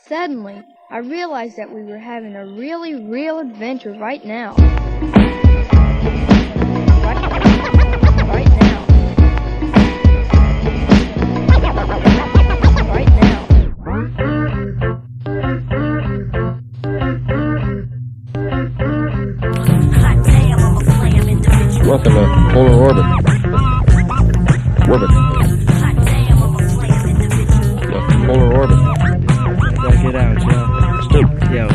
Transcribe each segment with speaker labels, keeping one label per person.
Speaker 1: Suddenly, I realized that we were having a really real adventure right now. Right now. Right now.
Speaker 2: Welcome to Polar Orbit. Polar Orbit.
Speaker 3: Check it out, yo. Yo,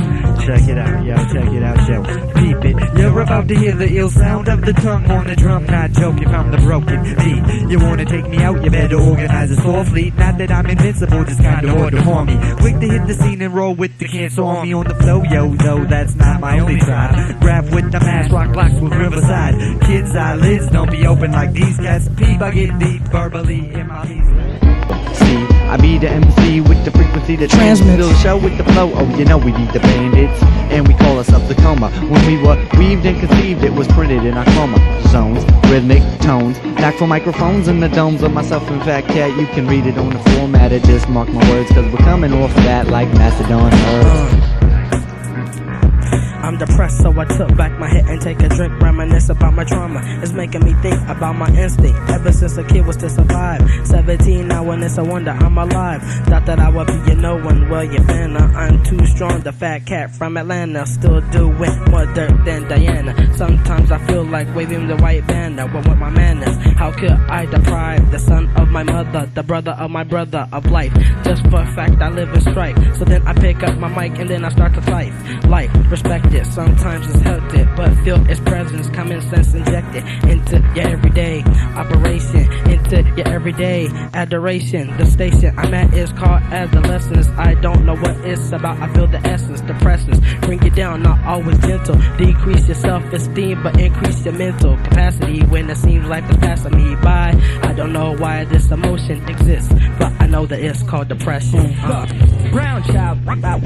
Speaker 3: check it out, yo. Check it out, yo. Peep it. You're about to hear the ill sound of the tongue on the drum. Not joking from the broken beat. You wanna take me out? You better organize a sore fleet. Not that I'm invincible, just kinda hard to harm me. Quick to hit the scene and roll with the cancer army on the flow, yo. Though that's not my only tribe. Rap with the mass rock blocks with Riverside. Kids' eyelids don't be open like these cats. Peep, I get deep verbally in my piece. See, I be the MC with the frequency that transmits the show with the flow. Oh, you know we need the bandits, and we call ourselves the coma. When we were weaved and conceived, it was printed in our chroma zones, rhythmic tones, back for microphones in the domes of myself. In fact, cat, you can read it on the format. It just mark my words, cause we're coming off that like Macedon herbs.
Speaker 4: I'm depressed, so I took back my head and take a drink. Reminisce about my trauma. It's making me think about my instinct. Ever since a kid was to survive. 17 now, and it's a wonder I'm alive. Thought that I would be no one. Well, you finna. I'm too strong. The fat cat from Atlanta, still doing more dirt than Diana. Sometimes I feel like waving the white banner. But with my manners, how could I deprive the son of my mother, the brother of my brother, of life? Just for a fact, I live in strife. So then I pick up my mic and then I start to type. Life, respect it. Sometimes it's helped it, but feel its presence, common sense injected into your everyday operation, into your everyday adoration. The station I'm at is called adolescence. I don't know what it's about. I feel the essence, the presence, bring you down, not always gentle. Decrease your self-esteem, but increase your mental capacity when it seems life is passing me by. I don't know why this emotion exists, but I know that it's called depression.
Speaker 5: Brown child out.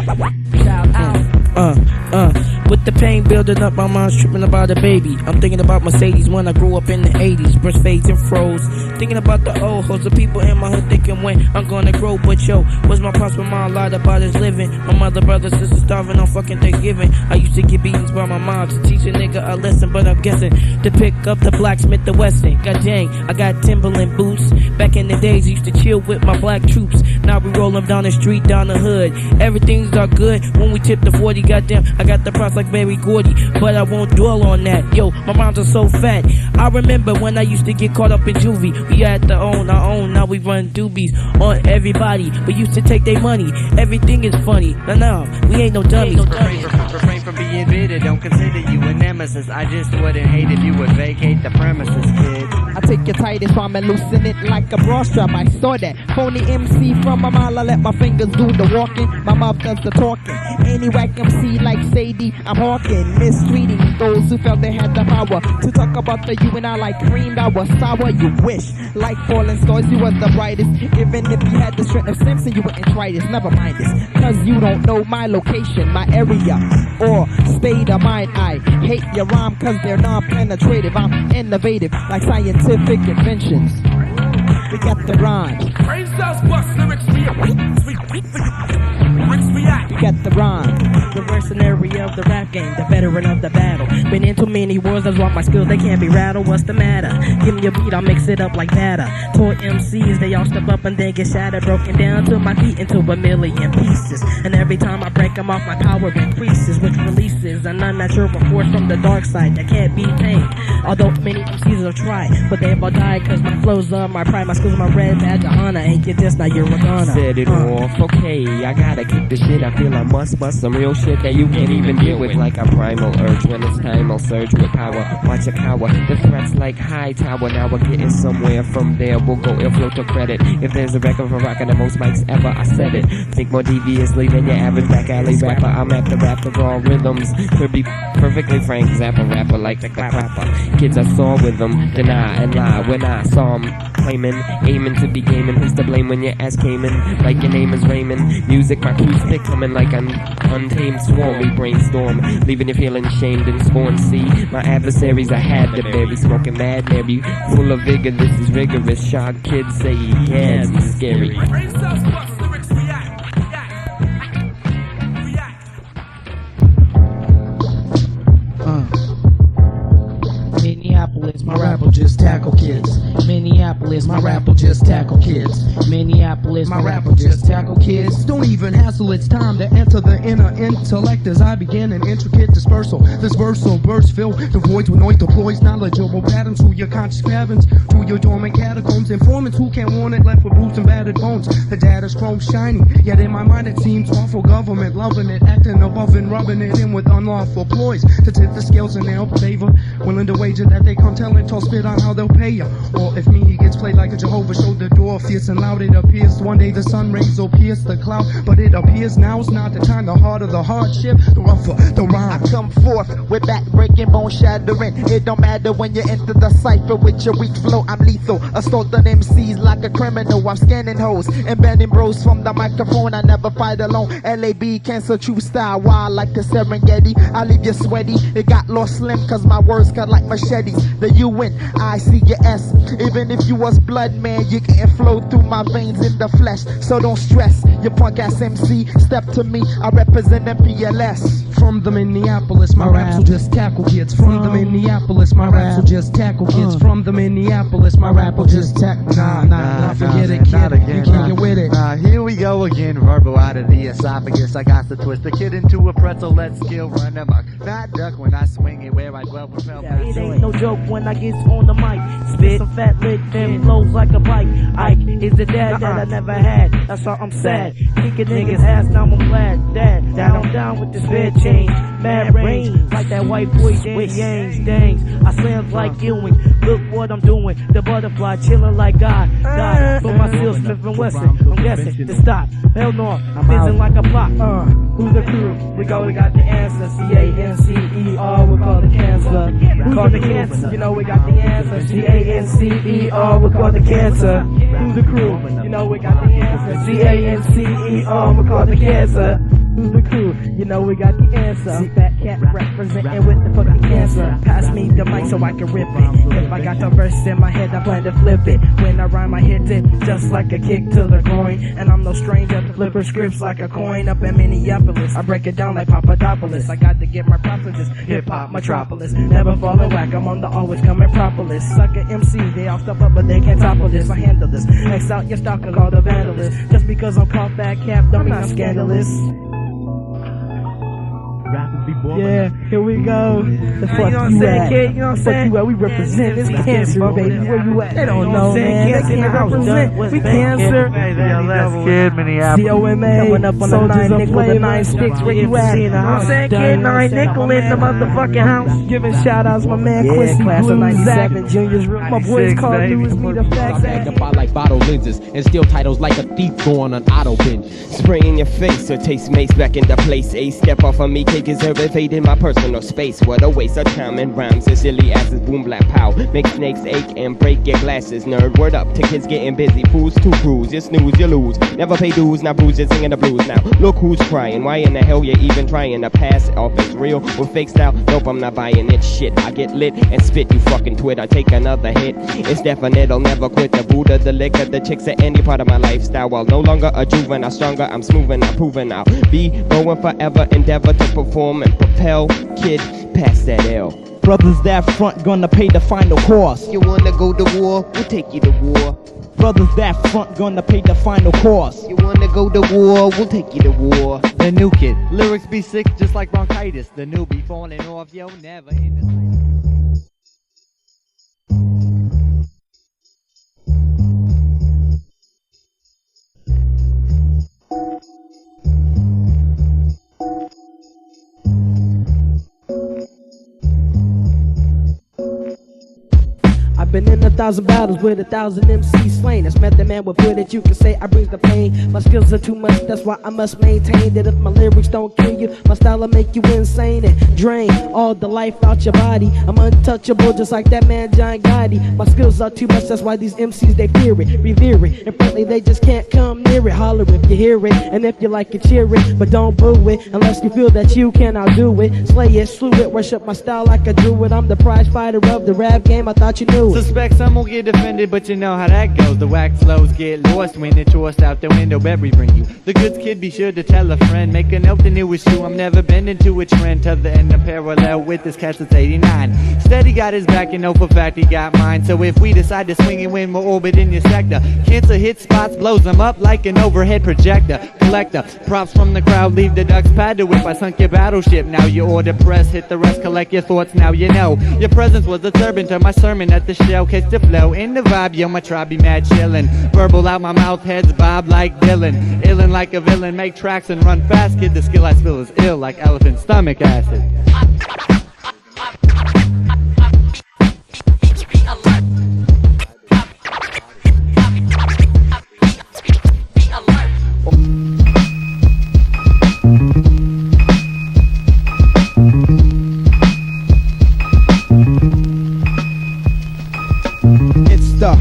Speaker 4: With the pain building up, my mind's tripping about a baby. I'm thinking about Mercedes when I grew up in the 80s. Brush fades and froze. Thinking about the old hoes, the people in my hood thinking when I'm gonna grow. But yo, what's my pops with my lied about his living? My mother, brother, sister starving on fucking Thanksgiving. I used to get beatings by my mom to teach a nigga a lesson, but I'm guessing to pick up the blacksmith, the Weston. God dang, I got Timberland boots. Back in the days, I used to chill with my black troops. Now we roll them down the street, down the hood. Everything's all good when we tip the 40. Goddamn, I got the price like Barry Gordy, but I won't dwell on that. Yo, my moms are so fat. I remember when I used to get caught up in juvie. We had to own our own, now we run doobies on everybody. We used to take their money, everything is funny. Now, we ain't no dummies.
Speaker 3: Refrain from being bitter, don't consider you a nemesis. I just wouldn't hate if you would vacate the premises, kid.
Speaker 5: I take your tightest rhyme and loosen it like a bra strap. I saw that phony MC from a mile. I let my fingers do the walking, my mouth does the talking. Any whack MC like Sadie, I'm hawking, mistreating those who felt they had the power to talk about the you and I like cream that was sour. You wish, like falling stars, you was the brightest. Even if you had the strength of Simpson, you wouldn't try this. Never mind this, cause you don't know my location, my area, or state of mind. I hate your rhyme cause they're non-penetrative. I'm innovative like scientific inventions. We got the rhyme.
Speaker 6: Brain cells bust, lyrics react.
Speaker 5: We got the rhyme.
Speaker 4: The mercenary of the rap game, the veteran of the battle. Been in too many wars, that's why my skills, they can't be rattled. What's the matter? Give me a beat, I'll mix it up like batter. Toy MCs, they all step up and then get shattered. Broken down to my feet into a million pieces. And every time I break them off, my power increases, which releases an unnatural force from the dark side that can't be tamed. Although many MCs have tried, but they've all died cause my flow's on my pride, my skills, my red badge of honor. Ain't get this, now you're a gunner.
Speaker 7: Set it off, okay, I gotta kick the shit. I feel I must bust some real shit that you can't even deal with. Like a primal urge, when it's time I'll surge with power. Watch a cower, the threats like high tower. Now we're getting somewhere, from there we'll go airflow to credit. If there's a record for rocking the most mics ever, I said it. Think more deviously than your average back alley rapper. I'm at the rap of all rhythms. Could be perfectly frank, zap a rapper like the clapper. Kids I saw with them, deny and lie. When I saw them claiming, aiming to be gaming. Who's to blame when your ass came in? Like your name is Raymond. Music, my crew's thick, coming like an untamed swarm. We brainstorm, leaving you feeling shamed and scorned. See, my adversaries I had to bury, smoking mad Mary, full of vigor. This is rigorous. Shock kids say he can't be scary.
Speaker 6: Brain cells bust, lyrics react.
Speaker 5: tackle kids. Minneapolis, my rap will just tackle kids. Minneapolis, my rap will just tackle kids. Don't even hassle, it's time to enter the inner intellect as I begin an intricate dispersal. This versal burst fill the voids with noise deploys knowledgeable patterns through your conscious caverns, through your dormant catacombs. Informants who can't warn it, left with bruised and battered bones. The data's chrome shiny, yet in my mind it seems awful. Government loving it, acting above and rubbing it in with unlawful ploys to tip the scales in their favor, willing to wager that they come telling tall spit on how they'll pay ya. Or if me, he gets played like a Jehovah, show the door fierce and loud it appears. One day the sun rays will pierce the cloud, but it appears now's not the time. The harder the hardship, the rougher the rhyme.
Speaker 8: I come forth with back breaking, bone shattering. It don't matter when you enter the cipher with your weak flow. I'm lethal, assaulting MCs like a criminal. I'm scanning hoes and banning bros from the microphone. I never fight alone. LAB, cancer, true style, wild like the Serengeti. I leave you sweaty. It got lost slim cause my words cut like machetes. The U-N-I-C-S. Even if you was blood, man, you can't flow through my veins in the flesh. So don't stress, you punk ass MC. Step to me, I represent MPLS.
Speaker 5: From the Minneapolis, my raps will just tackle kids. From the Minneapolis, my raps will just tackle kids. From the Minneapolis, my rap will just tackle. Nah, forget it, kid. You can't get with it.
Speaker 9: Here we go again, verbal out of the esophagus. I got to twist the kid into a pretzel, let skill run amok. Not duck when I swing it where I dwell, propel my
Speaker 4: It ain't no joke when I get on the mic. Spit some fat lick, then flows like a bike. Ike is the dad that I never had. That's why I'm sad. Kicking niggas ass, now I'm glad. Dad, I'm down with this bed change. Mad range, like that white boy with yangs, dangs. I slams like Ewing. Look what I'm doing. The butterfly chilling like God. Put my steel Smith and Wesson. I'm guessing to stop. Hell no, I'm fizzing like a plot. Who's the crew? We got the answer. C-A-N-C-E-R, we call the cancer. We call the cancer. You know we got the answer. C-A-N-C-E-R, we call the cancer. Who's the crew? You know we got the answer. C-A-N-C-E-R, we call the cancer. Who's the crew? You know we got the answer. Fat cat representing with the fucking cancer. Pass me the mic so I can rip it. If I got the verse in my head, I plan to flip it. When I rhyme, I hit it just like a kick to the groin. And I'm no stranger to flipping scripts like a coin up in Minneapolis. I break it down like Papadopoulos. I got to get my props to this hip-hop metropolis. Never falling whack, I'm on the always coming propolis. Sucker MC, they all step up but they can't topple this. I handle this. X out your stalker called a vandalist. Just because I'm called fat cap, don't mean I'm scandalous. Yeah, here we go. The fuck you at? Kid, you know what I'm saying? Fuck you at? We represent this cancer, baby. Where you at? They don't know, man. They can't represent. We cancer.
Speaker 9: Last kid, Minneapolis.
Speaker 4: C-O-M-A. Coming up on the 9 nickel, the 9 sticks. Where you at? You know what I'm saying? Kid, 9 nickel in the motherfucking house. Giving shout outs, my man Quincy, class of 97, Junior's real. My boys call Lewis, me the facts.
Speaker 10: Magnified like bottle lenses and steal titles like a thief going on auto binge.
Speaker 7: Spray in your face or taste mace back into place. A step off of me, cake is invading my personal space. What a waste of time and rhymes and silly asses. Boom, black pow. Make snakes ache and break your glasses. Nerd, word up to kids getting busy. Fools to cruise, you snooze, you lose. Never pay dues, now bruise, you're singing the blues. Now look who's crying. Why in the hell you even trying to pass it off as real with fake style? Nope, I'm not buying it. Shit, I get lit and spit, you fucking twit. I take another hit. It's definite, I'll never quit. The Buddha, the liquor, the chicks at any part of my lifestyle. While no longer a juvenile, stronger, I'm smoothing, I'm proving I'll be going forever. Endeavor to perform and propel. Kid, pass that L.
Speaker 5: Brothers that front gonna pay the final cost.
Speaker 7: You wanna go to war? We'll take you to war.
Speaker 5: Brothers that front gonna pay the final cost.
Speaker 7: You wanna go to war? We'll take you to war.
Speaker 9: The new kid. Lyrics be sick just like bronchitis. The newbie falling off, yo, never in the
Speaker 4: I've been in 1,000 battles with 1,000 MCs slain. As Method Man would put it, you can say I bring the pain. My skills are too much, that's why I must maintain that if my lyrics don't kill you, my style will make you insane and drain all the life out your body. I'm untouchable just like that man John Gotti. My skills are too much, that's why these MCs they fear it, revere it, and frankly they just can't come near it. Holler if you hear it, and if you like it, cheer it, but don't boo it unless you feel that you can outdo it. Slay it, slew it, worship my style like a druid. I'm the prize fighter of the rap game, I thought you knew it.
Speaker 9: Suspect some will get offended, but you know how that goes. The wax flows get lost when it's tossed out the window. Every bring you the goods, kid. Be sure to tell a friend. Make a note the newest shoe. I'm never bending to a trend. To the end of parallel with this cat since '89.
Speaker 3: Steady got his back and know for fact he got mine. So if we decide to swing and win, we'll orbit in your sector. Cancer hits spots, blows them up like an overhead projector. Collector, props from the crowd, leave the ducks paddle. If I sunk your battleship, now you order press. Hit the rest, collect your thoughts, now you know. Your presence was a turban to my sermon at the shell. Catch the flow in the vibe, yo, my tribe be mad chillin'. Verbal out my mouth, heads bob like Dylan. Illin' like a villain, make tracks and run fast. Kid, the skill I spill is ill like elephant stomach acid.
Speaker 8: It's the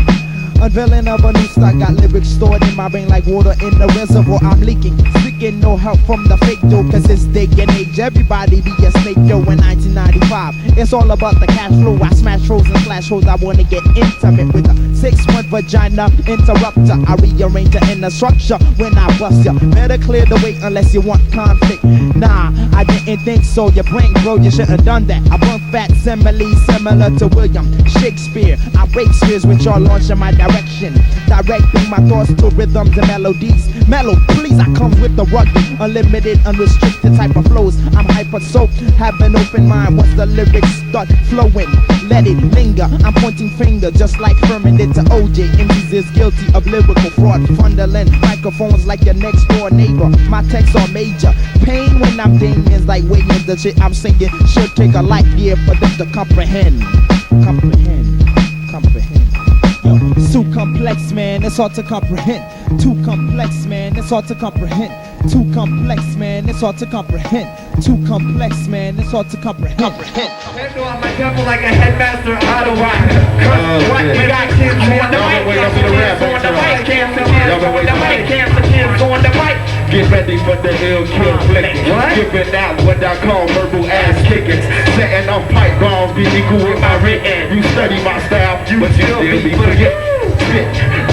Speaker 8: unveiling of a new stock. Got lyrics stored in my brain like water in the reservoir. I'm leaking, speaking no help from the fake though. Cause it's day and age, everybody be a snake yo. In 1995, it's all about the cash flow. I smash holes and flash holes. I wanna get intimate with a 6-month vagina interrupter. I rearrange the inner structure when I bust ya. Better clear the way unless you want conflict. Nah, I didn't think so. Your brain, bro, you should've done that. I bump fat similes similar to William Shakespeare. I break spheres with your launch in my direction, directing my thoughts to rhythms and melodies. Mellow, please, I come with the rugged, unlimited, unrestricted type of flows. I'm hyper, so have an open mind once the lyrics start flowing. Let it linger. I'm pointing finger just like Furman did to OJ. MCs is guilty of lyrical fraud, fondling microphones like your next door neighbor. My texts are major. Pain when I'm dinging like waiting. The shit I'm singing should take a life year for them to comprehend. Comprehend. Yo, it's too complex, man, it's hard to comprehend. Too complex, man, it's hard to comprehend. Too complex, man, it's hard to comprehend. Too complex, man, it's hard to comprehend.
Speaker 6: Handle on my temple like a headmaster Ottawa. What we got kids on the mic, cancer kids on the mic, cancer kids on the mic, cancer kids on the mic.
Speaker 11: Get ready for the ill kill flick. Giving out what I call verbal ass kickings. Setting off pipe bombs, be equal with my written. You study my style, but you still be forget.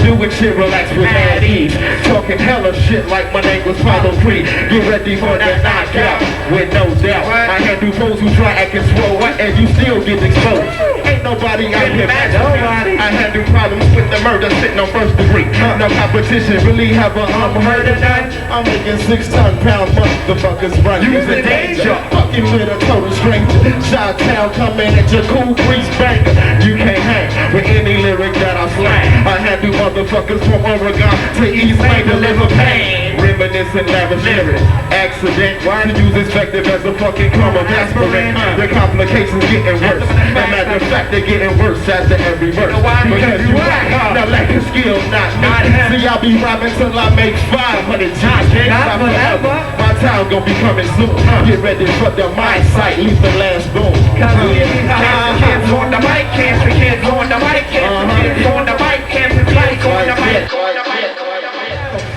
Speaker 11: Do it chill, relax with mad ease. Talking hella shit like my name was Follow Free. Get ready for that knockout, with no doubt. I handle foes who try acting swole, and you still get exposed. Ain't nobody out here matching me. I handle problems with the murder sitting on first degree. No competition, really have a unheard of that. I'm making 6 ton-pound motherfuckers run. Use the danger, fucking with a total stranger. Chi-town coming at your cool breeze banger. You can't hang with any lyric that I slang. I handle motherfuckers from Oregon to East Lane, deliver pain. Reminiscent lavish lyrics. Accident, why to use effective as a fucking crumb of aspirin. The complications getting worse. As a matter of fact, they're getting worse after every verse. Because you act, now lack of skill, not me. See, I'll be rhyming till I make 500 G's. Not forever. My time gon' be coming soon. Get ready for the mind sight, leave the last boom.
Speaker 6: Cancer kids on the mic, cancer kids on the mic, cancer kids on the mic, cancer kids on the mic.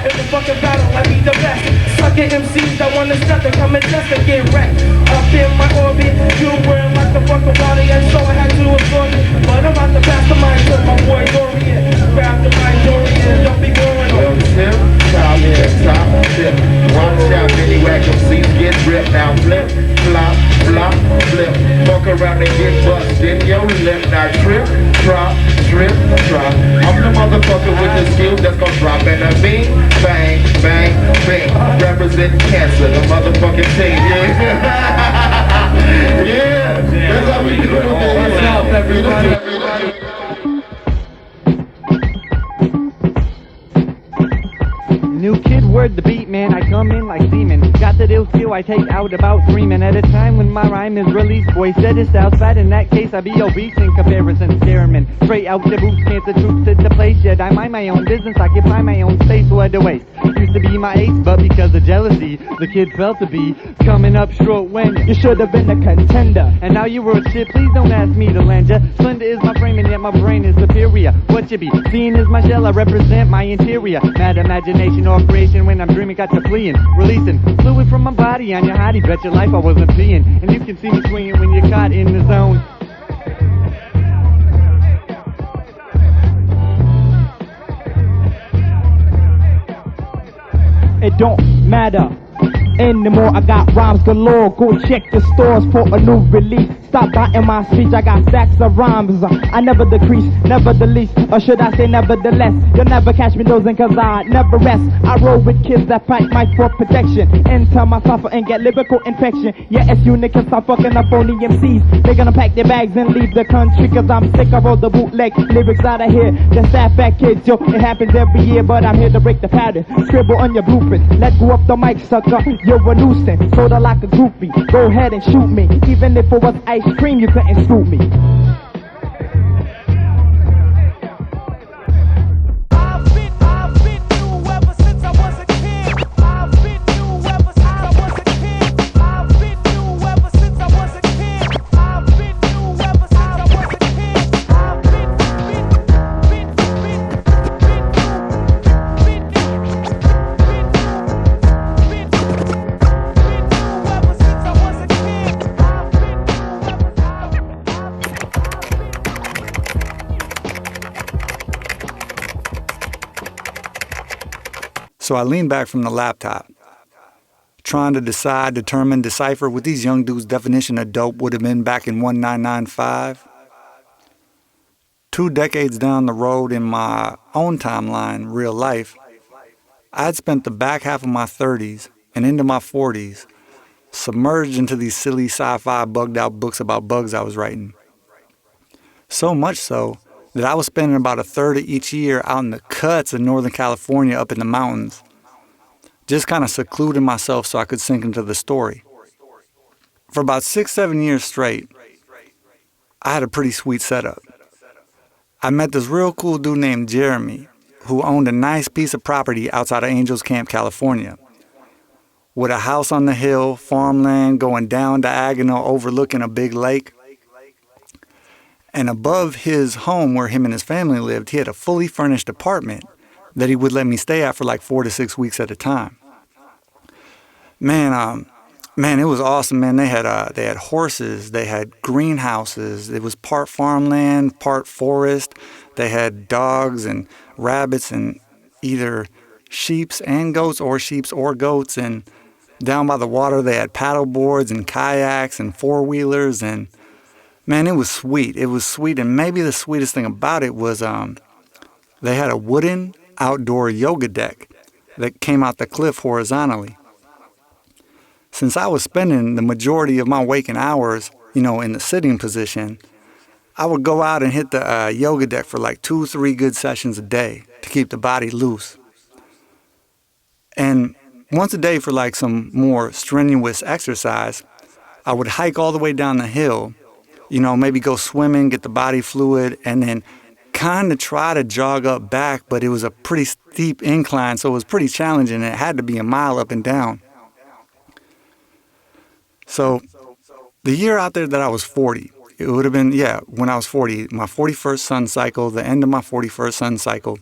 Speaker 4: It's a fucking battle, I be the best. Sucker MCs that wanna step and come and just to get wrecked. Up in my orbit, you weren't like the fucking body, and so I had to absorb it. But I'm about to pass the mic to my boy Dorian. Grab the mic, Dorian, don't be going on.
Speaker 11: Tip, top, top, tip. Watch out, many whack MCs get ripped. Now flip, flop, flop, flip. Fuck around and get bust in your lip. Now trip, drop, trip, drop. I'm the motherfucker with the skills that's gon' drop in a beam. Bang, bang, bang. Represent cancer, the motherfucking team. Yeah. Yeah. That's how we do it. What's up, everybody?
Speaker 3: New kid, word the beat, man, I come in like semen. Got that ill skill, I take out about 3 men at a time when my rhyme is released. Boy said it's outside, in that case I be obese in comparison. Scareman, straight out the boots, cancer troops at the place. Yet I mind my own business, occupy my own space, what a waste. Used to be my ace, but because of jealousy, the kid felt to be coming up short when you should have been a contender. And now you were a shit, please don't ask me to land ya. Slender is my frame and yet my brain is superior. What you be seeing is my shell, I represent my interior. Mad imagination or creation when I'm dreaming, got you fleeing. Releasing fluid from my body on your hottie, bet your life I wasn't peeing. And you can see me swinging when you're caught in the zone.
Speaker 5: It don't matter anymore, I got rhymes galore. Go check the stores for a new release. Stop biting my speech, I got stacks of rhymes. I never decrease, never the least, or should I say nevertheless. You'll never catch me dozing cause I never rest. I roll with kids that fight my for protection. Enter my suffer and get lyrical infection. Yeah, if you niggas stop fucking up phony MCs, they're gonna pack their bags and leave the country cause I'm sick of all the bootleg lyrics out of here. The sad fat kids, yo, it happens every year, but I'm here to break the pattern. Scribble on your blueprints, let go of the mic, sucker, you're a nuisance. Sorta like a groupie, go ahead and shoot me. Even if it was ice cream, you couldn't scoop me.
Speaker 12: So I leaned back from the laptop, trying to determine, decipher what these young dudes' definition of dope would have been back in 1995. 2 decades down the road in my own timeline, real life, I had spent the back half of my 30s and into my 40s submerged into these silly sci-fi bugged out books about bugs I was writing. So much so that I was spending about a third of each year out in the cuts of Northern California up in the mountains, just kind of secluding myself so I could sink into the story. For about 6-7 years straight, I had a pretty sweet setup. I met this real cool dude named Jeremy, who owned a nice piece of property outside of Angels Camp, California, with a house on the hill, farmland going down diagonal overlooking a big lake. And above his home where him and his family lived, he had a fully furnished apartment that he would let me stay at for like 4 to 6 weeks at a time. Man, it was awesome, man. They had horses, they had greenhouses. It was part farmland, part forest. They had dogs and rabbits and either sheeps and goats or sheeps or goats. And down by the water, they had paddle boards and kayaks and four-wheelers. And man, it was sweet. It was sweet. And maybe the sweetest thing about it was they had a wooden outdoor yoga deck that came out the cliff horizontally. Since I was spending the majority of my waking hours, in the sitting position, I would go out and hit the yoga deck for like 2-3 good sessions a day to keep the body loose. And once a day for like some more strenuous exercise, I would hike all the way down the hill, maybe go swimming, get the body fluid, and then kind of try to jog up back, but it was a pretty steep incline, so it was pretty challenging. It had to be a mile up and down. So the year out there that I was 40, it would have been, when I was 40, my 41st sun cycle, the end of my 41st sun cycle,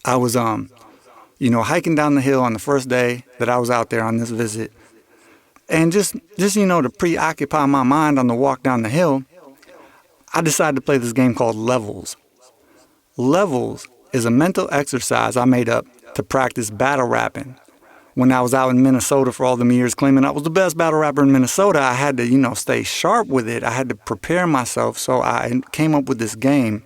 Speaker 12: I was, hiking down the hill on the first day that I was out there on this visit. And just to preoccupy my mind on the walk down the hill, I decided to play this game called Levels. Levels is a mental exercise I made up to practice battle rapping. When I was out in Minnesota for all them years claiming I was the best battle rapper in Minnesota, I had to, stay sharp with it. I had to prepare myself, so I came up with this game.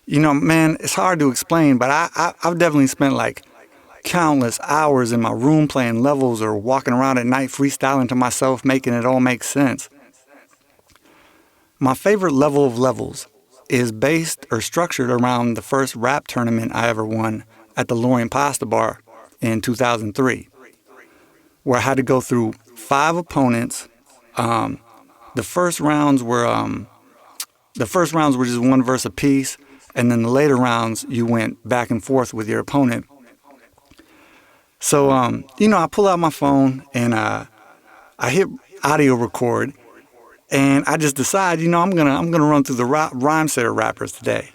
Speaker 12: Man, it's hard to explain, but I've definitely spent like countless hours in my room playing levels or walking around at night freestyling to myself, making it all make sense. My favorite level of levels is based or structured around the first rap tournament I ever won at the Lorient Pasta Bar in 2003, where I had to go through 5 opponents. The first rounds were just one verse apiece, and then the later rounds you went back and forth with your opponent. So I pull out my phone and I hit audio record, and I just decide, I'm gonna run through the Rhymesayers rappers today.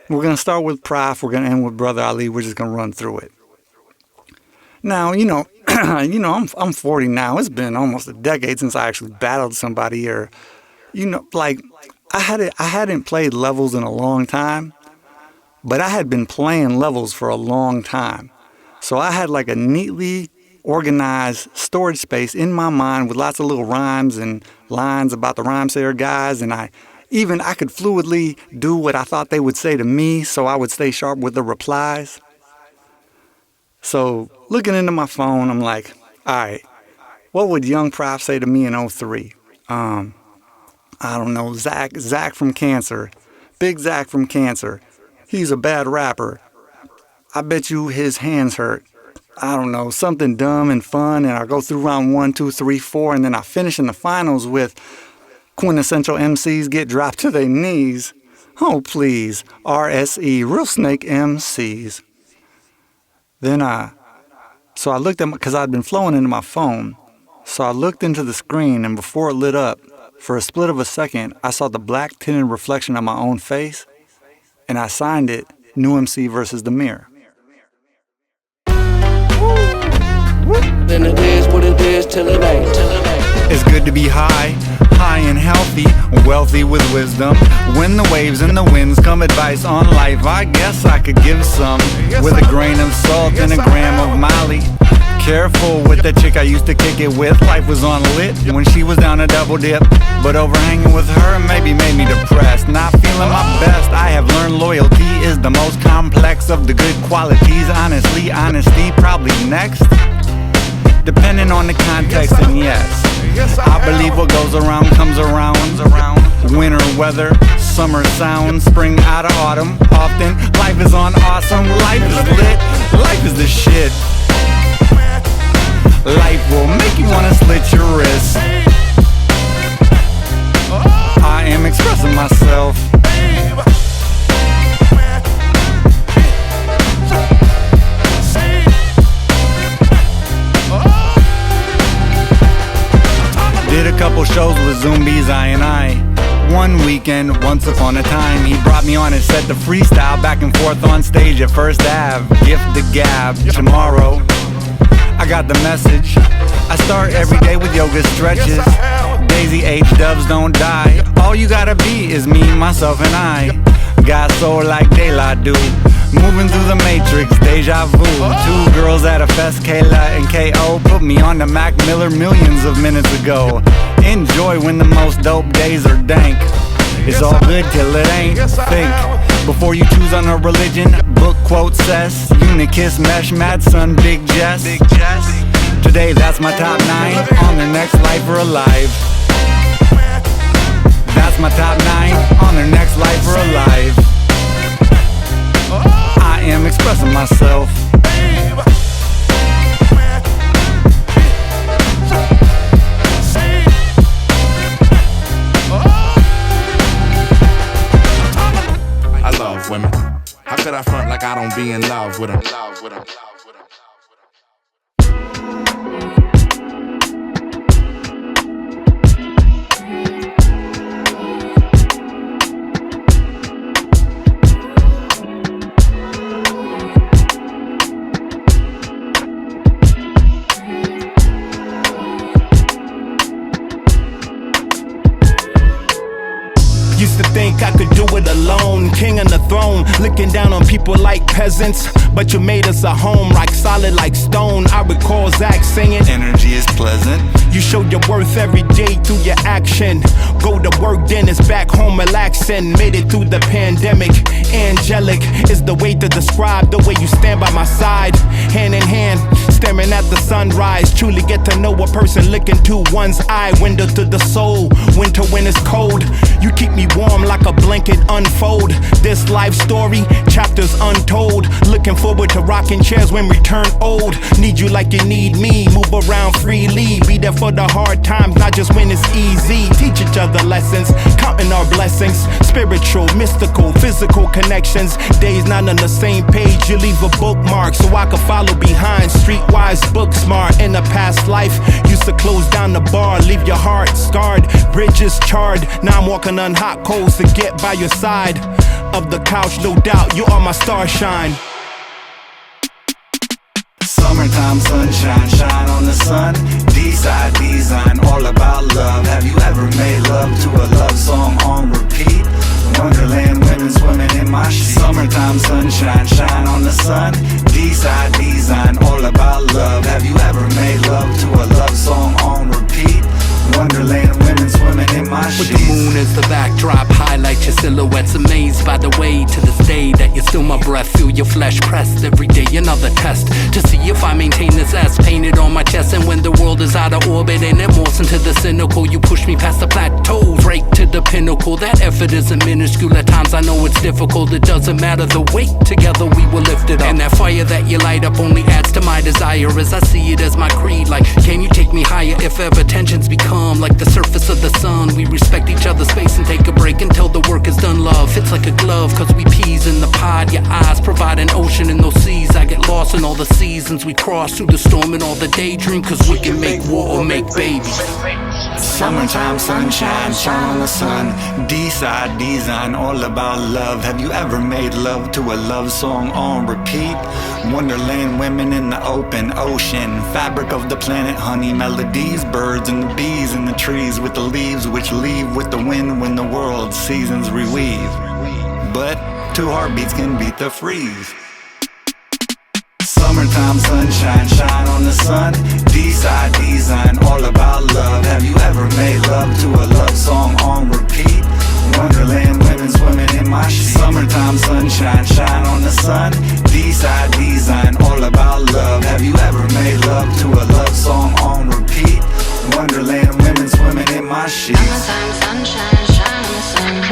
Speaker 12: We're gonna start with Prof. We're gonna end with Brother Ali. We're just gonna run through it. Now, I'm 40 now. It's been almost a decade since I actually battled somebody, or, I hadn't played levels in a long time, but I had been playing levels for a long time. So I had like a neatly organized storage space in my mind with lots of little rhymes and lines about the Rhymesayer guys, and I could fluidly do what I thought they would say to me, so I would stay sharp with the replies. So looking into my phone, I'm like, all right, what would young Prof say to me in 03? I don't know, Zach from Cancer, Big Zach from Cancer. He's a bad rapper. I bet you his hands hurt. I don't know, something dumb and fun, and I go through round 1, 2, 3, 4, and then I finish in the finals with quintessential MCs get dropped to their knees. Oh, please, RSE, Real Snake MCs. Then so I looked at because I'd been flowing into my phone, so I looked into the screen, and before it lit up, for a split of a second, I saw the black tinted reflection of my own face, and I signed it, New MC versus the Mirror.
Speaker 13: Then it is what it is till it ain't.
Speaker 12: It's good to be high and healthy, wealthy with wisdom. When the waves and the winds come advice on life, I guess I could give some with a grain of salt and a gram of Molly. Careful with the chick I used to kick it with. Life was on lit when she was down a double dip, but overhanging with her maybe made me depressed. Not feeling my best. I have learned loyalty is the most complex of the good qualities. Honestly, honesty probably next, depending on the context. And yes, I believe what goes around comes around. Winter weather, summer sound, spring out of autumn. Often life is on awesome. Life is lit. Life is the shit. Life will make you wanna slit your wrists. I am expressing myself. Did a couple shows with Zombies I. One weekend, once upon a time, he brought me on and set the freestyle back and forth on stage at First Ave. Gift the gab. Tomorrow, I got the message. I start every day with yoga stretches. Daisy H doves don't die. All you gotta be is me, myself, and I. Got soul like daylight do. Moving through the matrix, deja vu. Two girls at a fest, Kayla and K.O. put me on the Mac Miller millions of minutes ago. Enjoy when the most dope days are dank. It's all good till it ain't. Think before you choose on a religion. Book quote says Unikis, Mesh, Mad Son, Big Jess. Today that's my top 9 on their next Life or Alive. That's my top 9 on their next Life or Alive. I am expressing myself.
Speaker 14: I love women. How could I front like I don't be in love with them?
Speaker 15: Used to think I could do it alone, king on the throne, looking down on people like peasants. But you made us a home, rock solid like stone. I recall Zach singing, energy is pleasant. You showed your worth every day through your action. Go to work, then it's back home relaxing. Made it through the pandemic. Angelic is the way to describe the way you stand by my side, hand in hand, staring at the sunrise. Truly get to know a person, look into one's eye. Window to the soul, winter when it's cold. You keep me warm like a blanket unfold. This life story, chapters untold. Looking forward to rocking chairs when we turn old. Need you like you need me, move around freely. Be there for the hard times, not just when it's easy. Teach each other lessons, counting our blessings. Spiritual, mystical, physical connections. Days not on the same page, you leave a bookmark so I can follow behind. Streetwise, book smart. In a past life, used to close down the bar, leave your heart scarred. Bridges charred, now I'm walking on hot coals to get by your side of the couch. No doubt, you are my starshine.
Speaker 12: Summertime sunshine, shine on the sun. D-side design, all about love. Have you ever made love to a love song on repeat? Wonderland women swimming in my sheet. Summertime sunshine, shine on the sun. D-side design, all about love. Have you ever made
Speaker 16: silhouettes, amazed by the way to this day that you're still my breath. Feel your flesh pressed every day, another test to see if I maintain this S painted on my chest. And when the world is out of orbit and it morphs into the cynical, you push me past the plateau, break to the pinnacle. That effort isn't minuscule. At times I know it's difficult. It doesn't matter the weight, together we will lift it up. And that fire that you light up only adds to my desire, as I see it as my creed. Like, can you take me higher? If ever tensions become like the surface of the sun, we respect each other's space and take a break until the work is done. Love fits like a glove, cause we peas in the pod. Your eyes provide an ocean in those seas. I get lost in all the seasons we cross through the storm and all the daydream, cause we can make war or make babies.
Speaker 12: Summertime sunshine, shine on the sun. D-side design, all about love. Have you ever made love to a love song on repeat? Wonderland women in the open ocean, fabric of the planet, honey melodies, birds and the bees in the trees with the leaves which leave with the wind when the world seasons reweave. But two heartbeats can beat the freeze. Summertime sunshine, shine on the sun. D-side design, all about love. Have you ever made love to a love song on repeat? Wonderland women swimming in my sheets. Summertime sunshine, shine on the sun. D-side design, all about love. Have you ever made love to a love song on repeat? Wonderland women swimming in my sheets.
Speaker 17: Summertime sunshine, shine on the sun.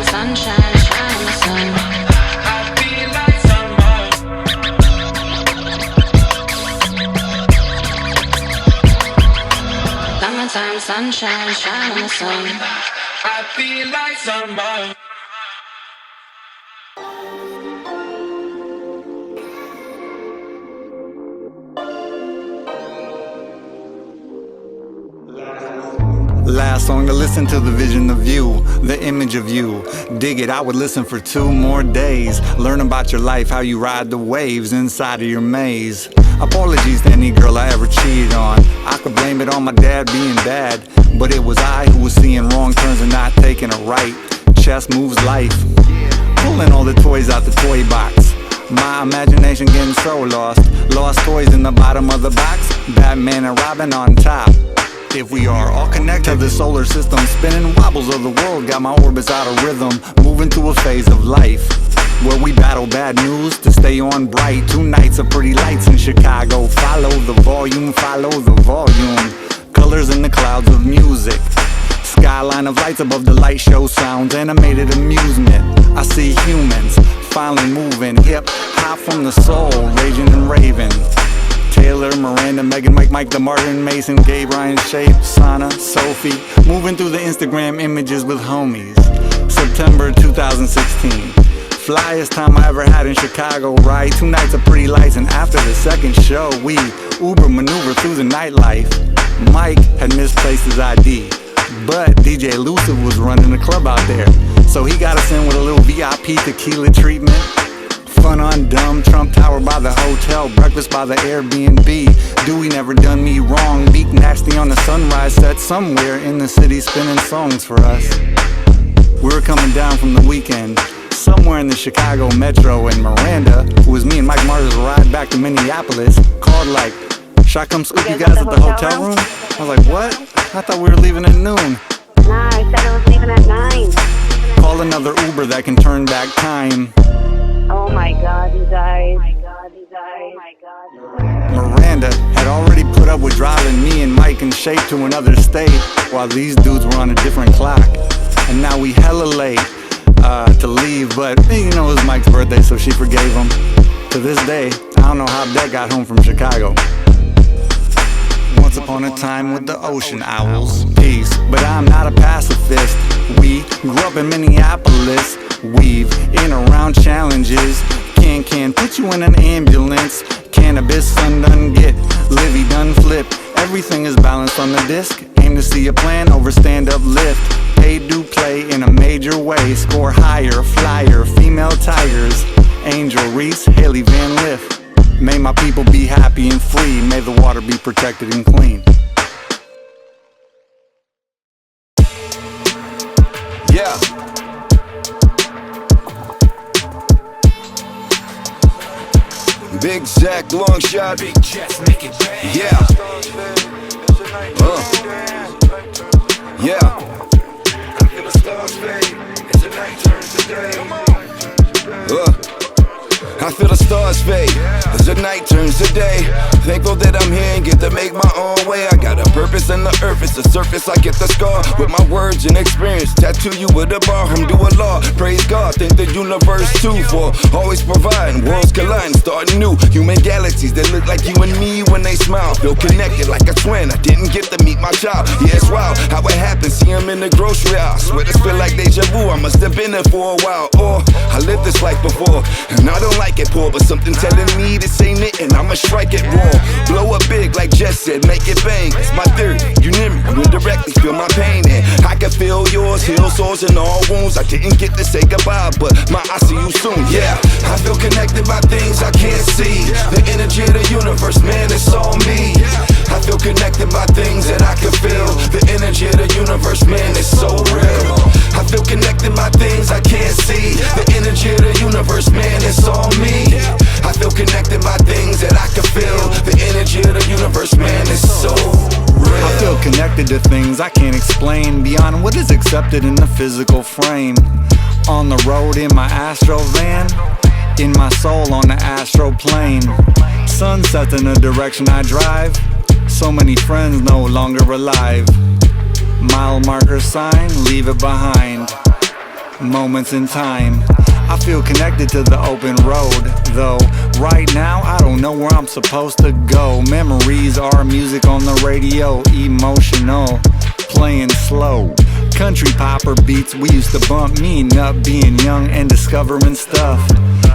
Speaker 17: Sunshine, shine in the sun. I feel like summer. Summertime, sunshine, shine in the sun. I feel like summer.
Speaker 12: Last song to listen to, the vision of you, the image of you. Dig it, I would listen for 2 more days. Learn about your life, how you ride the waves inside of your maze. Apologies to any girl I ever cheated on. I could blame it on my dad being bad, but it was I who was seeing wrong turns and not taking it right. Chess moves life, pulling all the toys out the toy box. My imagination getting so lost. Lost toys in the bottom of the box. Batman and Robin on top. If we are all connected to the solar system, spinning wobbles of the world got my orbits out of rhythm. Moving to a phase of life where we battle bad news to stay on bright. 2 nights of pretty lights in Chicago. Follow the volume, follow the volume. Colors in the clouds of music. Skyline of lights above the light show sounds. Animated amusement. I see humans finally moving. Hip hop from the soul, raging and raving. Taylor, Miranda, Megan, Mike, the Martin, Mason, Gabe, Ryan, Shape, Sana, Sophie. Moving through the Instagram images with homies. September 2016. Flyest time I ever had in Chicago, right? 2 nights of pretty lights, and after the second show, we Uber maneuver through the nightlife. Mike had misplaced his ID, but DJ Lucid was running the club out there. So he got us in with a little VIP tequila treatment. Fun on dumb, Trump Tower by the hotel, breakfast by the Airbnb. Dewey never done me wrong, Beak nasty on the sunrise set somewhere in the city spinning songs for us. We were coming down from the weekend, somewhere in the Chicago metro, and Miranda, who was me and Mike Martyrs' ride back to Minneapolis, called like, should I come scoop you guys at the hotel room? I was like, what? I thought we were leaving at noon.
Speaker 18: Nah, I said I was leaving at 9.
Speaker 12: Call another Uber that can turn back time.
Speaker 18: Oh my God, you guys.
Speaker 12: Miranda had already put up with driving me and Mike in Shape to another state, while these dudes were on a different clock. And now we hella late to leave, but you know it was Mike's birthday, so she forgave him. To this day, I don't know how Dad got home from Chicago. Once upon a time with the ocean owls, peace, but I'm not a pacifist. We grew up in Minneapolis, weave in around challenges. Can put you in an ambulance. Cannabis, sun done get, Livy done flip. Everything is balanced on the disc. Aim to see a plan over stand-up lift. Pay do play in a major way. Score higher, flyer, female tigers. Angel Reese, Haley Van Liff. May my people be happy and free. May the water be protected and clean.
Speaker 11: Yeah.
Speaker 19: Big Zach, long shot.
Speaker 14: Big Jets make it bang.
Speaker 19: Yeah. Yeah.
Speaker 11: I feel the stars fade as the night turns to day.
Speaker 19: I feel the stars fade as the night turns to day. Thankful that I'm here and get to make my own way. I got a purpose and the earth is the surface. I get the scar with my words and experience. Tattoo you with a bar, I'm doing law. Praise God, thank the universe too for always providing. Worlds colliding, starting new human galaxies that look like you and me when they smile. Feel connected like a twin. I didn't get to meet my child. Yeah, it's wild how it happened. See him in the grocery aisle. Swear this feel like deja vu. I must have been there for a while. Or I lived this life before and I don't like it poor, but something telling me this ain't it, and I'ma strike it raw. Blow up big, like Jess said, make it bang. It's my theory. You near me, you indirectly feel my pain, and I can feel yours. Heal sores and all wounds. I didn't get to say goodbye, but I see you soon. Yeah, I feel connected by things I can't see. The energy of the universe, man, it's all me. I feel connected by things that I can feel. The energy of the universe, man, it's so real. I feel connected by things I can't see. The energy of the universe, man, it's all me. I feel connected by things that I can feel. The energy of the universe, man, it's so real.
Speaker 12: I feel connected to things I can't explain beyond what is accepted in the physical frame. On the road in my astro van, in my soul on the astro plane. Sunsets in the direction I drive. So many friends no longer alive. Mile marker sign, leave it behind. Moments in time. I feel connected to the open road, though right now I don't know where I'm supposed to go. Memories are music on the radio, emotional, playing slow. Country popper beats we used to bump, meaning up being young and discovering stuff.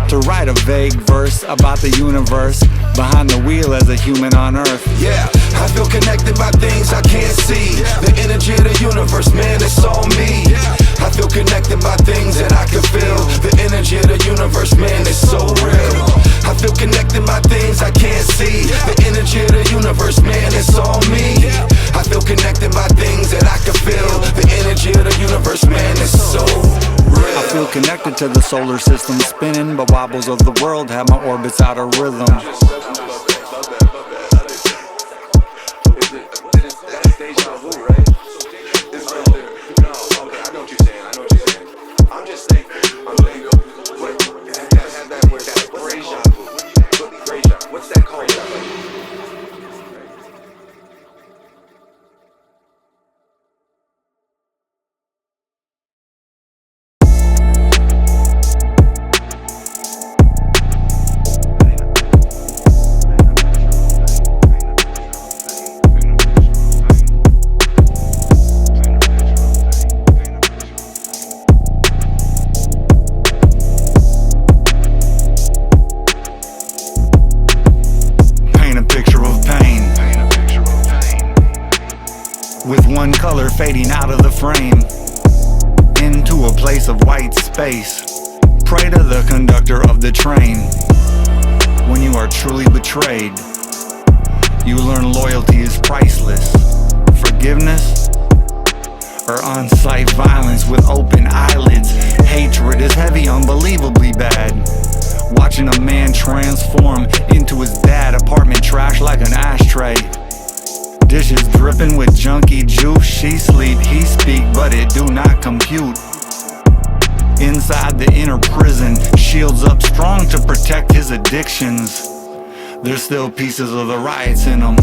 Speaker 12: To write a vague verse about the universe, behind the wheel as a human on earth.
Speaker 19: Yeah, I feel connected by things I can't see. The energy of the universe, man, it's all me. I feel connected by things that I can feel. The energy of the universe, man, it's so real. I feel connected by things I can't see. The energy of the universe, man, it's all me. I feel connected by things that I can feel. The energy of the universe, man, it's so real.
Speaker 12: I feel connected to the solar system spinning, but wobbles of the world have my orbits out of rhythm. With one color fading out of the frame into a place of white space. Pray to the conductor of the train. When you are truly betrayed, you learn loyalty is priceless. Forgiveness or on-site violence with open eyelids. Hatred is heavy, unbelievably bad. Watching a man transform into his dad. Apartment trash like an ashtray. Dishes dripping with junky juice. She sleep, he speak, but it do not compute. Inside the inner prison, shields up strong to protect his addictions. There's still pieces of the riots in them.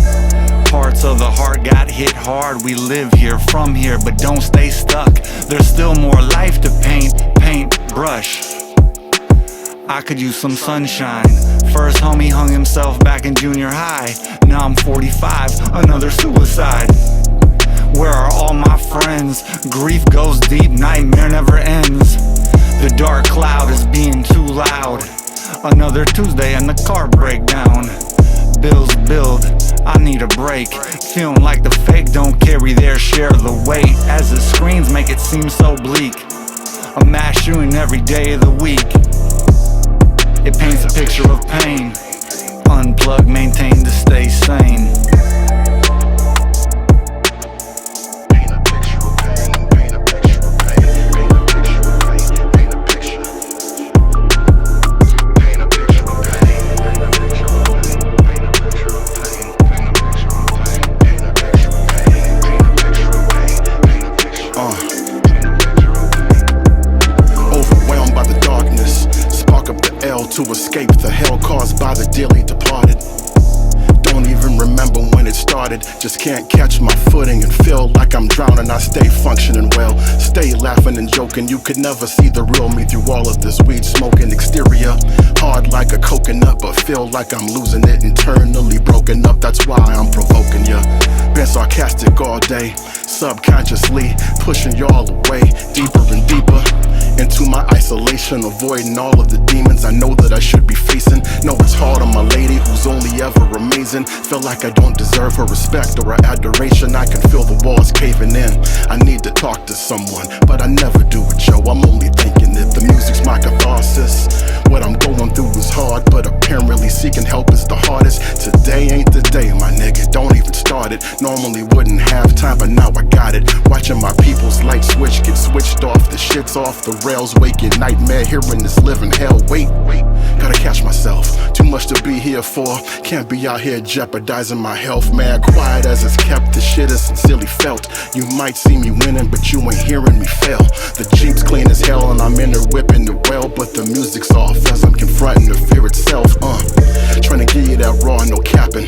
Speaker 12: Parts of the heart got hit hard. We live here, from here, but don't stay stuck. There's still more life to paint, brush. I could use some sunshine. First homie hung himself back in junior high. Now I'm 45, another suicide. Where are all my friends? Grief goes deep, nightmare never ends. The dark cloud is being too loud. Another Tuesday and the car breakdown. Bills build, I need a break. Feeling like the fake don't carry their share of the weight. As the screens make it seem so bleak. A mass shooting every day of the week. It paints a picture of pain. Unplug, maintain to stay sane.
Speaker 20: to escape the hell caused by the dearly departed. Don't even remember when it started. Just can't catch my footing and feel like I'm drowning. I stay functioning well, stay laughing and joking. You could never see the real me through all of this weed smoking. Exterior hard like a coconut, but feel like I'm losing it. Internally broken up, that's why I'm provoking ya. Been sarcastic all day, subconsciously pushing y'all away, deeper and deeper into my isolation, avoiding all of the demons I know that I should be facing. Know it's hard on my lady who's only ever amazing. Feel like I don't deserve her respect or her adoration. I can feel the walls caving in. I need to talk to someone, but I never do it, yo. I'm only thinking that the music's my catharsis. What I'm going through is hard, but apparently seeking help is the hardest. Today ain't the day, my nigga, don't even start it. Normally wouldn't have time, but now I got it. Watching my people's light switch get switched off. The shit's off the rails, waking nightmare, hearing this living hell. Wait, gotta catch myself. Too much to be here for. Can't be out here jeopardizing my health, man. Quiet as it's kept, the shit is sincerely felt. You might see me winning, but you ain't hearing me fail. The Jeep's clean as hell and I'm in there whipping it well, but the music's off as I'm confronting the fear itself. Trying to give you that raw, no capping.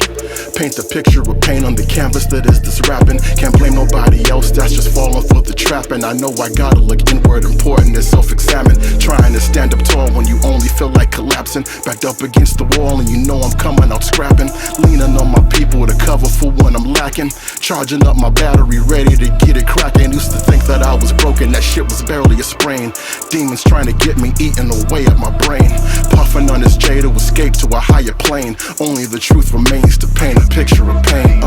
Speaker 20: Paint the picture of pain on the canvas that is this rapping. Can't blame nobody else, that's just falling for the trap. And I know I gotta look inward, important to self-examine. Trying to stand up tall when you only feel like collapsing. Backed up against the wall and you know I'm coming out scrapping. Leaning on my people to cover for when I'm lacking. Charging up my battery, ready to get it cracking. Used to think that I was broken, that shit was barely a sprain. Demons trying to get me, eating away at my brain. Puffing on this J to escape to a higher plane. Only the truth remains to paint a picture of pain.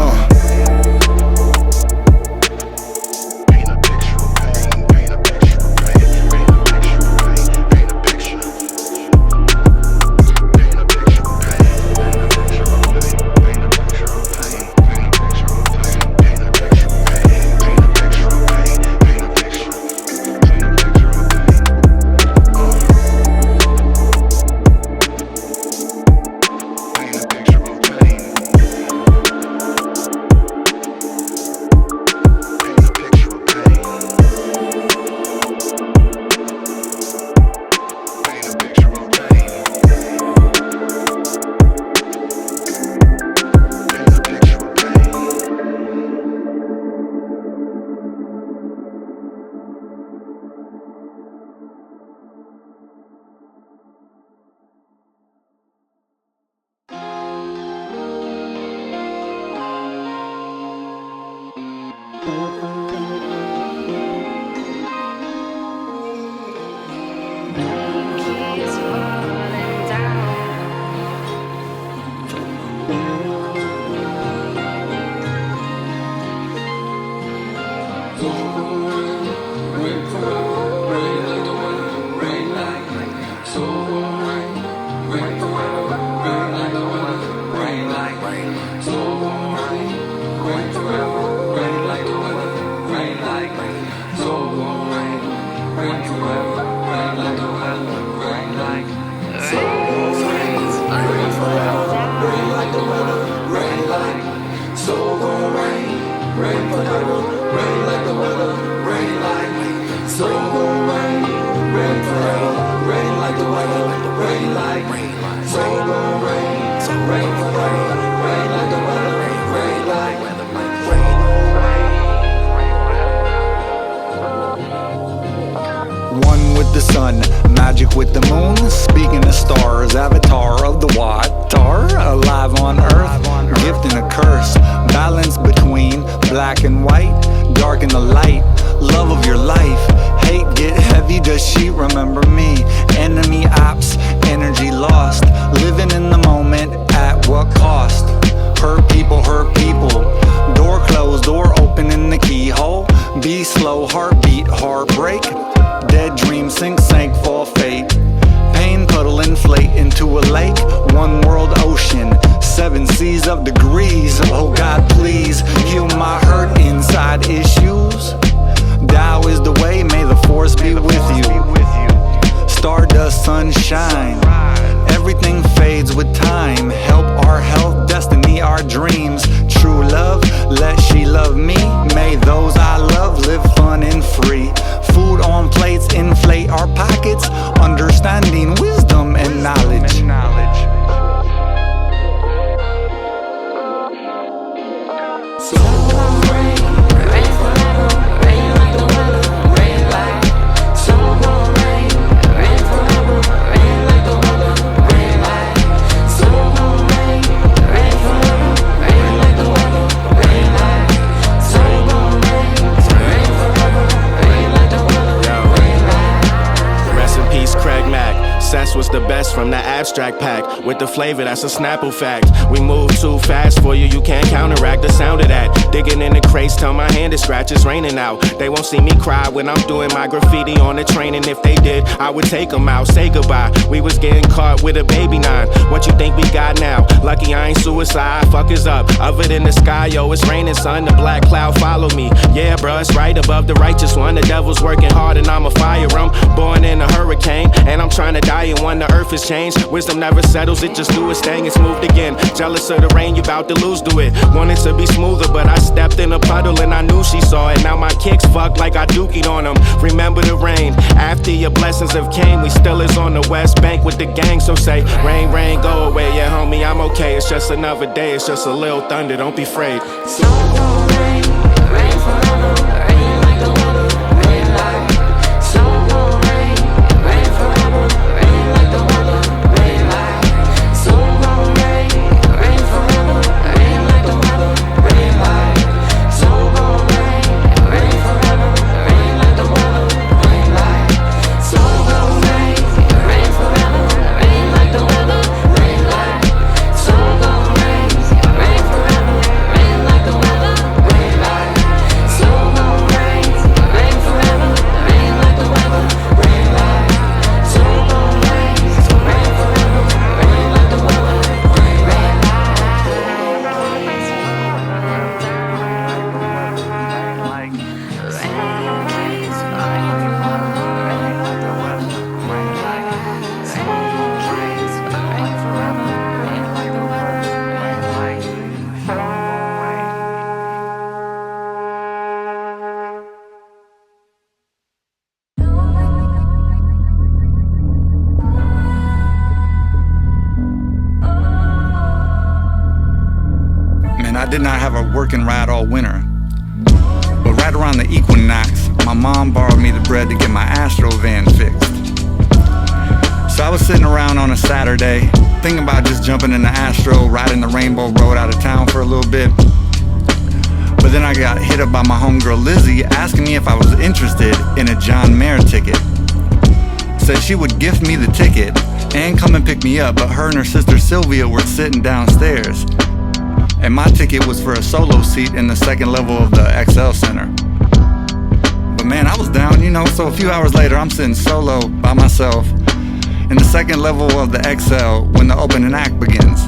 Speaker 12: One with the sun, magic with the moon, speaking to stars, avatar of the water, alive on earth, gift and a curse, balance between black and white, dark and the light, love of your life, hate get heavy, does she remember me, enemy ops, energy lost, living in the moment at what cost, hurt people, door closed, door open in the keyhole, be slow, heartbeat, heartbreak, dead dream, sink, fall, fade, pain puddle, inflate into a lake, one world ocean, 7 seas of degrees, oh God please, heal my hurt inside issues, Tao is the way, may the force be with you, stardust, sunshine, everything fades with time, help our health, destiny, our dreams, true love, let she love me, may those I love live fun and free, food on plates inflate our pockets, understanding, wisdom and knowledge,
Speaker 21: success was the best from the abstract pack. With the flavor, that's a Snapple fact. We move too fast for you, you can't counteract the sound of that. Digging in the crates till my hand is scratched, it's raining out. They won't see me cry when I'm doing my graffiti on the train, and if they did, I would take them out, say goodbye. We was getting caught with a baby 9. What you think we got now? Lucky I ain't suicide, fuckers up. Other than the sky, yo, it's raining, son, the black cloud follow me. Yeah, bruh, it's right above the righteous one. The devil's working hard and I'ma fire him. Born in a hurricane, and I'm trying to die in one. The earth has changed, wisdom never settles, it just do its thing, it's moved again. Jealous of the rain, you bout to lose to it. Wanted to be smoother, but I stepped in a puddle and I knew she saw it. Now my kicks fuck like I dookied on them. Remember the rain, after your blessings have came. We still is on the West Bank with the gang, so say rain, rain, go away. Yeah, homie, I'm okay, it's just another day. It's just a little thunder, don't be afraid.
Speaker 12: I did not have a working ride all winter. But right around the equinox, my mom borrowed me the bread to get my Astro van fixed. So I was sitting around on a Saturday, thinking about just jumping in the Astro, riding the Rainbow Road out of town for a little bit. But then I got hit up by my homegirl Lizzie, asking me if I was interested in a John Mayer ticket. Said she would gift me the ticket and come and pick me up, but her and her sister Sylvia were sitting downstairs. And my ticket was for a solo seat in the second level of the XL Center. But man, I was down, you know, so a few hours later, I'm sitting solo by myself in the second level of the XL when the opening act begins.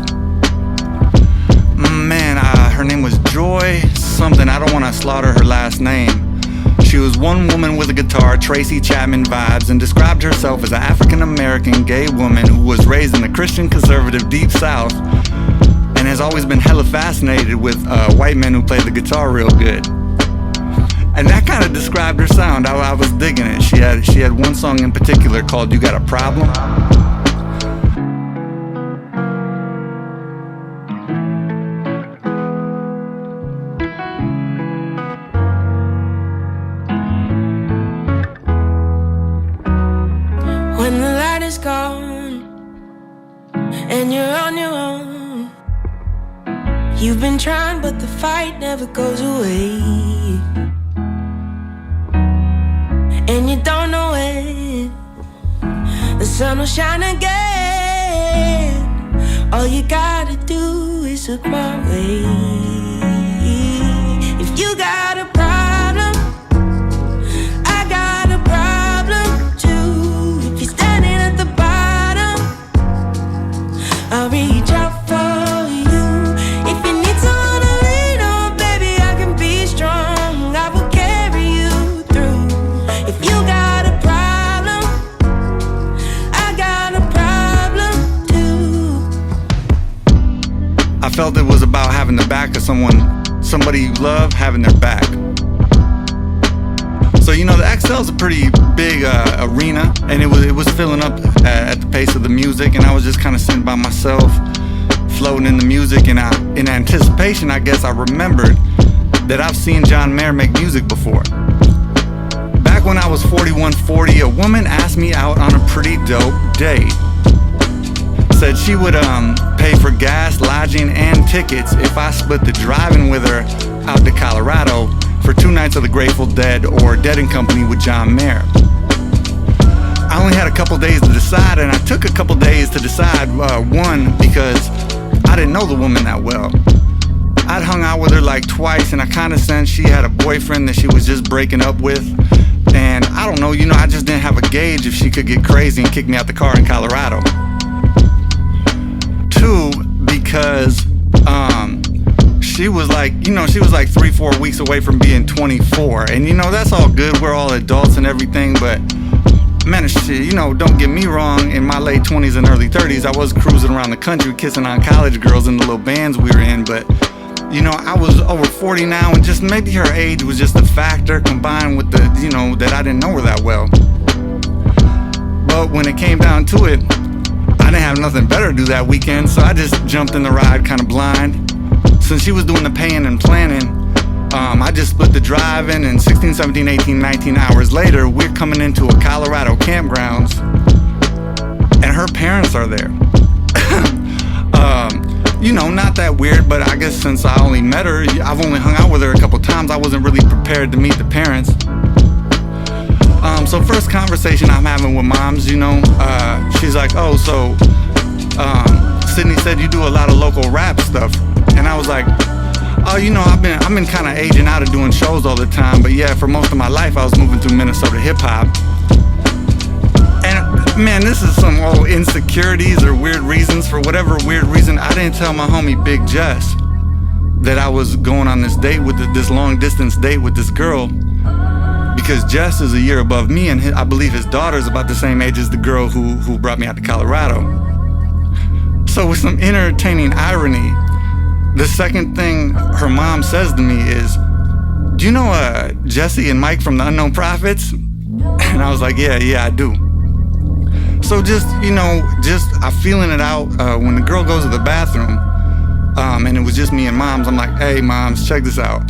Speaker 12: Man, her name was Joy something, I don't want to slaughter her last name. She was one woman with a guitar, Tracy Chapman vibes, and described herself as an African-American gay woman who was raised in the Christian conservative Deep South and has always been hella fascinated with white men who play the guitar real good. And that kind of described her sound. I was digging it. She had one song in particular called You Got a Problem?
Speaker 22: When the light is gone and you're on your own, you've been trying, but the fight never goes away. And you don't know when the sun will shine again. All you gotta do is look my way. If you got a problem, I got a problem too. If you're standing at the bottom, I'll reach out for
Speaker 12: I felt it was about having the back of somebody you love, having their back. So you know, the XL is a pretty big arena, and it was filling up at the pace of the music, and I was just kind of sitting by myself, floating in the music, and in anticipation, I guess I remembered that I've seen John Mayer make music before. Back when I was 4140, a woman asked me out on a pretty dope date. Said she would pay for gas, lodging, and tickets if I split the driving with her out to Colorado for 2 nights of the Grateful Dead or Dead & Company with John Mayer. I only had a couple days to decide, and I took a couple days to decide. One, because I didn't know the woman that well. I'd hung out with her like twice, and I kind of sensed she had a boyfriend that she was just breaking up with. And I don't know, I just didn't have a gauge if she could get crazy and kick me out the car in Colorado. Two, because she was like 3-4 weeks away from being 24. And that's all good, we're all adults and everything, but man, shit, don't get me wrong, in my late 20s and early 30s, I was cruising around the country kissing on college girls in the little bands we were in, but I was over 40 now, and just maybe her age was just a factor combined with the, that I didn't know her that well. But when it came down to it, I didn't have nothing better to do that weekend, so I just jumped in the ride kind of blind. Since she was doing the paying and planning, I just split the drive in, and 16, 17, 18, 19 hours later, we're coming into a Colorado campgrounds, and her parents are there. Not that weird, but I guess since I only met her, I've only hung out with her a couple times, I wasn't really prepared to meet the parents. So first conversation I'm having with moms, she's like, oh, so Sydney said you do a lot of local rap stuff. And I was like, oh, I've been kind of aging out of doing shows all the time, but yeah, for most of my life I was moving through Minnesota hip-hop. And man, this is some old insecurities or weird reasons. For whatever weird reason, I didn't tell my homie Big Jess that I was going on this date with this long distance date with this girl, because Jess is a year above me, and I believe his daughter's about the same age as the girl who brought me out to Colorado. So with some entertaining irony, the second thing her mom says to me is, do you know Jesse and Mike from the Unknown Prophets? And I was like, yeah, I do. So just I feeling it out when the girl goes to the bathroom, and it was just me and moms. I'm like, hey moms, check this out.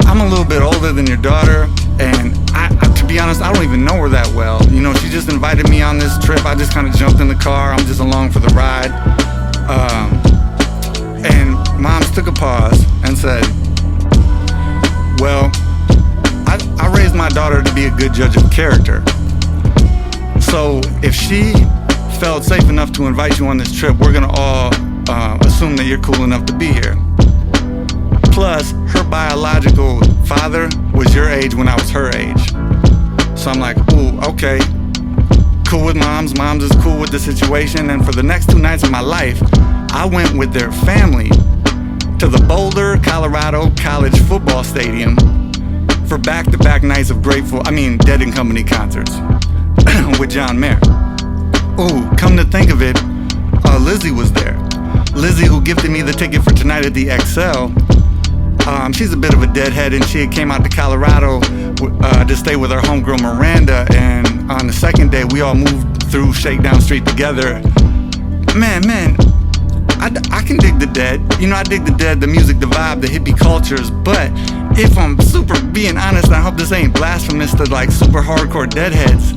Speaker 12: I'm a little bit older than your daughter, and I to be honest, I don't even know her that well. She just invited me on this trip. I just kind of jumped in the car. I'm just along for the ride. And moms took a pause and said, well, I raised my daughter to be a good judge of character. So if she felt safe enough to invite you on this trip, we're gonna all assume that you're cool enough to be here. Plus, her biological father was your age when I was her age. So I'm like, ooh, okay, cool with moms. Moms is cool with the situation. And for the next 2 nights of my life, I went with their family to the Boulder, Colorado College football stadium for back-to-back nights of Dead and Company concerts with John Mayer. Ooh, come to think of it, Lizzie was there. Lizzie, who gifted me the ticket for tonight at the XL, she's a bit of a deadhead, and she came out to Colorado to stay with our homegirl Miranda, and on the second day we all moved through Shakedown Street together. Man, I can dig the Dead. I dig the Dead, the music, the vibe, the hippie cultures, but if I'm super being honest, I hope this ain't blasphemous to like super hardcore Deadheads,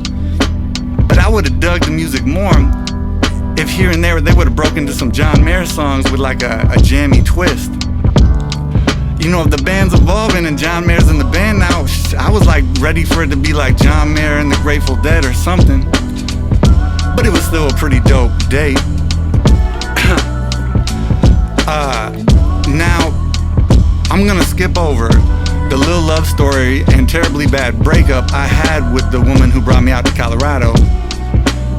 Speaker 12: but I would have dug the music more if here and there they would have broken into some John Mayer songs with like a jammy twist. If the band's evolving and John Mayer's in the band now, I was like ready for it to be like John Mayer and the Grateful Dead or something. But it was still a pretty dope date. Now, I'm gonna skip over the little love story and terribly bad breakup I had with the woman who brought me out to Colorado,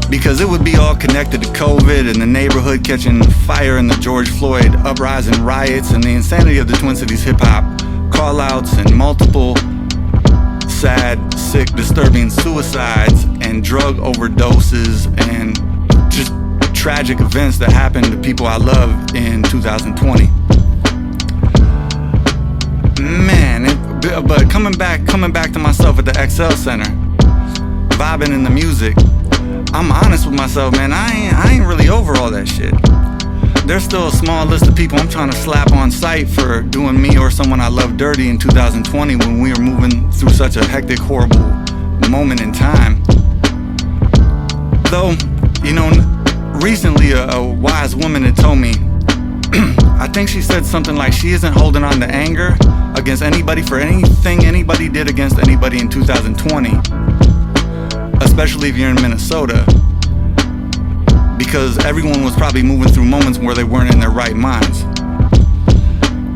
Speaker 12: because it would be all connected to COVID and the neighborhood catching fire and the George Floyd uprising riots and the insanity of the Twin Cities hip-hop call-outs and multiple sad, sick, disturbing suicides and drug overdoses and just tragic events that happened to people I love in 2020. Man, but coming back to myself at the XL Center, vibing in the music, I'm honest with myself, man, I ain't really over all that shit. There's still a small list of people I'm trying to slap on sight for doing me or someone I love dirty in 2020 when we were moving through such a hectic, horrible moment in time. Though, recently a wise woman had told me, I think she said something like she isn't holding on to anger against anybody for anything anybody did against anybody in 2020. especially if you're in Minnesota, because everyone was probably moving through moments where they weren't in their right minds.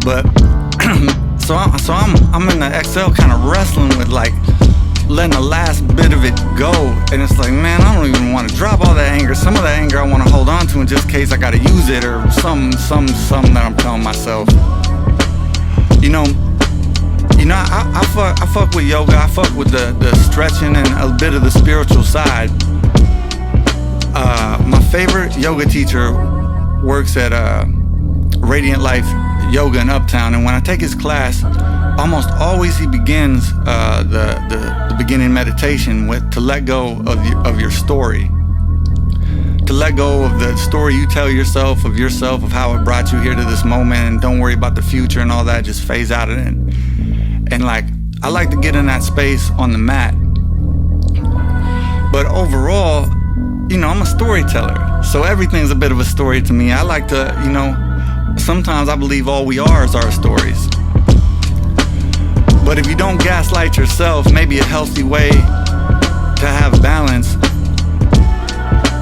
Speaker 12: But so I'm in the XL kind of wrestling with like letting the last bit of it go, and it's like, man, I don't even want to drop all that anger. Some of that anger I want to hold on to in just in case I gotta use it, or something that I'm telling myself. You know, I fuck with yoga. I fuck with the stretching and a bit of the spiritual side. My favorite yoga teacher works at Radiant Life Yoga in Uptown, and when I take his class, almost always he begins the beginning meditation with to let go of your story. To let go of the story you tell yourself, of how it brought you here to this moment, and don't worry about the future and all that, just phase out of it. And like, I like to get in that space on the mat. But overall, I'm a storyteller, so everything's a bit of a story to me. I like to, sometimes I believe all we are is our stories. But if you don't gaslight yourself, maybe a healthy way to have balance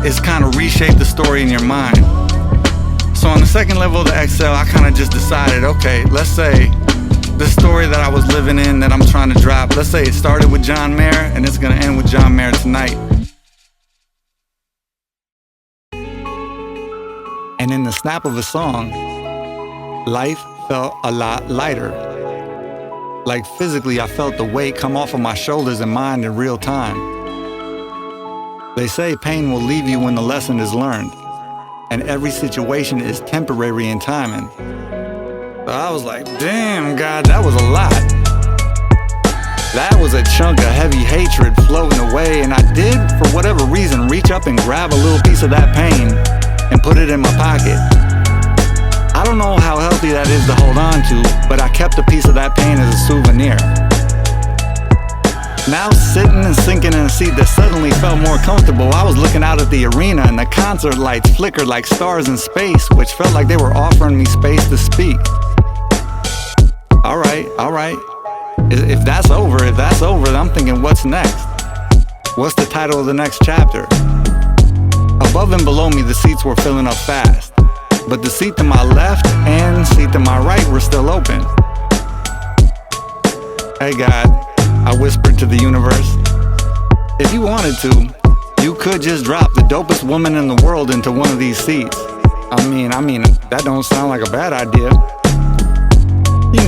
Speaker 12: is kind of reshape the story in your mind. So on the second level of the XL, I kind of just decided, okay, let's say the story that I was living in that I'm trying to drop, let's say it started with John Mayer and it's gonna end with John Mayer tonight. And in the snap of a song, life felt a lot lighter. Like physically, I felt the weight come off of my shoulders and mind in real time. They say pain will leave you when the lesson is learned, and every situation is temporary in timing. So I was like, damn, God, that was a lot. That was a chunk of heavy hatred floating away, and I did, for whatever reason, reach up and grab a little piece of that pain and put it in my pocket. I don't know how healthy that is to hold on to, but I kept a piece of that pain as a souvenir. Now sitting and sinking in a seat that suddenly felt more comfortable, I was looking out at the arena and the concert lights flickered like stars in space, which felt like they were offering me space to speak. All right. If that's over, then I'm thinking, what's next? What's the title of the next chapter? Above and below me, the seats were filling up fast, but the seat to my left and seat to my right were still open. Hey God, I whispered to the universe, if you wanted to, you could just drop the dopest woman in the world into one of these seats. I mean, that don't sound like a bad idea.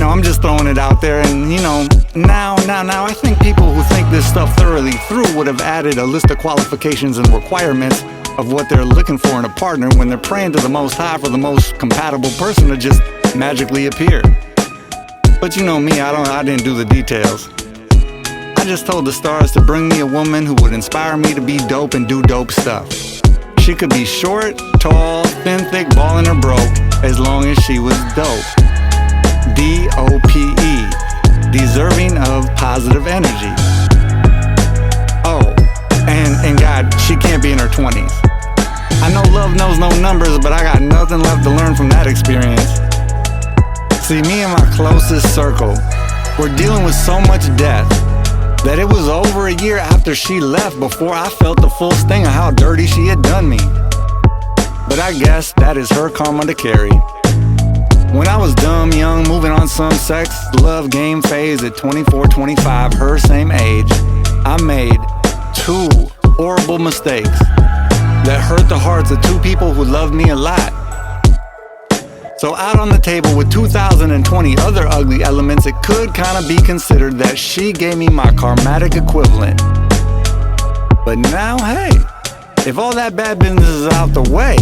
Speaker 12: I'm just throwing it out there, and now I think people who think this stuff thoroughly through would have added a list of qualifications and requirements of what they're looking for in a partner when they're praying to the Most High for the most compatible person to just magically appear. But you know me, I didn't do the details. I just told the stars to bring me a woman who would inspire me to be dope and do dope stuff. She could be short, tall, thin, thick, ballin' or broke, as long as she was dope. DOPE, deserving of positive energy. Oh, and God, she can't be in her 20s. I know love knows no numbers, but I got nothing left to learn from that experience. See, me and my closest circle were dealing with so much death that it was over a year after she left before I felt the full sting of how dirty she had done me. But I guess that is her karma to carry. When I was dumb, young, moving on some sex, love game phase at 24, 25, her same age, I made 2 horrible mistakes that hurt the hearts of 2 people who loved me a lot. So out on the table with 2,020 other ugly elements, it could kind of be considered that she gave me my karmatic equivalent. But now, hey, if all that bad business is out the way,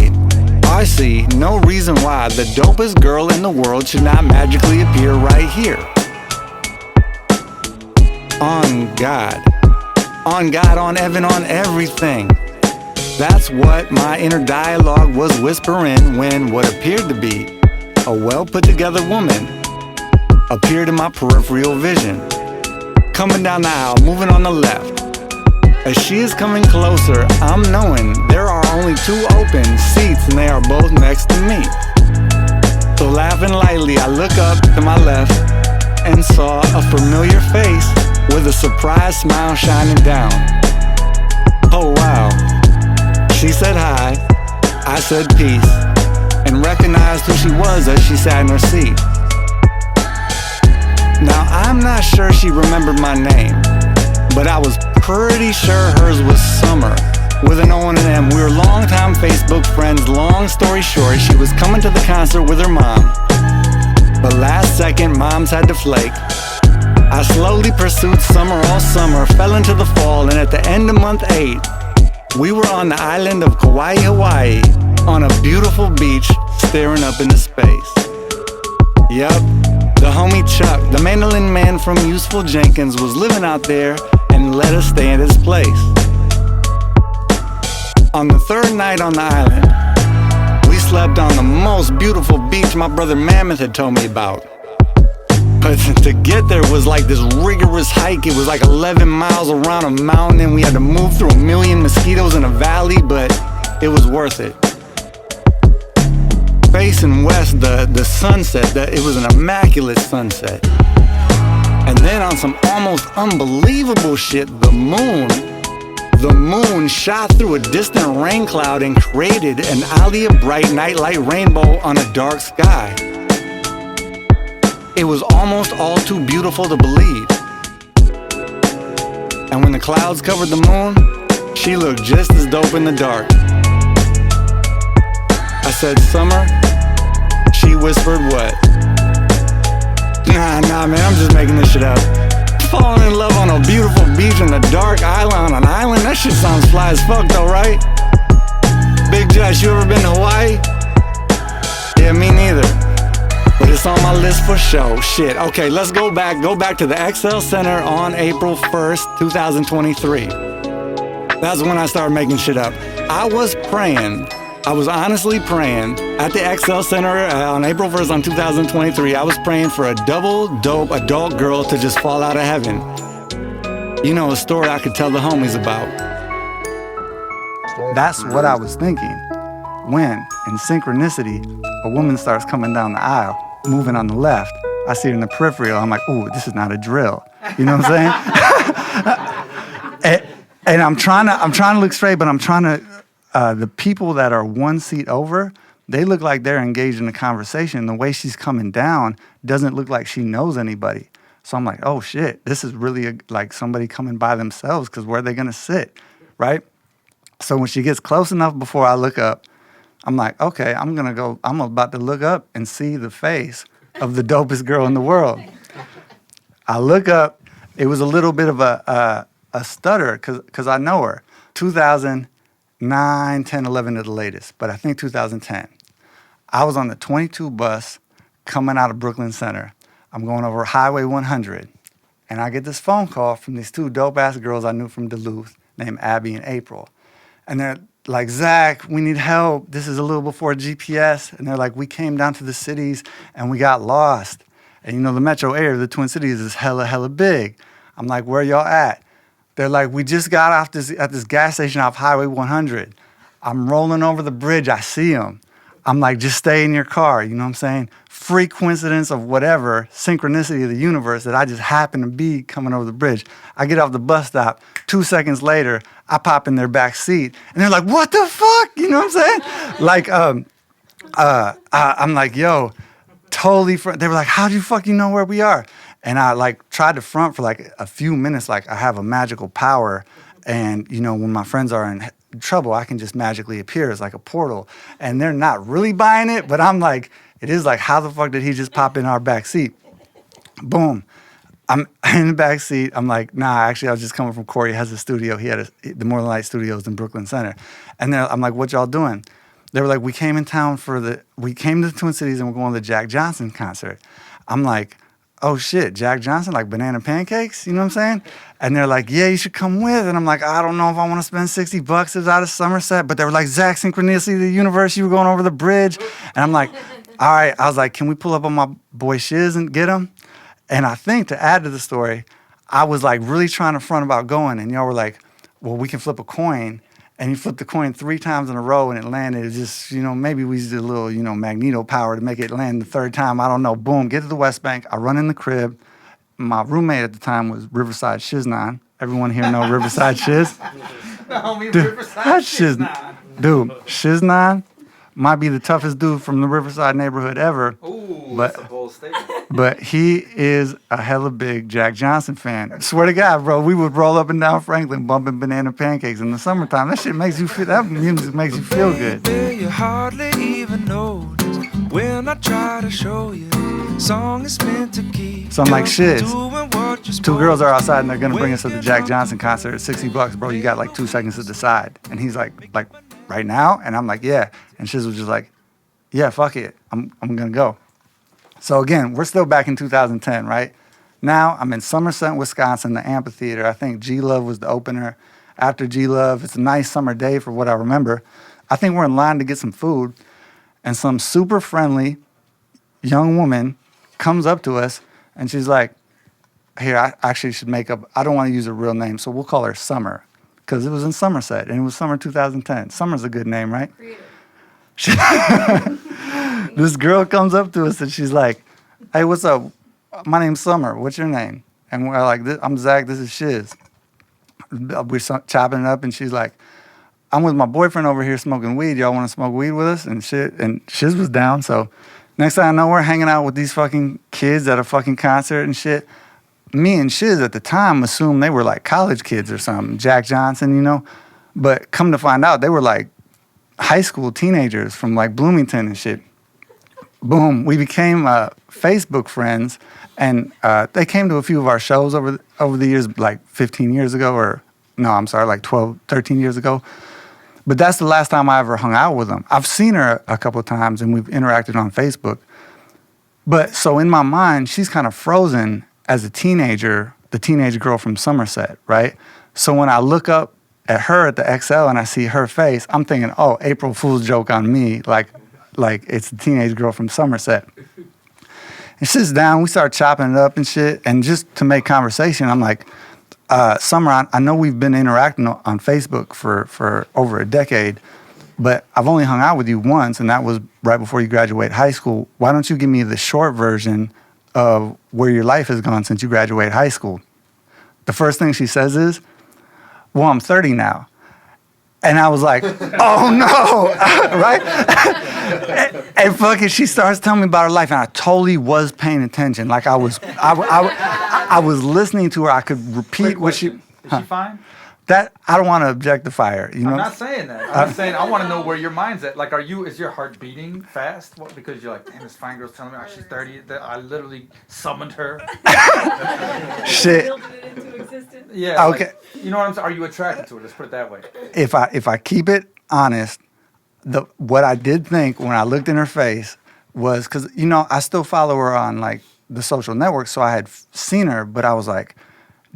Speaker 12: I see no reason why the dopest girl in the world should not magically appear right here. On God. On God, on heaven, on everything. That's what my inner dialogue was whispering when what appeared to be a well put together woman appeared in my peripheral vision. Coming down the aisle, moving on the left. As she is coming closer, I'm knowing there are only 2 open seats and they are both next to me. So laughing lightly, I look up to my left and saw a familiar face with a surprised smile shining down. Oh wow. She said hi, I said peace, and recognized who she was as she sat in her seat. Now I'm not sure she remembered my name, but I was pretty sure hers was Summer, with an O and an M. We were longtime Facebook friends. Long story short, she was coming to the concert with her mom, but last second moms had to flake. I slowly pursued Summer all summer, fell into the fall, and at the end of month 8, we were on the island of Kauai, Hawaii, on a beautiful beach, staring up into space. Yup, the homie Chuck, the mandolin man from Useful Jenkins, was living out there and let us stay at his place. On the third night on the island, we slept on the most beautiful beach my brother Mammoth had told me about. But to get there was like this rigorous hike. It was like 11 miles around a mountain, and we had to move through a million mosquitoes in a valley, but it was worth it. Facing west, the sunset, it was an immaculate sunset. And then on some almost unbelievable shit, the moon shot through a distant rain cloud and created an Eyedea bright nightlight rainbow on a dark sky. It was almost all too beautiful to believe. And when the clouds covered the moon, she looked just as dope in the dark. I said, Summer? She whispered, what? Nah, man, I'm just making this shit up. Falling in love on a beautiful beach in a dark island on an island? That shit sounds fly as fuck though, right? Big Josh, you ever been to Hawaii? Yeah, me neither. But it's on my list for show. Shit. Okay, let's go back to the XL Center on April 1st, 2023. That's when I started making shit up. I was honestly praying at the XL Center on April 1st on 2023. I was praying for a double dope adult girl to just fall out of heaven. You know, a story I could tell the homies about. That's what I was thinking when, in synchronicity, a woman starts coming down the aisle, moving on the left. I see her in the peripheral. I'm like, ooh, this is not a drill. You know what I'm saying? and I'm trying to look straight, but I'm trying to. The people that are one seat over, they look like they're engaged in a conversation. The way she's coming down doesn't look like she knows anybody. So I'm like, oh shit, this is really like somebody coming by themselves, because where are they gonna sit, right? So when she gets close enough before I look up, I'm like, okay, I'm about to look up and see the face of the dopest girl in the world. I look up, it was a little bit of a stutter, because I know her. 2009, 10, 11 at the latest, but I think 2010. I was on the 22 bus coming out of Brooklyn Center. I'm going over Highway 100, and I get this phone call from these two dope-ass girls I knew from Duluth named Abby and April. And they're like, Zach, we need help. This is a little before GPS. And they're like, we came down to the cities and we got lost. And you know, the metro area, the Twin Cities, is hella big. I'm like, where y'all at? They're like, we just got off at this gas station off Highway 100. I'm rolling over the bridge. I see them. I'm like, just stay in your car. You know what I'm saying? Freak coincidence of whatever, synchronicity of the universe that I just happen to be coming over the bridge. I get off the bus stop. 2 seconds later, I pop in their back seat. And they're like, what the fuck? You know what I'm saying? Like, I'm like, yo, totally. They were like, how do you fucking know where we are? And I like tried to front for like a few minutes, like I have a magical power. And, you know, when my friends are in trouble, I can just magically appear as like a portal. And they're not really buying it, but I'm like, it is like, how the fuck did he just pop in our back seat? Boom. I'm in the back seat. I'm like, nah, actually, I was just coming from Corey. He has a studio. He had the More Than Light Studios in Brooklyn Center. And I'm like, what y'all doing? They were like, we came to the Twin Cities and we're going to the Jack Johnson concert. I'm like, oh shit, Jack Johnson, like banana pancakes? You know what I'm saying? And they're like, yeah, you should come with. And I'm like, I don't know if I want to spend $60. It's out of Somerset. But they were like, Zach, synchronicity of the universe, you were going over the bridge. And I'm like, all right. I was like, can we pull up on my boy Shiz and get him? And I think to add to the story, I was like really trying to front about going. And y'all were like, well, we can flip a coin. And you flipped the coin 3 times in a row and it landed. It just, you know, maybe we used a little, you know, magneto power to make it land the 3rd time. I don't know. Boom, get to the West Bank. I run in the crib. My roommate at the time was Riverside Shiznan. Everyone here know Riverside Shiz?
Speaker 6: homie,
Speaker 12: Dude,
Speaker 6: Riverside
Speaker 12: that
Speaker 6: Shiznine.
Speaker 12: Dude, Shiznine might be the toughest dude from the Riverside neighborhood ever.
Speaker 6: Ooh,
Speaker 12: but,
Speaker 6: that's a bold statement.
Speaker 12: But he is a hella big Jack Johnson fan. Swear to God, bro, we would roll up and down Franklin bumping banana pancakes in the summertime. That shit makes you feel, that music makes you feel good.
Speaker 1: You hardly even notice when I try to show you. Song is meant to keep.
Speaker 12: So I'm like, shiz. 2 girls are outside and they're gonna bring us to the Jack Johnson concert at $60, bro. You got like 2 seconds to decide. And he's like right now? And I'm like, yeah. And shiz was just like, yeah, fuck it. I'm gonna go. So again, we're still back in 2010, right? Now I'm in Somerset, Wisconsin, the amphitheater. I think G-Love was the opener. After G-Love, it's a nice summer day for what I remember. I think we're in line to get some food. And some super friendly young woman comes up to us and she's like, here, I actually should make up, I don't want to use a real name, so we'll call her Summer. Because it was in Somerset and it was summer 2010. Summer's a good name, right? This girl comes up to us and she's like, hey, what's up? My name's Summer. What's your name? And we're like, I'm Zach. This is Shiz. We're chopping it up and she's like, I'm with my boyfriend over here smoking weed. Y'all want to smoke weed with us? And shit. And Shiz was down. So next thing I know, we're hanging out with these fucking kids at a fucking concert and shit. Me and Shiz at the time assumed they were like college kids or something. Jack Johnson, you know? But come to find out, they were like high school teenagers from like Bloomington and shit. Boom, we became Facebook friends, and they came to a few of our shows over the years, like 15 years ago, or no, I'm sorry, like 12, 13 years ago. But that's the last time I ever hung out with them. I've seen her a couple of times, and we've interacted on Facebook. But so in my mind, she's kind of frozen as a teenager, the teenage girl from Somerset, right? So when I look up at her at the XL and I see her face, I'm thinking, oh, April Fool's joke on me, like it's the teenage girl from Somerset. And sits down, we start chopping it up and shit, and just to make conversation, I'm like, Summer, I know we've been interacting on Facebook for over a decade, but I've only hung out with you once, and that was right before you graduate high school. Why don't you give me the short version of where your life has gone since you graduated high school? The first thing she says is, well, I'm 30 now. And I was like, oh no, right? And fucking, she starts telling me about her life, and I totally was paying attention. Like I was listening to her. I could repeat what she.
Speaker 6: Is she fine?
Speaker 12: That I don't want to objectify her. You know?
Speaker 6: I'm not saying that. I'm saying I want to know where your mind's at. Like, is your heart beating fast? What, because you're like, damn, this fine girl's telling me she's 30. That I literally summoned her.
Speaker 12: Shit.
Speaker 6: Yeah.
Speaker 12: Okay.
Speaker 6: Like, you know what I'm saying? Are you attracted to her? Let's put it that way.
Speaker 12: If I keep it honest, what I did think when I looked in her face was, because I still follow her on like the social networks, so I had seen her, but I was like,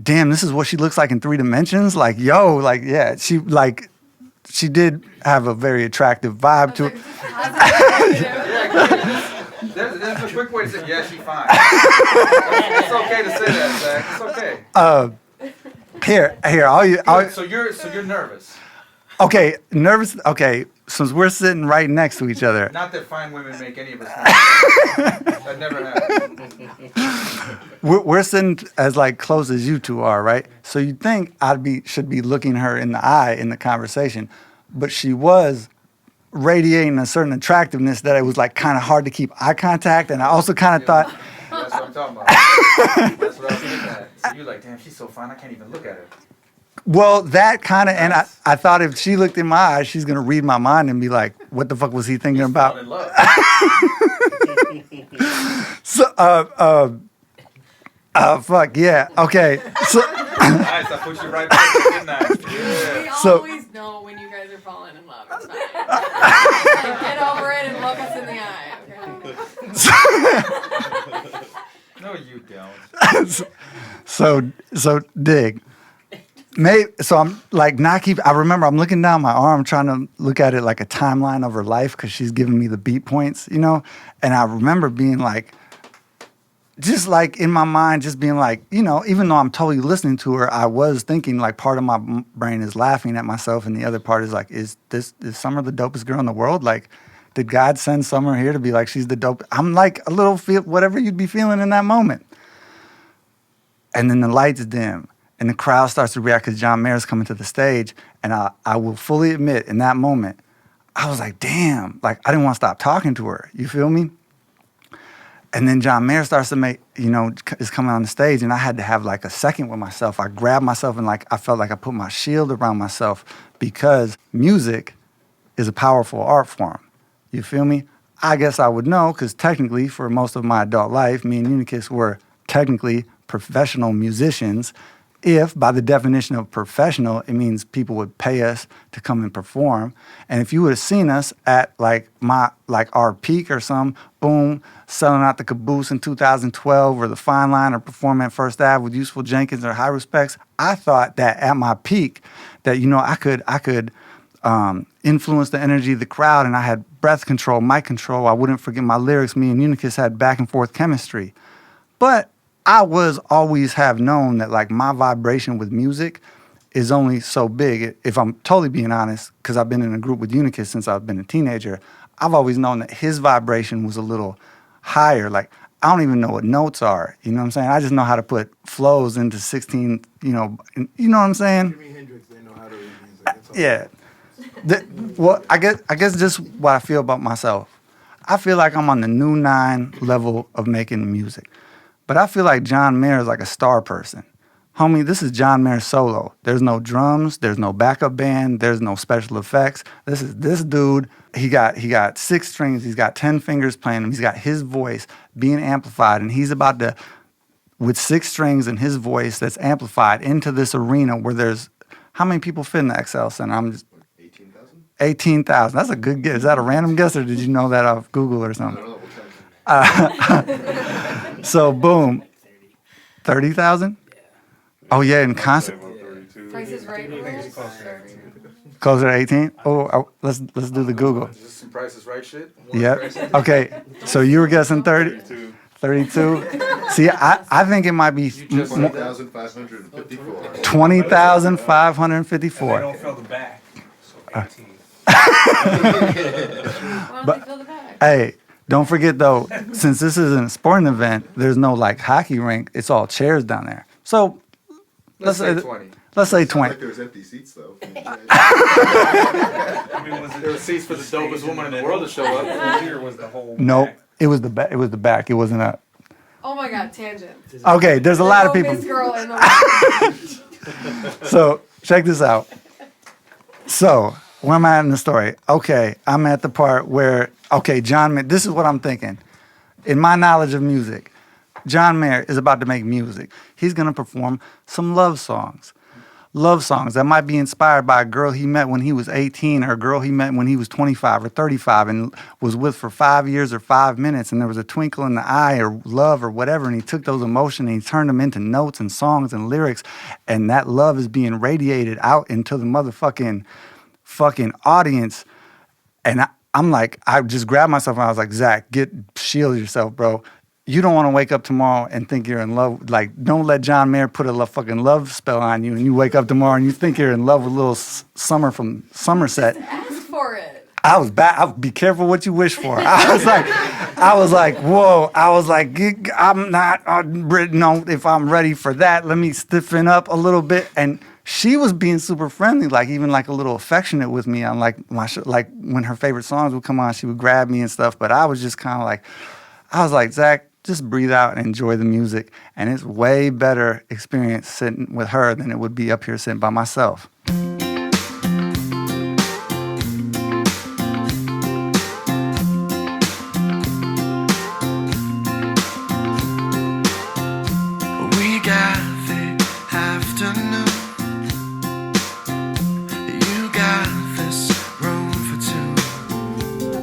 Speaker 12: damn, this is what she looks like in 3 dimensions. Like, yo, like, yeah, she did have a very attractive vibe to her.
Speaker 6: There's a quick way to say, yeah, she's fine. It's okay to say that, Zach. It's okay.
Speaker 12: Here,
Speaker 6: So you're nervous.
Speaker 12: Okay, nervous. Okay, since we're sitting right next to each other.
Speaker 6: Not that fine women make any of us nervous. That never happened.
Speaker 12: We're sitting as like close as you two are, right? So you'd think should be looking her in the eye in the conversation, but she was radiating a certain attractiveness that it was like kind of hard to keep eye contact, and I also kind of thought.
Speaker 6: That's what I'm talking about. That's what I was looking at. So you're like, damn, she's so fine, I can't even look at her.
Speaker 12: Well, that kind of, and I thought if she looked in my eyes, she's going to read my mind and be like, what the fuck was he thinking about?
Speaker 6: In love.
Speaker 12: So, fuck, yeah, okay. So,
Speaker 6: nice, I put you right back, didn't I?
Speaker 2: We always know when you guys are falling in love. It's fine. Get over it and look us in the eye, okay?
Speaker 6: No, you don't.
Speaker 12: So dig. So I'm like I remember I'm looking down my arm trying to look at it like a timeline of her life because she's giving me the beat points, and I remember being like, just like in my mind, just being like, even though I'm totally listening to her, I was thinking like part of my brain is laughing at myself and the other part is like, is Summer the dopest girl in the world? Like, did God send Summer here to be like, she's the dope? I'm like a little whatever you'd be feeling in that moment. And then the lights dim. and the crowd starts to react because John Mayer's coming to the stage. And I will fully admit, in that moment, I was like, damn, like I didn't want to stop talking to her. You feel me? And then John Mayer starts to is coming on the stage, and I had to have like a second with myself. I grabbed myself and like I felt like I put my shield around myself because music is a powerful art form. You feel me? I guess I would know because technically for most of my adult life, me and Unicus were technically professional musicians. If by the definition of professional, it means people would pay us to come and perform. And if you would have seen us at like our peak or some, boom, selling out the Caboose in 2012 or the Fine Line or performing at First Ave with Useful Jenkins or High Respects, I thought that at my peak that, I could influence the energy of the crowd, and I had breath control, mic control. I wouldn't forget my lyrics. Me and Unicus had back and forth chemistry. But I always have known that like my vibration with music is only so big. If I'm totally being honest, because I've been in a group with Unicus since I've been a teenager, I've always known that his vibration was a little higher. Like I don't even know what notes are. You know what I'm saying? I just know how to put flows into 16. You know what I'm saying?
Speaker 20: Jimi Hendrix, they know how to read music. That's all.
Speaker 12: Yeah. Well, I guess just what I feel about myself. I feel like I'm on the new 9 level of making music. But I feel like John Mayer is like a star person. Homie, this is John Mayer solo. There's no drums, there's no backup band, there's no special effects. This dude, he got 6 strings, he's got 10 fingers playing him, he's got his voice being amplified, and he's about to, with 6 strings and his voice that's amplified into this arena where there's, how many people fit in the XL Center? I'm just 18,000. That's a good guess. Is that a random guess, or did you know that off Google or something? So boom, 30,000. Oh yeah, and constant.
Speaker 2: Price is Right.
Speaker 12: Closer to 18. Oh, let's do the Google.
Speaker 7: Is this some Price is Right shit?
Speaker 12: Yep. Okay. So you were guessing 30. 32. See, I think it might be
Speaker 20: 20,554.
Speaker 12: 20,554.
Speaker 7: I don't feel the back. So 18.
Speaker 12: But hey, don't forget though, since this isn't a sporting event, there's no like hockey rink. It's all chairs down there. So let's say 20. Let's say 20.
Speaker 20: Like there's empty seats though.
Speaker 7: There were seats for the dopest woman in the world to show up. Here was the whole.
Speaker 12: Nope. It was the back. It was the back. It wasn't a.
Speaker 2: Oh my God, tangent.
Speaker 12: Okay, there's a lot of people.
Speaker 2: Girl in the
Speaker 12: So check this out. So where am I at in the story? Okay, I'm at the part where John. This is what I'm thinking. In my knowledge of music, John Mayer is about to make music. He's gonna perform some love songs. Love songs that might be inspired by a girl he met when he was 18 or a girl he met when he was 25 or 35 and was with for 5 years or 5 minutes, and there was a twinkle in the eye or love or whatever, and he took those emotions and he turned them into notes and songs and lyrics, and that love is being radiated out into the motherfucking audience. And I'm like, I just grabbed myself and I was like, Zach, shield yourself, bro. You don't want to wake up tomorrow and think you're in love. Like, don't let John Mayer put a fucking love spell on you and you wake up tomorrow and you think you're in love with little Summer from Somerset.
Speaker 2: Ask for it.
Speaker 12: I was be careful what you wish for. I was like, whoa. I was like, I'm not, no, if I'm ready for that, let me stiffen up a little bit. And she was being super friendly, like even like a little affectionate with me on like like when her favorite songs would come on, she would grab me and stuff. But I was just kind of like, I was like, Zach, just breathe out and enjoy the music. And it's way better experience sitting with her than it would be up here sitting by myself.
Speaker 1: We got the afternoon. You got this room for two.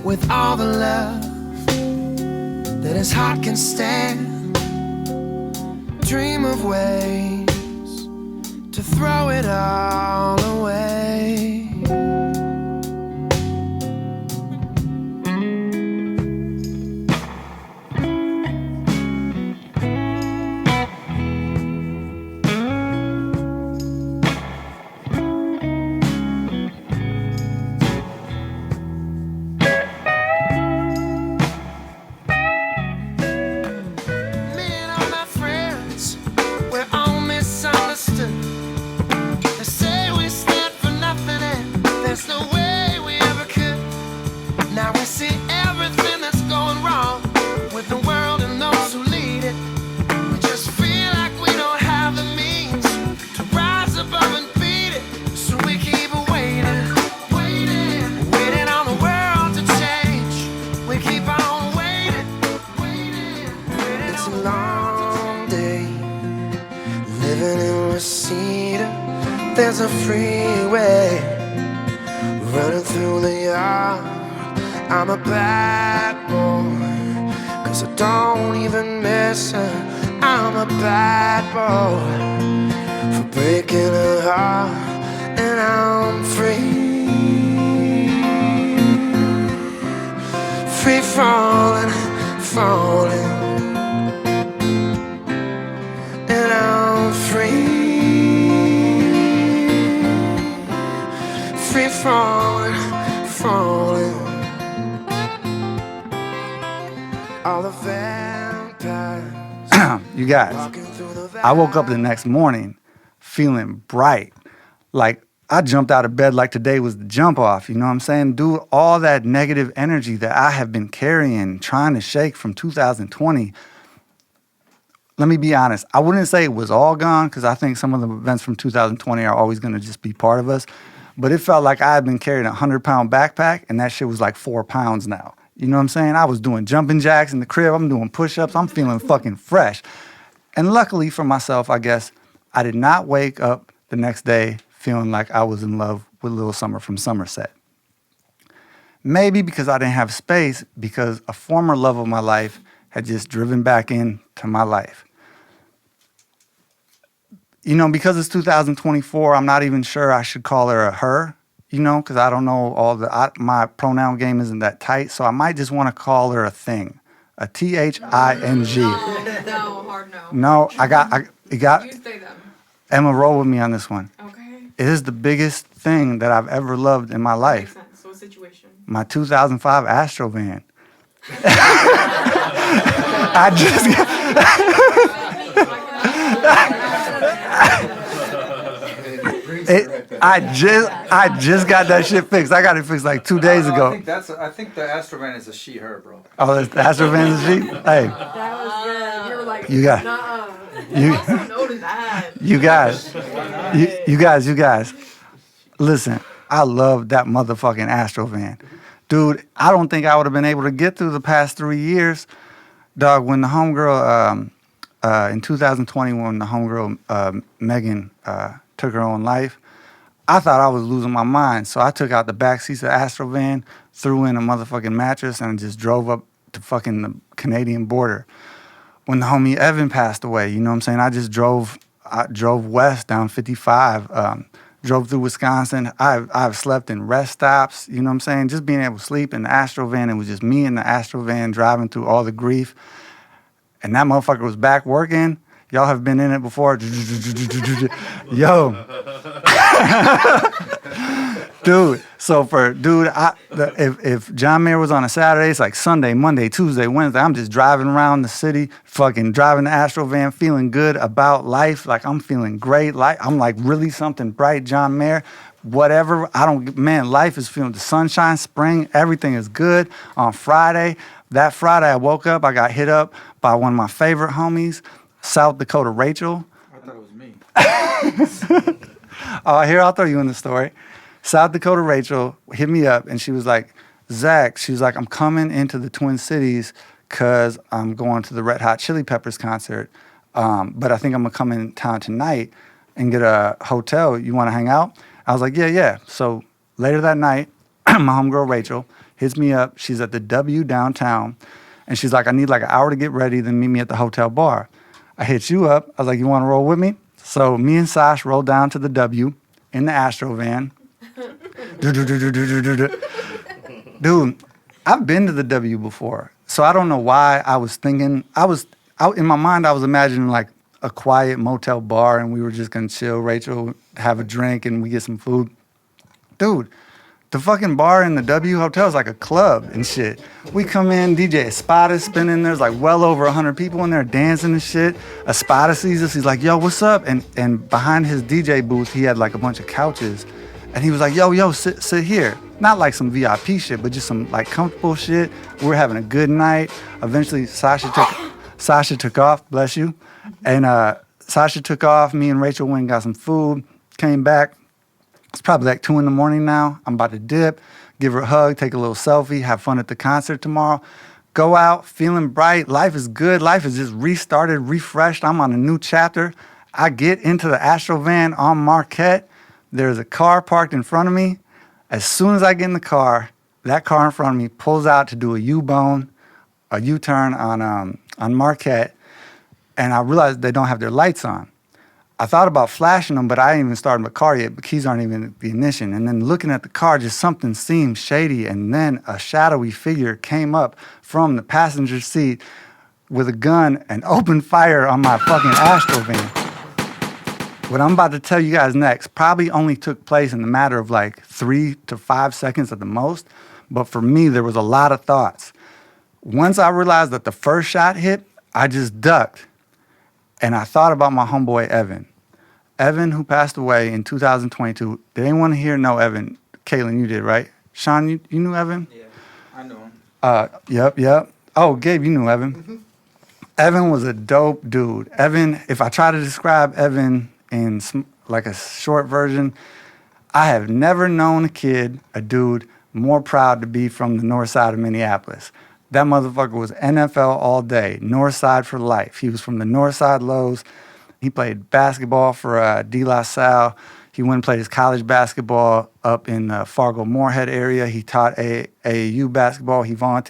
Speaker 1: With all the love that his heart can stand, dream of ways to throw it all away. Me and all my friends, we're all misunderstood.
Speaker 22: see everything that's going wrong with the world and those who lead it. We just feel like we don't have the means to rise above and beat it. So we keep waiting, waiting on the world to change. We keep on waiting, waiting. It's a long day living in Reseda. There's a freeway running through the yard. I'm a bad boy, 'cause I don't even miss her. I'm a bad boy for breaking her heart. And I'm free, free falling, falling. And I'm free falling, falling. All the vampires.
Speaker 12: You guys, I woke up the next morning feeling bright. Like I jumped out of bed like today was the jump off. You know what I'm saying? Dude, all that negative energy that I have been carrying, trying to shake from 2020. Let me be honest. I wouldn't say it was all gone because I think some of the events from 2020 are always going to just be part of us. But it felt like I had been carrying a 100-pound backpack and that shit was like 4 pounds now. You know what I'm saying? I was doing jumping jacks in the crib. I'm doing push-ups. I'm feeling fucking fresh. And luckily for myself, I guess, I did not wake up the next day feeling like I was in love with Little Summer from Somerset. Maybe because I didn't have space because a former love of my life had just driven back into my life. You know, because it's 2024, I'm not even sure I should call her a her, you know, because I don't know my pronoun game isn't that tight. So I might just want to call her a thing, a THING.
Speaker 2: No, hard no.
Speaker 12: No, you got.
Speaker 2: You say them.
Speaker 12: Emma, roll with me on this one.
Speaker 2: Okay.
Speaker 12: It is the biggest thing that I've ever loved in my life.
Speaker 2: Makes sense. So situation.
Speaker 12: My 2005 Astro van. I just got that shit fixed. I got it fixed like 2 days ago.
Speaker 7: I think the Astrovan is a she/her, bro.
Speaker 12: Oh, the Astrovan is a she? Hey.
Speaker 2: That was good. You were like,
Speaker 12: You got you guys. Listen, I love that motherfucking Astrovan. Dude, I don't think I would have been able to get through the past 3 years. Dog, when the homegirl, in 2020, when the homegirl, Megan, took her own life, I thought I was losing my mind. So I took out the back seats of the Astrovan, threw in a motherfucking mattress, and just drove up to fucking the Canadian border. When the homie Evan passed away, you know what I'm saying? I drove west down 55, drove through Wisconsin. I've slept in rest stops, you know what I'm saying? Just being able to sleep in the Astrovan. It was just me in the Astrovan driving through all the grief. And that motherfucker was back working. Y'all have been in it before. Yo. Dude, if John Mayer was on a Saturday, it's like Sunday, Monday, Tuesday, Wednesday. I'm just driving around the city, fucking driving the Astrovan, feeling good about life. Like I'm feeling great. Like I'm like really something bright, John Mayer. Whatever. Life is feeling the sunshine, spring, everything is good. On Friday, that Friday I woke up, I got hit up by one of my favorite homies, South Dakota Rachel.
Speaker 7: I thought it was me.
Speaker 12: Here, I'll throw you in the story. South Dakota Rachel hit me up and she was like, Zach, she's like, I'm coming into the Twin Cities because I'm going to the Red Hot Chili Peppers concert. But I think I'm going to come in town tonight and get a hotel. You want to hang out? I was like, yeah. So later that night, my homegirl Rachel hits me up. She's at the W downtown. And she's like, I need like an hour to get ready, then meet me at the hotel bar. I hit you up. I was like, you want to roll with me? So me and Sash rolled down to the W in the Astrovan. Dude, I've been to the W before. So I don't know why I was thinking, in my mind, I was imagining like a quiet motel bar and we were just going to chill. Rachel, have a drink and we get some food. Dude, the fucking bar in the W hotel is like a club and shit. We come in, DJ Espada spinning. There's like well over 100 people in there dancing and shit. Espada sees us. He's like, yo, what's up? And behind his DJ booth, he had like a bunch of couches. And he was like, yo, sit here. Not like some VIP shit, but just some like comfortable shit. We're having a good night. Eventually, Sasha took off, bless you. And Sasha took off. Me and Rachel went and got some food, came back. It's probably like 2 a.m. now. I'm about to dip, give her a hug, take a little selfie, have fun at the concert tomorrow. Go out feeling bright. Life is good. Life is just restarted, refreshed. I'm on a new chapter. I get into the Astro van on Marquette. There's a car parked in front of me. As soon as I get in the car, that car in front of me pulls out to do a U-turn on Marquette, and I realized they don't have their lights on. I thought about flashing them, but I ain't even started my car yet. The keys aren't even at the ignition. And then looking at the car, just something seemed shady, and then a shadowy figure came up from the passenger seat with a gun and opened fire on my fucking Astro van. What I'm about to tell you guys next probably only took place in the matter of like 3 to 5 seconds at the most. But for me, there was a lot of thoughts. Once I realized that the first shot hit, I just ducked. And I thought about my homeboy, Evan. Evan, who passed away in 2022. Did anyone here know Evan? Caitlin, you did, right? Sean, you knew Evan?
Speaker 7: Yeah, I know him.
Speaker 12: Yep. Oh, Gabe, you knew Evan. Mm-hmm. Evan was a dope dude. Evan, if I try to describe Evan in like a short version, I have never known a dude more proud to be from the north side of Minneapolis. That motherfucker was NFL all day, north side for life. He was from the north side Lows. He played basketball for De La Salle. He went and played his college basketball up in the Fargo-Moorhead area. He taught AAU basketball.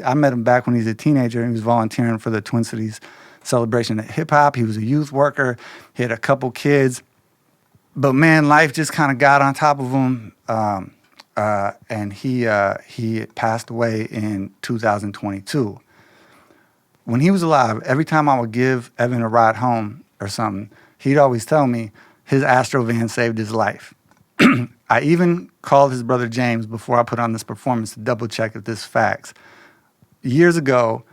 Speaker 12: I met him back when he was a teenager, and he was volunteering for the Twin Cities celebration of hip-hop. He was a youth worker. He had a couple kids. But man, life just kind of got on top of him, and he passed away in 2022. When he was alive, every time I would give Evan a ride home or something, he'd always tell me his Astro van saved his life. I even called his brother James before I put on this performance to double check if this is facts. Years ago,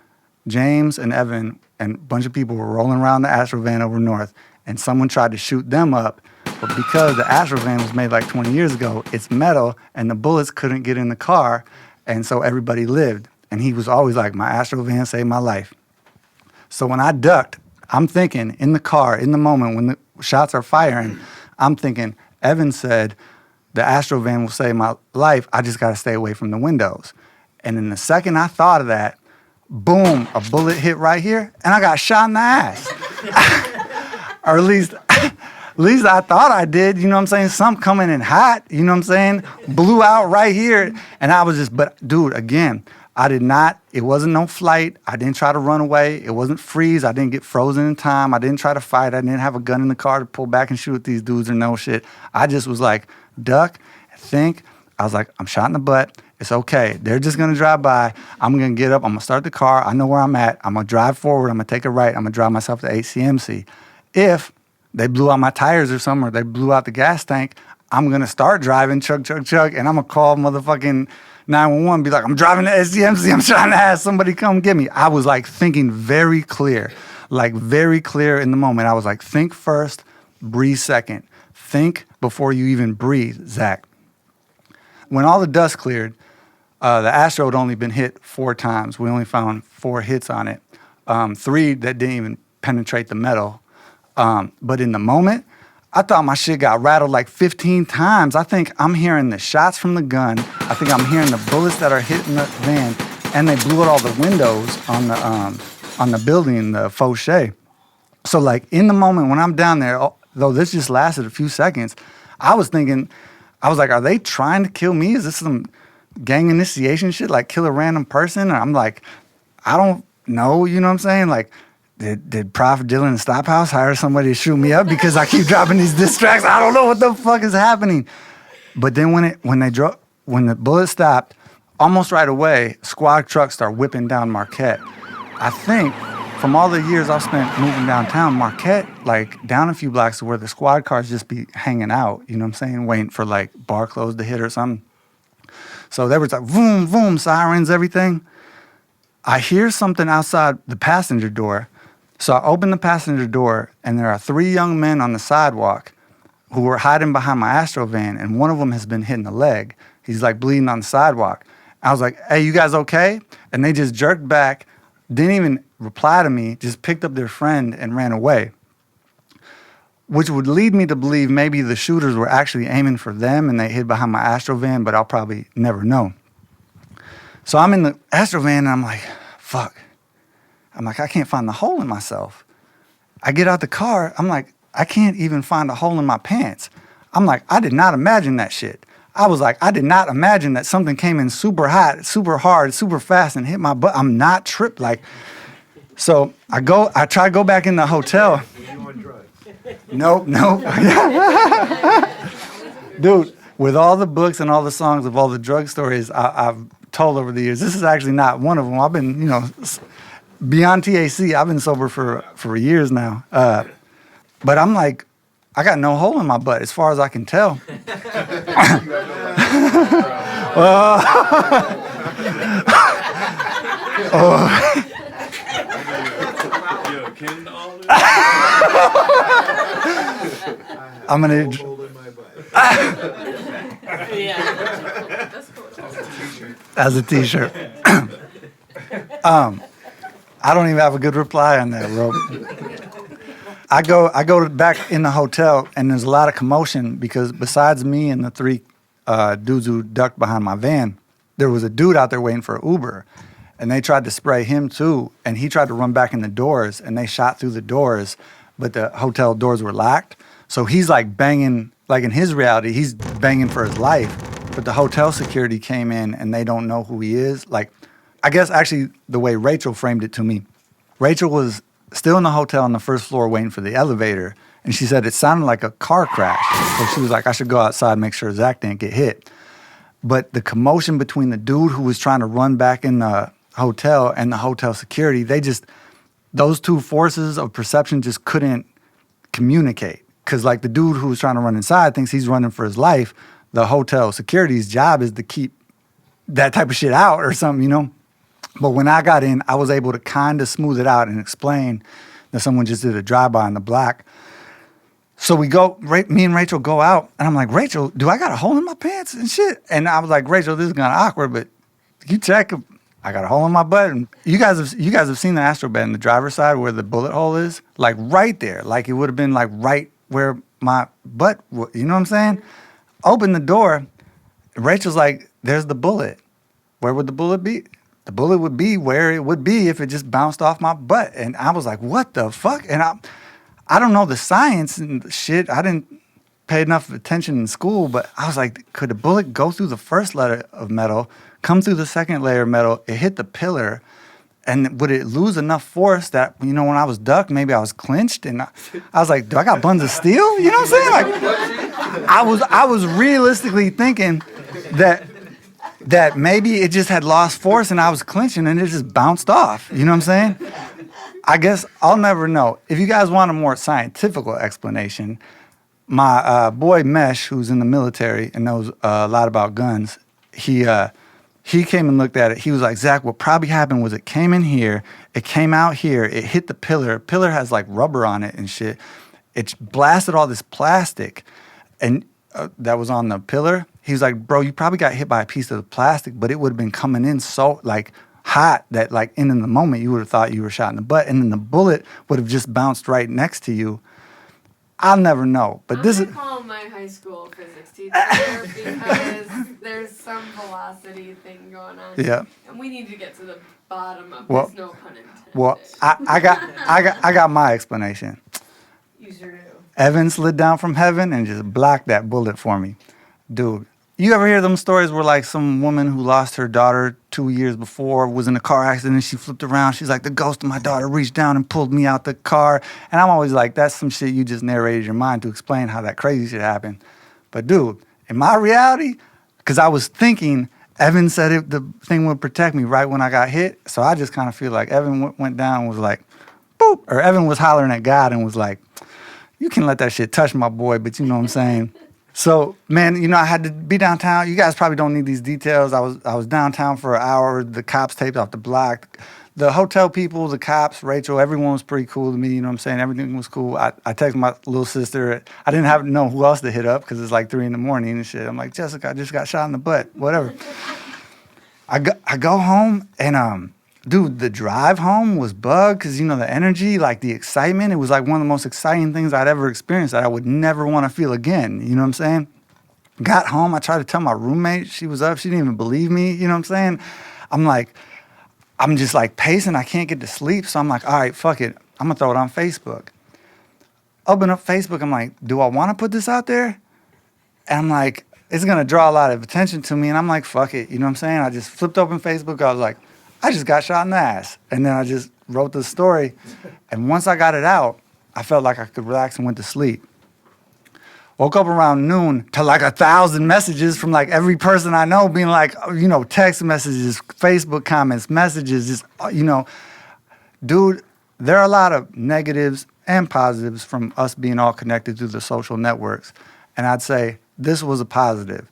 Speaker 12: James and Evan and a bunch of people were rolling around the Astro van over north, and someone tried to shoot them up. But because the Astro van was made like 20 years ago, it's metal, and the bullets couldn't get in the car, and so everybody lived. And he was always like, my Astro van saved my life. So when I ducked, I'm thinking in the car, in the moment when the shots are firing, I'm thinking, Evan said, the Astro van will save my life. I just got to stay away from the windows. And in the second I thought of that, boom, a bullet hit right here, and I got shot in the ass. Or at least I thought I did, you know what I'm saying? Something coming in hot, you know what I'm saying? Blew out right here. And I was just, but dude, again, it wasn't no flight. I didn't try to run away. It wasn't freeze. I didn't get frozen in time. I didn't try to fight. I didn't have a gun in the car to pull back and shoot at these dudes or no shit. I just was like, duck, think. I was like, I'm shot in the butt. It's okay. They're just going to drive by. I'm going to get up. I'm going to start the car. I know where I'm at. I'm going to drive forward. I'm going to take a right. I'm going to drive myself to HCMC. If they blew out my tires or something, or they blew out the gas tank, I'm going to start driving, chug, and I'm going to call motherfucking 911, be like, I'm driving to HCMC. I'm trying to have somebody come get me. I was like thinking very clear in the moment. I was like, think first, breathe second. Think before you even breathe, Zach. When all the dust cleared, the Astro had only been hit 4 times. We only found 4 hits on it. 3 that didn't even penetrate the metal. But in the moment, I thought my shit got rattled like 15 times. I think I'm hearing the shots from the gun. I think I'm hearing the bullets that are hitting the van, and they blew out all the windows on the building, the fauché. So like in the moment when I'm down there, though this just lasted a few seconds, I was like, are they trying to kill me? Is this some gang initiation shit? Like kill a random person? And I'm like, I don't know, you know what I'm saying? Like, did Prof Dylan and Stop House hire somebody to shoot me up because I keep dropping these diss tracks? I don't know what the fuck is happening. But then when the bullet stopped, almost right away, squad trucks start whipping down Marquette. I think from all the years I've spent moving downtown, Marquette, like down a few blocks to where the squad cars just be hanging out, you know what I'm saying, waiting for like bar closed to hit or something. So there was like boom, boom, sirens, everything. I hear something outside the passenger door. So I open the passenger door, and there are 3 young men on the sidewalk who were hiding behind my Astro van, and one of them has been hitting the leg. He's like bleeding on the sidewalk. I was like, hey, you guys okay? And they just jerked back, didn't even reply to me, just picked up their friend and ran away. Which would lead me to believe maybe the shooters were actually aiming for them and they hid behind my Astro van, but I'll probably never know. So I'm in the Astro van and I'm like, fuck. I'm like, I can't find the hole in myself. I get out the car, I'm like, I can't even find a hole in my pants. I'm like, I did not imagine that shit. I was like, I did not imagine that something came in super hot, super hard, super fast and hit my butt. I'm not tripped. Like, so I try to go back in the hotel. Nope. Dude, with all the books and all the songs of all the drug stories I've told over the years, this is actually not one of them. I've been, beyond THC, I've been sober for years now. But I'm like, I got no hole in my butt as far as I can tell. I'm gonna. As a t-shirt. I don't even have a good reply on that, bro. I go back in the hotel, and there's a lot of commotion because besides me and the three dudes who ducked behind my van, there was a dude out there waiting for an Uber, and they tried to spray him too, and he tried to run back in the doors, and they shot through the doors, but the hotel doors were locked. So he's like banging, like in his reality, he's banging for his life, but the hotel security came in, and they don't know who he is. Like, I guess actually the way Rachel framed it to me, Rachel was still in the hotel on the first floor waiting for the elevator, and she said it sounded like a car crash. So she was like, I should go outside and make sure Zach didn't get hit. But the commotion between the dude who was trying to run back in the hotel and the hotel security, those two forces of perception just couldn't communicate. Because like the dude who was trying to run inside thinks he's running for his life. The hotel security's job is to keep that type of shit out or something, But when I got in, I was able to kind of smooth it out and explain that someone just did a drive-by on the block. So me and Rachel go out, and I'm like, Rachel, do I got a hole in my pants and shit? And I was like, Rachel, this is kind of awkward, but you check. I got a hole in my butt. And you guys have seen the Astro bed in the driver's side where the bullet hole is? Like right there. Like it would have been like right where my butt, you know what I'm saying? Open the door. Rachel's like, there's the bullet. Where would the bullet be? The bullet would be where it would be if it just bounced off my butt. And I was like, what the fuck? And I don't know the science and shit. I didn't pay enough attention in school, but I was like, could a bullet go through the first layer of metal, come through the second layer of metal, it hit the pillar, and would it lose enough force that, when I was ducked, maybe I was clinched? And I was like, do I got buns of steel? You know what I'm saying? Like, I was realistically thinking that maybe it just had lost force and I was clinching and it just bounced off. You know what I'm saying? I guess I'll never know. If you guys want a more scientific explanation, my boy Mesh, who's in the military and knows a lot about guns, he came and looked at it. He was like, Zach, what probably happened was it came in here, it came out here, it hit the pillar. Pillar has like rubber on it and shit. It blasted all this plastic and that was on the pillar. He was like, bro, you probably got hit by a piece of the plastic, but it would have been coming in so like hot that like in the moment you would have thought you were shot in the butt, and then the bullet would have just bounced right next to you. I'll never know. But this is
Speaker 2: call my high school physics teacher because there's some velocity thing going on.
Speaker 12: Yeah.
Speaker 2: And we need to get to the bottom of
Speaker 12: well,
Speaker 2: this, no pun intended.
Speaker 12: Well, I got my explanation.
Speaker 2: You sure do.
Speaker 12: Evan slid down from heaven and just blocked that bullet for me. Dude, you ever hear them stories where like some woman who lost her daughter 2 years before was in a car accident and she flipped around. She's like, the ghost of my daughter reached down and pulled me out the car. And I'm always like, that's some shit you just narrated your mind to explain how that crazy shit happened. But dude, in my reality, because I was thinking Evan said the thing would protect me right when I got hit. So I just kind of feel like Evan went down and was like, boop. Or Evan was hollering at God and was like, you can let that shit touch my boy, but you know what I'm saying? So, man, I had to be downtown. You guys probably don't need these details. I was downtown for an hour. The cops taped off the block. the hotel people, the cops, Rachel, everyone was pretty cool to me. You know what I'm saying? Everything was cool. I texted my little sister. I didn't have to know who else to hit up because it's like 3 a.m. and shit. I'm like, Jessica, I just got shot in the butt. Whatever. I go home and dude, the drive home was bugged because, you know, the energy, like the excitement, it was like one of the most exciting things I'd ever experienced that I would never want to feel again. You know what I'm saying? Got home, I tried to tell my roommate. She was up. She didn't even believe me. You know what I'm saying? I'm just like pacing. I can't get to sleep. So I'm like, all right, fuck it. I'm going to throw it on Facebook. Open up Facebook. I'm like, do I want to put this out there? And I'm like, it's going to draw a lot of attention to me. And I'm like, fuck it. You know what I'm saying? I just flipped open Facebook. I was like, I just got shot in the ass. And then I just wrote the story. And once I got it out, I felt like I could relax and went to sleep. Woke up around noon to like 1,000 messages from like every person I know being like, you know, text messages, Facebook comments, messages, just, you know. Dude, there are a lot of negatives and positives from us being all connected through the social networks. And I'd say this was a positive.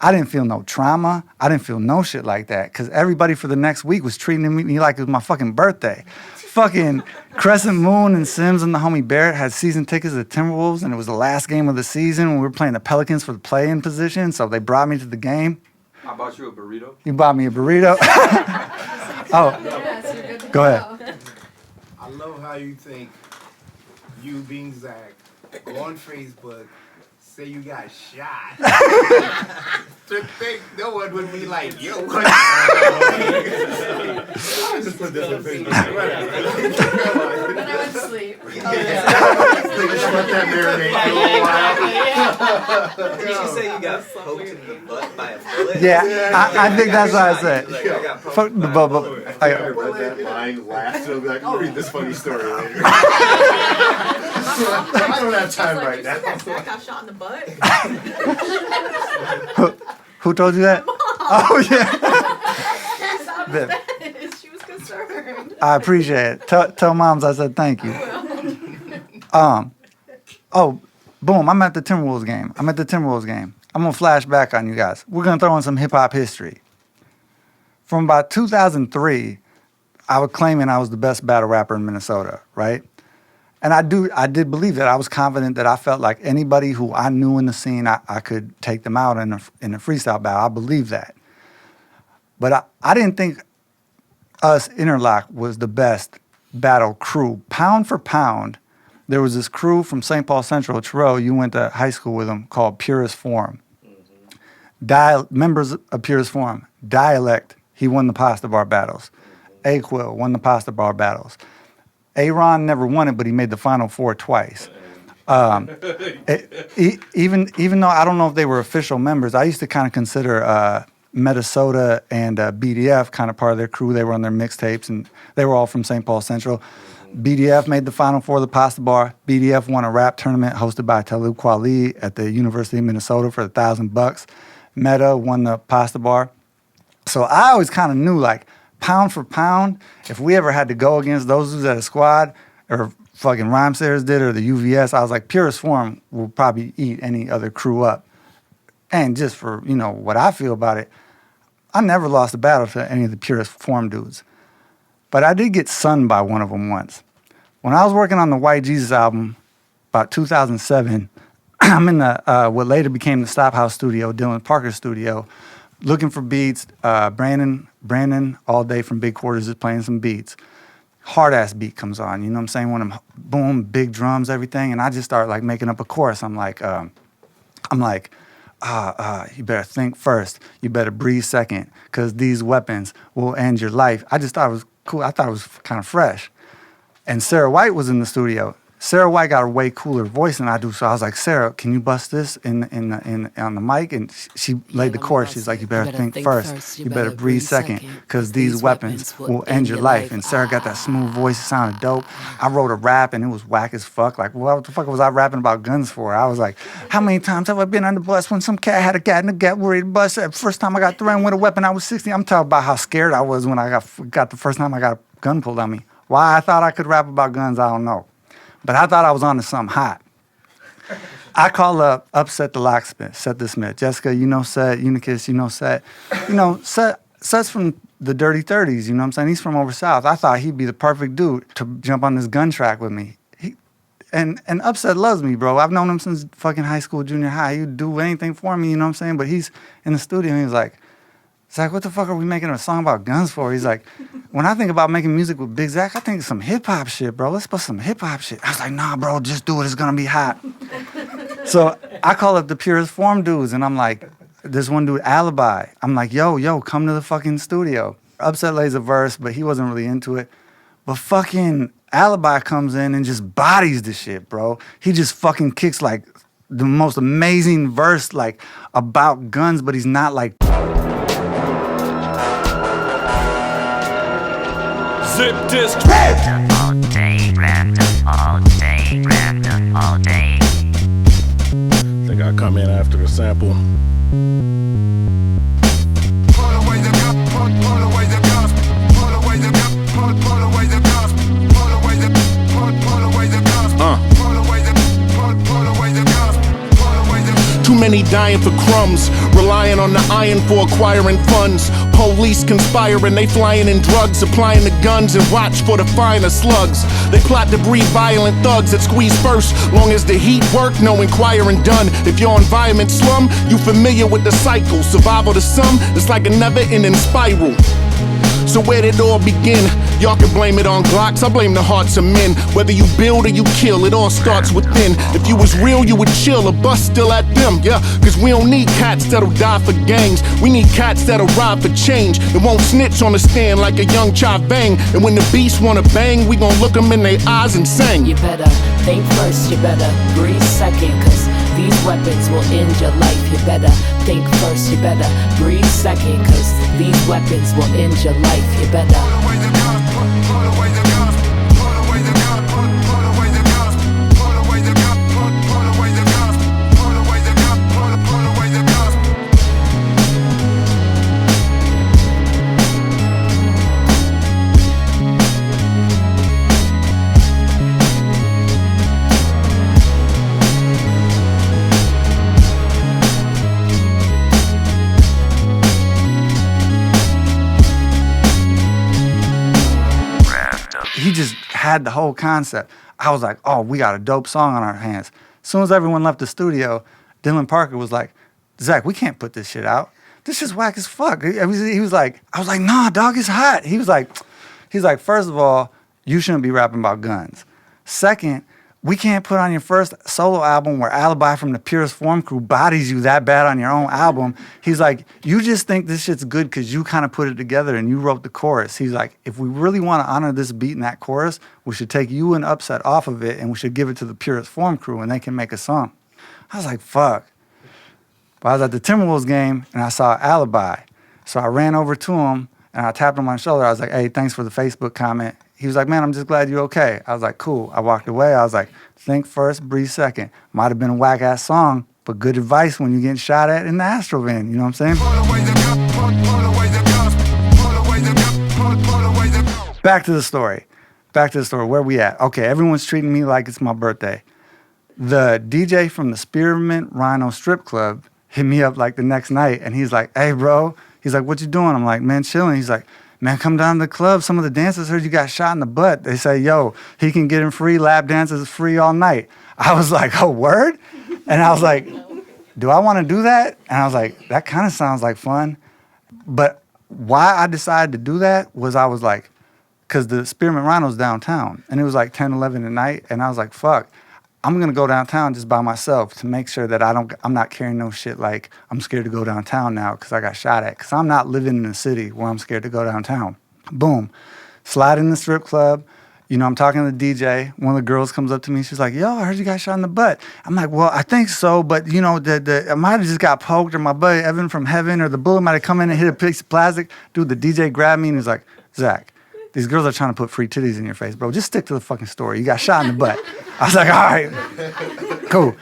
Speaker 12: I didn't feel no trauma. I didn't feel no shit like that because everybody for the next week was treating me like it was my fucking birthday. Fucking Crescent Moon and Sims and the homie Barrett had season tickets to Timberwolves, and it was the last game of the season when we were playing the Pelicans for the play-in position, so they brought me to the game.
Speaker 7: I bought you a burrito.
Speaker 12: You bought me a burrito? Oh,
Speaker 2: Yes, you're good to
Speaker 12: go ahead.
Speaker 9: I love how you think you being Zach go on Facebook, say you got shot. To think no one would be like, yo, what? I just put this on Facebook.
Speaker 2: Then I went to sleep.
Speaker 9: Just let that marinate for a while.
Speaker 10: Did you say you got poked in the butt by a bullet?
Speaker 12: Yeah, I think that's what I said. Fuck the bubble.
Speaker 9: I read that line last, and I'll be like, I'll read this funny story later. I don't have time right now.
Speaker 23: Zach got shot in the butt.
Speaker 12: Who told you that? Oh, yeah.
Speaker 23: She was concerned.
Speaker 12: I appreciate it. Tell moms I said thank you. Oh, boom, I'm at the Timberwolves game. I'm going to flash back on you guys. We're going to throw in some hip-hop history. From about 2003, I was claiming I was the best battle rapper in Minnesota, right? And I did believe that. I was confident that I felt like anybody who I knew in the scene, I could take them out in a freestyle battle. I believed that. But I didn't think us, Interlock, was the best battle crew. Pound for pound, there was this crew from St. Paul Central, Terrell, you went to high school with them, called Purist Forum. Members of Purist Forum. Dialect, he won the Pasta Bar battles. Aquil won the Pasta Bar battles. Aaron never won it, but he made the Final Four twice. Even though I don't know if they were official members, I used to kind of consider Minnesota and BDF kind of part of their crew. They were on their mixtapes, and they were all from St. Paul Central. BDF made the Final Four of the Pasta Bar. BDF won a rap tournament hosted by Talib Kweli at the University of Minnesota for $1,000. Meta won the Pasta Bar. So I always kind of knew, like, pound for pound, if we ever had to go against those dudes at a squad, or fucking Rhymesayers did, or the UVS, I was like, Purist Form will probably eat any other crew up. And just for, you know, what I feel about it, I never lost a battle to any of the Purist Form dudes. But I did get sunned by one of them once. When I was working on the White Jesus album, about 2007, I'm in the what later became the Stop House studio, Dylan Parker's studio, looking for beats. Brandon all day from Big Quarters is playing some beats. Hard ass beat comes on, you know what I'm saying? One of them boom, big drums, everything, and I just start like making up a chorus. I'm like, you better think first, you better breathe second, because these weapons will end your life. I just thought it was cool. I thought it was kind of fresh. And Sarah White was in the studio. Sarah White got a way cooler voice than I do, so I was like, Sarah, can you bust this on the mic? And she laid the chorus. She's like, you better think first. You better breathe second, because these weapons will end your life. And Sarah got that smooth voice. It sounded dope. I wrote a rap, and it was whack as fuck. Like, what the fuck was I rapping about guns for? I was like, how many times have I been on the bus when some cat had a gat in the gut worried to bust? The first time I got threatened with a weapon, I was 16. I'm talking about how scared I was when I got the first time I got a gun pulled on me. Why I thought I could rap about guns, I don't know. But I thought I was onto something hot. I call up Upset the Locksmith, Set the Smith. Jessica, you know Set. Unicus, you know Set. You know, Set's from the Dirty 30s, you know what I'm saying? He's from over south. I thought he'd be the perfect dude to jump on this gun track with me. And Upset loves me, bro. I've known him since fucking high school, junior high. He'd do anything for me, you know what I'm saying? But he's in the studio and he's like, Zach, what the fuck are we making a song about guns for? He's like, when I think about making music with Big Zach, I think of some hip-hop shit, bro. Let's put some hip-hop shit. I was like, nah, bro, just do it. It's gonna be hot. So I call up the Purest Form dudes, and I'm like, there's one dude, Alibi. I'm like, yo, come to the fucking studio. Upset lays a verse, but he wasn't really into it. But fucking Alibi comes in and just bodies the shit, bro. He just fucking kicks like the most amazing verse, like about guns, but he's not like...
Speaker 3: Zip disc.
Speaker 17: All day, random, all day, random, all day.
Speaker 11: Think I come in after the sample. Too many dying for crumbs, relying on the iron for acquiring funds. Police conspiring, they flying in drugs, supplying the guns and watch for the finer slugs. They plot to breed violent thugs that squeeze first. Long as the heat work, no inquiring done. If your environment slum, you familiar with the cycle. Survival to some, it's like a never-ending spiral. So where did it all begin? Y'all can blame it on Glocks, I blame the hearts of men. Whether you build or you kill, it all starts within. If you was real, you would chill, a bust still at them, yeah. Cause we don't need cats that'll die for gangs. We need cats that'll ride for change. It won't snitch on the stand like a young child bang. And when the beast wanna bang, we gon' look them in their eyes and sing.
Speaker 4: You better think first, you better breathe second. Cause these weapons will end your life. You better think first, you better breathe second. Cause these weapons will end your life. You better
Speaker 12: he just had the whole concept. I was like, oh, we got a dope song on our hands. As soon as everyone left the studio, Dylan Parker was like, Zach, we can't put this shit out. This shit's whack as fuck. He was like, I was like, nah, dog, it's hot. He was like, first of all, you shouldn't be rapping about guns. Second, we can't put on your first solo album where Alibi from the Purest Form crew bodies you that bad on your own album. He's like, you just think this shit's good because you kind of put it together and you wrote the chorus. He's like, if we really want to honor this beat in that chorus, we should take you and Upset off of it and we should give it to the Purest Form crew and they can make a song. I was like, fuck. But I was at the Timberwolves game and I saw Alibi. So I ran over to him and I tapped him on the shoulder. I was like, hey, thanks for the Facebook comment. He was like, man, I'm just glad you're okay. I was like, cool. I walked away. I was like, think first, breathe second. Might have been a whack-ass song, but good advice when you're getting shot at in the Astro van. You know what I'm saying? Back to the story. Where we at? Okay, everyone's treating me like it's my birthday. The DJ from the Spearmint Rhino Strip Club hit me up like the next night, and he's like, hey, bro. He's like, what you doing? I'm like, man, chilling. He's like, man, come down to the club. Some of the dancers heard you got shot in the butt. They say, yo, he can get him free. Lap dances free all night. I was like, oh, word? And I was like, do I want to do that? And I was like, that kind of sounds like fun. But why I decided to do that was I was like, because the Spearmint Rhino's downtown. And it was like 10, 11 at night. And I was like, fuck, I'm going to go downtown just by myself to make sure that I'm not carrying no shit like I'm scared to go downtown now because I got shot at. Because I'm not living in a city where I'm scared to go downtown. Boom. Slide in the strip club. You know, I'm talking to the DJ. One of the girls comes up to me. She's like, yo, I heard you got shot in the butt. I'm like, well, I think so. But, you know, I might have just got poked or my buddy Evan from Heaven or the bullet might have come in and hit a piece of plastic. Dude, the DJ grabbed me and he's like, Zach, these girls are trying to put free titties in your face, bro. Just stick to the fucking story. You got shot in the butt. I was like, all right, cool.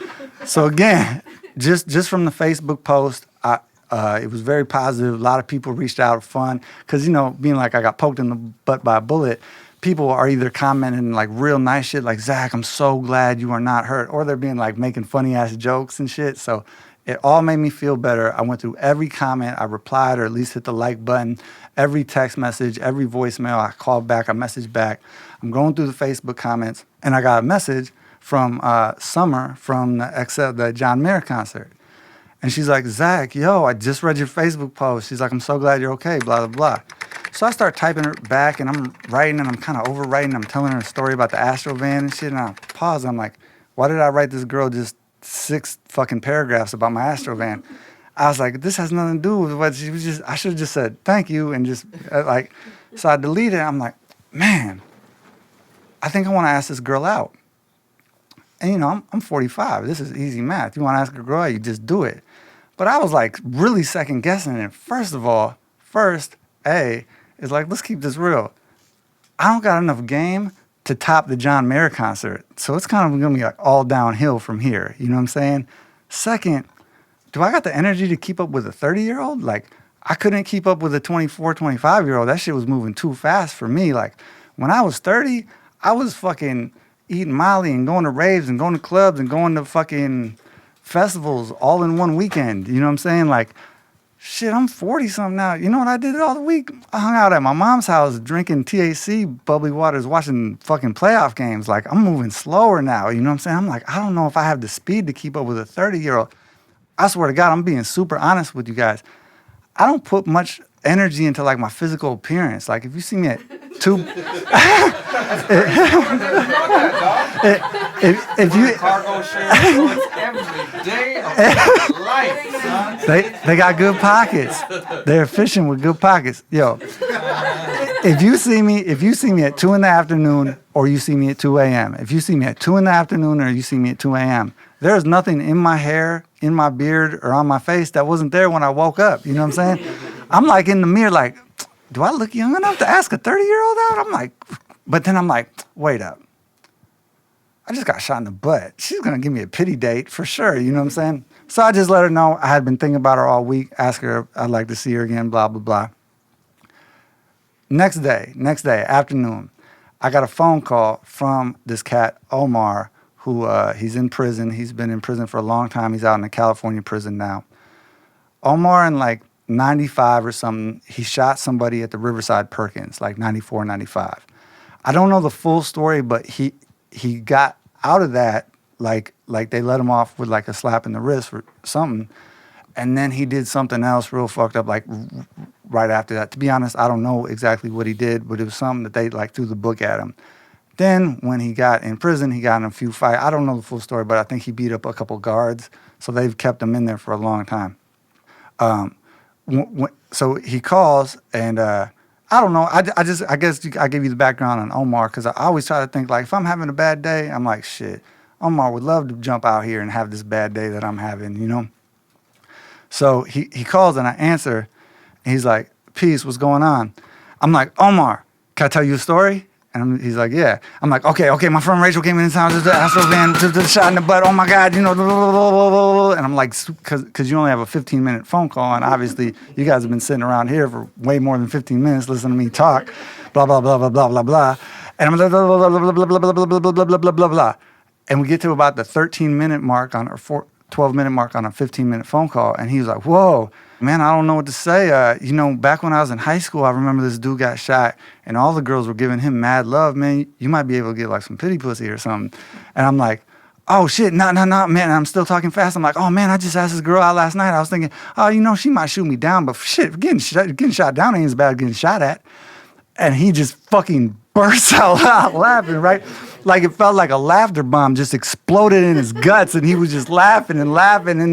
Speaker 12: So again, just from the Facebook post, it was very positive. A lot of people reached out, fun. Because, you know, being like I got poked in the butt by a bullet, people are either commenting like real nice shit like, Zach, I'm so glad you are not hurt. Or they're being like making funny ass jokes and shit. So It all made me feel better. I went through every comment. I replied or at least hit the like button. Every text message, every voicemail, I called back, I messaged back. I'm going through the Facebook comments, and I got a message from Summer from the John Mayer concert. And she's like, Zach, yo, I just read your Facebook post. She's like, I'm so glad you're okay, blah, blah, blah. So I start typing her back, and I'm writing, and I'm kind of overwriting. I'm telling her a story about the Astro van and shit, and I pause. I'm like, why did I write this girl just 6 fucking paragraphs about my Astro van? I was like, this has nothing to do with what she was just, I should have just said thank you and just like, so I deleted it. I'm like, man, I think I want to ask this girl out. And you know, I'm 45. This is easy math. You want to ask a girl out, you just do it. But I was like really second guessing it. First of all, A, is like, let's keep this real. I don't got enough game to top the John Mayer concert. So it's kind of going to be like all downhill from here. You know what I'm saying? Second, do I got the energy to keep up with a 30-year-old? Like, I couldn't keep up with a 24, 25-year-old. That shit was moving too fast for me. Like, when I was 30, I was fucking eating Molly and going to raves and going to clubs and going to fucking festivals all in one weekend. You know what I'm saying? Like, shit, I'm 40-something now. You know what I did all the week? I hung out at my mom's house drinking THC bubbly waters, watching fucking playoff games. Like, I'm moving slower now. You know what I'm saying? I'm like, I don't know if I have the speed to keep up with a 30-year-old. I swear to God, I'm being super honest with you guys. I don't put much energy into like my physical appearance. Like if you see me at 2, if you
Speaker 7: cargo share every day of life, son.
Speaker 12: They got good pockets. They're efficient with good pockets. Yo, if you see me at 2 in the afternoon or you see me at 2 a.m. If you see me at 2 in the afternoon or you see me at 2 a.m., there's nothing in my hair, in my beard, or on my face that wasn't there when I woke up. You know what I'm saying? I'm like in the mirror like, do I look young enough to ask a 30-year-old out? I'm like, but then I'm like, wait up. I just got shot in the butt. She's going to give me a pity date for sure. You know what I'm saying? So I just let her know I had been thinking about her all week, ask her I'd like to see her again, blah, blah, blah. Next day, afternoon, I got a phone call from this cat, Omar, who he's in prison. He's been in prison for a long time. He's out in a California prison now. Omar in like 95 or something, he shot somebody at the Riverside Perkins, like 94, 95. I don't know the full story, but he got out of that like they let him off with like a slap in the wrist or something. And then he did something else real fucked up like right after that. To be honest, I don't know exactly what he did, but it was something that they like threw the book at him. Then when he got in prison, he got in a few fights. I don't know the full story, but I think he beat up a couple guards. So they've kept him in there for a long time. So he calls, and I don't know. I guess I give you the background on Omar because I always try to think like if I'm having a bad day, I'm like shit. Omar would love to jump out here and have this bad day that I'm having, you know. So he calls and I answer. And he's like, "Peace, what's going on?" I'm like, "Omar, can I tell you a story?" And he's like, "Yeah." I'm like, okay, my friend Rachel came in town, just the Astro van, just the shot in the butt. Oh my God, you know, blah, blah, blah, blah, blah. And I'm like, because you only have a 15-minute phone call, and obviously you guys have been sitting around here for way more than 15 minutes listening to me talk, blah, blah, blah, blah, blah, blah, blah. And I'm like, blah, blah, blah, blah, blah, blah, blah, blah, blah, blah, blah, blah, blah, blah. And we get to about the 13-minute mark on, or 12-minute mark on a 15-minute phone call, and he was like, whoa. Man, I don't know what to say. You know, back when I was in high school, I remember this dude got shot, and all the girls were giving him mad love. Man, you might be able to get like some pity pussy or something. And I'm like, oh shit, no, man. And I'm still talking fast. I'm like, oh man, I just asked this girl out last night. I was thinking, oh, you know, she might shoot me down, but shit, getting shot down ain't as bad as getting shot at. And he just fucking bursts out loud laughing, right? Like it felt like a laughter bomb just exploded in his guts, and he was just laughing, and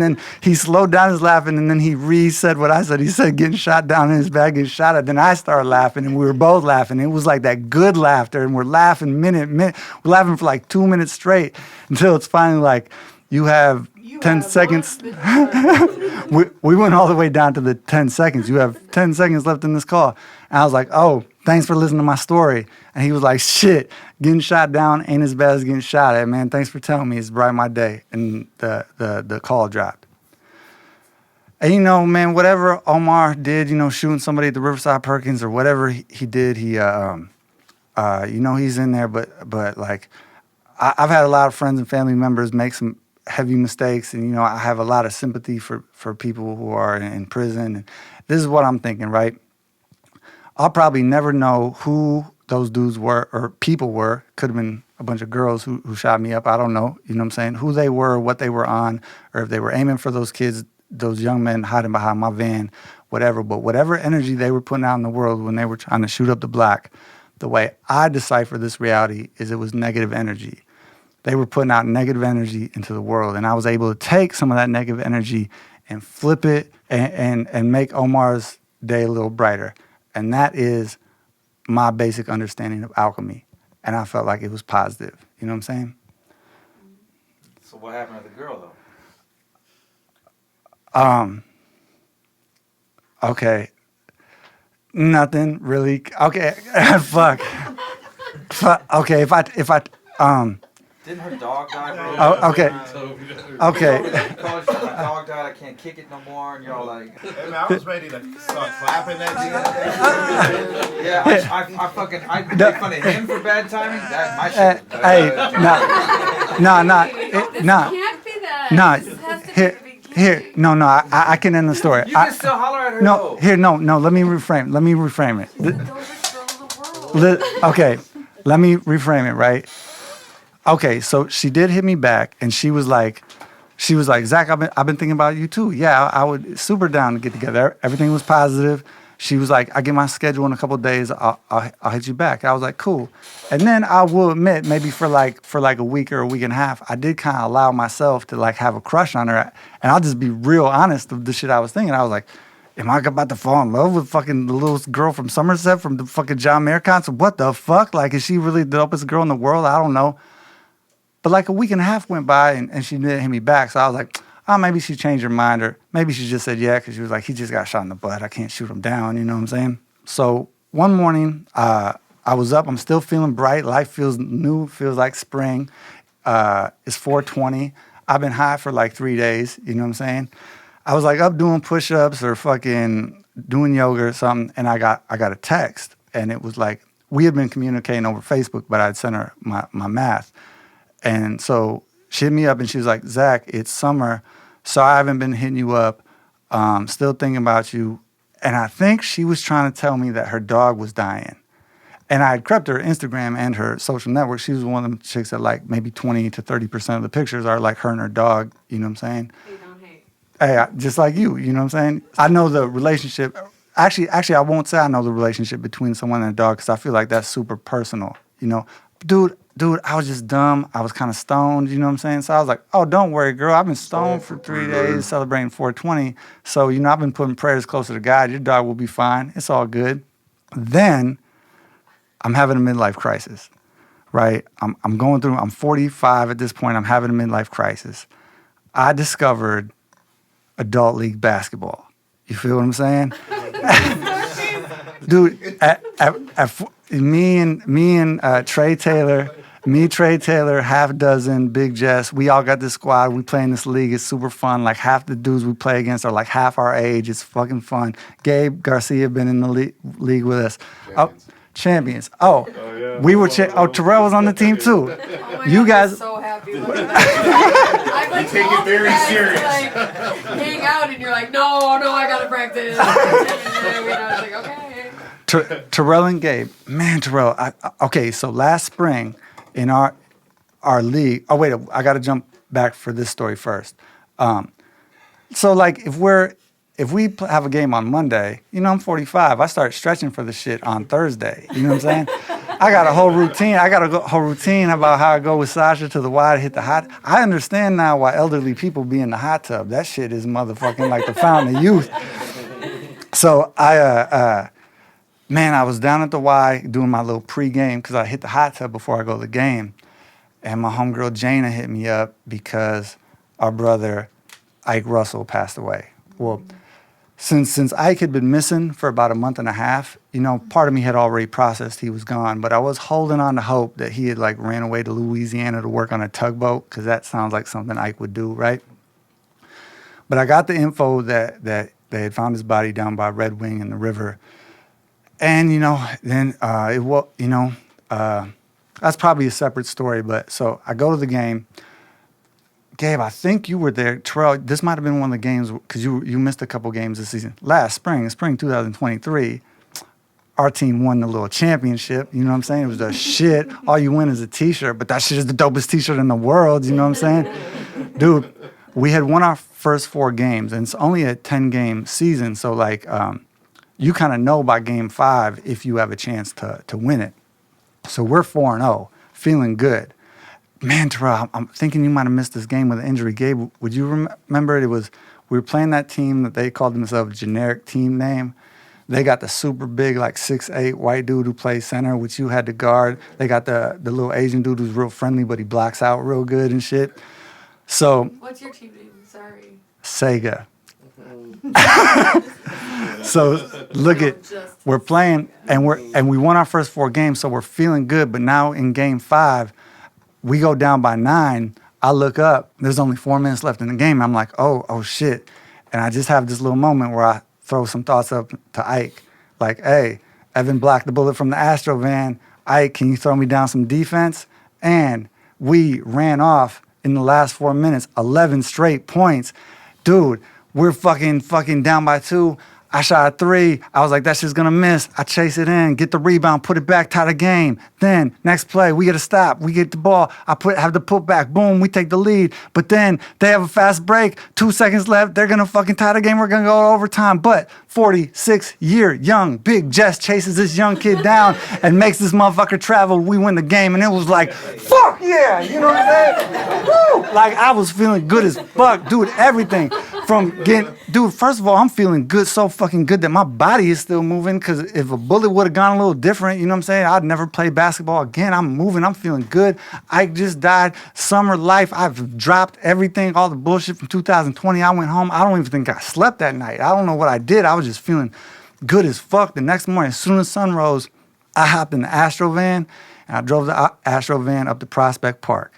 Speaker 12: then he slowed down his laughing, and then he re-said what I said. He said getting shot down in his back, getting shot at. Then I started laughing, and we were both laughing. It was like that good laughter, and we're laughing minute. We're laughing for like 2 minutes straight until it's finally like you have 10 seconds. we went all the way down to the 10 seconds. You have 10 seconds left in this call. And I was like, oh, thanks for listening to my story. And he was like, shit, getting shot down ain't as bad as getting shot at, man. Thanks for telling me. It's brightened my day. And the call dropped. And, you know, man, whatever Omar did, you know, shooting somebody at the Riverside Perkins or whatever he did, he, you know, he's in there. But like, I've had a lot of friends and family members make some heavy mistakes, and, you know, I have a lot of sympathy for people who are in prison. And this is what I'm thinking, right? I'll probably never know who those dudes were or people were. Could have been a bunch of girls who shot me up. I don't know. You know what I'm saying? Who they were, what they were on, or if they were aiming for those kids, those young men hiding behind my van, whatever. But whatever energy they were putting out in the world when they were trying to shoot up the block, the way I decipher this reality is it was negative energy. They were putting out negative energy into the world, and I was able to take some of that negative energy and flip it and make Omar's day a little brighter. And that is my basic understanding of alchemy. And I felt like it was positive. You know what I'm saying?
Speaker 7: So what happened to the girl, though?
Speaker 12: Okay. Nothing really. Okay. Fuck. Okay. If I
Speaker 7: Didn't her dog die, bro?
Speaker 12: Oh, okay. Okay.
Speaker 7: My dog died, I can't kick it no more, and y'all like...
Speaker 9: Hey, man, I was ready to start clapping at you.
Speaker 7: Yeah, I fucking... I make fun of him for bad timing. That, my shit.
Speaker 12: Hey, nah.
Speaker 2: Can't be that.
Speaker 12: Here, no, I can end the story.
Speaker 7: You can still holler at her,
Speaker 12: No,
Speaker 7: though.
Speaker 12: no, let me reframe it. Okay, let me reframe it, right? Okay, so she did hit me back, and she was like, Zach, I've been thinking about you too. Yeah, I would super down to get together. Everything was positive. She was like, I get my schedule in a couple of days. I'll hit you back. I was like, cool. And then I will admit, maybe for like a week or a week and a half, I did kind of allow myself to like have a crush on her. And I'll just be real honest of the shit I was thinking. I was like, am I about to fall in love with fucking the little girl from Somerset from the fucking John Mayer concert? What the fuck? Like, is she really the dopest girl in the world? I don't know. But like a week and a half went by and she didn't hit me back. So I was like, oh, maybe she changed her mind, or maybe she just said yeah, because she was like, he just got shot in the butt. I can't shoot him down, you know what I'm saying? So one morning, I was up. I'm still feeling bright. Life feels new, feels like spring. It's 4:20. I've been high for like 3 days, you know what I'm saying? I was like up doing push-ups or fucking doing yoga or something, and I got a text, and it was like, we had been communicating over Facebook, but I'd sent her my math. And so she hit me up and she was like, Zach, it's summer, so I haven't been hitting you up. Still thinking about you. And I think she was trying to tell me that her dog was dying. And I had crept her Instagram and her social network. She was one of them chicks that like maybe 20 to 30% of the pictures are like her and her dog, you know what I'm saying?
Speaker 2: You don't hate.
Speaker 12: Hey, just like you know what I'm saying? I know the relationship. Actually, I won't say I know the relationship between someone and a dog because I feel like that's super personal, you know? Dude, I was just dumb. I was kind of stoned, you know what I'm saying? So I was like, oh, don't worry, girl. I've been stoned for 3 days celebrating 420. So, you know, I've been putting prayers closer to God. Your dog will be fine. It's all good. Then I'm having a midlife crisis, right? I'm going through, I'm 45 at this point. I'm having a midlife crisis. I discovered adult league basketball. You feel what I'm saying? Dude, me and Trey Taylor, half dozen, Big Jess, we all got this squad. We play in this league. It's super fun. Like half the dudes we play against are like half our age. It's fucking fun. Gabe Garcia been in the league with us. Champions. We were. Terrell was on the team too.
Speaker 2: Oh
Speaker 12: you
Speaker 2: God,
Speaker 12: guys.
Speaker 2: I'm so happy. I like
Speaker 9: take it very serious.
Speaker 2: Like, hang out and you're like, no, I gotta practice. And I was like, okay.
Speaker 12: Terrell and Gabe, man, Terrell. Okay, so last spring in our league. Oh wait, I got to jump back for this story first. So like if we have a game on Monday, you know, I'm 45. I start stretching for the shit on Thursday. You know what I'm saying? I got a whole routine. Whole routine about how I go with Sasha to the Y to hit the hot. I understand now why elderly people be in the hot tub. That shit is motherfucking like the fountain of youth. So man, I was down at the Y doing my little pregame because I hit the hot tub before I go to the game. And my homegirl Jana hit me up because our brother Ike Russell passed away. Well, since Ike had been missing for about a month and a half, you know, part of me had already processed he was gone, but I was holding on to hope that he had like ran away to Louisiana to work on a tugboat because that sounds like something Ike would do, right? But I got the info that they had found his body down by Red Wing in the river. And, you know, then that's probably a separate story. But so I go to the game. Gabe, I think you were there. Terrell, this might have been one of the games because you missed a couple games this season. Last spring 2023, our team won the little championship. You know what I'm saying? It was the shit. All you win is a T-shirt, but that shit is the dopest T-shirt in the world. You know what I'm saying? Dude, we had won our first 4 games, and it's only a 10-game season. So, like, you kind of know by game 5 if you have a chance to win it. So we're 4-0, feeling good. Man, Terrell, I'm thinking you might have missed this game with an injury. Gabe, would you remember it? We were playing that team that they called themselves generic team name. They got the super big, like 6'8" white dude who plays center, which you had to guard. They got the little Asian dude who's real friendly, but he blocks out real good and shit. So.
Speaker 2: What's your team name? Sorry.
Speaker 12: Sega. So look at, we're playing and we won our first 4 games, so we're feeling good. But now in game 5, we go down by 9. I look up, there's only 4 minutes left in the game. I'm like, oh shit. And I just have this little moment where I throw some thoughts up to Ike. Like, hey, Evan blocked the bullet from the Astro van. Ike, can you throw me down some defense? And we ran off in the last 4 minutes, 11 straight points. Dude, we're fucking down by 2. I shot a 3. I was like, that shit's gonna miss. I chase it in, get the rebound, put it back, tie the game. Then, next play, we get a stop. We get the ball. Have the putback. Boom, we take the lead. But then they have a fast break. 2 seconds left. They're gonna fucking tie the game. We're gonna go to overtime. But 46-year young Big Jess chases this young kid down and makes this motherfucker travel. We win the game. And it was like, fuck yeah. You know what I'm saying? Woo! Like, I was feeling good as fuck. Dude, everything from getting, dude, first of all, I'm feeling good, so fucking good that my body is still moving, because if a bullet would have gone a little different, you know what I'm saying, I'd never play basketball again. I'm moving, I'm feeling good. I just died. Summer life, I've dropped everything, all the bullshit from 2020. I went home. I don't even think I slept that night. I don't know what I did. I was just feeling good as fuck. The next morning, as soon as sun rose, I hopped in the Astro van, and I drove the Astro van up to Prospect Park.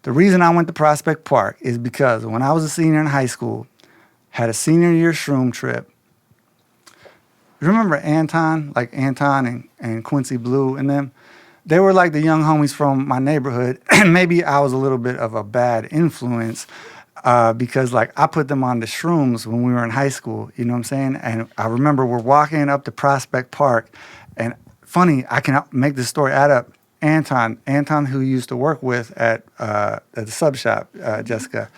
Speaker 12: The reason I went to Prospect Park is because when I was a senior in high school, had a senior year shroom trip. Remember Anton, like Anton and Quincy Blue and them? They were like the young homies from my neighborhood. And maybe I was a little bit of a bad influence because like I put them on the shrooms when we were in high school, you know what I'm saying? And I remember we're walking up to Prospect Park, and funny, I can make this story add up. Anton, who you used to work with at the sub shop, Jessica.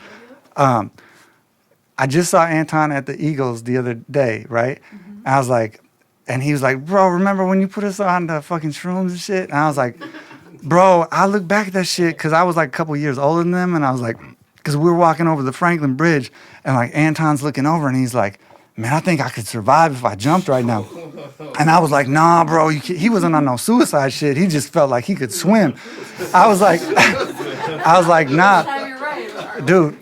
Speaker 12: I just saw Anton at the Eagles the other day, right? Mm-hmm. I was like, and he was like, bro, remember when you put us on the fucking shrooms and shit? And I was like, bro, I look back at that shit because I was like a couple years older than them, and I was like, because we were walking over the Franklin Bridge, and like Anton's looking over, and he's like, man, I think I could survive if I jumped right now. And I was like, nah, bro, he wasn't on no suicide shit. He just felt like he could swim. I was like, nah, dude.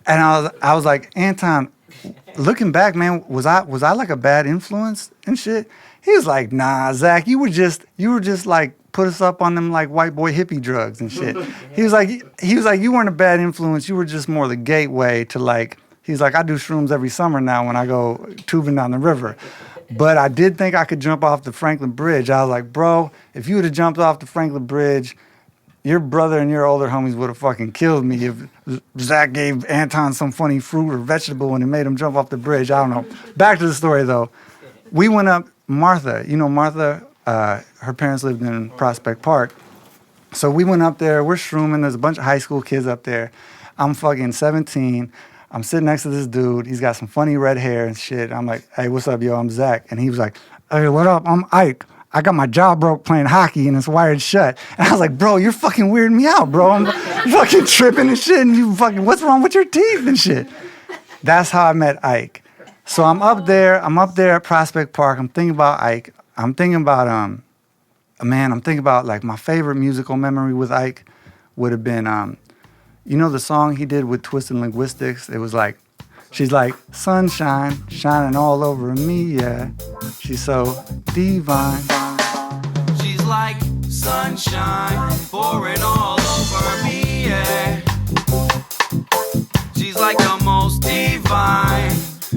Speaker 12: And I was like, Anton, looking back, man, was I like a bad influence and shit? He was like, nah, Zach, you were just like put us up on them like white boy hippie drugs and shit. He was like, you weren't a bad influence. You were just more the gateway to like. He's like, I do shrooms every summer now when I go tubing down the river. But I did think I could jump off the Franklin Bridge. I was like, bro, if you would have jumped off the Franklin Bridge, your brother and your older homies would have fucking killed me if Zach gave Anton some funny fruit or vegetable and it made him jump off the bridge. I don't know. Back to the story, though. We went up, Martha, her parents lived in Prospect Park. So we went up there. We're shrooming. There's a bunch of high school kids up there. I'm fucking 17. I'm sitting next to this dude. He's got some funny red hair and shit. I'm like, hey, what's up, yo? I'm Zach. And he was like, hey, what up? I'm Ike. I got my jaw broke playing hockey and it's wired shut. And I was like, bro, you're fucking weirding me out, bro. I'm fucking tripping and shit. And you fucking, what's wrong with your teeth and shit? That's how I met Ike. So I'm up there at Prospect Park. I'm thinking about Ike. I'm thinking about like my favorite musical memory with Ike would have been, you know the song he did with Twisted Linguistics? It was like, she's like, sunshine shining all over me, yeah. She's so divine.
Speaker 1: She's like sunshine pouring all over me, yeah. She's like the most divine,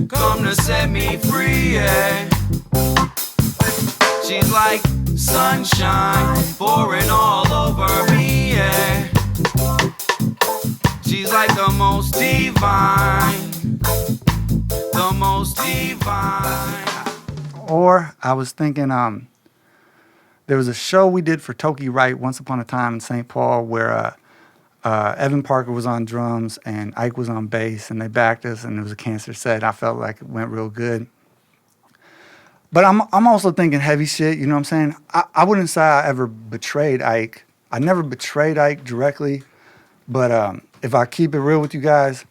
Speaker 1: come to set me free, yeah. She's like sunshine pouring all over me, yeah. like the most divine. The most divine.
Speaker 12: Or I was thinking, there was a show we did for Toki Wright once upon a time in St. Paul where Evan Parker was on drums and Ike was on bass, and they backed us, and it was a Cancer set. I felt like it went real good. But I'm also thinking heavy shit, you know what I'm saying? I wouldn't say I ever betrayed Ike. I never betrayed Ike directly, but if I keep it real with you guys,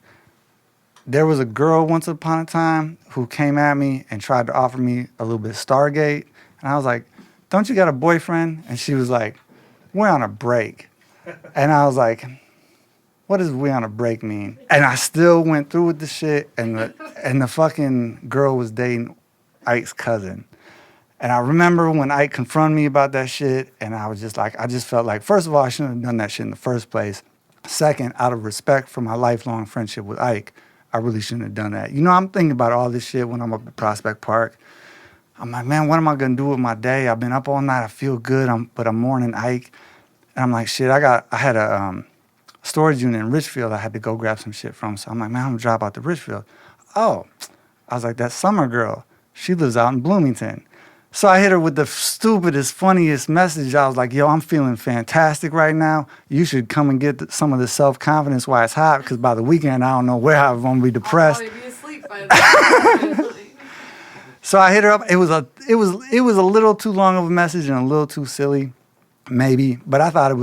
Speaker 12: there was a girl once upon a time who came at me and tried to offer me a little bit of Stargate. And I was like, don't you got a boyfriend? And she was like, we're on a break. And I was like, what does we on a break mean? And I still went through with the shit, and the fucking girl was dating Ike's cousin. And I remember when Ike confronted me about that shit, and I was just like, I just felt like, first of all, I shouldn't have done that shit in the first place. Second, out of respect for my lifelong friendship with Ike, I really shouldn't have done that. You know, I'm thinking about all this shit when I'm up at Prospect Park. I'm like, man, what am I gonna do with my day? I've been up all night. I feel good, but I'm mourning Ike. And I'm like, shit, I had a storage unit in Richfield I had to go grab some shit from. So I'm like, man, I'm gonna drop out to Richfield. Oh, I was like, that Summer girl, she lives out in Bloomington. So I hit her with the stupidest, funniest message. I was like, yo, I'm feeling fantastic right now. You should come and get some of the self-confidence while it's hot, because by the weekend, I don't know where I'm going to be depressed.
Speaker 2: I'll probably be asleep by then.
Speaker 12: So I hit her up. It was a little too long of a message and a little too silly, maybe. But I thought I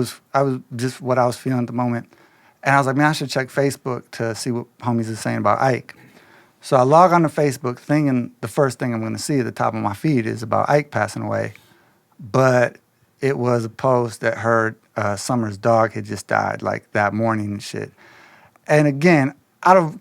Speaker 12: was just what I was feeling at the moment. And I was like, man, I should check Facebook to see what homies are saying about Ike. So I log on to Facebook thinking the first thing I'm going to see at the top of my feed is about Ike passing away. But it was a post that heard Summer's dog had just died, like that morning and shit. And again,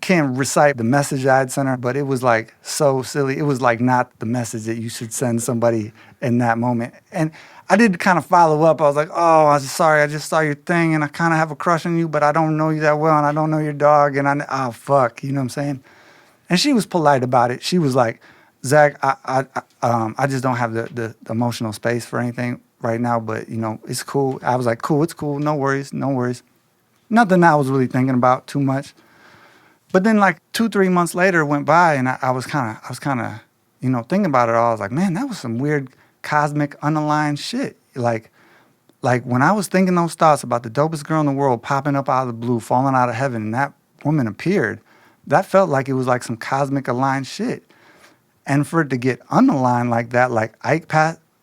Speaker 12: can't recite the message I had sent her, but it was like so silly. It was like not the message that you should send somebody in that moment. And I did kind of follow up. I was like, oh, I just saw your thing, and I kind of have a crush on you, but I don't know you that well, and I don't know your dog, and oh, fuck, you know what I'm saying? And she was polite about it. She was like, Zach, I just don't have the emotional space for anything right now, but, you know, it's cool. I was like, cool, it's cool. No worries, no worries. Nothing I was really thinking about too much. But then like 2-3 months later went by, and I was kind of, you know, thinking about it all. I was like, man, that was some weird cosmic unaligned shit. Like when I was thinking those thoughts about the dopest girl in the world popping up out of the blue, falling out of heaven, and that woman appeared, that felt like it was like some cosmic aligned shit. And for it to get unaligned like that, like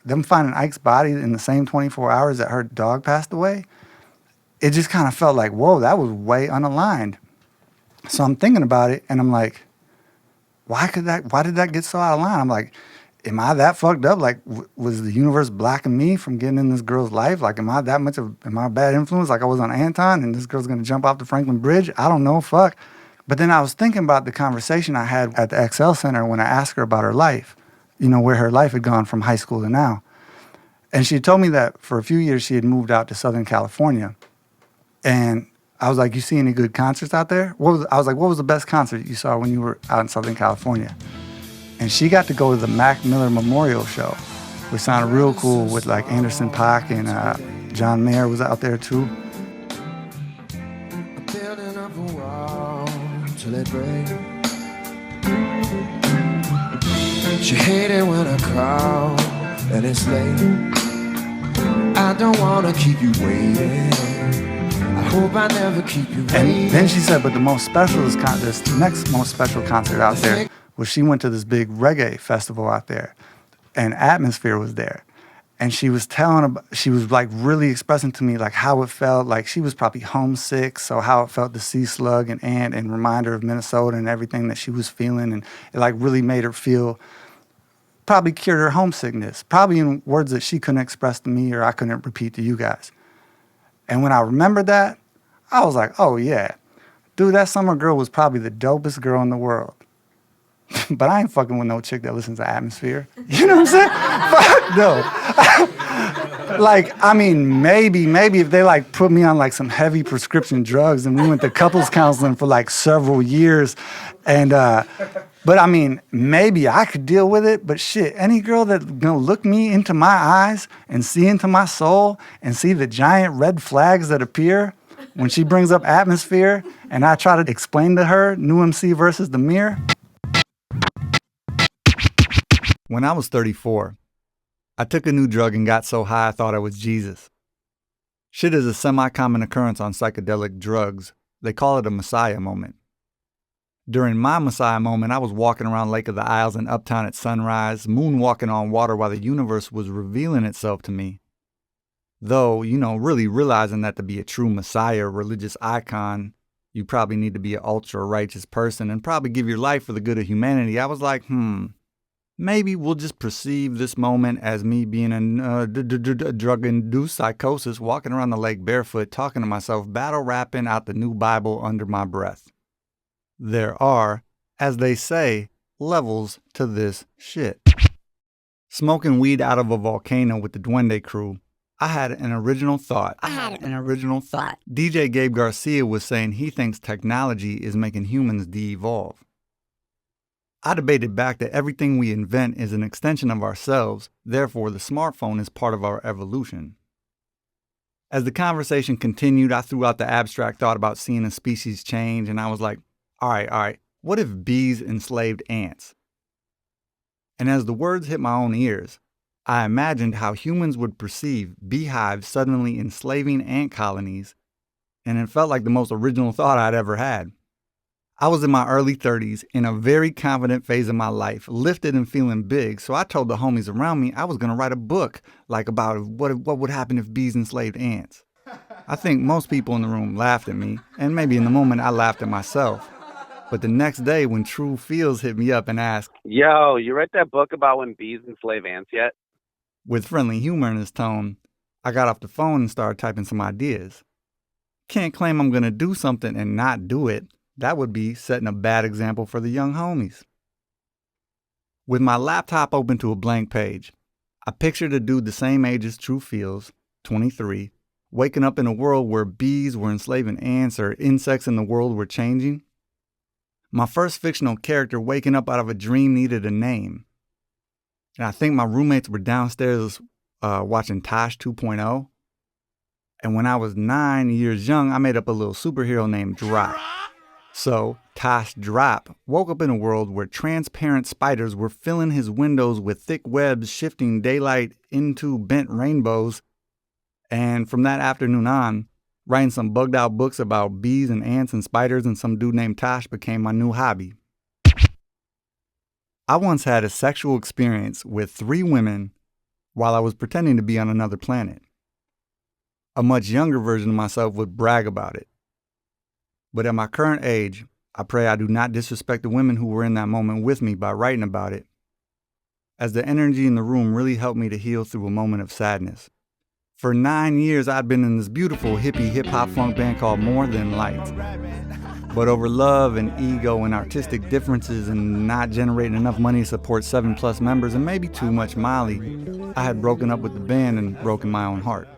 Speaker 12: them finding Ike's body in the same 24 hours that her dog passed away, it just kind of felt like, whoa, that was way unaligned. So I'm thinking about it, and I'm like, why did that get so out of line? I'm like, am I that fucked up? Like, was the universe blocking me from getting in this girl's life? Like, am I a bad influence? Like I was on Anton, and this girl's going to jump off the Franklin Bridge? I don't know, fuck. But then I was thinking about the conversation I had at the XL Center when I asked her about her life, you know, where her life had gone from high school to now. And she told me that for a few years she had moved out to Southern California. And I was like, you see any good concerts out there? I was like, what was the best concert you saw when you were out in Southern California? And she got to go to the Mac Miller Memorial Show, which sounded real cool with like Anderson .Paak and John Mayer was out there too.
Speaker 1: Building up a wall till it breaks. She hated when I call and it's late. I don't wanna keep you waiting. I hope I never keep you waiting.
Speaker 12: And then she said, but the most special is this next most special concert out there was she went to this big reggae festival out there, and Atmosphere was there. And she was she was like really expressing to me like how it felt, like she was probably homesick, so how it felt to see Slug and Ant and remind her of Minnesota and everything that she was feeling, and it like really made her feel, probably cured her homesickness, probably in words that she couldn't express to me or I couldn't repeat to you guys. And when I remembered that, I was like, oh yeah, dude, that Summer girl was probably the dopest girl in the world. But I ain't fucking with no chick that listens to Atmosphere. You know what I'm saying? Fuck no. Like, I mean, maybe if they like put me on like some heavy prescription drugs and we went to couples counseling for like several years, and but I mean, maybe I could deal with it. But shit, any girl that's gonna look me into my eyes and see into my soul and see the giant red flags that appear when she brings up atmosphere and I try to explain to her New MC versus the mirror. When I was 34, I took a new drug and got so high I thought I was Jesus. Shit is a semi-common occurrence on psychedelic drugs. They call it a Messiah moment. During my Messiah moment, I was walking around Lake of the Isles in Uptown at sunrise, moonwalking on water while the universe was revealing itself to me. Though, really realizing that to be a true Messiah, religious icon, you probably need to be an ultra-righteous person and probably give your life for the good of humanity. I was like, maybe we'll just perceive this moment as me being in drug-induced psychosis, walking around the lake barefoot, talking to myself, battle rapping out the new Bible under my breath. There are, as they say, levels to this shit. Smoking weed out of a volcano with the Duende crew, I had an original thought. DJ Gabe Garcia was saying he thinks technology is making humans de-evolve. I debated back that everything we invent is an extension of ourselves, therefore the smartphone is part of our evolution. As the conversation continued, I threw out the abstract thought about seeing a species change, and I was like, all right, what if bees enslaved ants? And as the words hit my own ears, I imagined how humans would perceive beehives suddenly enslaving ant colonies, and it felt like the most original thought I'd ever had. I was in my early 30s, in a very confident phase of my life, lifted and feeling big, so I told the homies around me I was going to write a book about what would happen if bees enslaved ants. I think most people in the room laughed at me, and maybe in the moment I laughed at myself. But the next day when True Feels hit me up and asked,
Speaker 3: "Yo, you read that book about when bees enslave ants yet?"
Speaker 12: With friendly humor in his tone, I got off the phone and started typing some ideas. Can't claim I'm going to do something and not do it. That would be setting a bad example for the young homies. With my laptop open to a blank page, I pictured a dude the same age as True Feels, 23, waking up in a world where bees were enslaving ants or insects in the world were changing. My first fictional character waking up out of a dream needed a name. And I think my roommates were downstairs watching Tosh 2.0. And when I was 9 years young, I made up a little superhero named Drop. So, Tosh Drop woke up in a world where transparent spiders were filling his windows with thick webs, shifting daylight into bent rainbows. And from that afternoon on, writing some bugged out books about bees and ants and spiders and some dude named Tosh became my new hobby. I once had a sexual experience with 3 women while I was pretending to be on another planet. A much younger version of myself would brag about it. But at my current age, I pray I do not disrespect the women who were in that moment with me by writing about it, as the energy in the room really helped me to heal through a moment of sadness. For 9 years, I'd been in this beautiful hippie hip-hop funk band called More Than Light. But over love and ego and artistic differences and not generating enough money to support 7+ members and maybe too much Molly, I had broken up with the band and broken my own heart.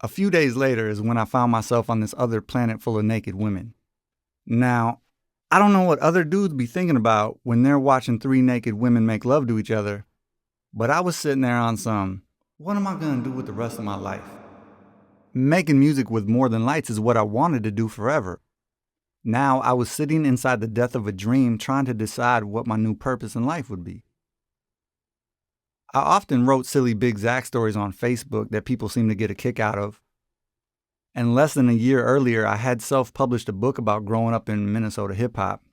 Speaker 12: A few days later is when I found myself on this other planet full of naked women. Now, I don't know what other dudes be thinking about when they're watching 3 naked women make love to each other, but I was sitting there on some, what am I gonna do with the rest of my life? Making music with More Than Lights is what I wanted to do forever. Now I was sitting inside the death of a dream trying to decide what my new purpose in life would be. I often wrote silly Big Zach stories on Facebook that people seem to get a kick out of. And less than a year earlier, I had self-published a book about growing up in Minnesota hip-hop,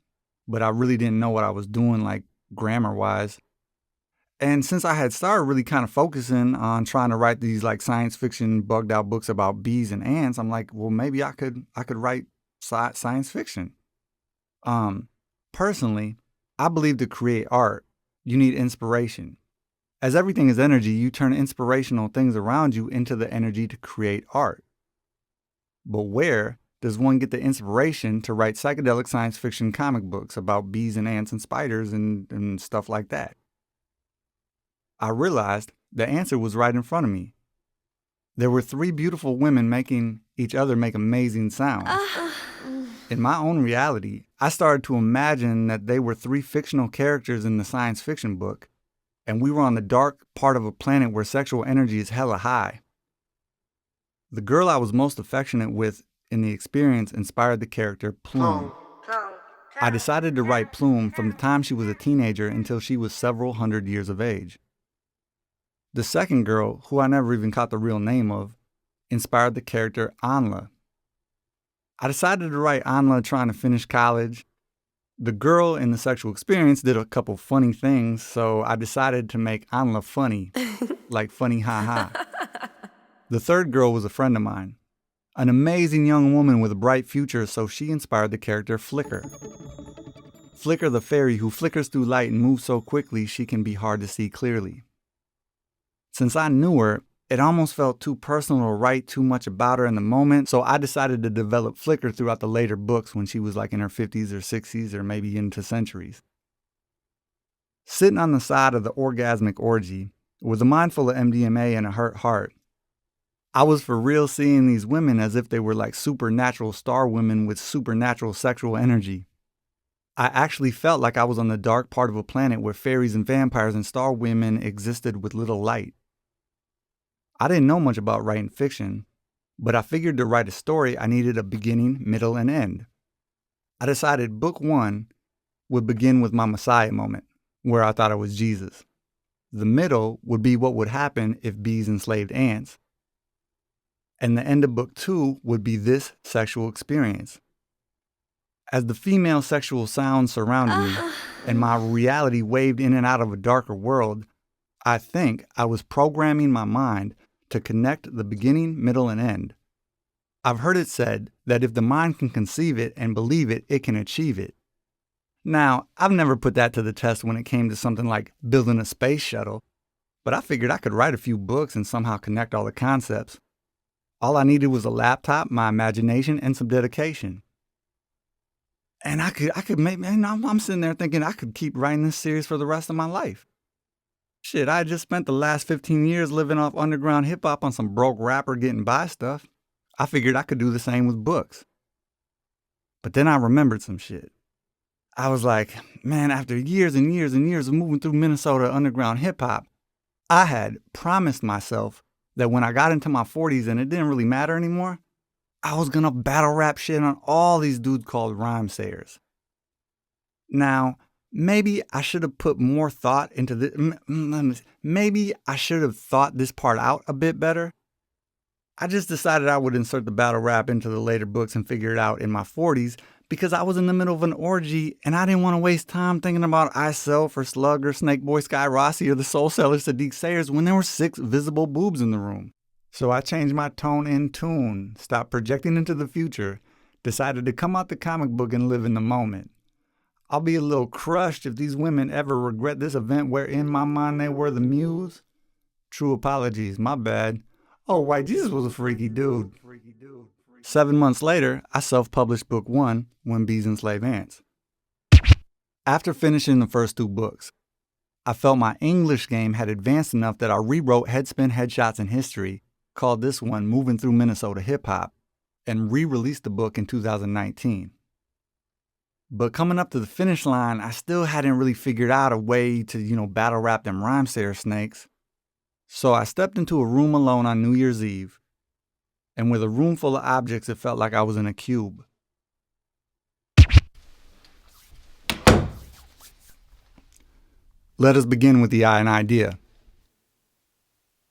Speaker 12: but I really didn't know what I was doing, like grammar-wise. And since I had started really kind of focusing on trying to write these like science fiction bugged out books about bees and ants, I'm like, well, maybe I could write science fiction. Personally, I believe to create art, you need inspiration. As everything is energy, you turn inspirational things around you into the energy to create art. But where does one get the inspiration to write psychedelic science fiction comic books about bees and ants and spiders and stuff like that? I realized the answer was right in front of me. There were 3 beautiful women making each other make amazing sounds. In my own reality, I started to imagine that they were 3 fictional characters in the science fiction book, and we were on the dark part of a planet where sexual energy is hella high. The girl I was most affectionate with in the experience inspired the character Plume. I decided to write Plume from the time she was a teenager until she was several hundred years of age. The second girl, who I never even caught the real name of, inspired the character Anla. I decided to write Anla trying to finish college. The girl in the sexual experience did a couple funny things, so I decided to make Anla funny, like funny ha-ha. The third girl was a friend of mine, an amazing young woman with a bright future, so she inspired the character Flicker. Flicker the fairy who flickers through light and moves so quickly she can be hard to see clearly. Since I knew her, it almost felt too personal to write too much about her in the moment, so I decided to develop Flicker throughout the later books when she was like in her 50s or 60s or maybe into centuries. Sitting on the side of the orgasmic orgy, with a mind full of MDMA and a hurt heart, I was for real seeing these women as if they were like supernatural star women with supernatural sexual energy. I actually felt like I was on the dark part of a planet where fairies and vampires and star women existed with little light. I didn't know much about writing fiction, but I figured to write a story I needed a beginning, middle, and end. I decided book 1 would begin with my Messiah moment, where I thought I was Jesus. The middle would be what would happen if bees enslaved ants. And the end of book 2 would be this sexual experience. As the female sexual sounds surrounded me and my reality waved in and out of a darker world, I think I was programming my mind to connect the beginning, middle, and end. I've heard it said that if the mind can conceive it and believe it, it can achieve it. Now, I've never put that to the test when it came to something like building a space shuttle, but I figured I could write a few books and somehow connect all the concepts. All I needed was a laptop, my imagination, and some dedication. And I could make, man, I'm sitting there thinking I could keep writing this series for the rest of my life. Shit, I just spent the last 15 years living off underground hip-hop on some broke rapper getting by stuff. I figured I could do the same with books. But then I remembered some shit. I was like, man, after years and years and years of moving through Minnesota underground hip-hop, I had promised myself that when I got into my 40s and it didn't really matter anymore, I was gonna battle rap shit on all these dudes called Rhymesayers. Now, maybe I should have put more thought into this. Maybe I should have thought this part out a bit better. I just decided I would insert the battle rap into the later books and figure it out in my 40s because I was in the middle of an orgy and I didn't want to waste time thinking about Iself or Slug or Snake Boy Sky Rossi or the Soul Seller Sadiq Sayers when there were 6 visible boobs in the room. So I changed my tone in tune, stopped projecting into the future, decided to come out the comic book and live in the moment. I'll be a little crushed if these women ever regret this event where in my mind they were the muse. True apologies, my bad. Oh, White Jesus was a freaky dude. 7 months later, I self-published book 1, When Bees Enslave Ants. After finishing the first 2 books, I felt my English game had advanced enough that I rewrote Headspin, Headshots, and History, called this one Moving Through Minnesota Hip Hop, and re-released the book in 2019. But coming up to the finish line, I still hadn't really figured out a way to, battle rap them Rhymesayer snakes. So I stepped into a room alone on New Year's Eve, and with a room full of objects, it felt like I was in a cube. Let us begin with the eye and idea.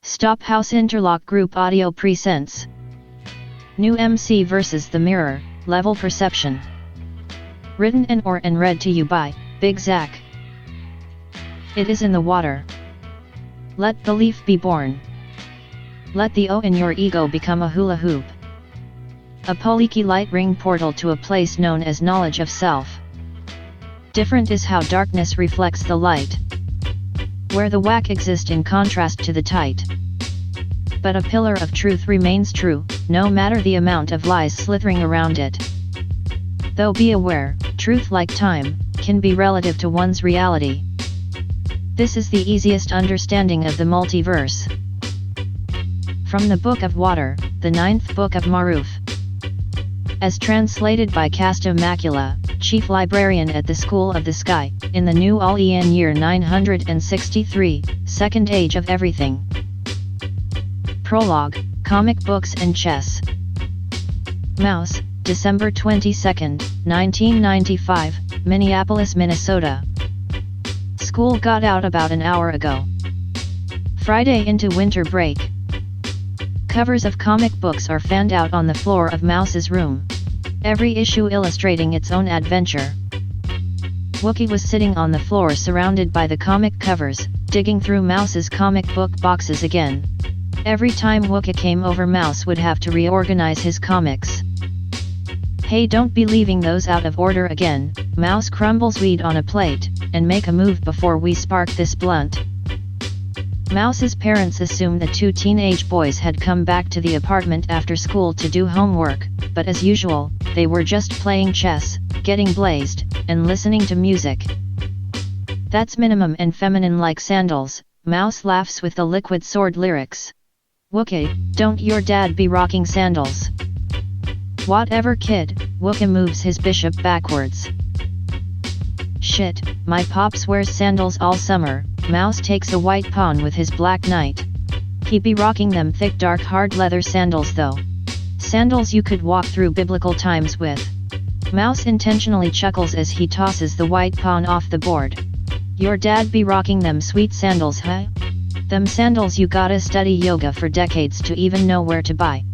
Speaker 5: Stop House Interlock Group Audio presents New MC versus the Mirror, Level Perception. Written and read to you by Big Zach. It is in the water. Let belief be born. Let the O in your ego become a hula hoop. A Poliki light ring portal to a place known as knowledge of self. Different is how darkness reflects the light. Where the whack exists in contrast to the tight. But a pillar of truth remains true, no matter the amount of lies slithering around it. Though be aware, truth like time, can be relative to one's reality. This is the easiest understanding of the multiverse. From the Book of Water, the 9th book of Maruf. As translated by Casta Macula, Chief Librarian at the School of the Sky, in the New Alien year 963, Second Age of Everything. Prologue, Comic Books and Chess. Mouse, December 22, 1995, Minneapolis, Minnesota. School got out about an hour ago. Friday into winter break. Covers of comic books are fanned out on the floor of Mouse's room. Every issue illustrating its own adventure. Wookie was sitting on the floor surrounded by the comic covers, digging through Mouse's comic book boxes again. Every time Wookie came over, Mouse would have to reorganize his comics. Hey, don't be leaving those out of order again. Mouse crumbles weed on a plate, and make a move before we spark this blunt. Mouse's parents assume the two teenage boys had come back to the apartment after school to do homework, but as usual, they were just playing chess, getting blazed, and listening to music. That's minimum and feminine like sandals. Mouse laughs with the liquid sword lyrics. Wookie, don't your dad be rocking sandals. Whatever kid. Wookie moves his bishop backwards. Shit, my pops wears sandals all summer. Mouse takes a white pawn with his black knight. He be rocking them thick dark hard leather sandals though. Sandals you could walk through biblical times with. Mouse intentionally chuckles as he tosses the white pawn off the board. Your dad be rocking them sweet sandals, huh? Them sandals you gotta study yoga for decades to even know where to buy.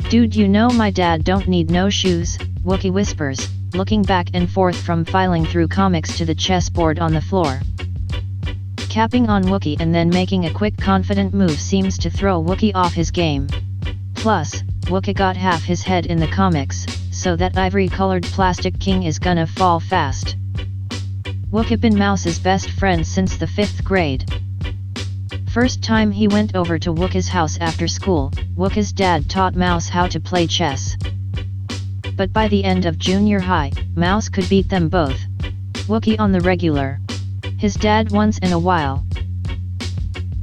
Speaker 5: Dude, you know my dad don't need no shoes, Wookie whispers, looking back and forth from filing through comics to the chessboard on the floor. Capping on Wookie and then making a quick confident move seems to throw Wookie off his game. Plus, Wookie got half his head in the comics, so that ivory-colored plastic king is gonna fall fast. Wookie been Mouse's best friend since the 5th grade. First time he went over to Wookie's house after school, Wookie's dad taught Mouse how to play chess. But by the end of junior high, Mouse could beat them both. Wookie on the regular. His dad once in a while.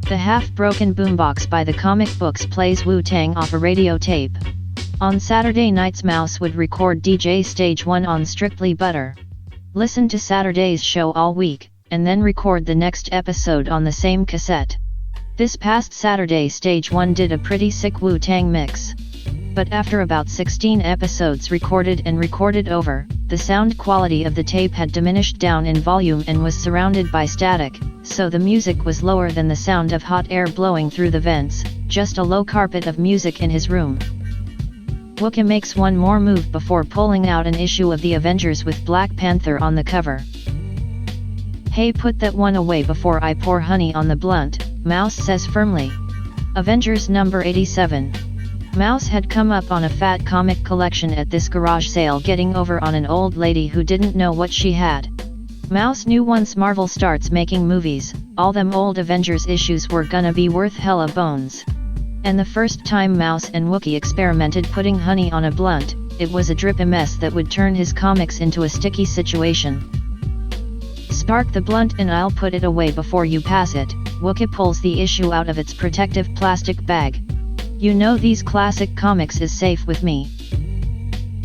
Speaker 5: The half-broken boombox by the comic books plays Wu-Tang off a radio tape. On Saturday nights Mouse would record DJ Stage 1 on Strictly Butter. Listen to Saturday's show all week, and then record the next episode on the same cassette. This past Saturday Stage 1 did a pretty sick Wu-Tang mix. But after about 16 episodes recorded over, the sound quality of the tape had diminished down in volume and was surrounded by static, so the music was lower than the sound of hot air blowing through the vents, just a low carpet of music in his room. Wookie makes one more move before pulling out an issue of the Avengers with Black Panther on the cover. Hey, put that one away before I pour honey on the blunt, Mouse says firmly. Avengers number 87. Mouse had come up on a fat comic collection at this garage sale, getting over on an old lady who didn't know what she had. Mouse knew once Marvel starts making movies, all them old Avengers issues were gonna be worth hella bones. And the first time Mouse and Wookie experimented putting honey on a blunt, it was a drippy mess that would turn his comics into a sticky situation. Spark the blunt and I'll put it away before you pass it. Wookie pulls the issue out of its protective plastic bag. You know these classic comics is safe with me.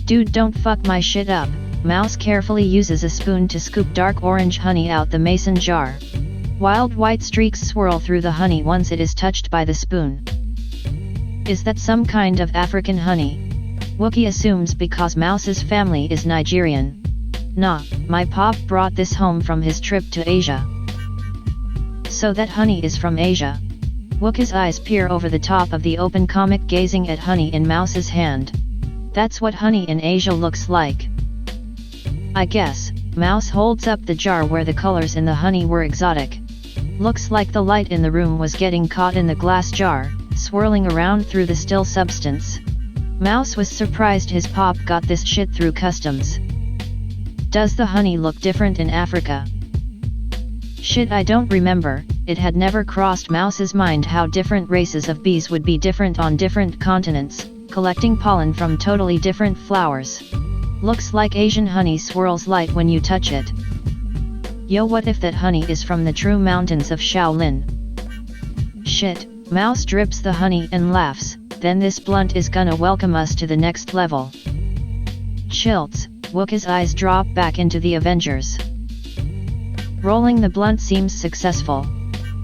Speaker 5: Dude, don't fuck my shit up. Mouse carefully uses a spoon to scoop dark orange honey out the mason jar. Wild white streaks swirl through the honey once it is touched by the spoon. Is that some kind of African honey? Wookie assumes because Mouse's family is Nigerian. Nah, my pop brought this home from his trip to Asia. So that honey is from Asia. Wookie's eyes peer over the top of the open comic, gazing at honey in Mouse's hand. That's what honey in Asia looks like. I guess. Mouse holds up the jar where the colors in the honey were exotic. Looks like the light in the room was getting caught in the glass jar, swirling around through the still substance. Mouse was surprised his pop got this shit through customs. Does the honey look different in Africa? Shit, I don't remember. It had never crossed Mouse's mind how different races of bees would be different on different continents, collecting pollen from totally different flowers. Looks like Asian honey swirls light when you touch it. Yo, what if that honey is from the true mountains of Shaolin? Shit, Mouse drips the honey and laughs, then this blunt is gonna welcome us to the next level. Chilts, Wookie's eyes drop back into the Avengers. Rolling the blunt seems successful.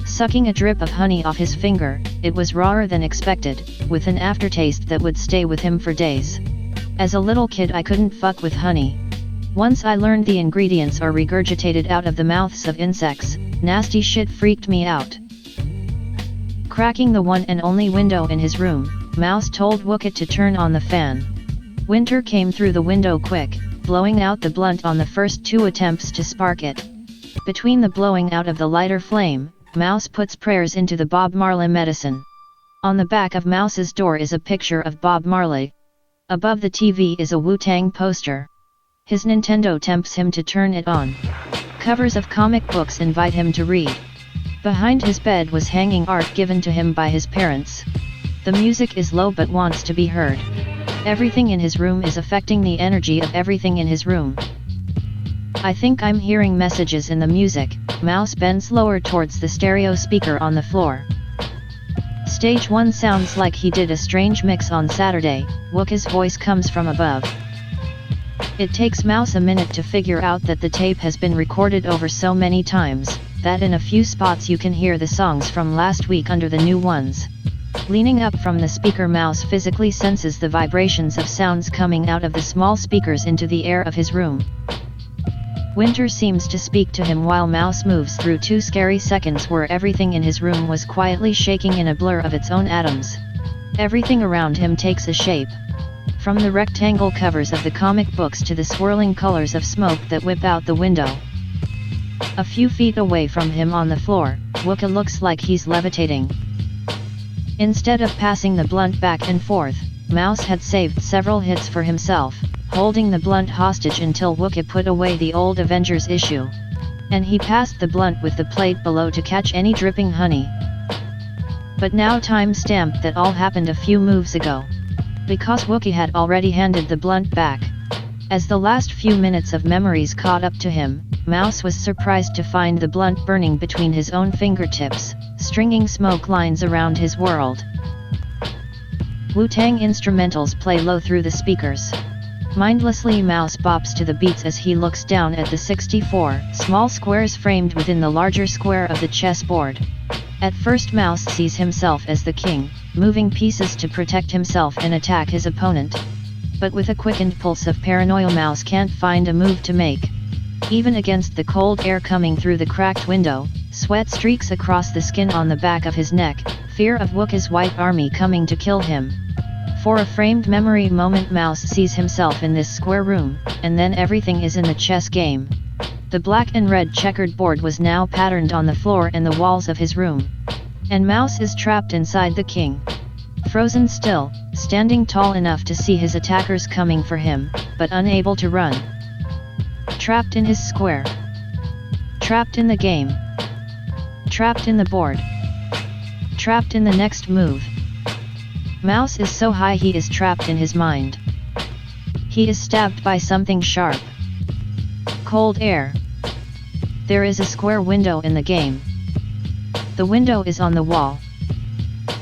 Speaker 5: Sucking a drip of honey off his finger, it was rawer than expected, with an aftertaste that would stay with him for days. As a little kid I couldn't fuck with honey. Once I learned the ingredients are regurgitated out of the mouths of insects, nasty shit freaked me out. Cracking the one and only window in his room, Mouse told Wookit to turn on the fan. Winter came through the window quick, blowing out the blunt on the first 2 attempts to spark it. Between the blowing out of the lighter flame, Mouse puts prayers into the Bob Marley medicine. On the back of Mouse's door is a picture of Bob Marley. Above the TV is a Wu-Tang poster. His Nintendo tempts him to turn it on. Covers of comic books invite him to read. Behind his bed was hanging art given to him by his parents. The music is low but wants to be heard. Everything in his room is affecting the energy of everything in his room. I think I'm hearing messages in the music. Mouse bends lower towards the stereo speaker on the floor. Stage 1 sounds like he did a strange mix on Saturday. Wookie's voice comes from above. It takes Mouse a minute to figure out that the tape has been recorded over so many times, that in a few spots you can hear the songs from last week under the new ones. Leaning up from the speaker, Mouse physically senses the vibrations of sounds coming out of the small speakers into the air of his room. Winter seems to speak to him while Mouse moves through 2 scary seconds where everything in his room was quietly shaking in a blur of its own atoms. Everything around him takes a shape. From the rectangle covers of the comic books to the swirling colors of smoke that whip out the window. A few feet away from him on the floor, Wookie looks like he's levitating. Instead of passing the blunt back and forth, Mouse had saved several hits for himself, holding the blunt hostage until Wookie put away the old Avengers issue. And he passed the blunt with the plate below to catch any dripping honey. But now time stamped that all happened a few moves ago. Because Wookie had already handed the blunt back. As the last few minutes of memories caught up to him, Mouse was surprised to find the blunt burning between his own fingertips, stringing smoke lines around his world. Wu-Tang instrumentals play low through the speakers. Mindlessly Mouse bops to the beats as he looks down at the 64 small squares framed within the larger square of the chessboard. At first Mouse sees himself as the king, moving pieces to protect himself and attack his opponent. But with a quickened pulse of paranoia, Mouse can't find a move to make. Even against the cold air coming through the cracked window, sweat streaks across the skin on the back of his neck, fear of Wookie's white army coming to kill him. For a framed memory moment Mouse sees himself in this square room, and then everything is in the chess game. The black and red checkered board was now patterned on the floor and the walls of his room. And Mouse is trapped inside the king. Frozen still, standing tall enough to see his attackers coming for him, but unable to run. Trapped in his square. Trapped in the game. Trapped in the board. Trapped in the next move. Mouse is so high he is trapped in his mind. He is stabbed by something sharp. Cold air. There is a square window in the game. The window is on the wall.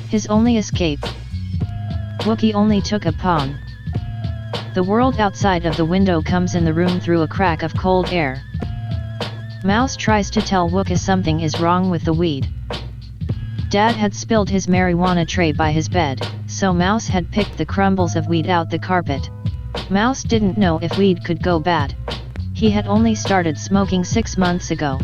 Speaker 5: His only escape. Wookie only took a pawn. The world outside of the window comes in the room through a crack of cold air. Mouse tries to tell Wookie something is wrong with the weed. Dad had spilled his marijuana tray by his bed, so Mouse had picked the crumbles of weed out the carpet. Mouse didn't know if weed could go bad. He had only started smoking 6 months ago.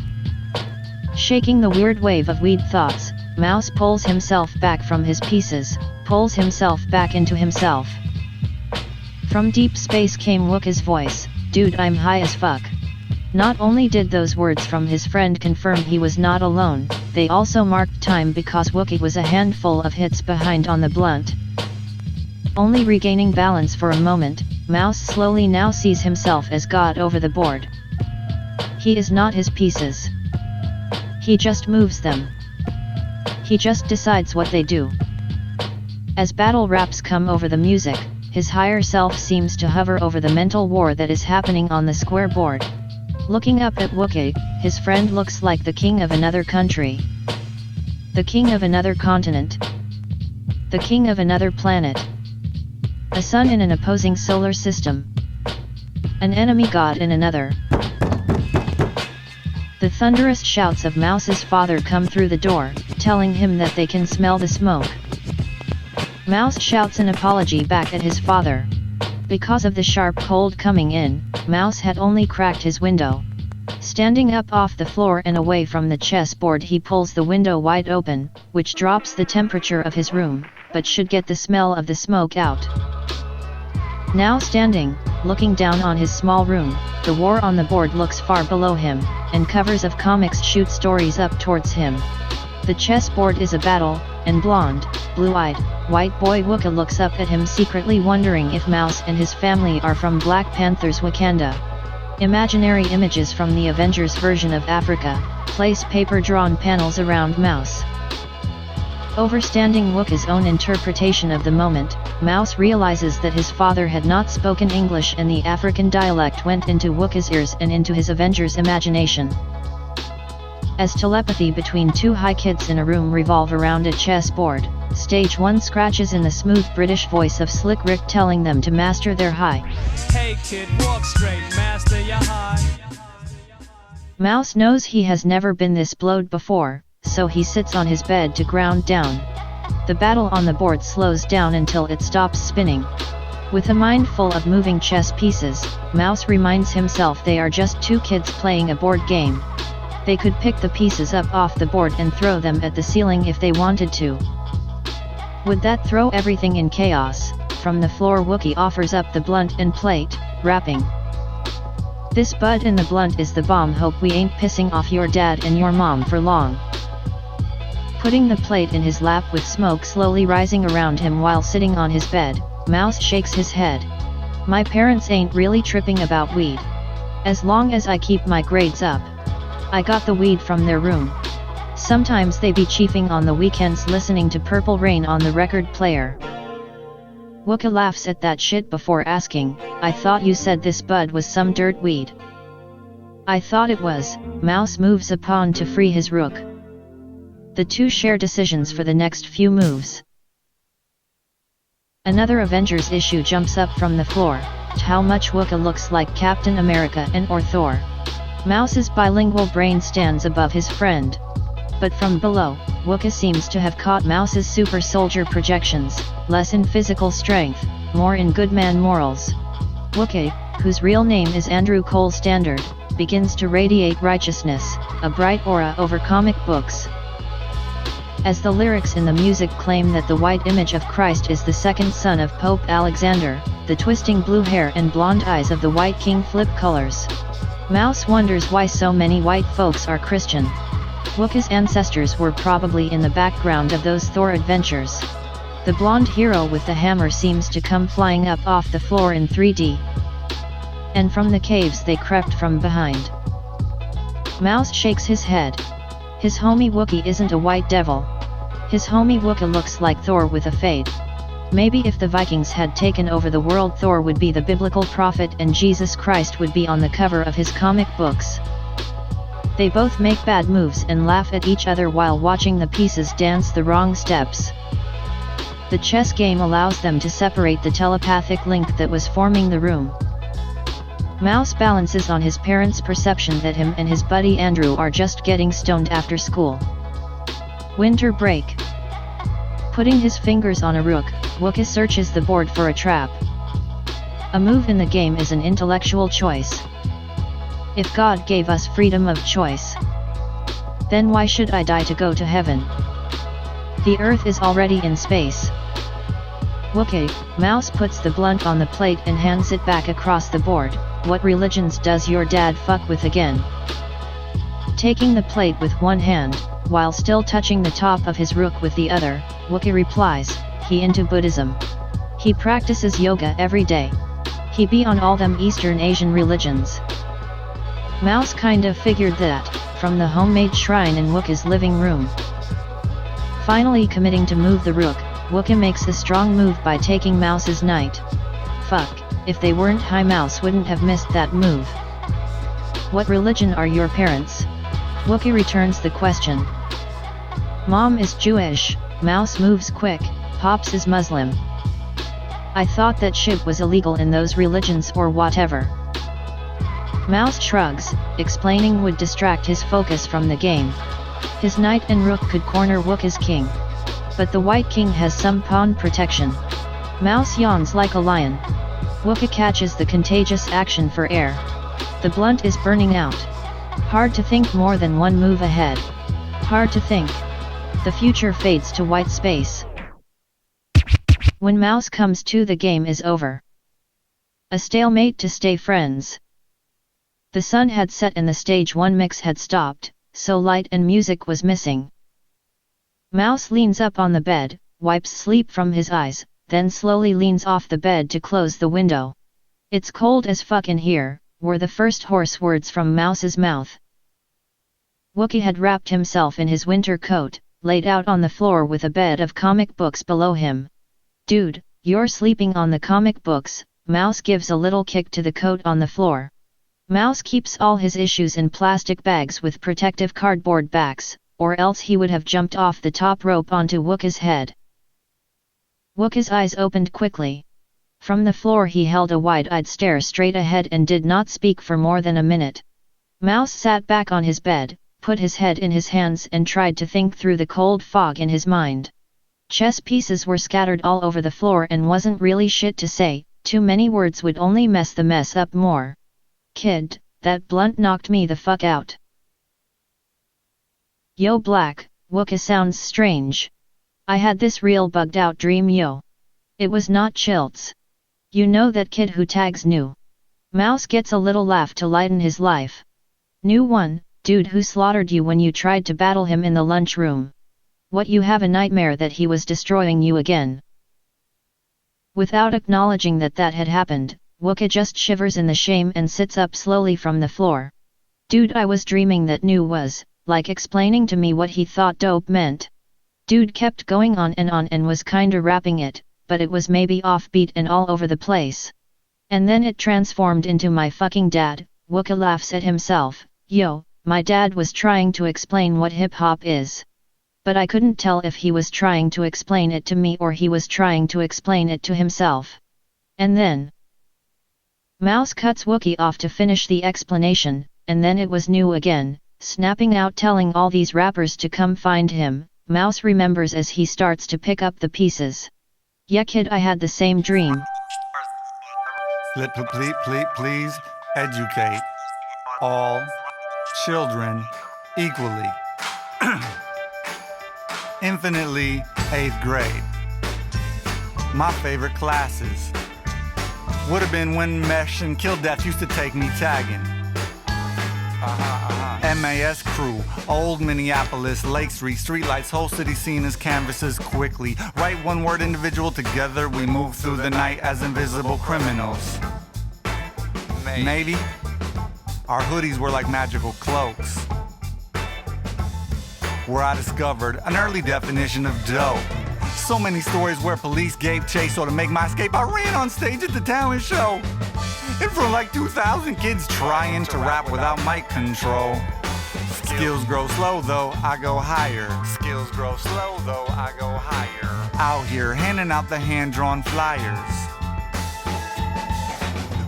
Speaker 5: Shaking the weird wave of weed thoughts, Mouse pulls himself back from his pieces, pulls himself back into himself. From deep space came Wookie's voice, "Dude, I'm high as fuck." Not only did those words from his friend confirm he was not alone, they also marked time because Wookie was a handful of hits behind on the blunt. Only regaining balance for a moment, Mouse slowly now sees himself as God over the board. He is not his pieces. He just moves them. He just decides what they do. As battle raps come over the music, his higher self seems to hover over the mental war that is happening on the square board. Looking up at Wookie, his friend looks like the king of another country. The king of another continent. The king of another planet. A sun in an opposing solar system. An enemy god in another. The thunderous shouts of Mouse's father come through the door, telling him that they can smell the smoke. Mouse shouts an apology back at his father. Because of the sharp cold coming in, Mouse had only cracked his window. Standing up off the floor and away from the chessboard, he pulls the window wide open, which drops the temperature of his room, but should get the smell of the smoke out. Now standing, looking down on his small room, the war on the board looks far below him, and covers of comics shoot stories up towards him. The chessboard is a battle, and blonde, blue-eyed, white boy Wooka looks up at him secretly wondering if Mouse and his family are from Black Panther's Wakanda. Imaginary images from the Avengers version of Africa place paper-drawn panels around Mouse. Overstanding Wooka's own interpretation of the moment, Mouse realizes that his father had not spoken English and the African dialect went into Wooka's ears and into his Avengers' imagination. As telepathy between two high kids in a room revolve around a chessboard, Stage 1 scratches in the smooth British voice of Slick Rick telling them to master their high.
Speaker 8: Hey kid, walk straight, master your high.
Speaker 5: Mouse knows he has never been this blowed before, so he sits on his bed to ground down. The battle on the board slows down until it stops spinning. With a mind full of moving chess pieces, Mouse reminds himself they are just two kids playing a board game. They could pick the pieces up off the board and throw them at the ceiling if they wanted to. Would that throw everything in chaos? From the floor, Wookie offers up the blunt and plate, rapping. This bud in the blunt is the bomb, hope we ain't pissing off your dad and your mom for long. Putting the plate in his lap with smoke slowly rising around him while sitting on his bed, Mouse shakes his head. My parents ain't really tripping about weed. As long as I keep my grades up. I got the weed from their room. Sometimes they be chiefing on the weekends listening to Purple Rain on the record player. Wooka laughs at that shit before asking, I thought you said this bud was some dirt weed. I thought it was. Mouse moves a pawn to free his rook. The two share decisions for the next few moves. Another Avengers issue jumps up from the floor. How much Wooka looks like Captain America and or Thor. Mouse's bilingual brain stands above his friend. But from below, Wooka seems to have caught Mouse's super soldier projections, less in physical strength, more in good man morals. Wooka, whose real name is Andrew Cole Standard, begins to radiate righteousness, a bright aura over comic books. As the lyrics in the music claim that the white image of Christ is the second son of Pope Alexander, the twisting blue hair and blonde eyes of the White King flip colors. Mouse wonders why so many white folks are Christian. Wooka's ancestors were probably in the background of those Thor adventures. The blonde hero with the hammer seems to come flying up off the floor in 3D. And from the caves they crept from behind. Mouse shakes his head. His homie Wookie isn't a white devil. His homie Wooka looks like Thor with a fade. Maybe if the Vikings had taken over the world, Thor would be the biblical prophet and Jesus Christ would be on the cover of his comic books. They both make bad moves and laugh at each other while watching the pieces dance the wrong steps. The chess game allows them to separate the telepathic link that was forming the room. Mouse balances on his parents' perception that him and his buddy Andrew are just getting stoned after school. Winter break. Putting his fingers on a rook, Wooka searches the board for a trap. A move in the game is an intellectual choice. If God gave us freedom of choice, then why should I die to go to heaven? The Earth is already in space. Wooka, Mouse puts the blunt on the plate and hands it back across the board. What religions does your dad fuck with again? Taking the plate with one hand, while still touching the top of his rook with the other, Wooka replies, he into Buddhism. He practices yoga every day. He be on all them Eastern Asian religions. Mouse kinda figured that, from the homemade shrine in Wooka's living room. Finally committing to move the rook, Wooka makes a strong move by taking Mouse's knight. Fuck, if they weren't high, Mouse wouldn't have missed that move. What religion are your parents? Wooka returns the question. Mom is Jewish. Mouse moves quick. Pops is Muslim. I thought that shit was illegal in those religions or whatever. Mouse shrugs, explaining would distract his focus from the game. His knight and rook could corner Wook as king. But the white king has some pawn protection. Mouse yawns like a lion. Wooka catches the contagious action for air. The blunt is burning out. Hard to think more than one move ahead. Hard to think. The future fades to white space. When Mouse comes to, the game is over. A stalemate to stay friends. The sun had set and the stage 1 mix had stopped, so light and music was missing. Mouse leans up on the bed, wipes sleep from his eyes, then slowly leans off the bed to close the window. "It's cold as fuck in here," were the first hoarse words from Mouse's mouth. Wookie had wrapped himself in his winter coat, laid out on the floor with a bed of comic books below him. "Dude, you're sleeping on the comic books." Mouse gives a little kick to the coat on the floor. Mouse keeps all his issues in plastic bags with protective cardboard backs, or else he would have jumped off the top rope onto Wooka's head. Wooka's eyes opened quickly. From the floor he held a wide-eyed stare straight ahead and did not speak for more than a minute. Mouse sat back on his bed, put his head in his hands and tried to think through the cold fog in his mind. Chess pieces were scattered all over the floor and wasn't really shit to say, too many words would only mess the mess up more. "Kid, that blunt knocked me the fuck out." "Yo Black, Wooka sounds strange. I had this real bugged out dream yo. It was not Chilts. You know that kid who tags new?" Mouse gets a little laugh to lighten his life. "New one, dude who slaughtered you when you tried to battle him in the lunchroom. What, you have a nightmare that he was destroying you again?" Without acknowledging that that had happened, Wooka just shivers in the shame and sits up slowly from the floor. "Dude, I was dreaming that new was, like explaining to me what he thought dope meant." Dude kept going on and was kinda rapping it, but it was maybe offbeat and all over the place. "And then it transformed into my fucking dad." Wooka laughs at himself. "Yo, my dad was trying to explain what hip-hop is. But I couldn't tell if he was trying to explain it to me or he was trying to explain it to himself." And then Mouse cuts Wookie off to finish the explanation, and then it was new again, snapping out telling all these rappers to come find him. Mouse remembers as he starts to pick up the pieces. "Yeah kid, I had the same dream."
Speaker 12: Please educate all children equally. Infinitely 8th grade. My favorite classes would have been when Mesh and Kill Death used to take me tagging. MAS crew, old Minneapolis, Lake Street, streetlights, whole city seen as canvases quickly. Write one word individual, together we move through the night as invisible criminals. Maybe our hoodies were like magical cloaks, where I discovered an early definition of dope. So many stories where police gave chase, so to make my escape I ran on stage at the talent show. In front of like 2,000 kids trying to rap without mic control. Skills grow slow though, I go higher. Skills grow slow though, I go higher. Out here handing out the hand-drawn flyers.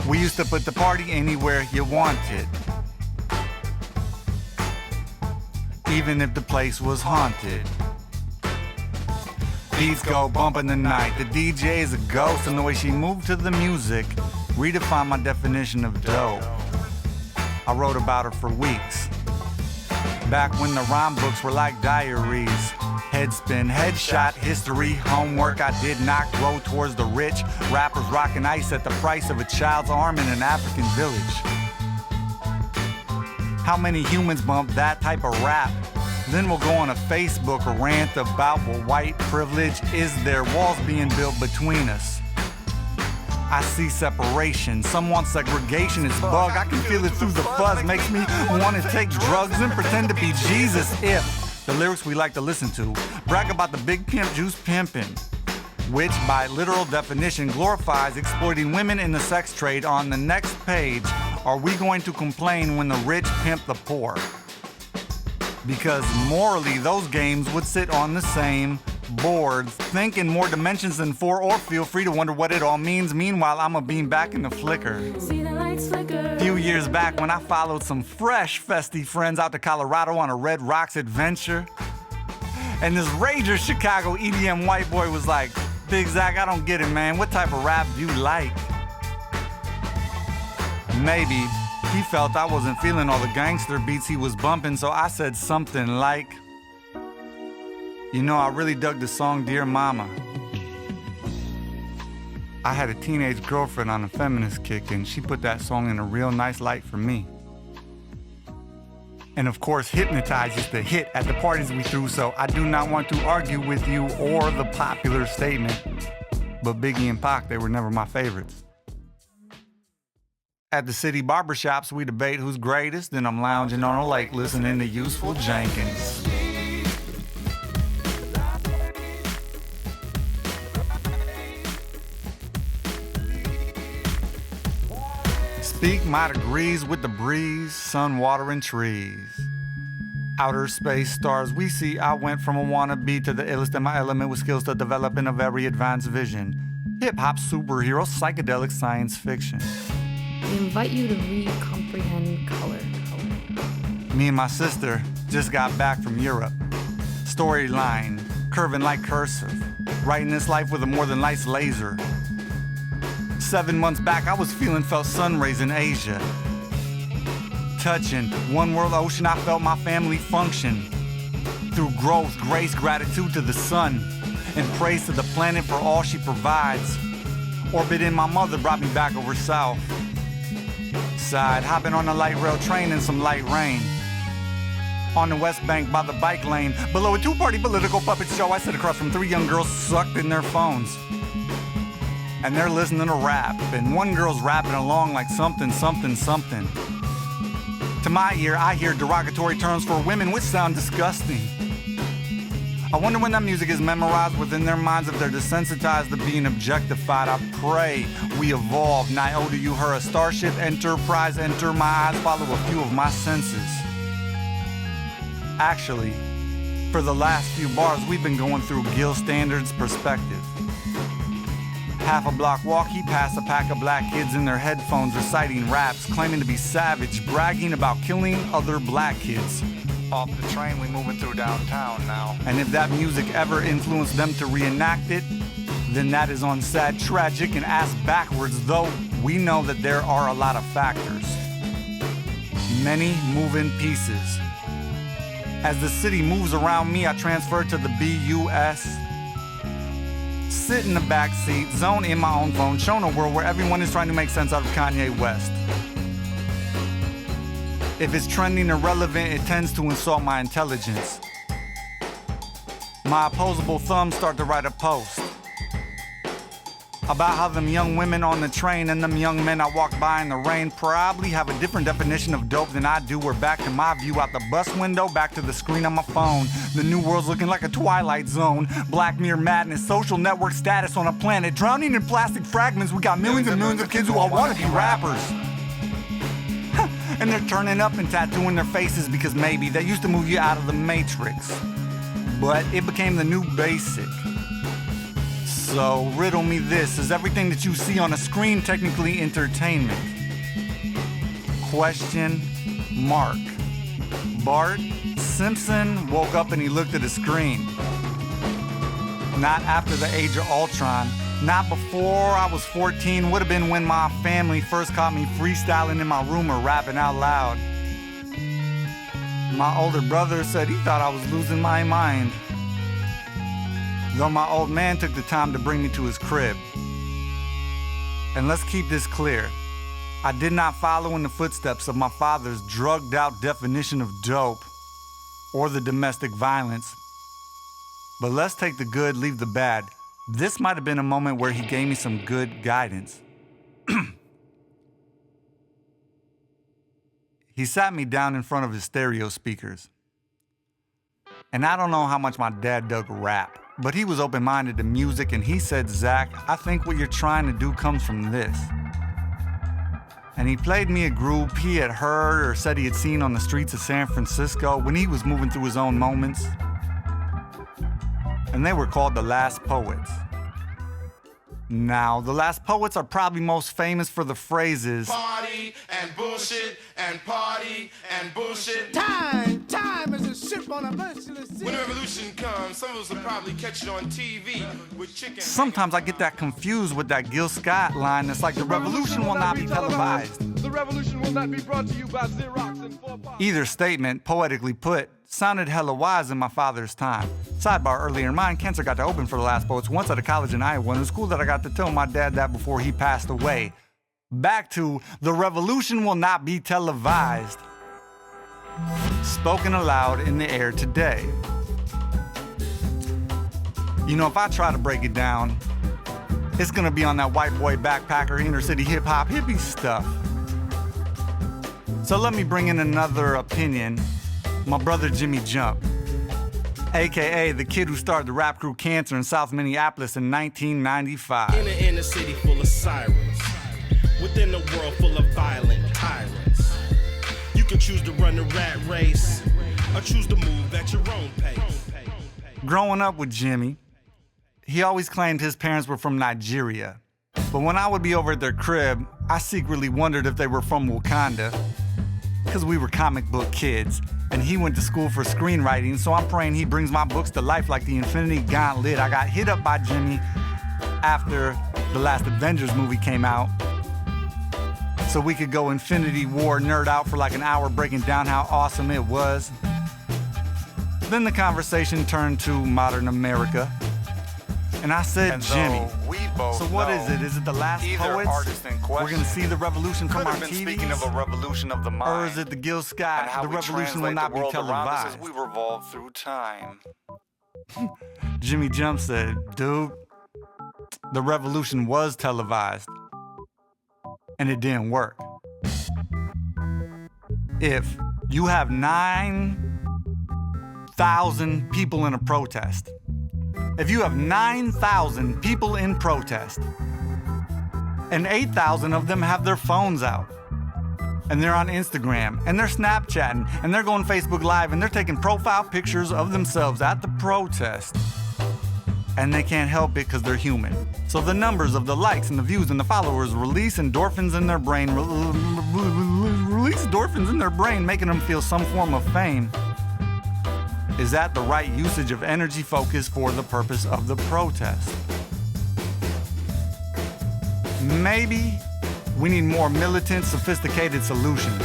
Speaker 12: We used to put the party anywhere you wanted, even if the place was haunted. Beats go bump in the night, the DJ is a ghost, and the way she moved to the music redefined my definition of dope. I wrote about her for weeks, back when the rhyme books were like diaries. Headspin, headshot, history, homework I did not grow towards the rich. Rappers rocking ice at the price of a child's arm in an African village. How many humans bump that type of rap? Then we'll go on a Facebook or rant about what white privilege is there, walls being built between us. I see separation, some want segregation, it's bug, I can feel it through the fuzz, makes me want to take drugs and pretend to be Jesus if the lyrics we like to listen to brag about the big pimp juice pimpin', which by literal definition glorifies exploiting women in the sex trade. On the next page, are we going to complain when the rich pimp the poor? Because morally those games would sit on the same boards, think in more dimensions than 4, or feel free to wonder what it all means. Meanwhile, I'm a beam back in the flicker.
Speaker 22: See the lights flicker.
Speaker 12: Few years back when I followed some fresh festy friends out to Colorado on a Red Rocks adventure. And this Rager Chicago EDM white boy was like, Big Zach, I don't get it, man. What type of rap do you like? Maybe he felt I wasn't feeling all the gangster beats he was bumping, so I said something like, you know, I really dug the song Dear Mama. I had a teenage girlfriend on a feminist kick, and she put that song in a real nice light for me. And of course, Hypnotize is the hit at the parties we threw, so I do not want to argue with you or the popular statement. But Biggie and Pac, they were never my favorites. At the city barbershops, we debate who's greatest, then I'm lounging on a lake listening to Useful Jenkins. Speak my degrees with the breeze, sun, water, and trees. Outer space stars we see, I went from a wannabe to the illest in my element with skills to develop in a very advanced vision. Hip-hop, superhero, psychedelic science fiction.
Speaker 13: We invite you to read, comprehend, color.
Speaker 12: Me and my sister just got back from Europe. Storyline, curving like cursive. Writing this life with a more than lights laser. 7 months back, I was felt sun rays in Asia. Touching one world ocean, I felt my family function. Through growth, grace, gratitude to the sun, and praise to the planet for all she provides. Orbiting my mother brought me back over south. Side, hopping on a light rail train in some light rain. On the West Bank by the bike lane, below a two-party political puppet show, I sit across from 3 young girls sucked in their phones. And they're listening to rap, and one girl's rapping along like something, something, something. To my ear, I hear derogatory terms for women which sound disgusting. I wonder when that music is memorized within their minds if they're desensitized to being objectified. I pray we evolve. Niobe, you her a starship, enterprise, enter my eyes, follow a few of my senses. Actually, for the last few bars, we've been going through Gil Standard's perspective. Half a block walk, he passed a pack of black kids in their headphones reciting raps, claiming to be savage, bragging about killing other black kids. Off the train, we moving through downtown now. And if that music ever influenced them to reenact it, then that is on sad, tragic, and ass backwards, though we know that there are a lot of factors. Many moving pieces. As the city moves around me, I transfer to the BUS. Sit in the back seat, zone in my own phone, shown a world where everyone is trying to make sense out of Kanye West. If it's trending or relevant, it tends to insult my intelligence. My opposable thumbs start to write a post about how them young women on the train and them young men I walk by in the rain probably have a different definition of dope than I do. We're back to my view out the bus window, back to the screen on my phone. The new world's looking like a twilight zone. Black mirror madness, social network status on a planet. Drowning in plastic fragments, we got millions and millions of kids who all want to be rappers. And they're turning up and tattooing their faces because maybe they used to move you out of the matrix. But it became the new basic. So riddle me this, is everything that you see on a screen technically entertainment? Question mark. Bart Simpson woke up and he looked at the screen. Not after the age of Ultron. Not before I was 14, would have been when my family first caught me freestyling in my room or rapping out loud. My older brother said he thought I was losing my mind. Though my old man took the time to bring me to his crib. And let's keep this clear. I did not follow in the footsteps of my father's drugged out definition of dope or the domestic violence. But let's take the good, leave the bad. This might have been a moment where he gave me some good guidance. He sat me down in front of his stereo speakers. And I don't know how much my dad dug rap, but he was open-minded to music, and he said, Zach, I think what you're trying to do comes from this. And he played me a group he had heard or said he had seen on the streets of San Francisco when he was moving through his own moments. And and they were called the Last Poets. Now, the Last Poets are probably most famous for the phrases
Speaker 14: Party and bullshit and party and bullshit.
Speaker 6: Time is a ship on a merciless sea.
Speaker 14: When the revolution comes, some of us will probably catch it on TV with chicken.
Speaker 12: Sometimes I get that confused with that Gil Scott line that's like, the revolution will not be televised.
Speaker 6: The revolution will not be brought to you by Xerox and 4 parts.
Speaker 12: Either statement, poetically put, sounded hella wise in my father's time. Sidebar, earlier in mine, cancer got to open for the Last Poets once at a college in Iowa, and it was cool that I got to tell my dad that before he passed away. Back to, the revolution will not be televised. Spoken aloud in the air today. You know, if I try to break it down, it's gonna be on that white boy backpacker inner city hip hop hippie stuff. So let me bring in another opinion. My brother Jimmy Jump, aka the kid who started the rap crew Cancer in South Minneapolis in 1995.
Speaker 21: In an inner city full of sirens, within a world full of violent tyrants, you can choose to run the rat race or choose to move at your own pace.
Speaker 12: Growing up with Jimmy, he always claimed his parents were from Nigeria. But when I would be over at their crib, I secretly wondered if they were from Wakanda, because we were comic book kids, and he went to school for screenwriting, so I'm praying he brings my books to life like the Infinity Gauntlet. I got hit up by Jimmy after the last Avengers movie came out, so we could go Infinity War nerd out for like an hour breaking down how awesome it was. Then the conversation turned to modern America, and I said, Jimmy, so what is it? Is it the Last Poets? We're gonna see the revolution from our TVs? Speaking of a revolution of the mind, or is it the Gil Scott? The revolution will not be televised. As we revolve through time. Jimmy Jump said, dude, the revolution was televised, and it didn't work. If you have 9,000 people in a protest, if you have 9,000 people in protest, and 8,000 of them have their phones out, and they're on Instagram, and they're Snapchatting, and they're going Facebook Live, and they're taking profile pictures of themselves at the protest, and they can't help it because they're human. So the numbers of the likes and the views and the followers release endorphins in their brain, release endorphins in their brain, making them feel some form of fame. Is that the right usage of energy focus for the purpose of the protest? Maybe we need more militant, sophisticated solutions.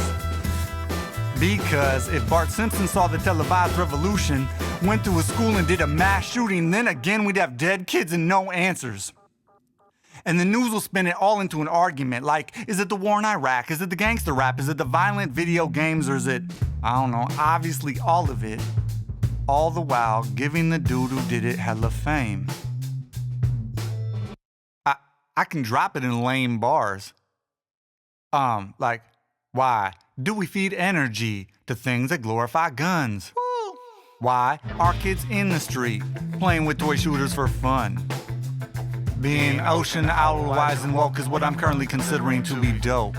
Speaker 12: Because if Bart Simpson saw the televised revolution, went to a school and did a mass shooting, then again we'd have dead kids and no answers. And the news will spin it all into an argument like, is it the war in Iraq? Is it the gangster rap? Is it the violent video games? Or is it, I don't know, obviously all of it. All the while giving the dude who did it hella fame. I can drop it in lame bars. Like, why do we feed energy to things that glorify guns? Woo. Why are kids in the street playing with toy shooters for fun? Being ocean owl wise and woke is what I'm currently considering to be dope.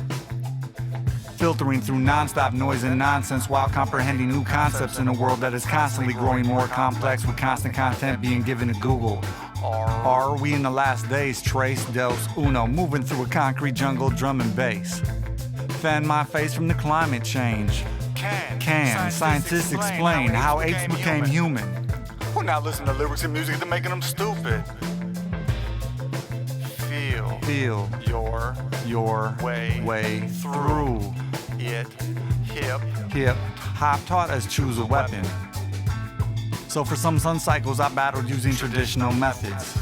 Speaker 12: Filtering through non-stop noise and nonsense while comprehending new concepts in a world that is constantly growing more complex with constant content being given to Google. Are we in the last days? Trace, dos, uno, moving through a concrete jungle, drum and bass. Fan my face from the climate change. Can scientists explain how apes became human? We're not listening to lyrics and music that making them stupid. Feel your way through it. Hip hop taught us choose a weapon. So for some sun cycles I battled using traditional methods,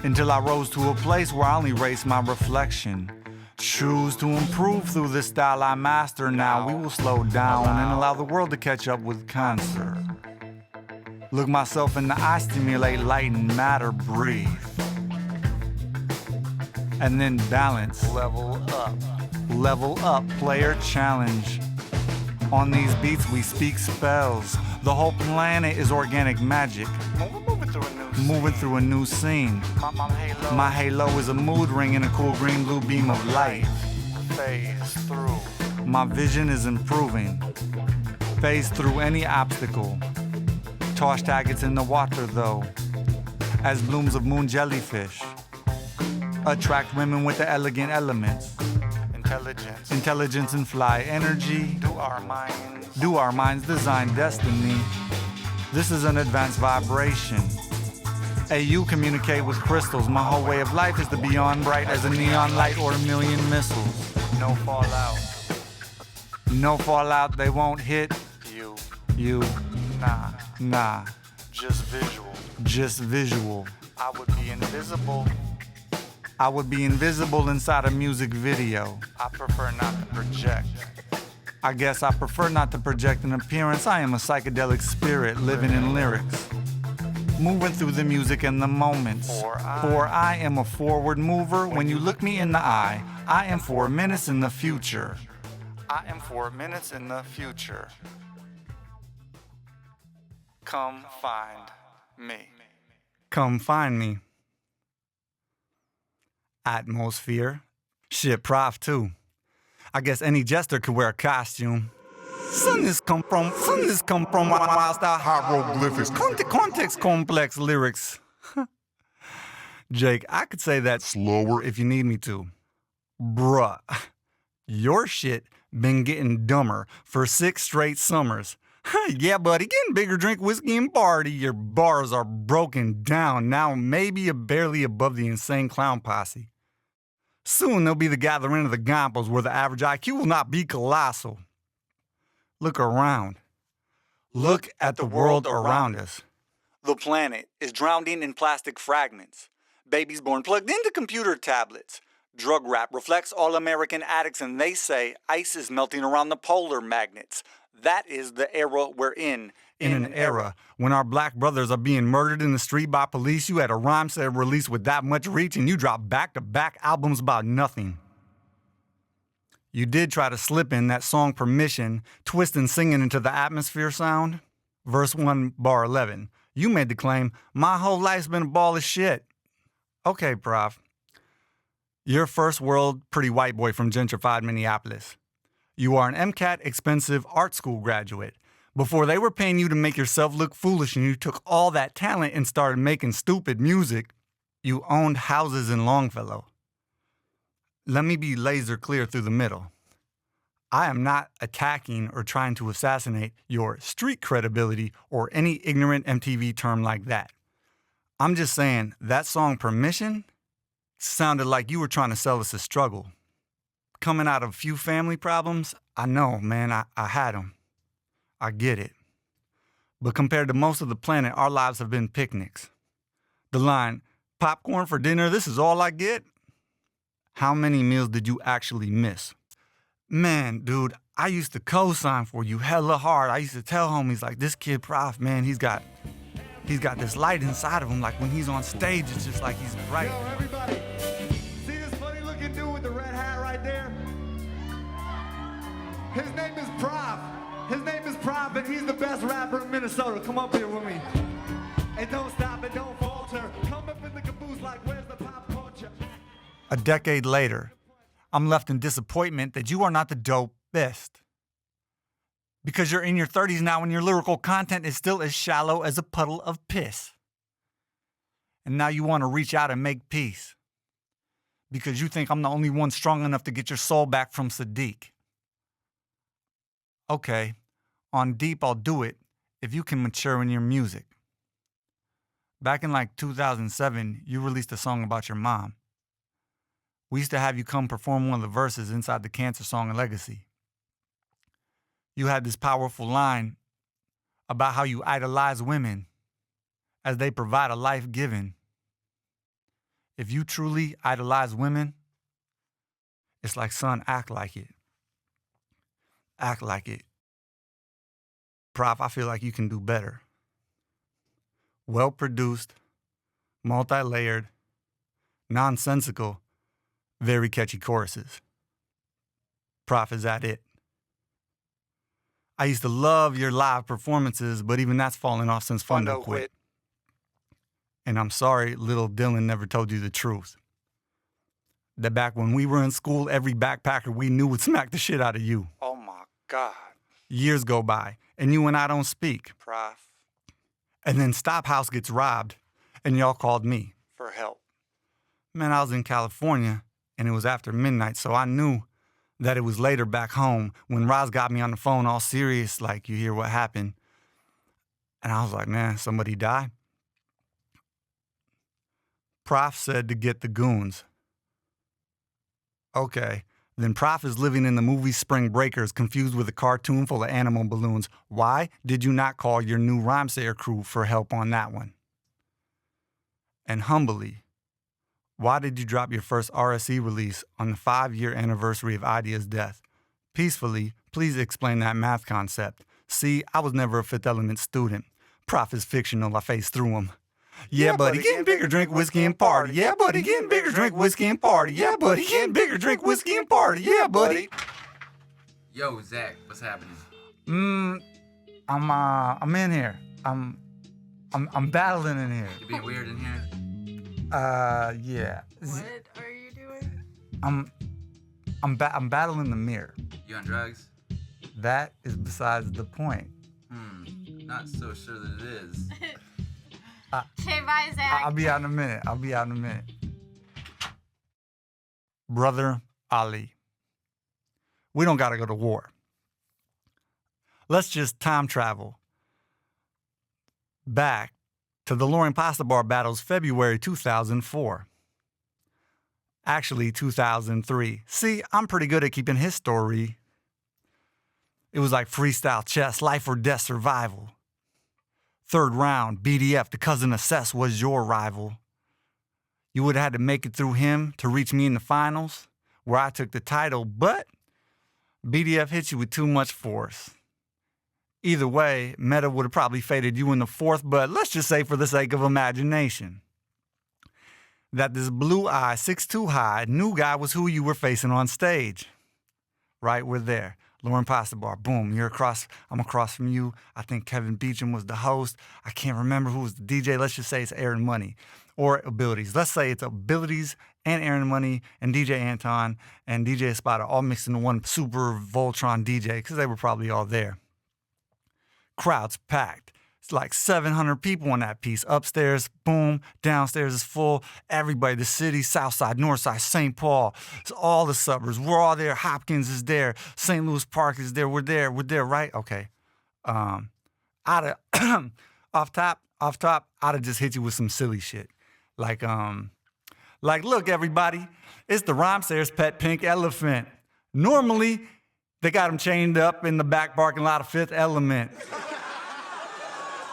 Speaker 12: until I rose to a place where I only race my reflection. Choose to improve through this style I master. Now we will slow down and allow the world to catch up with concert. Look myself in the eye, stimulate light and matter, breathe. And then balance. Level up, player challenge. On these beats we speak spells. The whole planet is organic magic. Moving through a new scene. My halo is a mood ring in a cool green blue beam of light. Phase through. My vision is improving. Phase through any obstacle. toss targets in the water though, as blooms of moon jellyfish attract women with the elegant elements. Intelligence and fly energy. Do our minds design destiny? This is an advanced vibration. You communicate with crystals. My whole way of life is to be on bright as a neon light or a million missiles. No fallout. No fallout, they won't hit you. Nah. Just visual. I would be invisible. I would be invisible inside a music video. I prefer not to project. I guess I prefer not to project an appearance. I am a psychedelic spirit living in lyrics, moving through the music and the moments. For I am a forward mover. When you look me in the eye, I am 4 minutes in the future. I am 4 minutes in the future. Come find me. Come find me. Atmosphere. Shit, prof too. I guess any jester could wear a costume. Sun has come from whilst our hieroglyphics. Context complex lyrics. Jake, I could say that slower if you need me to. Bruh, your shit been getting dumber for 6 straight summers. Yeah, buddy, getting bigger, drink whiskey and party. Your bars are broken down now, maybe barely above the insane clown posse. Soon there'll be the gathering of the gompos where the average IQ will not be colossal. Look around. Look at the world around us. The planet is drowning in plastic fragments. Babies born plugged into computer tablets. Drug rap reflects all American addicts and they say ice is melting around the polar magnets. That is the era we're in. In an era when our black brothers are being murdered in the street by police, you had a Rhymesayers release with that much reach and you dropped back-to-back albums about nothing. You did try to slip in that song Permission, twisting singing into the atmosphere sound. Verse 1, bar 11. You made the claim, my whole life's been a ball of shit. Okay, prof. You're first world pretty white boy from gentrified Minneapolis. You are an MCAT expensive art school graduate. Before they were paying you to make yourself look foolish and you took all that talent and started making stupid music, you owned houses in Longfellow. Let me be laser clear through the middle. I am not attacking or trying to assassinate your street credibility or any ignorant MTV term like that. I'm just saying that song Permission sounded like you were trying to sell us a struggle. Coming out of a few family problems, I know, man, I had them. I get it. But compared to most of the planet, our lives have been picnics. The line, popcorn for dinner, this is all I get? How many meals did you actually miss? Man, dude, I used to co-sign for you hella hard. I used to tell homies like, this kid prof, man, he's got this light inside of him. Like when he's on stage, it's just like he's bright.
Speaker 6: Yo, everybody, see this funny looking dude with the red hat right there? His name is Prof. His name is Prof, and he's the best rapper in Minnesota. Come up here with me. And don't stop and don't falter. Come up in the caboose like, where's the pop culture?
Speaker 12: A decade later, I'm left in disappointment that you are not the dope best. Because you're in your 30s now and your lyrical content is still as shallow as a puddle of piss. And now you want to reach out and make peace. Because you think I'm the only one strong enough to get your soul back from Sadiq. Okay, on deep I'll do it if you can mature in your music. Back in like 2007, you released a song about your mom. We used to have you come perform one of the verses inside the Cancer song Legacy. You had this powerful line about how you idolize women as they provide a life given. If you truly idolize women, it's like, son, act like it. Act like it. Prof, I feel like you can do better. Well-produced, multi-layered, nonsensical, very catchy choruses. Prof, is that it? I used to love your live performances, but even that's fallen off since Fundo quit. And I'm sorry little Dylan never told you the truth. That back when we were in school, every backpacker we knew would smack the shit out of you. Oh my God. Years go by, and you and I don't speak. Prof. And then Stop House gets robbed, and y'all called me for help. Man, I was in California, and it was after midnight, so I knew that it was later back home when Roz got me on the phone all serious, like, you hear what happened. And I was like, man, somebody died? Prof said to get the goons. Okay, then Prof is living in the movie Spring Breakers, confused with a cartoon full of animal balloons. Why did you not call your new Rhymesayer crew for help on that one? And humbly, why did you drop your first RSE release on the 5-year anniversary of Eyedea's death? Peacefully, please explain that math concept. See, I was never a Fifth Element student. Prof is fictional, I phased through him. Yeah, buddy, getting bigger, drink whiskey and party. Yeah, buddy, getting bigger, drink whiskey and party. Yeah, buddy, getting bigger, drink whiskey and party. Yeah, buddy.
Speaker 7: Yo, Zach, what's happening?
Speaker 12: I'm in here. I'm battling in here.
Speaker 7: You being weird in here?
Speaker 12: Yeah.
Speaker 23: What are you doing?
Speaker 12: I'm battling the mirror.
Speaker 7: You on drugs?
Speaker 12: That is besides the point.
Speaker 7: Not so sure that it is.
Speaker 23: Okay, bye, Zach.
Speaker 12: I'll be out in a minute. Brother Ali. We don't gotta go to war. Let's just time travel back to the Loring Pasta Bar battles February 2004. Actually, 2003. See, I'm pretty good at keeping his story. It was like freestyle chess, life or death survival. Third round, BDF, the cousin of Sess, was your rival. You would have had to make it through him to reach me in the finals, where I took the title, but BDF hit you with too much force. Either way, Meta would have probably faded you in the fourth, but let's just say for the sake of imagination, that this blue eye, 6'2" high, new guy was who you were facing on stage. Right, we're there. Loring Pasta Bar, boom, I'm across from you. I think Kevin Beecham was the host. I can't remember who was the DJ. Let's just say it's Aaron Money. Or Abilities. Let's say it's Abilities and Aaron Money and DJ Anton and DJ Espada all mixed into one super Voltron DJ because they were probably all there. Crowd's packed. It's like 700 people on that piece. Upstairs, boom. Downstairs is full. Everybody, the city, south side, north side, St. Paul. It's all the suburbs. We're all there. Hopkins is there. St. Louis Park is there. We're there, right? Okay. Off top, I'd have just hit you with some silly shit. Like, look, everybody, it's the Rhymesayers' pet pink elephant. Normally, they got him chained up in the back parking lot of Fifth Element.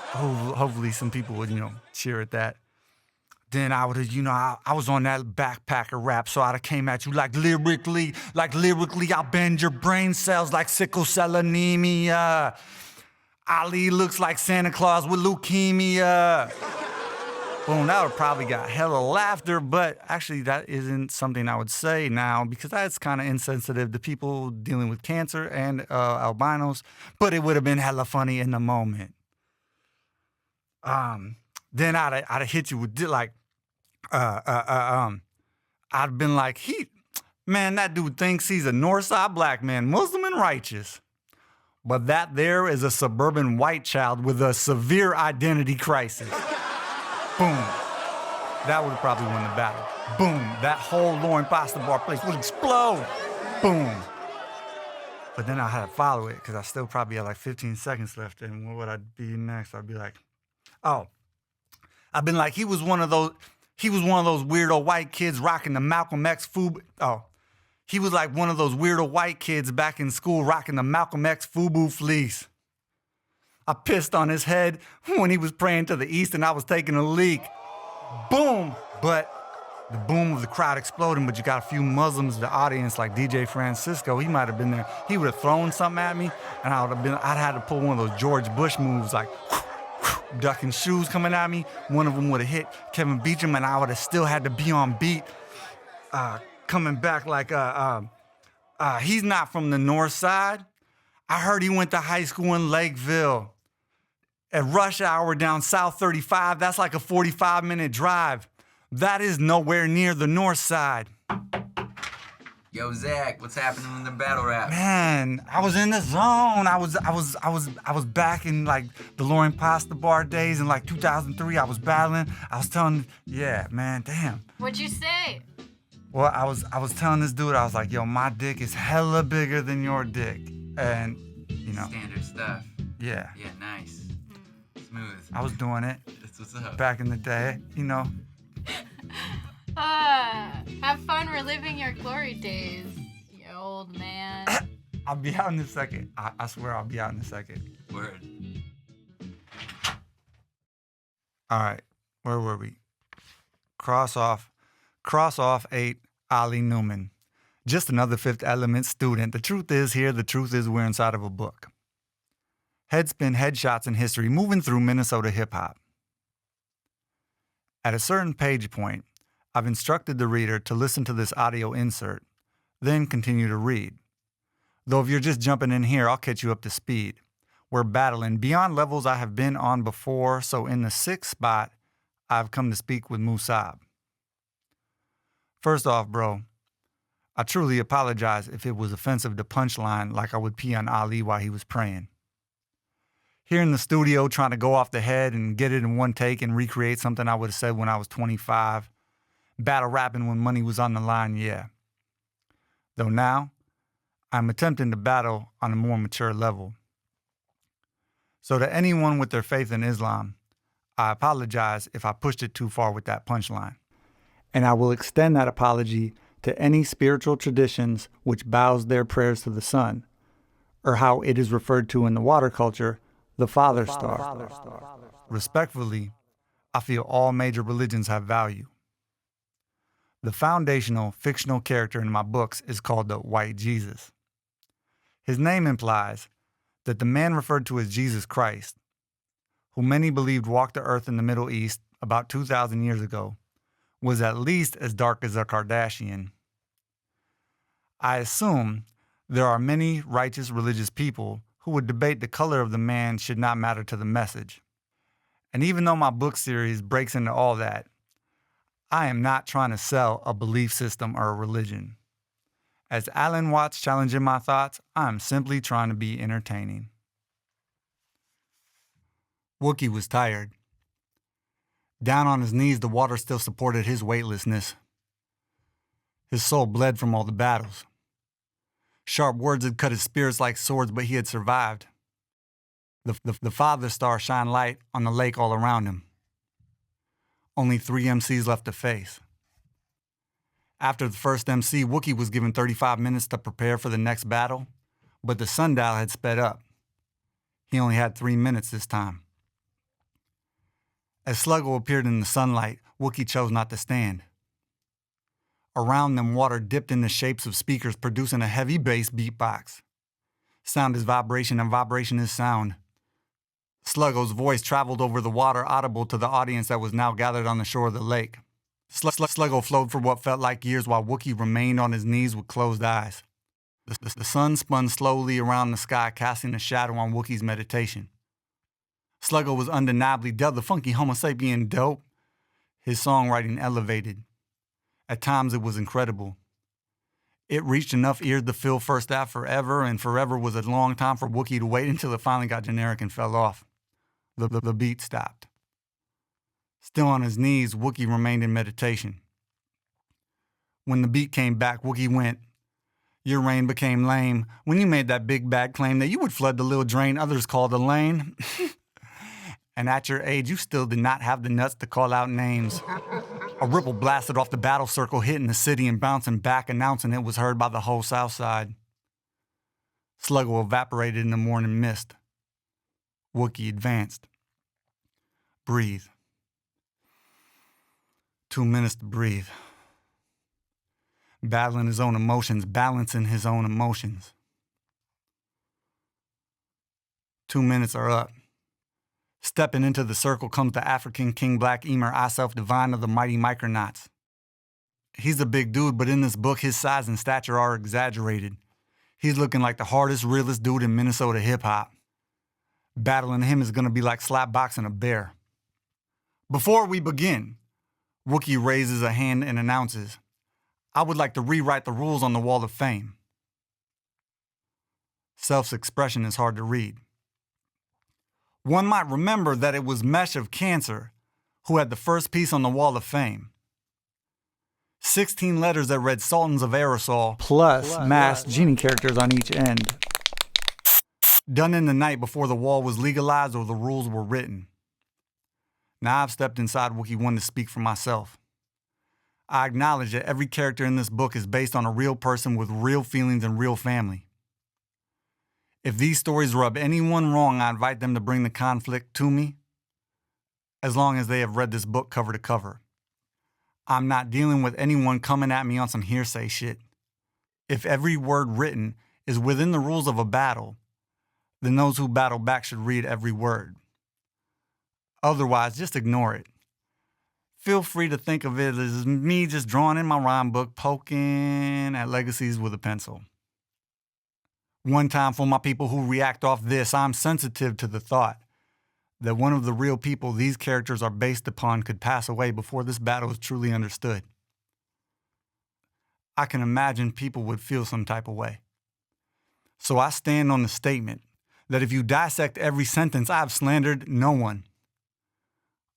Speaker 12: Hopefully some people would, cheer at that. Then I would have, I was on that backpacker rap, so I'd have came at you like lyrically, I'll bend your brain cells like sickle cell anemia. Ali looks like Santa Claus with leukemia. Boom, that would probably got hella laughter, but actually that isn't something I would say now because that's kind of insensitive to people dealing with cancer and albinos, but it would have been hella funny in the moment. Then I'd have hit you with like, I'd been like, that dude thinks he's a Northside black man, Muslim and righteous. But that there is a suburban white child with a severe identity crisis. Boom. That would have probably won the battle. Boom. That whole Loring Pasta Bar place would explode. Boom. But then I had to follow it because I still probably had like 15 seconds left. And what would I be next? I'd be like, I've been like, he was one of those weirdo white kids rocking the Malcolm X FUBU. He was like one of those weirdo white kids back in school rocking the Malcolm X FUBU fleece. I pissed on his head when he was praying to the east and I was taking a leak. Boom! But the boom of the crowd exploding, but you got a few Muslims in the audience like DJ Francisco. He might have been there. He would have thrown something at me and I'd had to pull one of those George Bush moves like ducking shoes coming at me. One of them would have hit Kevin Beecham and I would have still had to be on beat. Coming back like, he's not from the north side. I heard he went to high school in Lakeville. At rush hour down South 35, that's like a 45-minute drive. That is nowhere near the north side.
Speaker 7: Yo, Zach, what's happening in the battle rap?
Speaker 12: Man, I was in the zone. I was back in like the Lauren Pasta Bar days in like 2003. I was battling. I was telling, yeah, man, damn.
Speaker 23: What'd you say?
Speaker 12: Well, I was telling this dude, I was like, yo, my dick is hella bigger than your dick, and you know.
Speaker 7: Standard stuff.
Speaker 12: Yeah.
Speaker 7: Yeah, nice. Smooth.
Speaker 12: I was doing it.
Speaker 7: That's what's up.
Speaker 12: Back in the day, you know.
Speaker 23: Have fun reliving your glory days, you old man.
Speaker 12: I'll be out in a second. I swear I'll be out in a second.
Speaker 7: Word.
Speaker 12: All right, where were we? Cross off 8, Ali Newman. Just another Fifth Element student. The truth is we're inside of a book. Headspin, Headshots, and History, moving through Minnesota hip-hop. At a certain page point, I've instructed the reader to listen to this audio insert, then continue to read. Though if you're just jumping in here, I'll catch you up to speed. We're battling beyond levels I have been on before, so in the 6th spot, I've come to speak with Musab. First off, bro, I truly apologize if it was offensive to punchline like I would pee on Ali while he was praying. Here in the studio trying to go off the head and get it in one take and recreate something I would have said when I was 25. Battle rapping when money was on the line, yeah. Though now, I'm attempting to battle on a more mature level. So to anyone with their faith in Islam, I apologize if I pushed it too far with that punchline. And I will extend that apology to any spiritual traditions which bows their prayers to the sun, or how it is referred to in the water culture, the Father Star. Respectfully, I feel all major religions have value. The foundational fictional character in my books is called the White Jesus. His name implies that the man referred to as Jesus Christ, who many believed walked the earth in the Middle East about 2,000 years ago, was at least as dark as a Kardashian. I assume there are many righteous religious people who would debate the color of the man should not matter to the message. And even though my book series breaks into all that, I am not trying to sell a belief system or a religion. As Alan Watts challenging my thoughts, I am simply trying to be entertaining. Wookie was tired. Down on his knees, the water still supported his weightlessness. His soul bled from all the battles. Sharp words had cut his spirits like swords, but he had survived. The Father Star shined light on the lake all around him. Only 3 MCs left to face. After the first MC, Wookie was given 35 minutes to prepare for the next battle, but the sundial had sped up. He only had 3 minutes this time. As Sluggo appeared in the sunlight, Wookie chose not to stand. Around them, water dipped in the shapes of speakers, producing a heavy bass beatbox. Sound is vibration, and vibration is sound. Sluggo's voice traveled over the water, audible to the audience that was now gathered on the shore of the lake. Sluggo flowed for what felt like years while Wookie remained on his knees with closed eyes. The sun spun slowly around the sky, casting a shadow on Wookie's meditation. Sluggo was undeniably the funky Homo sapien dope. His songwriting elevated. At times it was incredible. It reached enough ears to fill First Half forever, and forever was a long time for Wookie to wait until it finally got generic and fell off. The beat stopped. Still on his knees, Wookie remained in meditation. When the beat came back, Wookie went, "Your reign became lame when you made that big bad claim that you would flood the little drain others called a lane. And at your age, you still did not have the nuts to call out names." A ripple blasted off the battle circle, hitting the city and bouncing back, announcing it was heard by the whole South Side. Sluggo evaporated in the morning mist. Wookie advanced. Breathe. 2 minutes to breathe. Battling his own emotions, balancing his own emotions. 2 minutes are up. Stepping into the circle comes the African King Black Emer, I self-divine of the mighty Micronauts. He's a big dude, but in this book, his size and stature are exaggerated. He's looking like the hardest, realest dude in Minnesota hip-hop. Battling him is going to be like slapboxing a bear. Before we begin, Wookie raises a hand and announces, I would like to rewrite the rules on the Wall of Fame. Self-expression is hard to read. One might remember that it was Mesh of Cancer who had the first piece on the Wall of Fame. 16 letters that read Sultans of Aerosol plus masked genie characters on each end. Done in the night before the wall was legalized or the rules were written. Now I've stepped inside Wookiee 1 to speak for myself. I acknowledge that every character in this book is based on a real person with real feelings and real family. If these stories rub anyone wrong, I invite them to bring the conflict to me, as long as they have read this book cover to cover. I'm not dealing with anyone coming at me on some hearsay shit. If every word written is within the rules of a battle, then those who battle back should read every word. Otherwise, just ignore it. Feel free to think of it as me just drawing in my rhyme book, poking at legacies with a pencil. One time for my people who react off this, I'm sensitive to the thought that one of the real people these characters are based upon could pass away before this battle is truly understood. I can imagine people would feel some type of way. So I stand on the statement that if you dissect every sentence, I've slandered no one.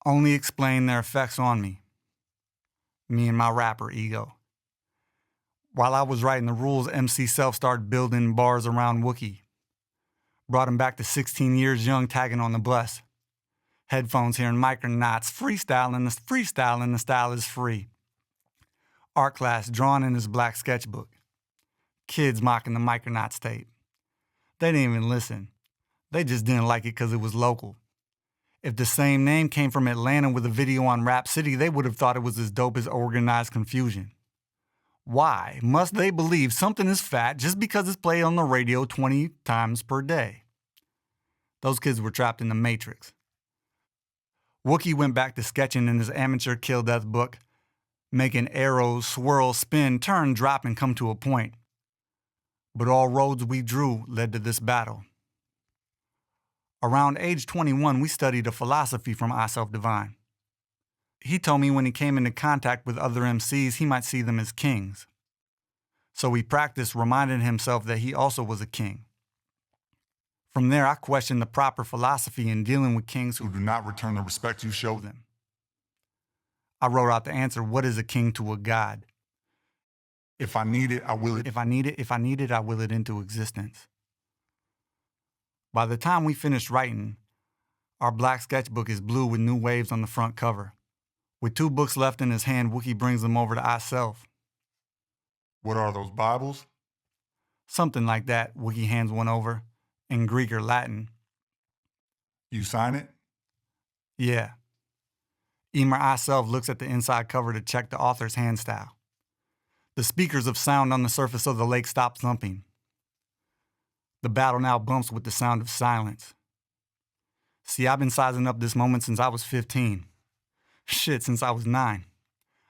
Speaker 12: Only explain their effects on me. Me and my rapper ego. While I was writing the rules, MC Self started building bars around Wookiee. Brought him back to 16 years young, tagging on the bus. Headphones hearing Micronauts, freestyling, the style is free. Art class drawn in his black sketchbook. Kids mocking the Micronauts tape. They didn't even listen. They just didn't like it because it was local. If the same name came from Atlanta with a video on Rap City, they would have thought it was as dope as Organized Confusion. Why must they believe something is fat just because it's played on the radio 20 times per day? Those kids were trapped in the Matrix. Wookiee went back to sketching in his amateur kill death book, making arrows swirl, spin, turn, drop, and come to a point. But all roads we drew led to this battle. Around age 21, we studied a philosophy from I Self Divine. He told me when he came into contact with other MCs, he might see them as kings. So he practiced reminding himself that he also was a king. From there, I questioned the proper philosophy in dealing with kings who do not return the respect you show them. I wrote out the answer, what is a king to a god? If I need it, I will it. If I need it, I will it into existence. By the time we finished writing, our black sketchbook is blue with new waves on the front cover. With 2 books left in his hand, Wookiee brings them over to I Self. What are those, Bibles? Something like that. Wookiee hands one over, in Greek or Latin. You sign it? Yeah. Emer I Self looks at the inside cover to check the author's hand style. The speakers of sound on the surface of the lake stop thumping. The battle now bumps with the sound of silence. See, I've been sizing up this moment since I was 15. Shit, since I was 9.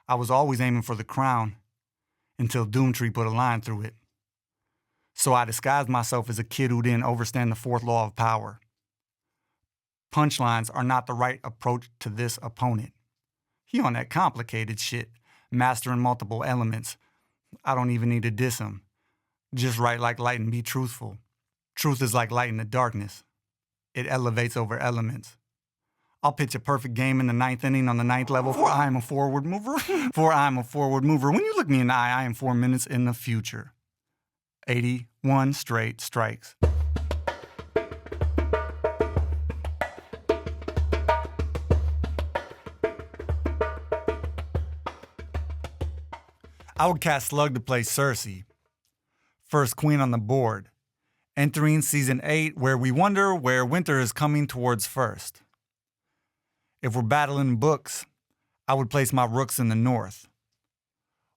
Speaker 12: I was always aiming for the crown, until Doomtree put a line through it. So I disguised myself as a kid who didn't understand the 4th law of power. Punchlines are not the right approach to this opponent. He on that complicated shit, mastering multiple elements. I don't even need to diss him. Just write like light and be truthful. Truth is like light in the darkness. It elevates over elements. I'll pitch a perfect game in the 9th inning on the 9th level, for I am a forward mover. When you look me in the eye, I am 4 minutes in the future. 81 straight strikes. I would cast Slug to play Cersei, first queen on the board, entering season 8 where we wonder where winter is coming towards first. If we're battling books, I would place my rooks in the north.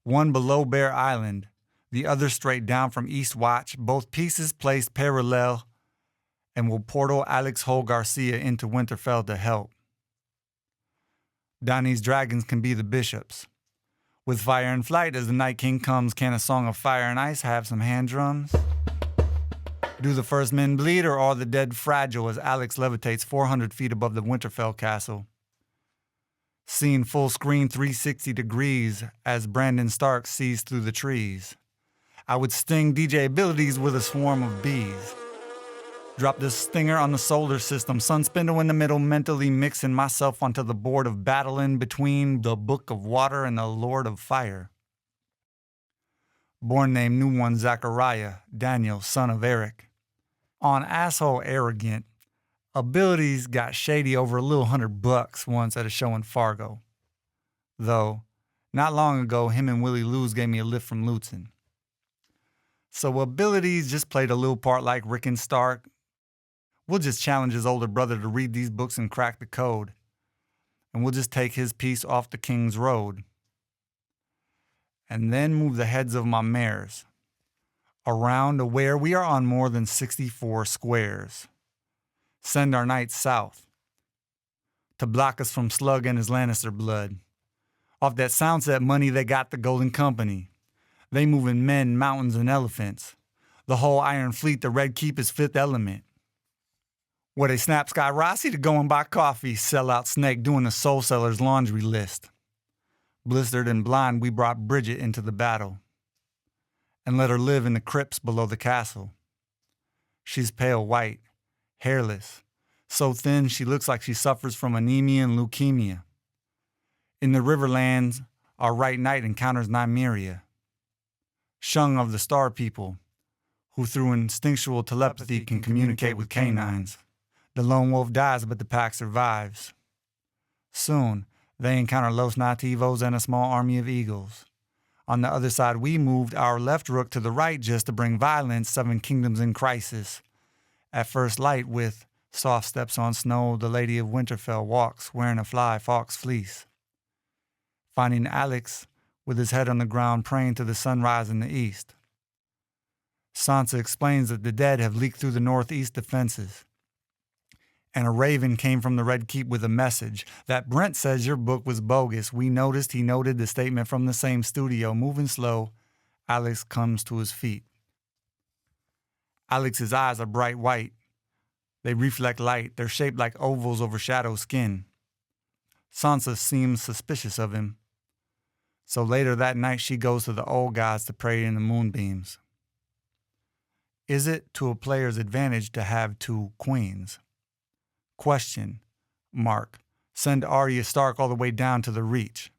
Speaker 12: One below Bear Island, the other straight down from East Watch, both pieces placed parallel, and will portal Alex Hole Garcia into Winterfell to help. Donnie's dragons can be the bishops. With fire and flight, as the Night King comes, can a song of fire and ice have some hand drums? Do the first men bleed, or are the dead fragile as Alex levitates 400 feet above the Winterfell castle? Seen full screen 360 degrees as Brandon Stark sees through the trees. I would sting DJ abilities with a swarm of bees. Drop this stinger on the solar system, sun spindle in the middle, mentally mixing myself onto the board of battle in between the Book of Water and the Lord of Fire. Born named new one Zachariah, Daniel, son of Eric. On asshole arrogant, abilities got shady over a little $100 once at a show in Fargo. Though, not long ago, him and Willie Luz gave me a lift from Lutzen. So abilities just played a little part like Rick and Stark. We'll just challenge his older brother to read these books and crack the code. And we'll just take his piece off the King's Road. And then move the heads of my mares around to where we are on more than 64 squares. Send our knights south to block us from Slug and his Lannister blood. Off that Soundset money, they got the Golden Company. They moving men, mountains, and elephants. The whole Iron Fleet, the Red Keep is Fifth Element. Where they snap Sky Rossi to go and buy coffee, sell out Snake doing the Soul Seller's laundry list. Blistered and blind, we brought Bridget into the battle and let her live in the crypts below the castle. She's pale white, hairless, so thin she looks like she suffers from anemia and leukemia. In the Riverlands, our right knight encounters Nymeria, Shung of the Star People, who through instinctual telepathy can communicate with canines. The lone wolf dies, but the pack survives. Soon, they encounter Los Nativos and a small army of eagles. On the other side, we moved our left rook to the right just to bring violence, 7 kingdoms in crisis. At first light with soft steps on snow, the Lady of Winterfell walks, wearing a fly fox fleece. Finding Alex with his head on the ground praying to the sunrise in the east. Sansa explains that the dead have leaked through the northeast defenses. And a raven came from the Red Keep with a message that Brent says your book was bogus. We noticed he noted the statement from the same studio. Moving slow, Alex comes to his feet. Alex's eyes are bright white. They reflect light. They're shaped like ovals over shadow skin. Sansa seems suspicious of him. So later that night she goes to the old gods to pray in the moonbeams. Is it to a player's advantage to have 2 queens? Question, mark. Send Arya Stark all the way down to the Reach.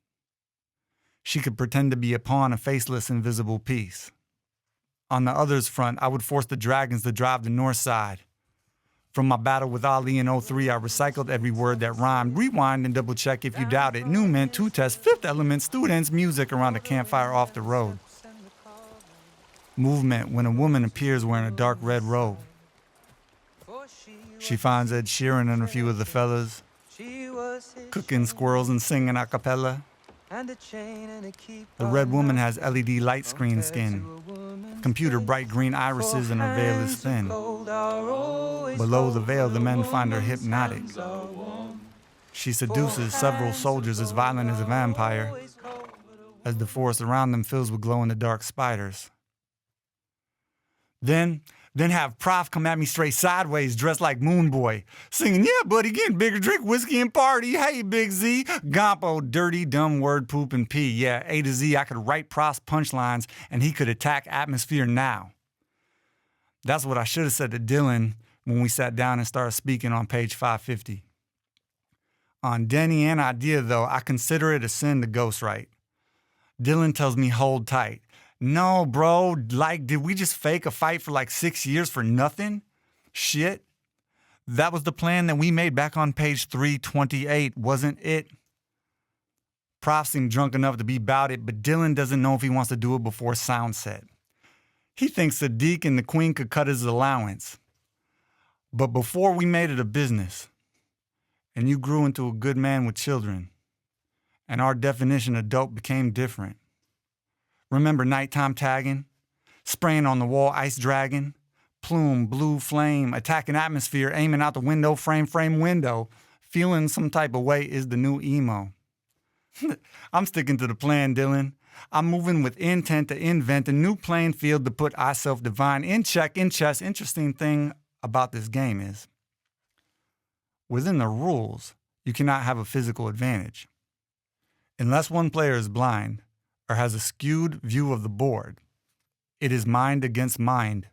Speaker 12: She could pretend to be a pawn, a faceless, invisible piece. On the other's front, I would force the dragons to drive the north side. From my battle with Ali in 03, I recycled every word that rhymed. Rewind and double check if you doubt it. New men, 2 tests, Fifth Element, students, music around a campfire off the road. Movement when a woman appears wearing a dark red robe. She finds Ed Sheeran and a few of the fellas cooking squirrels and singing a cappella. The red woman has LED light screen skin, computer bright green irises, and her veil is thin. Below the veil, the men find her hypnotic. She seduces several soldiers as violent as a vampire, as the forest around them fills with glow-in-the-dark spiders. Then have Prof come at me straight sideways, dressed like Moon Boy, singing, yeah, buddy, getting bigger, drink whiskey and party. Hey, Big Z, Gompo, dirty, dumb word, poop, and pee. Yeah, A to Z, I could write Prof's punchlines, and he could attack Atmosphere now. That's what I should have said to Dylan when we sat down and started speaking on page 550. On Denny and Eyedea, though, I consider it a sin to ghostwrite. Dylan tells me hold tight. No, bro, did we just fake a fight for 6 years for nothing? Shit. That was the plan that we made back on page 328, wasn't it? Prof seemed drunk enough to be about it, but Dylan doesn't know if he wants to do it before Soundset. He thinks Sadiq and the Queen could cut his allowance. But before we made it a business, and you grew into a good man with children, and our definition of dope became different. Remember nighttime tagging, spraying on the wall, ice dragon, plume, blue flame, attacking atmosphere, aiming out the window, frame, window, feeling some type of way is the new emo. I'm sticking to the plan, Dylan. I'm moving with intent to invent a new playing field to put I Self Divine in check, in chess. Interesting thing about this game is, within the rules, you cannot have a physical advantage. Unless one player is blind or has a skewed view of the board, it is mind against mind,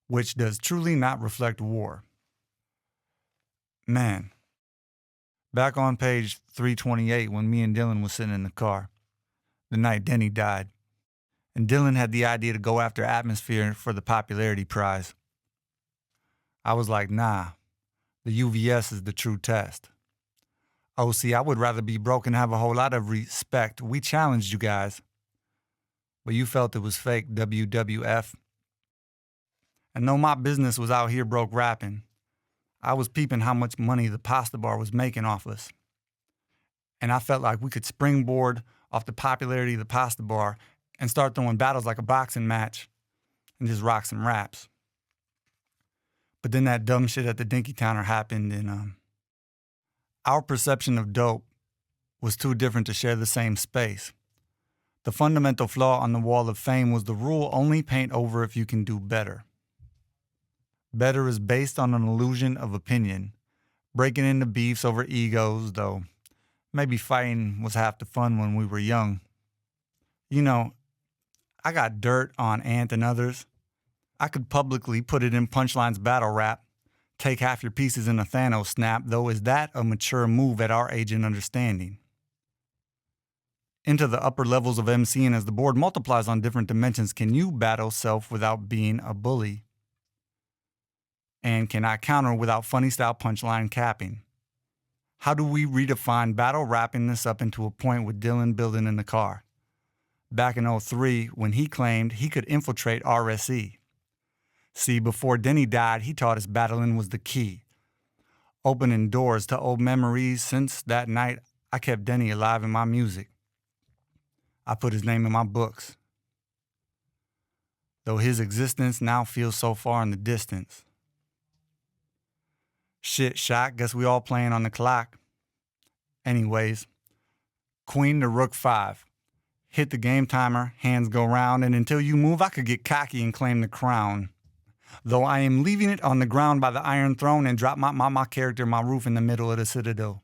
Speaker 12: which does truly not reflect war. Man, back on page 328 when me and Dylan was sitting in the car, the night Denny died, and Dylan had the idea to go after Atmosphere for the popularity prize. I was like, nah, the UVS is the true test. Oh, see, I would rather be broke and have a whole lot of respect. We challenged you guys, but you felt it was fake, WWF. And though my business was out here broke rapping, I was peeping how much money the pasta bar was making off us. And I felt like we could springboard off the popularity of the pasta bar and start throwing battles like a boxing match and just rock some raps. But then that dumb shit at the Dinky Towner happened, and our perception of dope was too different to share the same space. The fundamental flaw on the wall of fame was the rule only paint over if you can do better. Better is based on an illusion of opinion, breaking into beefs over egos, though maybe fighting was half the fun when we were young. You know, I got dirt on Ant and others. I could publicly put it in Punchline's battle rap, take half your pieces in a Thanos snap, though is that a mature move at our age and understanding? Into the upper levels of MCing as the board multiplies on different dimensions, can you battle self without being a bully? And can I counter without funny style punchline capping? How do we redefine battle wrapping this up into a point with Dylan building in the car? Back in 03, when he claimed he could infiltrate RSE. See, before Denny died, he taught us battling was the key. Opening doors to old memories. Since that night, I kept Denny alive in my music. I put his name in my books. Though his existence now feels so far in the distance. Shit, shot, guess we all playing on the clock. Anyways, Queen to Rook 5. Hit the game timer, hands go round, and until you move, I could get cocky and claim the crown. Though I am leaving it on the ground by the Iron Throne and drop my character my roof in the middle of the Citadel.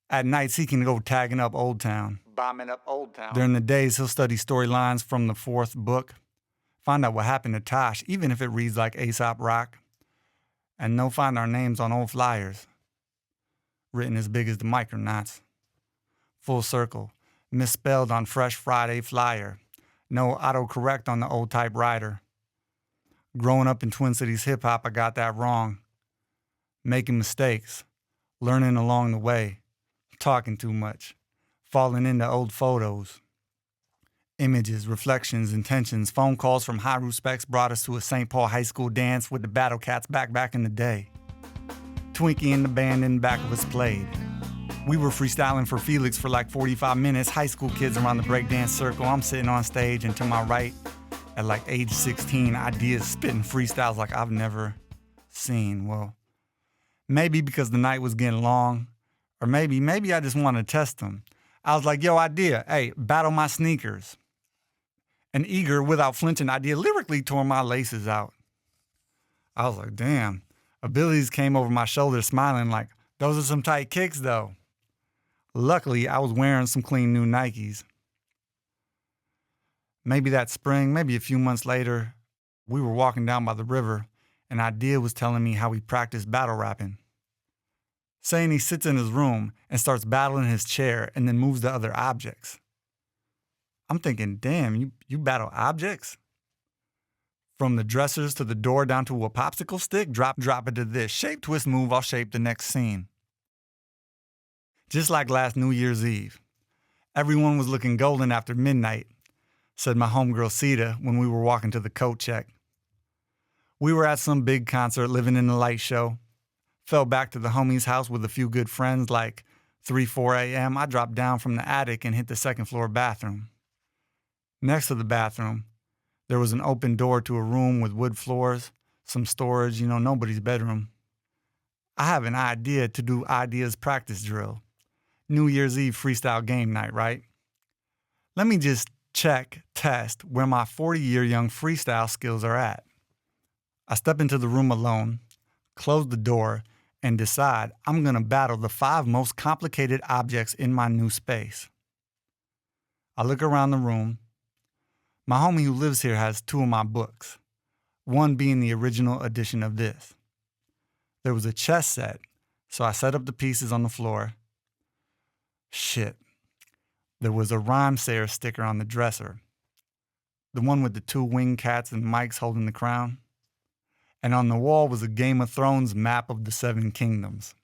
Speaker 12: At nights, he can go tagging up Old Town.
Speaker 15: Bombing up Old Town.
Speaker 12: During the days, he'll study storylines from the 4th book. Find out what happened to Tosh, even if it reads like Aesop Rock. And no find our names on old flyers. Written as big as the Micronauts. Full circle. Misspelled on Fresh Friday flyer. No autocorrect on the old typewriter. Growing up in Twin Cities hip-hop, I got that wrong. Making mistakes. Learning along the way. Talking too much. Falling into old photos. Images, reflections, intentions, phone calls from High Specs brought us to a St. Paul High School dance with the Battle Cats back in the day. Twinkie and the band in back of us played. We were freestyling for Felix for like 45 minutes. High school kids around the breakdance circle. I'm sitting on stage, and to my right, at like age 16, Eyedea spitting freestyles like I've never seen. Well, maybe because the night was getting long, or maybe I just wanted to test them. I was like, yo, Eyedea, hey, battle my sneakers. And eager, without flinching, Eyedea lyrically tore my laces out. I was like, damn. Abilities came over my shoulder smiling like, those are some tight kicks though. Luckily, I was wearing some clean new Nikes. Maybe that spring, maybe a few months later, we were walking down by the river and Eyedea was telling me how he practiced battle rapping. Saying he sits in his room and starts battling his chair and then moves to other objects. I'm thinking, damn, you battle objects? From the dressers to the door down to a popsicle stick, drop it to this. Shape, twist, move, I'll shape the next scene. Just like last New Year's Eve. Everyone was looking golden after midnight, said my homegirl Sita when we were walking to the coat check. We were at some big concert living in the light show. Fell back to the homie's house with a few good friends like 3-4 a.m. I dropped down from the attic and hit the second floor bathroom. Next to the bathroom, there was an open door to a room with wood floors, some storage, nobody's bedroom. I have an idea to do Eyedea's practice drill. New Year's Eve freestyle game night, right? Let me just test where my 40-year young freestyle skills are at. I step into the room alone, close the door, and decide I'm going to battle the 5 most complicated objects in my new space. I look around the room. My homie who lives here has 2 of my books, one being the original edition of this. There was a chess set, so I set up the pieces on the floor. Shit. There was a Rhymesayers sticker on the dresser, the one with the 2 winged cats and mics holding the crown. And on the wall was a Game of Thrones map of the 7 kingdoms.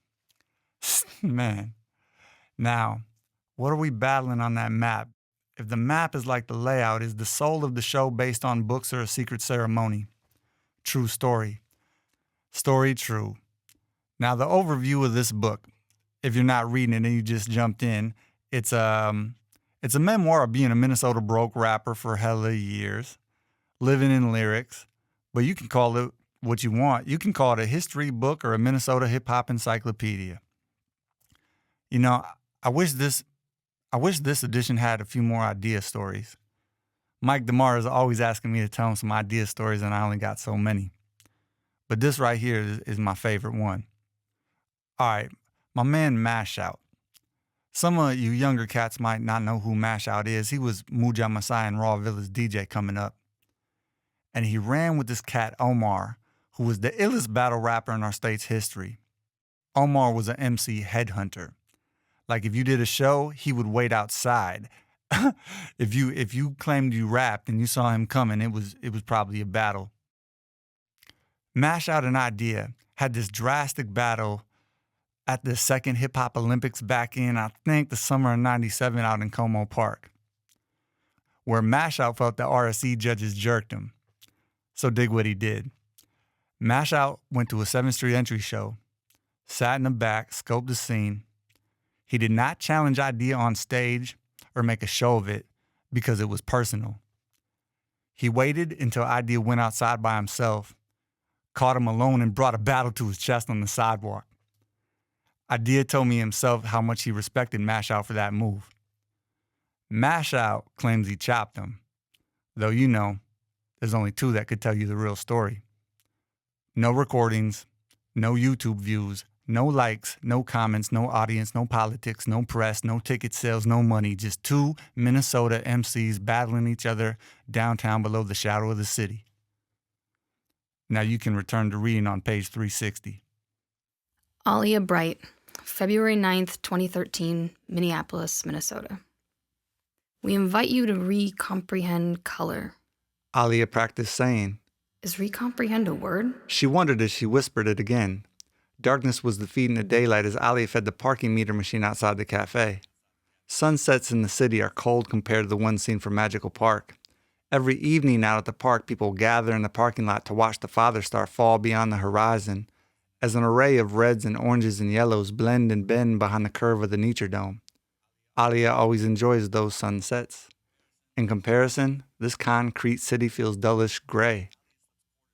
Speaker 12: Man. Now, what are we battling on that map? If the map is like the layout, is the soul of the show based on books or a secret ceremony? True story. Story true. Now, the overview of this book, if you're not reading it and you just jumped in, it's a memoir of being a Minnesota broke rapper for hella years, living in lyrics, but you can call it what you want. You can call it a history book or a Minnesota hip-hop encyclopedia. You know, I wish this edition had a few more idea stories. Mike DeMar is always asking me to tell him some idea stories, and I only got so many. But this right here is my favorite one. All right, my man Mashout. Some of you younger cats might not know who Mashout is. He was Muja Masai and Raw Villa's DJ coming up. And he ran with this cat Omar, who was the illest battle rapper in our state's history. Omar was an MC headhunter. Like if you did a show, he would wait outside. If you claimed you rapped and you saw him coming, it was probably a battle. Mashout and Eyedea had this drastic battle at the second Hip Hop Olympics back in, I think, the summer of '97 out in Como Park, where Mashout felt the RSE judges jerked him. So dig what he did. Mashout went to a 7th Street entry show, sat in the back, scoped the scene. He did not challenge Eyedea on stage or make a show of it because it was personal. He waited until Eyedea went outside by himself, caught him alone, and brought a battle to his chest on the sidewalk. Eyedea told me himself how much he respected Mashout for that move. Mashout claims he chopped him, though you know, there's only 2 that could tell you the real story. No recordings, no YouTube views, no likes, no comments, no audience, no politics, no press, no ticket sales, no money, just 2 Minnesota MCs battling each other downtown below the shadow of the city. Now you can return to reading on page 360.
Speaker 13: Eyedea Bright, February 9th, 2013, Minneapolis, Minnesota. We invite you to recomprehend color.
Speaker 12: Eyedea practiced saying.
Speaker 13: Is recomprehend a word?
Speaker 12: She wondered as she whispered it again. Darkness was defeating the daylight as Eyedea fed the parking meter machine outside the cafe. Sunsets in the city are cold compared to the one seen from Magical Park. Every evening out at the park, people gather in the parking lot to watch the Father Star fall beyond the horizon as an array of reds and oranges and yellows blend and bend behind the curve of the Nature Dome. Eyedea always enjoys those sunsets. In comparison, this concrete city feels dullish gray.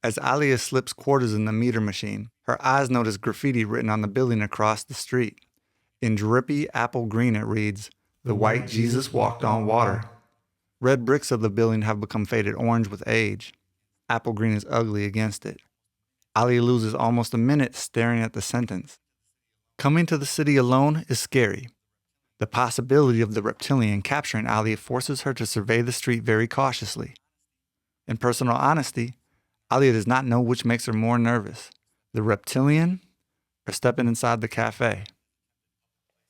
Speaker 12: As Eyedea slips quarters in the meter machine, her eyes notice graffiti written on the building across the street. In drippy apple green it reads, "The white Jesus walked on water." Red bricks of the building have become faded orange with age. Apple green is ugly against it. Eyedea loses almost a minute staring at the sentence. Coming to the city alone is scary. The possibility of the reptilian capturing Eyedea forces her to survey the street very cautiously. In personal honesty, Eyedea does not know which makes her more nervous, the reptilian or stepping inside the cafe.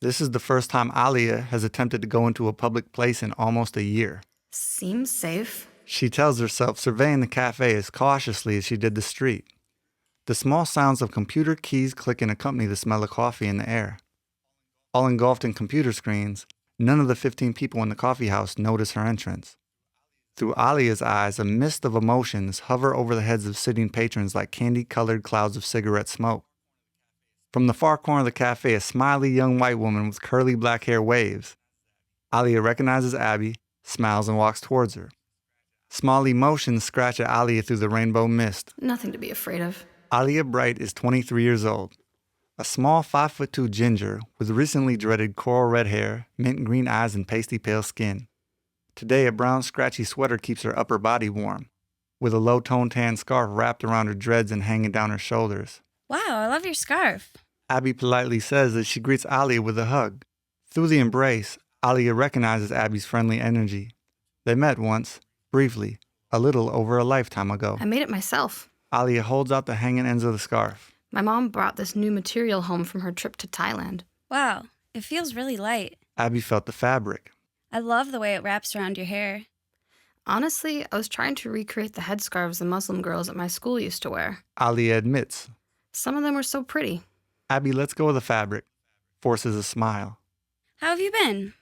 Speaker 12: This is the first time Eyedea has attempted to go into a public place in almost a year.
Speaker 13: Seems safe.
Speaker 12: She tells herself, surveying the cafe as cautiously as she did the street. The small sounds of computer keys clicking accompany the smell of coffee in the air. All engulfed in computer screens, none of the 15 people in the coffee house notice her entrance. Through Eydea's eyes, a mist of emotions hover over the heads of sitting patrons like candy-colored clouds of cigarette smoke. From the far corner of the cafe, a smiley young white woman with curly black hair waves. Eyedea recognizes Abby, smiles, and walks towards her. Small emotions scratch at Eyedea through the rainbow mist.
Speaker 13: Nothing to be afraid of.
Speaker 12: Eyedea Bright is 23 years old. A small 5'2" ginger with recently dreaded coral red hair, mint green eyes, and pasty pale skin. Today, a brown scratchy sweater keeps her upper body warm, with a low-toned tan scarf wrapped around her dreads and hanging down her shoulders.
Speaker 15: Wow, I love your scarf.
Speaker 12: Abby politely says that she greets Eyedea with a hug. Through the embrace, Eyedea recognizes Abby's friendly energy. They met once, briefly, a little over a lifetime ago.
Speaker 13: I made it myself.
Speaker 12: Eyedea holds out the hanging ends of the scarf.
Speaker 13: My mom brought this new material home from her trip to Thailand.
Speaker 15: Wow, it feels really light.
Speaker 12: Abby felt the fabric.
Speaker 15: I love the way it wraps around your hair.
Speaker 13: Honestly, I was trying to recreate the headscarves the Muslim girls at my school used to wear.
Speaker 12: Eyedea admits.
Speaker 13: Some of them were so pretty.
Speaker 12: Abby lets go of the fabric, forces a smile.
Speaker 15: How have you been?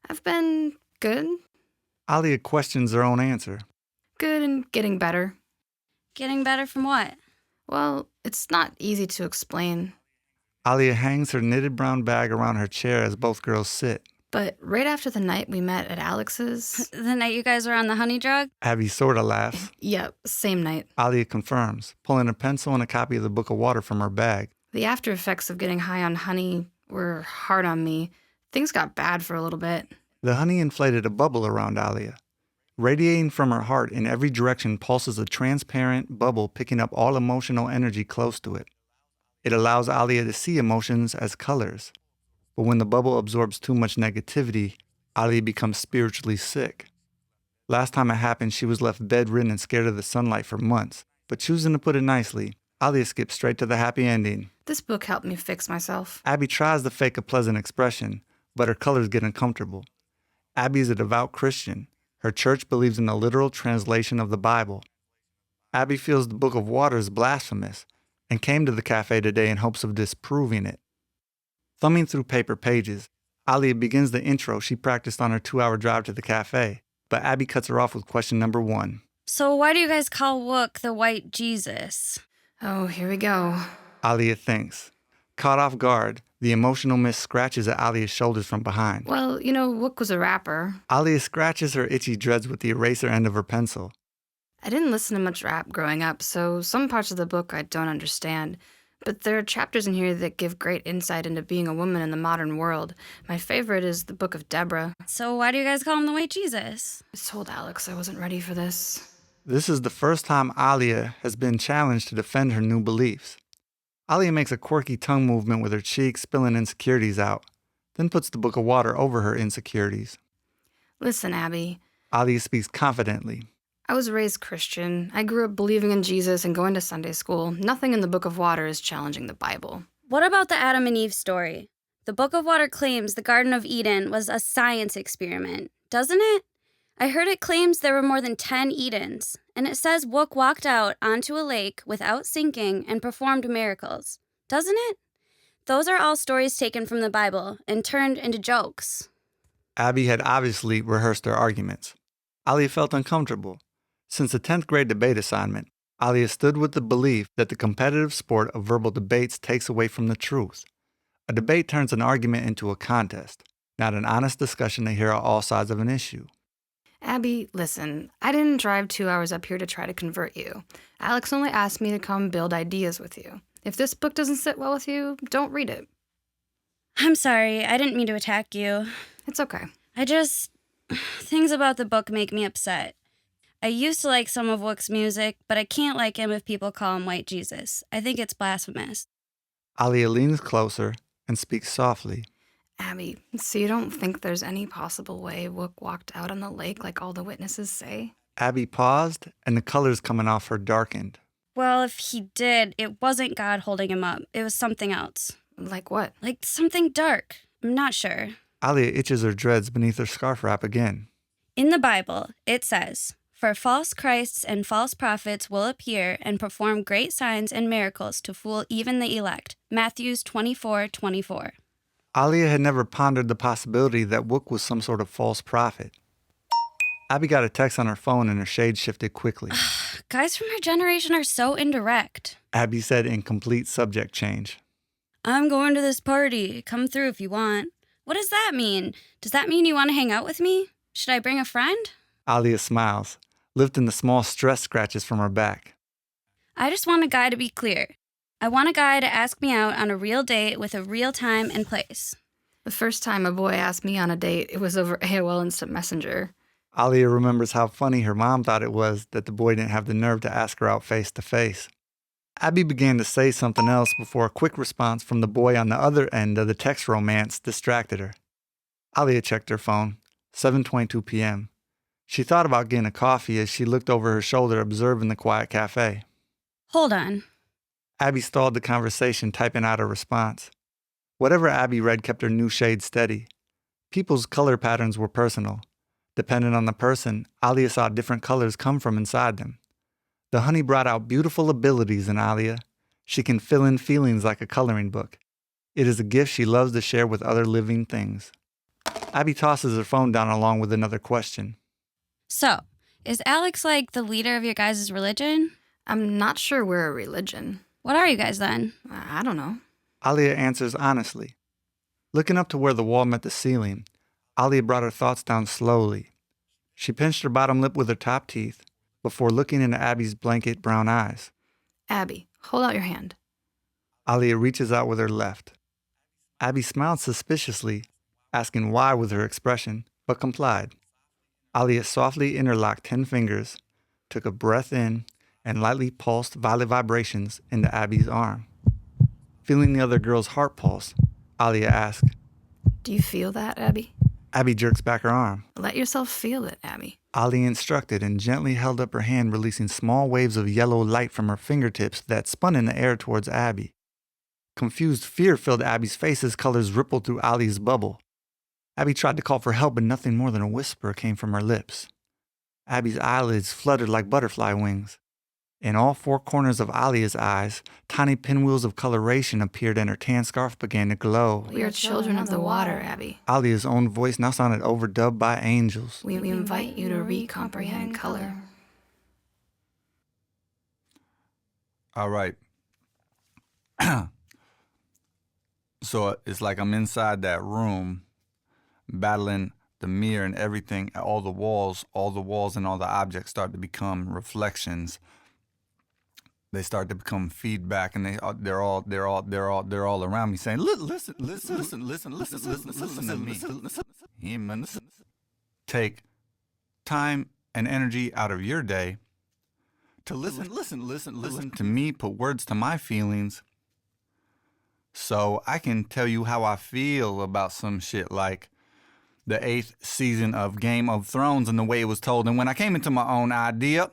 Speaker 13: I've been good.
Speaker 12: Eyedea questions her own answer.
Speaker 13: Good and getting better.
Speaker 15: Getting better from what?
Speaker 13: Well, it's not easy to explain.
Speaker 12: Eyedea hangs her knitted brown bag around her chair as both girls sit.
Speaker 13: But right after the night we met at Alex's...
Speaker 15: The night you guys were on the honey drug?
Speaker 12: Abby sorta laughs.
Speaker 13: Yep, same night.
Speaker 12: Eyedea confirms, pulling a pencil and a copy of the Book of Water from her bag.
Speaker 13: The after effects of getting high on honey were hard on me. Things got bad for a little bit.
Speaker 12: The honey inflated a bubble around Eyedea. Radiating from her heart in every direction pulses a transparent bubble picking up all emotional energy close to it. It allows Eyedea to see emotions as colors. But when the bubble absorbs too much negativity, Eyedea becomes spiritually sick. Last time it happened, she was left bedridden and scared of the sunlight for months. But choosing to put it nicely, Eyedea skips straight to the happy ending.
Speaker 13: This book helped me fix myself.
Speaker 12: Abby tries to fake a pleasant expression, but her colors get uncomfortable. Abby is a devout Christian. Her church believes in the literal translation of the Bible. Abby feels the Book of Water is blasphemous and came to the cafe today in hopes of disproving it. Thumbing through paper pages, Eyedea begins the intro she practiced on her 2-hour drive to the cafe, but Abby cuts her off with question number 1.
Speaker 15: So why do you guys call Wook the White Jesus?
Speaker 13: Oh, here we go.
Speaker 12: Eyedea thinks. Caught off guard, the emotional mist scratches at Eydea's shoulders from behind.
Speaker 13: Well, you know, Wook was a rapper.
Speaker 12: Eyedea scratches her itchy dreads with the eraser end of her pencil.
Speaker 13: I didn't listen to much rap growing up, so some parts of the book I don't understand. But there are chapters in here that give great insight into being a woman in the modern world. My favorite is the Book of Deborah.
Speaker 15: So why do you guys call him the White Jesus?
Speaker 13: I told Alex I wasn't ready for this.
Speaker 12: This is the first time Eyedea has been challenged to defend her new beliefs. Eyedea makes a quirky tongue movement with her cheek, spilling insecurities out, then puts the Book of Water over her insecurities.
Speaker 13: Listen, Abby.
Speaker 12: Eyedea speaks confidently.
Speaker 13: I was raised Christian. I grew up believing in Jesus and going to Sunday school. Nothing in the Book of Water is challenging the Bible.
Speaker 15: What about the Adam and Eve story? The Book of Water claims the Garden of Eden was a science experiment, doesn't it? I heard it claims there were more than 10 Edens, and it says Wook walked out onto a lake without sinking and performed miracles, doesn't it? Those are all stories taken from the Bible and turned into jokes.
Speaker 12: Abby had obviously rehearsed her arguments. Eyedea felt uncomfortable. Since the 10th grade debate assignment, Eyedea stood with the belief that the competitive sport of verbal debates takes away from the truth. A debate turns an argument into a contest, not an honest discussion to hear all sides of an issue.
Speaker 13: Abby, listen, I didn't drive 2 hours up here to try to convert you. Alex only asked me to come build ideas with you. If this book doesn't sit well with you, don't read it.
Speaker 15: I'm sorry, I didn't mean to attack you.
Speaker 13: It's okay.
Speaker 15: Things about the book make me upset. I used to like some of Wook's music, but I can't like him if people call him White Jesus. I think it's blasphemous.
Speaker 12: Eyedea leans closer and speaks softly.
Speaker 13: Abby, so you don't think there's any possible way Wook walked out on the lake like all the witnesses say?
Speaker 12: Abby paused, and the colors coming off her darkened.
Speaker 15: Well, if he did, it wasn't God holding him up. It was something else.
Speaker 13: Like what?
Speaker 15: Like something dark. I'm not sure.
Speaker 12: Eyedea itches her dreads beneath her scarf wrap again.
Speaker 15: In the Bible, it says, "For false Christs and false prophets will appear and perform great signs and miracles to fool even the elect." Matthew 24:24.
Speaker 12: Eyedea had never pondered the possibility that Wook was some sort of false prophet. Abby got a text on her phone and her shade shifted quickly.
Speaker 15: Guys from her generation are so indirect.
Speaker 12: Abby said in complete subject change.
Speaker 15: I'm going to this party. Come through if you want. What does that mean? Does that mean you want to hang out with me? Should I bring a friend?
Speaker 12: Eyedea smiles, lifting the small stress scratches from her back.
Speaker 15: I just want a guy to be clear. I want a guy to ask me out on a real date with a real time and place.
Speaker 13: The first time a boy asked me on a date, it was over AOL Instant Messenger.
Speaker 12: Eyedea remembers how funny her mom thought it was that the boy didn't have the nerve to ask her out face to face. Abby began to say something else before a quick response from the boy on the other end of the text romance distracted her. Eyedea checked her phone. 7:22 p.m. She thought about getting a coffee as she looked over her shoulder, observing the quiet cafe.
Speaker 15: Hold on.
Speaker 12: Abby stalled the conversation, typing out a response. Whatever Abby read kept her new shade steady. People's color patterns were personal. Depending on the person, Eyedea saw different colors come from inside them. The honey brought out beautiful abilities in Eyedea. She can fill in feelings like a coloring book. It is a gift she loves to share with other living things. Abby tosses her phone down along with another question.
Speaker 15: So, is Alex like the leader of your guys' religion?
Speaker 13: I'm not sure we're a religion.
Speaker 15: What are you guys then?
Speaker 13: I don't know.
Speaker 12: Eyedea answers honestly. Looking up to where the wall met the ceiling, Eyedea brought her thoughts down slowly. She pinched her bottom lip with her top teeth before looking into Abby's blanket brown eyes.
Speaker 13: Abby, hold out your hand.
Speaker 12: Eyedea reaches out with her left. Abby smiled suspiciously, asking why with her expression, but complied. Eyedea softly interlocked 10 fingers, took a breath in, and lightly pulsed violet vibrations into Abby's arm. Feeling the other girl's heart pulse, Eyedea asked,
Speaker 13: Do you feel that, Abby?
Speaker 12: Abby jerks back her arm.
Speaker 13: Let yourself feel it, Abby.
Speaker 12: Eyedea instructed and gently held up her hand, releasing small waves of yellow light from her fingertips that spun in the air towards Abby. Confused fear filled Abby's face as colors rippled through Eyedea's bubble. Abby tried to call for help, but nothing more than a whisper came from her lips. Abby's eyelids fluttered like butterfly wings. In all four corners of Eyedea's eyes, tiny pinwheels of coloration appeared and her tan scarf began to glow.
Speaker 13: We are children of the water, Abby.
Speaker 12: Eyedea's own voice now sounded overdubbed by angels.
Speaker 13: We invite you to re-comprehend color.
Speaker 12: All right. So it's like I'm inside that room, battling the mirror and everything. All the walls and all the objects start to become reflections. They start to become feedback, and they're all around me saying, "Listen to me. Take time and energy out of your day to listen to me. Put words to my feelings, so I can tell you how I feel about some shit like the 8th season of Game of Thrones and the way it was told. And when I came into my own idea."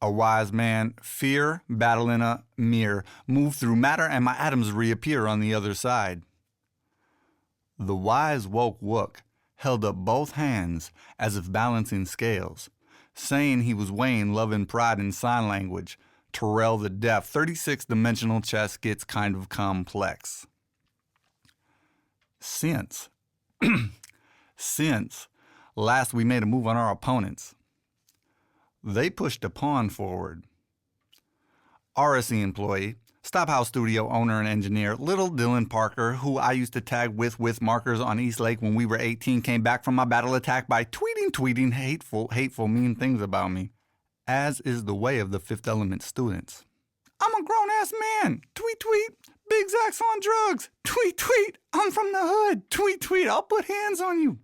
Speaker 12: A wise man, fear, battle in a mirror, move through matter, and my atoms reappear on the other side. The wise woke Wook held up both hands as if balancing scales, saying he was weighing love and pride in sign language. Terrell the deaf, 36-dimensional chess gets kind of complex. Since last we made a move on our opponents, they pushed a pawn forward. RSE employee, Stop House Studio owner and engineer, little Dylan Parker, who I used to tag with markers on East Lake when we were 18, came back from my battle attack by tweeting hateful, mean things about me, as is the way of the Fifth Element students. I'm a grown-ass man. Tweet, Big Zach's on drugs. Tweet, I'm from the hood. Tweet, I'll put hands on you.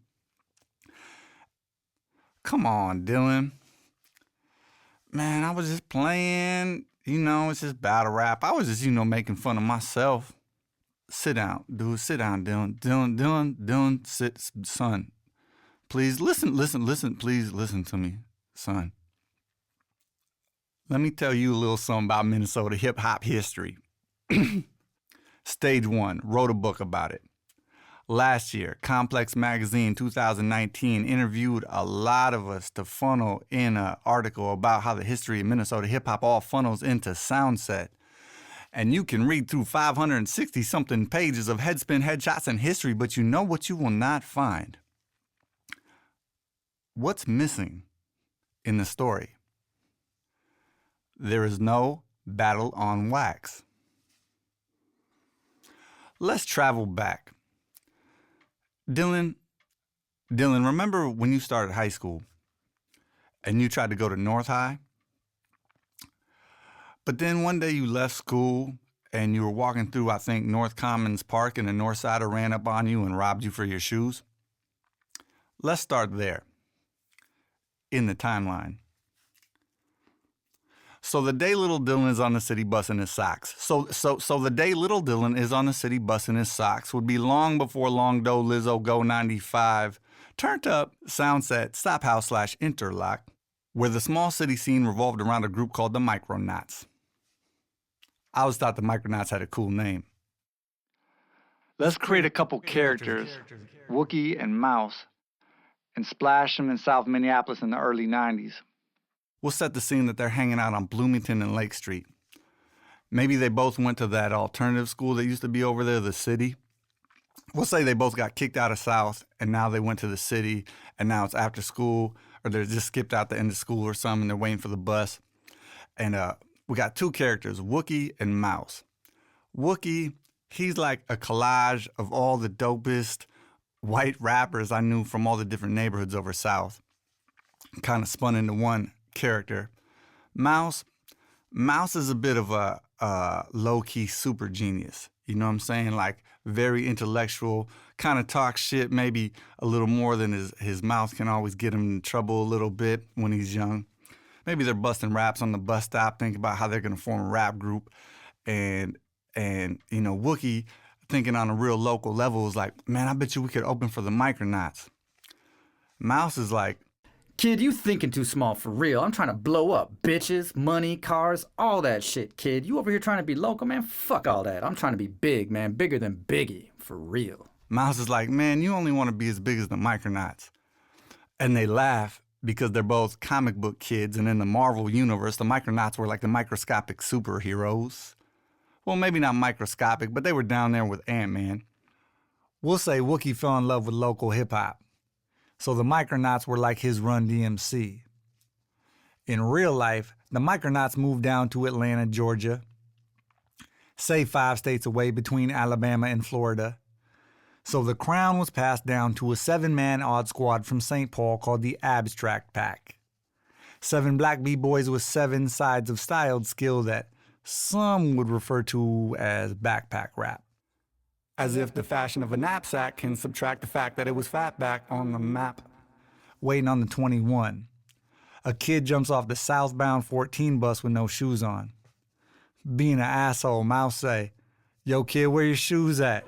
Speaker 12: Come on, Dylan. Man, I was just playing, it's just battle rap. I was just, making fun of myself. Sit down, dude. Sit down, Dylan. Dylan, sit, son. Please listen, please listen to me, son. Let me tell you a little something about Minnesota hip-hop history. Stage 1, wrote a book about it. Last year, Complex Magazine 2019 interviewed a lot of us to funnel in an article about how the history of Minnesota hip-hop all funnels into Soundset. And you can read through 560-something pages of Headspin, Headshots, and history, but you know what you will not find? What's missing in the story? There is no battle on wax. Let's travel back. Dylan, remember when you started high school and you tried to go to North High? But then one day you left school and you were walking through, I think, North Commons Park and the North Sider ran up on you and robbed you for your shoes. Let's start there in the timeline. So the day little Dylan is on the city bus in his socks. So the day little Dylan is on the city bus in his socks would be long before Long Doe Lizzo Go 95 turned up sound set Stop House / Interlock, where the small city scene revolved around a group called the Micronauts. I always thought the Micronauts had a cool name. Let's create a couple characters, Wookie and Mouse, and splash them in South Minneapolis in the early 90s. We'll set the scene that they're hanging out on Bloomington and Lake Street. Maybe they both went to that alternative school that used to be over there, the city. We'll say they both got kicked out of South, and now they went to the city, and now it's after school, or they just skipped out the end of school or something, and they're waiting for the bus. And we got two characters, Wookie and Mouse. Wookie, he's like a collage of all the dopest white rappers I knew from all the different neighborhoods over South, kind of spun into one character. Mouse is a bit of a low-key super genius. You know what I'm saying? Like very intellectual, kind of talks shit maybe a little more than his mouth can always get him in trouble a little bit when he's young. Maybe they're busting raps on the bus stop, thinking about how they're going to form a rap group. And you know, Wookie thinking on a real local level is like, man, I bet you we could open for the Micronauts. Mouse is like,
Speaker 16: kid, you thinking too small for real. I'm trying to blow up. Bitches, money, cars, all that shit, kid. You over here trying to be local, man? Fuck all that. I'm trying to be big, man. Bigger than Biggie, for real.
Speaker 12: Mouse is like, man, you only want to be as big as the Micronauts. And they laugh because they're both comic book kids, and in the Marvel universe, the Micronauts were like the microscopic superheroes. Well, maybe not microscopic, but they were down there with Ant-Man. We'll say Wookie fell in love with local hip-hop. So the Micronauts were like his Run DMC. In real life, the Micronauts moved down to Atlanta, Georgia, say 5 states away between Alabama and Florida. So the crown was passed down to a 7-man odd squad from St. Paul called the Abstract Pack. 7 black b-boys with 7 sides of styled skill that some would refer to as backpack rap. As if the fashion of a knapsack can subtract the fact that it was fatback on the map. Waiting on the 21. A kid jumps off the southbound 14 bus with no shoes on. Being an asshole, Mouse say, yo kid, where your shoes at?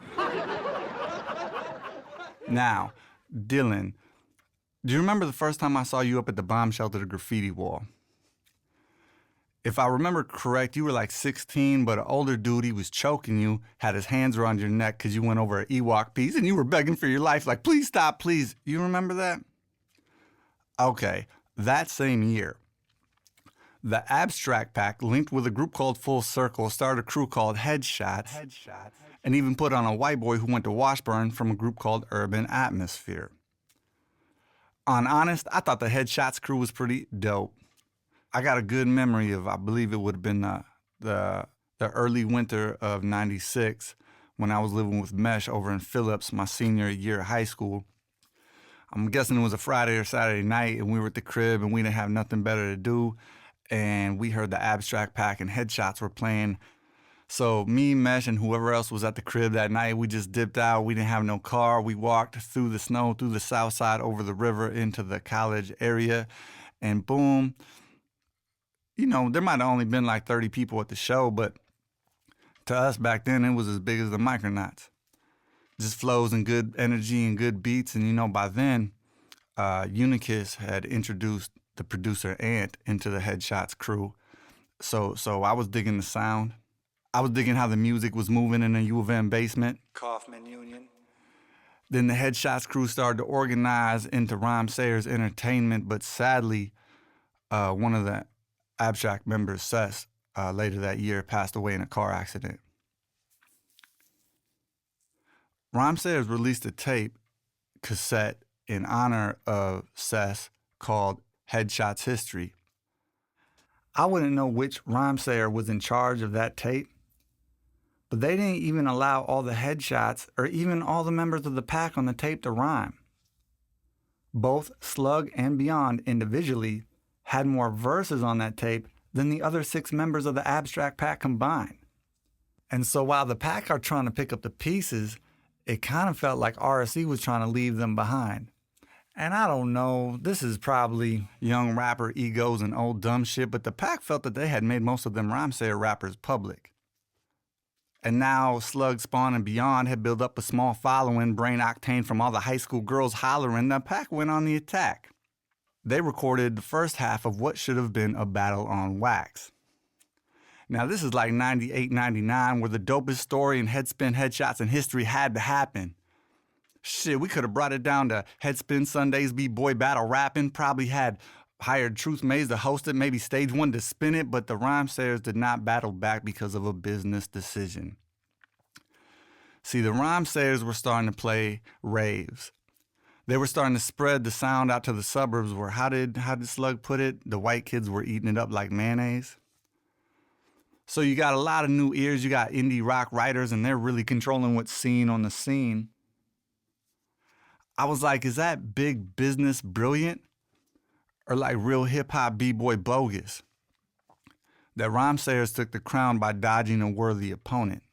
Speaker 12: Now, Dylan, do you remember the first time I saw you up at the bomb shelter, the graffiti wall? If I remember correct, you were like 16, but an older dude, he was choking you, had his hands around your neck because you went over an Ewok piece, and you were begging for your life, like, please stop, please. You remember that? Okay, that same year, the Abstract Pack linked with a group called Full Circle, started a crew called Headshots, and even put on a white boy who went to Washburn from a group called Urban Atmosphere. On Honest, I thought the Headshots crew was pretty dope. I got a good memory of, I believe it would have been the early winter of 96 when I was living with Mesh over in Phillips my senior year of high school. I'm guessing it was a Friday or Saturday night and we were at the crib and we didn't have nothing better to do. And we heard the Abstract Pack and Headshots were playing. So me, Mesh, and whoever else was at the crib that night, we just dipped out. We didn't have no car. We walked through the snow, through the south side, over the river into the college area. And boom. You know, there might have only been like 30 people at the show, but to us back then, it was as big as the Micronauts. Just flows and good energy and good beats. And, you know, by then, Unikis had introduced the producer Ant into the Headshots crew. So I was digging the sound. I was digging how the music was moving in the U of M basement. Kaufman Union. Then the Headshots crew started to organize into Rhymesayers Entertainment, but sadly, one of the Abstract members, Sess, later that year passed away in a car accident. Rhymesayers released a tape cassette in honor of Sess called Headshots History. I wouldn't know which Rhymesayer was in charge of that tape, but they didn't even allow all the Headshots or even all the members of the pack on the tape to rhyme. Both Slug and Beyond individually had more verses on that tape than the other 6 members of the Abstract Pack combined. And so while the pack are trying to pick up the pieces, it kind of felt like RSE was trying to leave them behind. And I don't know, this is probably young rapper egos and old dumb shit, but the pack felt that they had made most of them Rhymesayer rappers public. And now Slug, Spawn, and Beyond had built up a small following, brain octane from all the high school girls hollering. The pack went on the attack. They recorded the first half of what should have been a battle on wax. Now this is like 98, 99, where the dopest story in Headspin, Headshots in history had to happen. Shit, we could have brought it down to Headspin Sundays B-Boy Battle Rapping, probably had hired Truth Maze to host it, maybe Stage 1 to spin it, but the Rhymesayers did not battle back because of a business decision. See, the Rhymesayers were starting to play raves. They were starting to spread the sound out to the suburbs where, how did Slug put it? The white kids were eating it up like mayonnaise. So you got a lot of new ears, you got indie rock writers, and they're really controlling what's seen on the scene. I was like, is that big business brilliant? Or like real hip-hop b-boy bogus? That Rhymesayers took the crown by dodging a worthy opponent.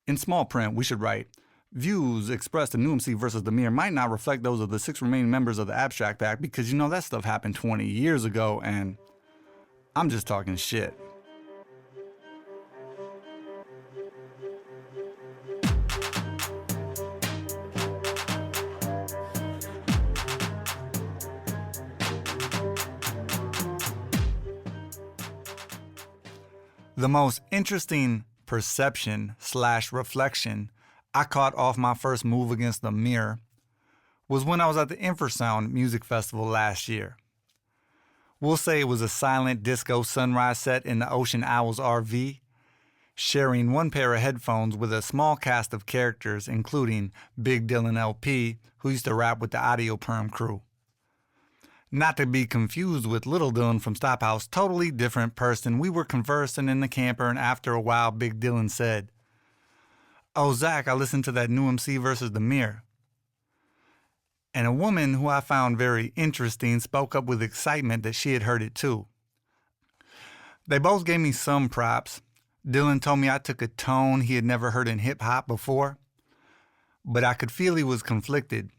Speaker 12: In small print, we should write, views expressed in New MC versus the Mirror might not reflect those of the 6 remaining members of the Abstract Pack because, you know, that stuff happened 20 years ago and I'm just talking shit. The most interesting perception/reflection I caught off my first move against the Mirror was when I was at the Infrasound Music Festival last year. We'll say it was a silent disco sunrise set in the Ocean Owls RV, sharing one pair of headphones with a small cast of characters, including Big Dylan LP, who used to rap with the Audio Perm crew. Not to be confused with Little Dylan from Stop House, totally different person. We were conversing in the camper, and after a while, Big Dylan said, "Oh, Zach, I listened to that New MC versus the Mirror." And a woman who I found very interesting spoke up with excitement that she had heard it too. They both gave me some props. Dylan told me I took a tone he had never heard in hip-hop before, but I could feel he was conflicted,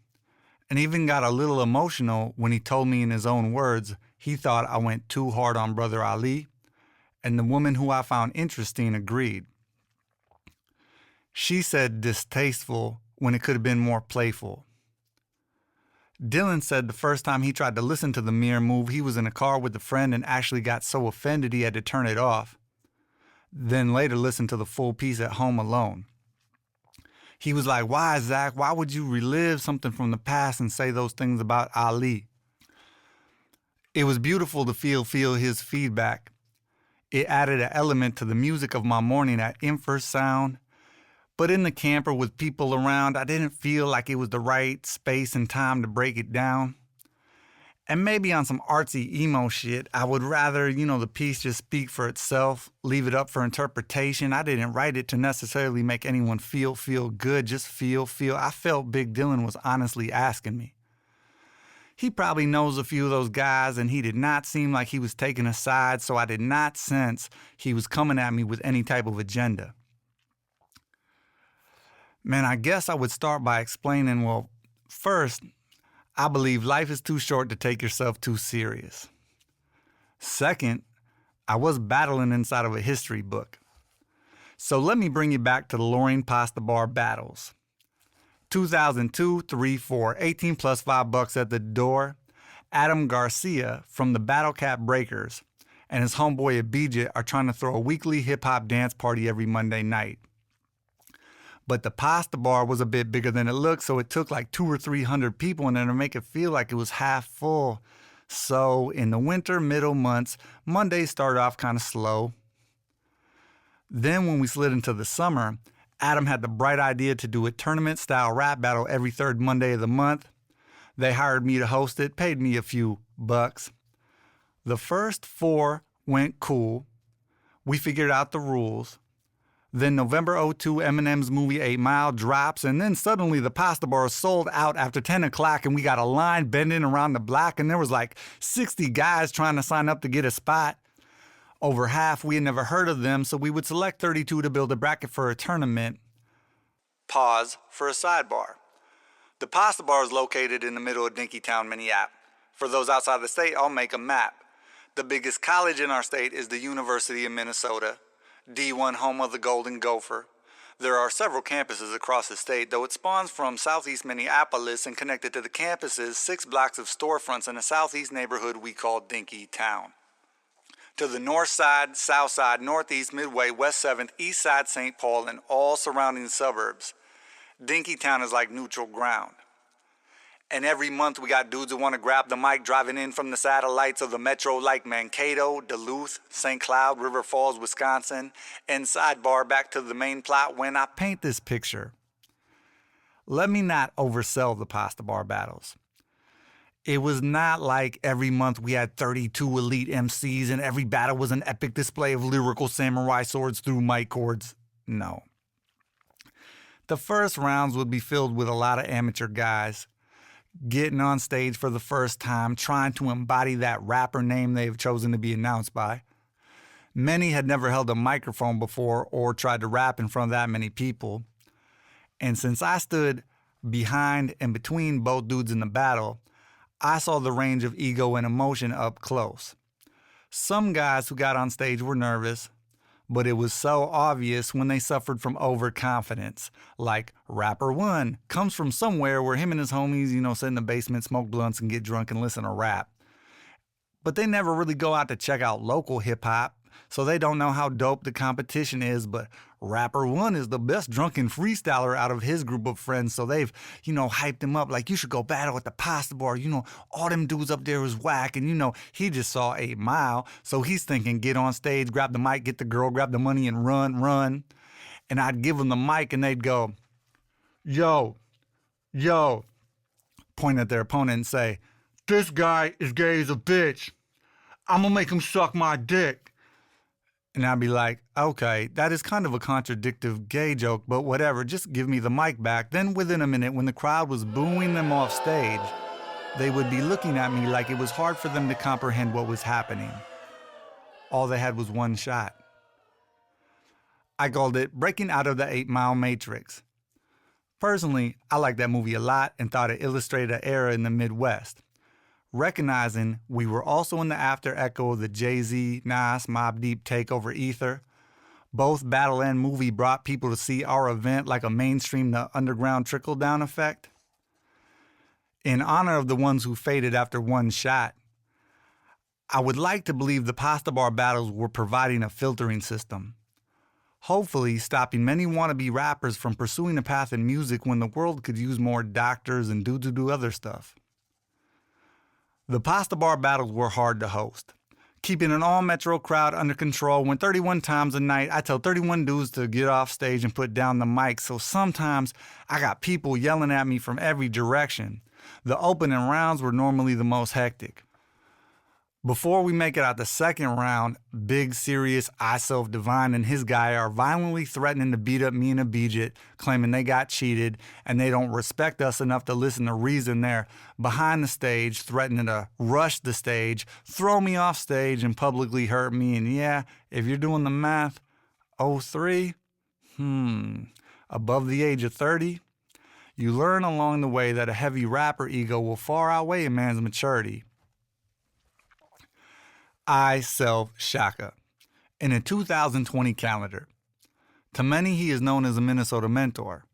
Speaker 12: and even got a little emotional when he told me in his own words he thought I went too hard on Brother Ali, and the woman who I found interesting agreed. She said distasteful when it could have been more playful. Dylan said the first time he tried to listen to the Mirror move, he was in a car with a friend and actually got so offended he had to turn it off. Then later listened to the full piece at home alone. He was like, "Why, Zach? Why would you relive something from the past and say those things about Ali?" It was beautiful to feel his feedback. It added an element to the music of my morning at Infrasound. But in the camper with people around, I didn't feel like it was the right space and time to break it down. And maybe on some artsy emo shit, I would rather, the piece just speak for itself, leave it up for interpretation. I didn't write it to necessarily make anyone feel good, just feel. I felt Big Dylan was honestly asking me. He probably knows a few of those guys, and he did not seem like he was taking a side, so I did not sense he was coming at me with any type of agenda. Man, I guess I would start by explaining, well, first, I believe life is too short to take yourself too serious. Second, I was battling inside of a history book. So let me bring you back to the Loring Pasta Bar battles. 2002, 3, 4, 18 plus $5 at the door. Adam Garcia from the Battle Cat Breakers and his homeboy Eyedea are trying to throw a weekly hip-hop dance party every Monday night. But the pasta bar was a bit bigger than it looked, so it took like 200 or 300 people in there to make it feel like it was half full. So in the winter middle months, Mondays started off kind of slow. Then when we slid into the summer, Adam had the bright idea to do a tournament-style rap battle every third Monday of the month. They hired me to host it, paid me a few bucks. The first 4 went cool. We figured out the rules. Then November 2002, Eminem's movie 8 Mile drops, and then suddenly the pasta bar sold out after 10 o'clock, and we got a line bending around the block, and there was like 60 guys trying to sign up to get a spot. Over half, we had never heard of them, so we would select 32 to build a bracket for a tournament. Pause for a sidebar. The pasta bar is located in the middle of Dinkytown, Minneapolis. For those outside the state, I'll make a map. The biggest college in our state is the University of Minnesota, D1 home of the Golden Gopher. There are several campuses across the state, though it spawns from southeast Minneapolis and connected to the campuses 6 blocks of storefronts in a southeast neighborhood we call Dinkytown. To the north side, south side, northeast, midway, west 7th, east side St. Paul, and all surrounding suburbs, Dinkytown is like neutral ground. And every month we got dudes who want to grab the mic driving in from the satellites of the metro like Mankato, Duluth, St. Cloud, River Falls, Wisconsin, and sidebar back to the main plot when I paint this picture. Let me not oversell the pasta bar battles. It was not like every month we had 32 elite MCs and every battle was an epic display of lyrical samurai swords through mic cords. No. The first rounds would be filled with a lot of amateur guys getting on stage for the first time, trying to embody that rapper name they've chosen to be announced by. Many had never held a microphone before or tried to rap in front of that many people. And since I stood behind and between both dudes in the battle, I saw the range of ego and emotion up close. Some guys who got on stage were nervous, but it was so obvious when they suffered from overconfidence. Like, rapper 1 comes from somewhere where him and his homies, sit in the basement, smoke blunts, and get drunk and listen to rap. But they never really go out to check out local hip-hop, so they don't know how dope the competition is. But rapper 1 is the best drunken freestyler out of his group of friends, so they've, hyped him up like, you should go battle at the pasta bar. All them dudes up there was whack, and he just saw 8 Mile, so he's thinking, get on stage, grab the mic, get the girl, grab the money, and run. And I'd give them the mic, and they'd go, yo, point at their opponent and say, this guy is gay as a bitch. I'm gonna make him suck my dick. And I'd be like, okay, that is kind of a contradictive gay joke, but whatever, just give me the mic back. Then within a minute, when the crowd was booing them off stage, they would be looking at me like it was hard for them to comprehend what was happening. All they had was one shot. I called it breaking out of the 8 Mile Matrix. Personally, I liked that movie a lot and thought it illustrated an era in the Midwest. Recognizing we were also in the after echo of the Jay-Z, Nas, Mobb Deep takeover ether. Both battle and movie brought people to see our event like a mainstream to underground trickle-down effect. In honor of the ones who faded after one shot, I would like to believe the pasta bar battles were providing a filtering system, hopefully stopping many wannabe rappers from pursuing a path in music when the world could use more doctors and dudes who do other stuff. The pasta bar battles were hard to host. Keeping an all-metro crowd under control when 31 times a night I tell 31 dudes to get off stage and put down the mic, so sometimes I got people yelling at me from every direction. The opening rounds were normally the most hectic. Before we make it out the second round, Big Serious, Divine, and his guy are violently threatening to beat up me and Abijit, claiming they got cheated and they don't respect us enough to listen to reason. They're behind the stage, threatening to rush the stage, throw me off stage, and publicly hurt me. And yeah, if you're doing the math, 03, above the age of 30, you learn along the way that a heavy rapper ego will far outweigh a man's maturity. I Self Shaka in a 2020 calendar. To many, he is known as a Minnesota mentor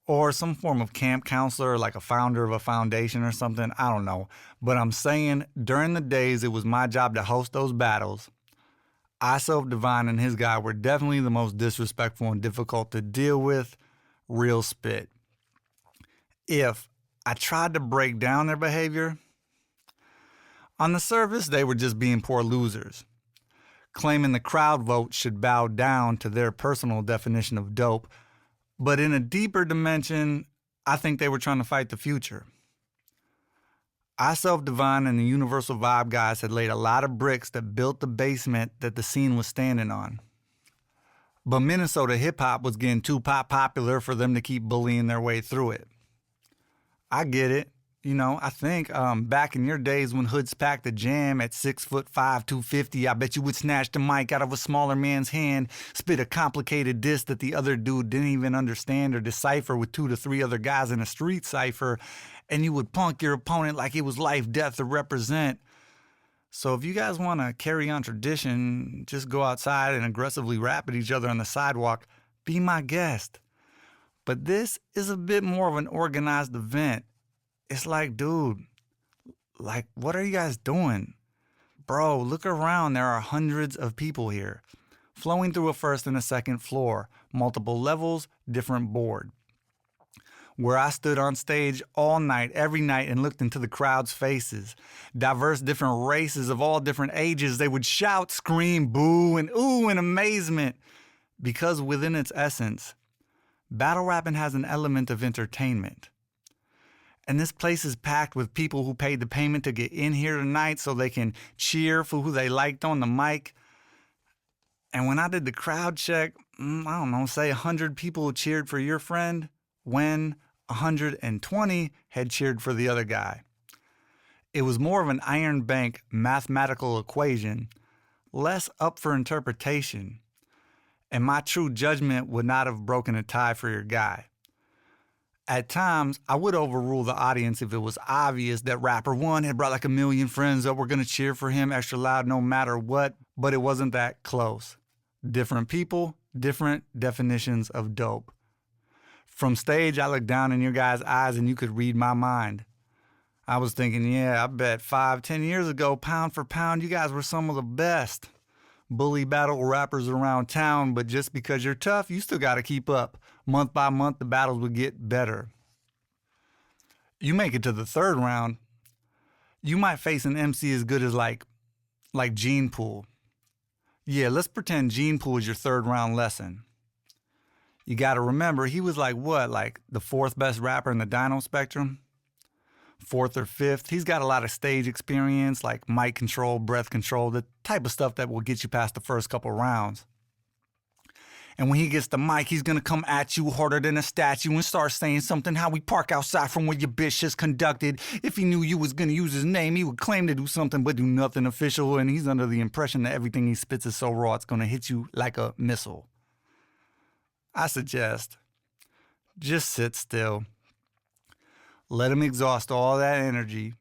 Speaker 12: or some form of camp counselor, like a founder of a foundation or something. I don't know. But I'm saying during the days it was my job to host those battles, I Self Divine and his guy were definitely the most disrespectful and difficult to deal with. Real spit. If I tried to break down their behavior, on the surface, they were just being poor losers, claiming the crowd vote should bow down to their personal definition of dope. But in a deeper dimension, I think they were trying to fight the future. I Self Divine and the Universal Vibe guys had laid a lot of bricks that built the basement that the scene was standing on. But Minnesota hip-hop was getting too popular for them to keep bullying their way through it. I get it. You know, I think back in your days when hoods packed a jam at 6'5", 250, I bet you would snatch the mic out of a smaller man's hand, spit a complicated diss that the other dude didn't even understand or decipher with 2 to 3 other guys in a street cipher, and you would punk your opponent like it was life, death, or represent. So if you guys want to carry on tradition, just go outside and aggressively rap at each other on the sidewalk, be my guest. But this is a bit more of an organized event. It's like, dude, like, what are you guys doing? Bro, look around. There are hundreds of people here, flowing through a first and a second floor, multiple levels, different board. Where I stood on stage all night, every night, and looked into the crowd's faces. Diverse different races of all different ages. They would shout, scream, boo, and ooh in amazement. Because within its essence, battle rapping has an element of entertainment. And this place is packed with people who paid the payment to get in here tonight so they can cheer for who they liked on the mic. And when I did the crowd check, I don't know, say 100 people cheered for your friend when 120 had cheered for the other guy. It was more of an iron bank mathematical equation, less up for interpretation. And my true judgment would not have broken a tie for your guy. At times, I would overrule the audience if it was obvious that rapper one had brought like 1 million friends that were going to cheer for him extra loud no matter what, but it wasn't that close. Different people, different definitions of dope. From stage, I looked down in your guys' eyes and you could read my mind. I was thinking, yeah, I bet 5-10 years ago, pound for pound, you guys were some of the best. Bully battle rappers around town, but just because you're tough, you still got to keep up. Month by month, the battles would get better. You make it to the 3rd round, you might face an MC as good as like Gene Pool. Yeah, let's pretend Gene Pool is your 3rd round lesson. You got to remember, he was like what? Like the 4th best rapper in the Dino Spectrum? 4th or 5th. He's got a lot of stage experience, like mic control, breath control, the type of stuff that will get you past the first couple rounds. And when he gets the mic, he's going to come at you harder than a statue and start saying something how we park outside from where your bitch just conducted. If he knew you was going to use his name, he would claim to do something but do nothing official, and he's under the impression that everything he spits is so raw it's going to hit you like a missile. I suggest, just sit still. Let him exhaust all that energy.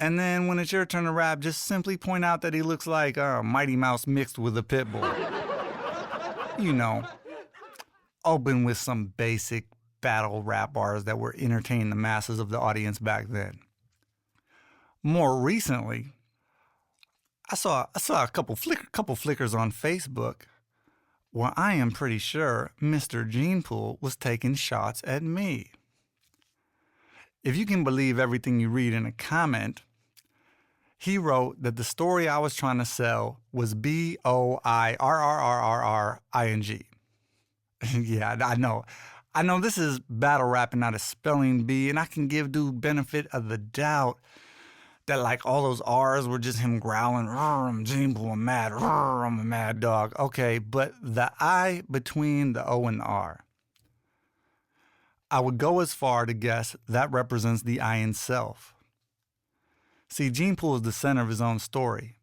Speaker 12: And then when it's your turn to rap, just simply point out that he looks like Mighty Mouse mixed with a pit bull. You know, open with some basic battle rap bars that were entertaining the masses of the audience back then. More recently, I saw a couple flickers on Facebook where I am pretty sure Mr. Gene Pool was taking shots at me. If you can believe everything you read in a comment, he wrote that the story I was trying to sell was BOIRRRRRING. Yeah, I know. I know this is battle rapping, not a spelling bee, and I can give dude benefit of the doubt that like all those R's were just him growling, I'm Gene Pool, I'm mad, I'm a mad dog. Okay, but the I between the O and the R, I would go as far to guess that represents the I in self. See, Gene Pool is the center of his own story.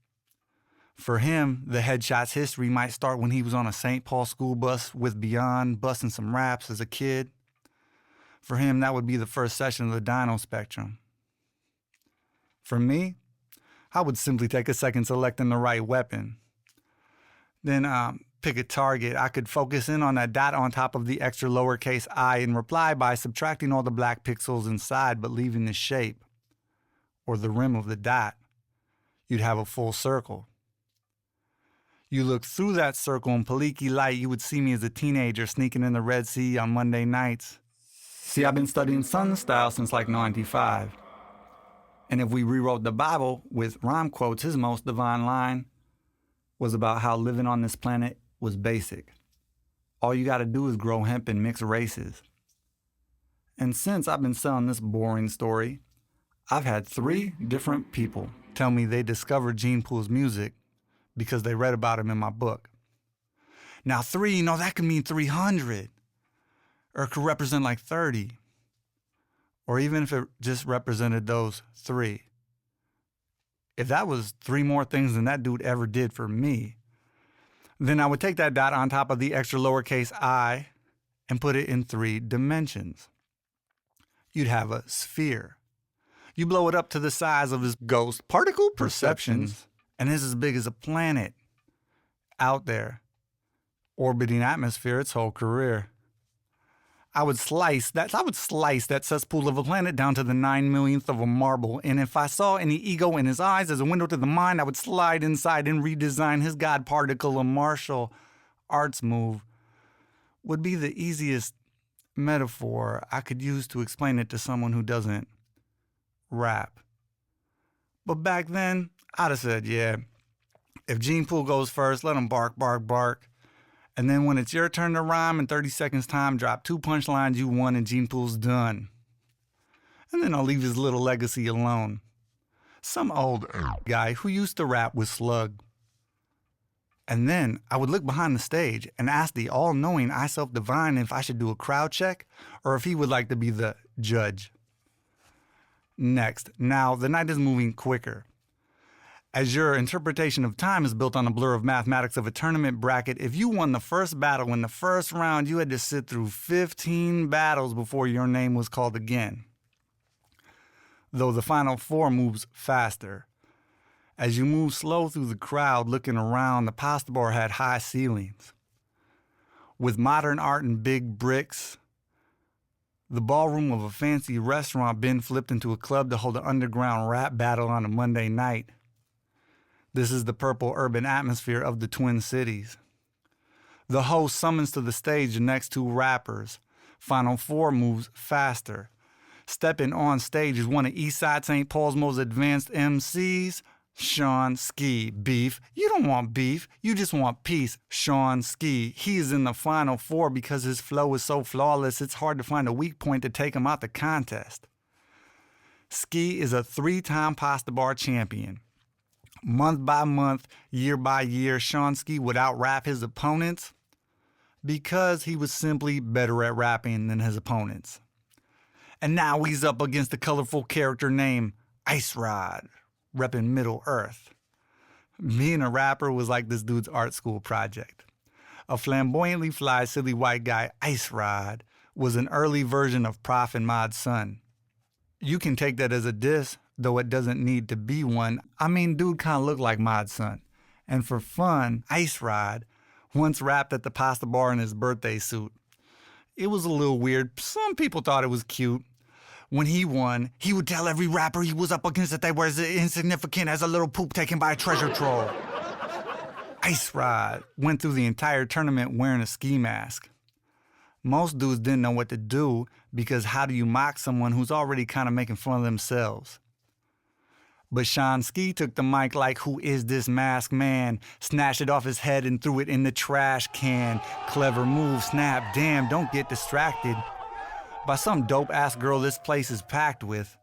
Speaker 12: For him, the Headshots history might start when he was on a St. Paul school bus with Beyond, busting some raps as a kid. For him, that would be the first session of the Dino Spectrum. For me, I would simply take a second selecting the right weapon. Then pick a target. I could focus in on that dot on top of the extra lowercase I and reply by subtracting all the black pixels inside but leaving the shape, or the rim of the dot. You'd have a full circle. You look through that circle in Paliki light, you would see me as a teenager sneaking in the Red Sea on Monday nights. See, I've been studying Sun style since like 95. And if we rewrote the Bible with rhyme quotes, his most divine line was about how living on this planet was basic. All you gotta do is grow hemp and mix races. And since I've been selling this boring story, I've had 3 different people tell me they discovered Gene Pool's music because they read about him in my book. Now 3, that could mean 300. Or it could represent like 30. or even if it just represented those 3. If that was 3 more things than that dude ever did for me, then I would take that dot on top of the extra lowercase I and put it in 3 dimensions. You'd have a sphere. You blow it up to the size of his ghost particle perceptions, and it's as big as a planet out there, orbiting atmosphere its whole career. I would slice that cesspool of a planet down to the 9 millionth of a marble, and if I saw any ego in his eyes as a window to the mind, I would slide inside and redesign his god particle. A martial arts move would be the easiest metaphor I could use to explain it to someone who doesn't rap. But back then, I'd have said, yeah, if Gene Pool goes first, let him bark, bark, bark. And then when it's your turn to rhyme in 30 seconds time, drop 2 punchlines you won and Gene Pool's done. And then I'll leave his little legacy alone. Some old guy who used to rap with Slug. And then I would look behind the stage and ask the all-knowing I Self-Divine if I should do a crowd check or if he would like to be the judge. Next, now the night is moving quicker. As your interpretation of time is built on a blur of mathematics of a tournament bracket, if you won the first battle in the first round, you had to sit through 15 battles before your name was called again. Though the final 4 moves faster. As you move slow through the crowd looking around, the pasta bar had high ceilings. With modern art and big bricks, the ballroom of a fancy restaurant been flipped into a club to hold an underground rap battle on a Monday night. This is the purple urban atmosphere of the Twin Cities. The host summons to the stage the next 2 rappers. Final 4 moves faster. Stepping on stage is one of Eastside St. Paul's most advanced MCs, Sean Ski. Beef? You don't want beef. You just want peace. Sean Ski. He is in the final 4 because his flow is so flawless it's hard to find a weak point to take him out the contest. Ski is a 3-time pasta bar champion. Month by month, year by year, Sean Ski would out-rap his opponents because he was simply better at rapping than his opponents. And now he's up against a colorful character named Ice Rod, repping Middle Earth. Being a rapper was like this dude's art school project. A flamboyantly fly, silly white guy, Ice Rod, was an early version of Prof and Mod's son. You can take that as a diss, though it doesn't need to be one. I mean, dude kind of looked like Mod's son. And for fun, Ice Rod once rapped at the pasta bar in his birthday suit. It was a little weird. Some people thought it was cute. When he won, he would tell every rapper he was up against that they were as insignificant as a little poop taken by a treasure troll. Ice Rod went through the entire tournament wearing a ski mask. Most dudes didn't know what to do because how do you mock someone who's already kind of making fun of themselves? But Sean Ski took the mic like, who is this masked man? Snatched it off his head and threw it in the trash can. Clever move, snap, damn, don't get distracted by some dope-ass girl this place is packed with.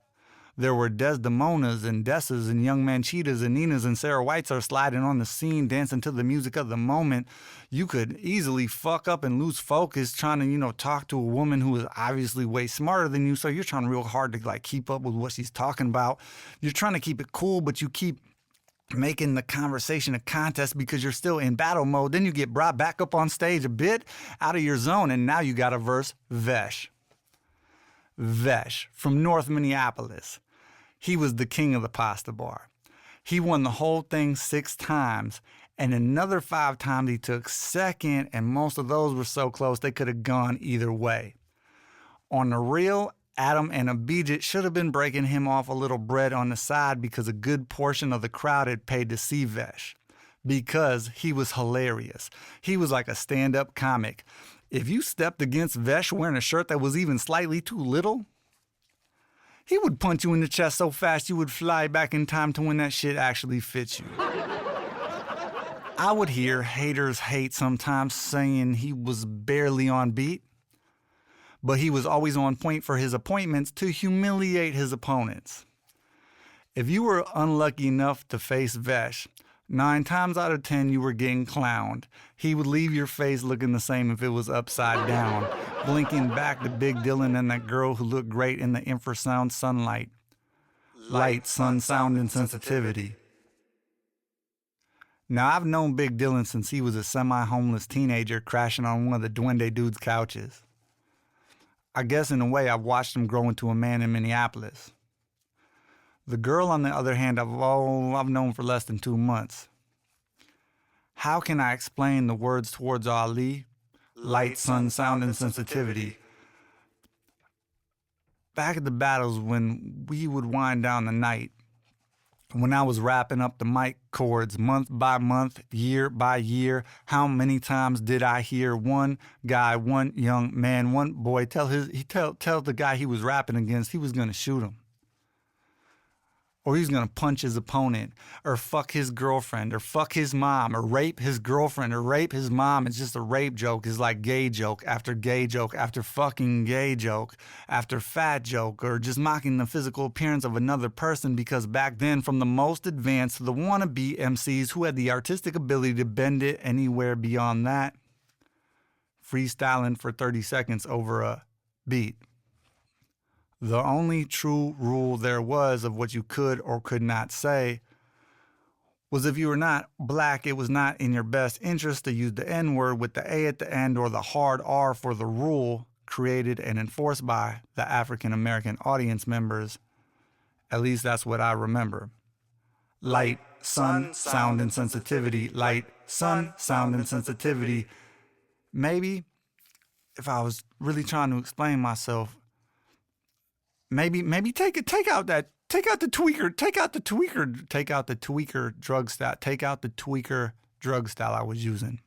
Speaker 12: There were Desdemonas and Dessas and young Manchitas and Ninas and Sarah Whites are sliding on the scene, dancing to the music of the moment. You could easily fuck up and lose focus trying to, talk to a woman who is obviously way smarter than you, so you're trying real hard to, keep up with what she's talking about. You're trying to keep it cool, but you keep making the conversation a contest because you're still in battle mode. Then you get brought back up on stage a bit out of your zone, and now you got to verse Vesh. Vesh from North Minneapolis. He was the king of the pasta bar. He won the whole thing 6 times, and another 5 times he took second, and most of those were so close they could have gone either way. On the real, Adam and Abijit should have been breaking him off a little bread on the side because a good portion of the crowd had paid to see Vesh. Because he was hilarious. He was like a stand-up comic. If you stepped against Vesh wearing a shirt that was even slightly too little, he would punch you in the chest so fast you would fly back in time to when that shit actually fits you. I would hear haters hate sometimes saying he was barely on beat, but he was always on point for his appointments to humiliate his opponents. If you were unlucky enough to face Vesh, 9 times out of 10, you were getting clowned. He would leave your face looking the same if it was upside down, blinking back to Big Dylan and that girl who looked great in the infrasound sunlight. Light, sun, sound, and sensitivity. Now, I've known Big Dylan since he was a semi-homeless teenager crashing on one of the Duende dudes' couches. I guess in a way I've watched him grow into a man in Minneapolis. The girl, on the other hand, I've known for less than 2 months. How can I explain the words towards Ali? Light, sun, sound, and sensitivity. Back at the battles when we would wind down the night, when I was wrapping up the mic chords month by month, year by year, how many times did I hear one guy, one young man, one boy tell the guy he was rapping against he was going to shoot him? Or he's going to punch his opponent, or fuck his girlfriend, or fuck his mom, or rape his girlfriend, or rape his mom. It's just a rape joke. It's like gay joke after gay joke after fucking gay joke after fat joke, or just mocking the physical appearance of another person, because back then, from the most advanced to the wannabe MCs who had the artistic ability to bend it anywhere beyond that, freestyling for 30 seconds over a beat. The only true rule there was of what you could or could not say was if you were not black, it was not in your best interest to use the N-word with the A at the end or the hard R for the rule created and enforced by the African American audience members. At least that's what I remember. Light, sun, sound, and sensitivity. Light, sun, sound, and sensitivity. Maybe if I was really trying to explain myself, Maybe take out the tweaker drug style I was using.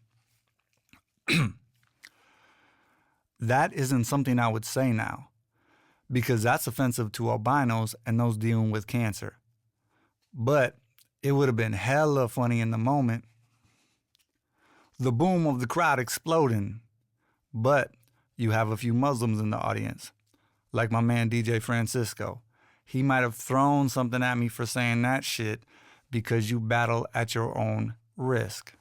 Speaker 12: That isn't something I would say now, because that's offensive to albinos and those dealing with cancer. But it would have been hella funny in the moment. The boom of the crowd exploding. But you have a few Muslims in the audience. Like my man DJ Francisco. He might have thrown something at me for saying that shit because you battle at your own risk.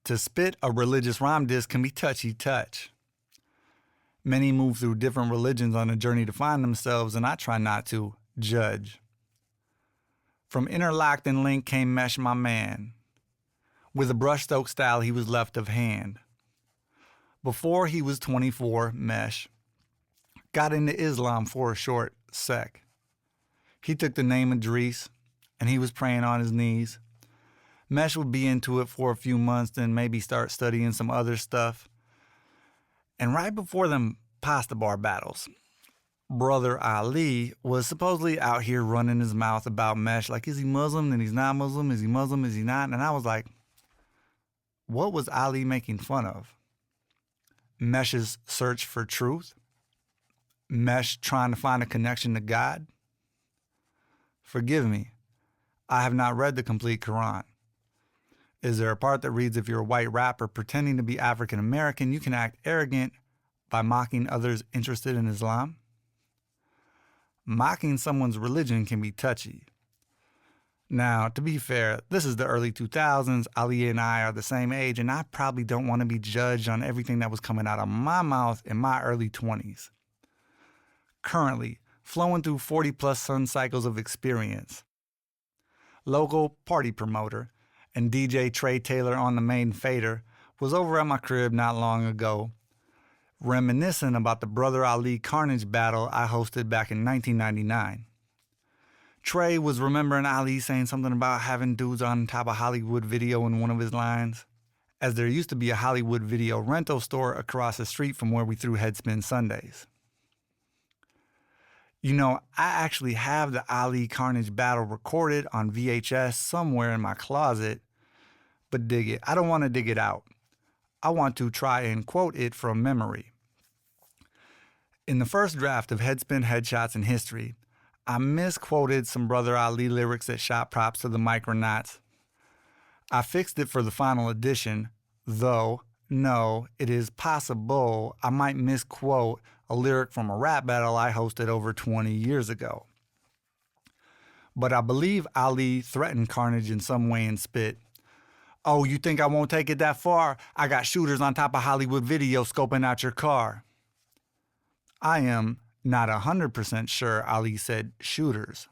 Speaker 12: To spit a religious rhyme diss can be touchy-touch. Many move through different religions on a journey to find themselves, and I try not to judge. From Interlocked and Link came Mesh, my man. With a brushstroke style he was left of hand. Before he was 24, Mesh got into Islam for a short sec. He took the name Idris, and he was praying on his knees. Mesh would be into it for a few months, then maybe start studying some other stuff. And right before them pasta bar battles, Brother Ali was supposedly out here running his mouth about Mesh, like, is he Muslim? Then he's not Muslim. Is he Muslim? Is he not? And I was like, what was Ali making fun of? Mesh's search for truth? Mesh trying to find a connection to God? Forgive me, I have not read the complete Quran. Is there a part that reads if you're a white rapper pretending to be African American, you can act arrogant by mocking others interested in Islam? Mocking someone's religion can be touchy. Now, to be fair, this is the early 2000s. Ali and I are the same age, and I probably don't want to be judged on everything that was coming out of my mouth in my early 20s. Currently, flowing through 40-plus sun cycles of experience. Local party promoter and DJ Trey Taylor on the main fader was over at my crib not long ago, reminiscing about the Brother Ali Carnage battle I hosted back in 1999. Trey was remembering Ali saying something about having dudes on top of Hollywood Video in one of his lines, as there used to be a Hollywood Video rental store across the street from where we threw Headspin Sundays. You know, I actually have the Ali Carnage battle recorded on VHS somewhere in my closet, but dig it. I don't want to dig it out. I want to try and quote it from memory. In the first draft of Headspin, Headshots, and History, I misquoted some Brother Ali lyrics that shot props to the Micronauts. I fixed it for the final edition, though, no, it is possible I might misquote a lyric from a rap battle I hosted over 20 years ago. but I believe Ali threatened Carnage in some way and spit, "Oh, you think I won't take it that far? I got shooters on top of Hollywood Video scoping out your car." I am not 100% sure Ali said shooters.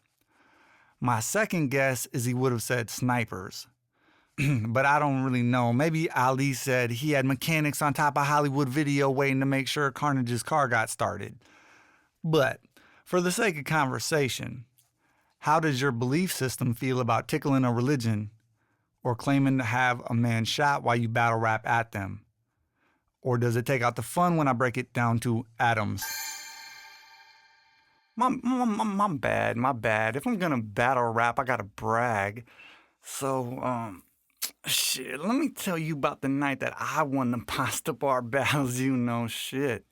Speaker 12: My second guess is he would have said snipers. But I don't really know. Maybe Ali said he had mechanics on top of Hollywood Video waiting to make sure Carnage's car got started. But for the sake of conversation, how does your belief system feel about tickling a religion or claiming to have a man shot while you battle rap at them? Or does it take out the fun when I break it down to atoms? My bad. If I'm gonna battle rap, I gotta brag. So, shit, let me tell you about the night that I won the pasta bar battles, shit.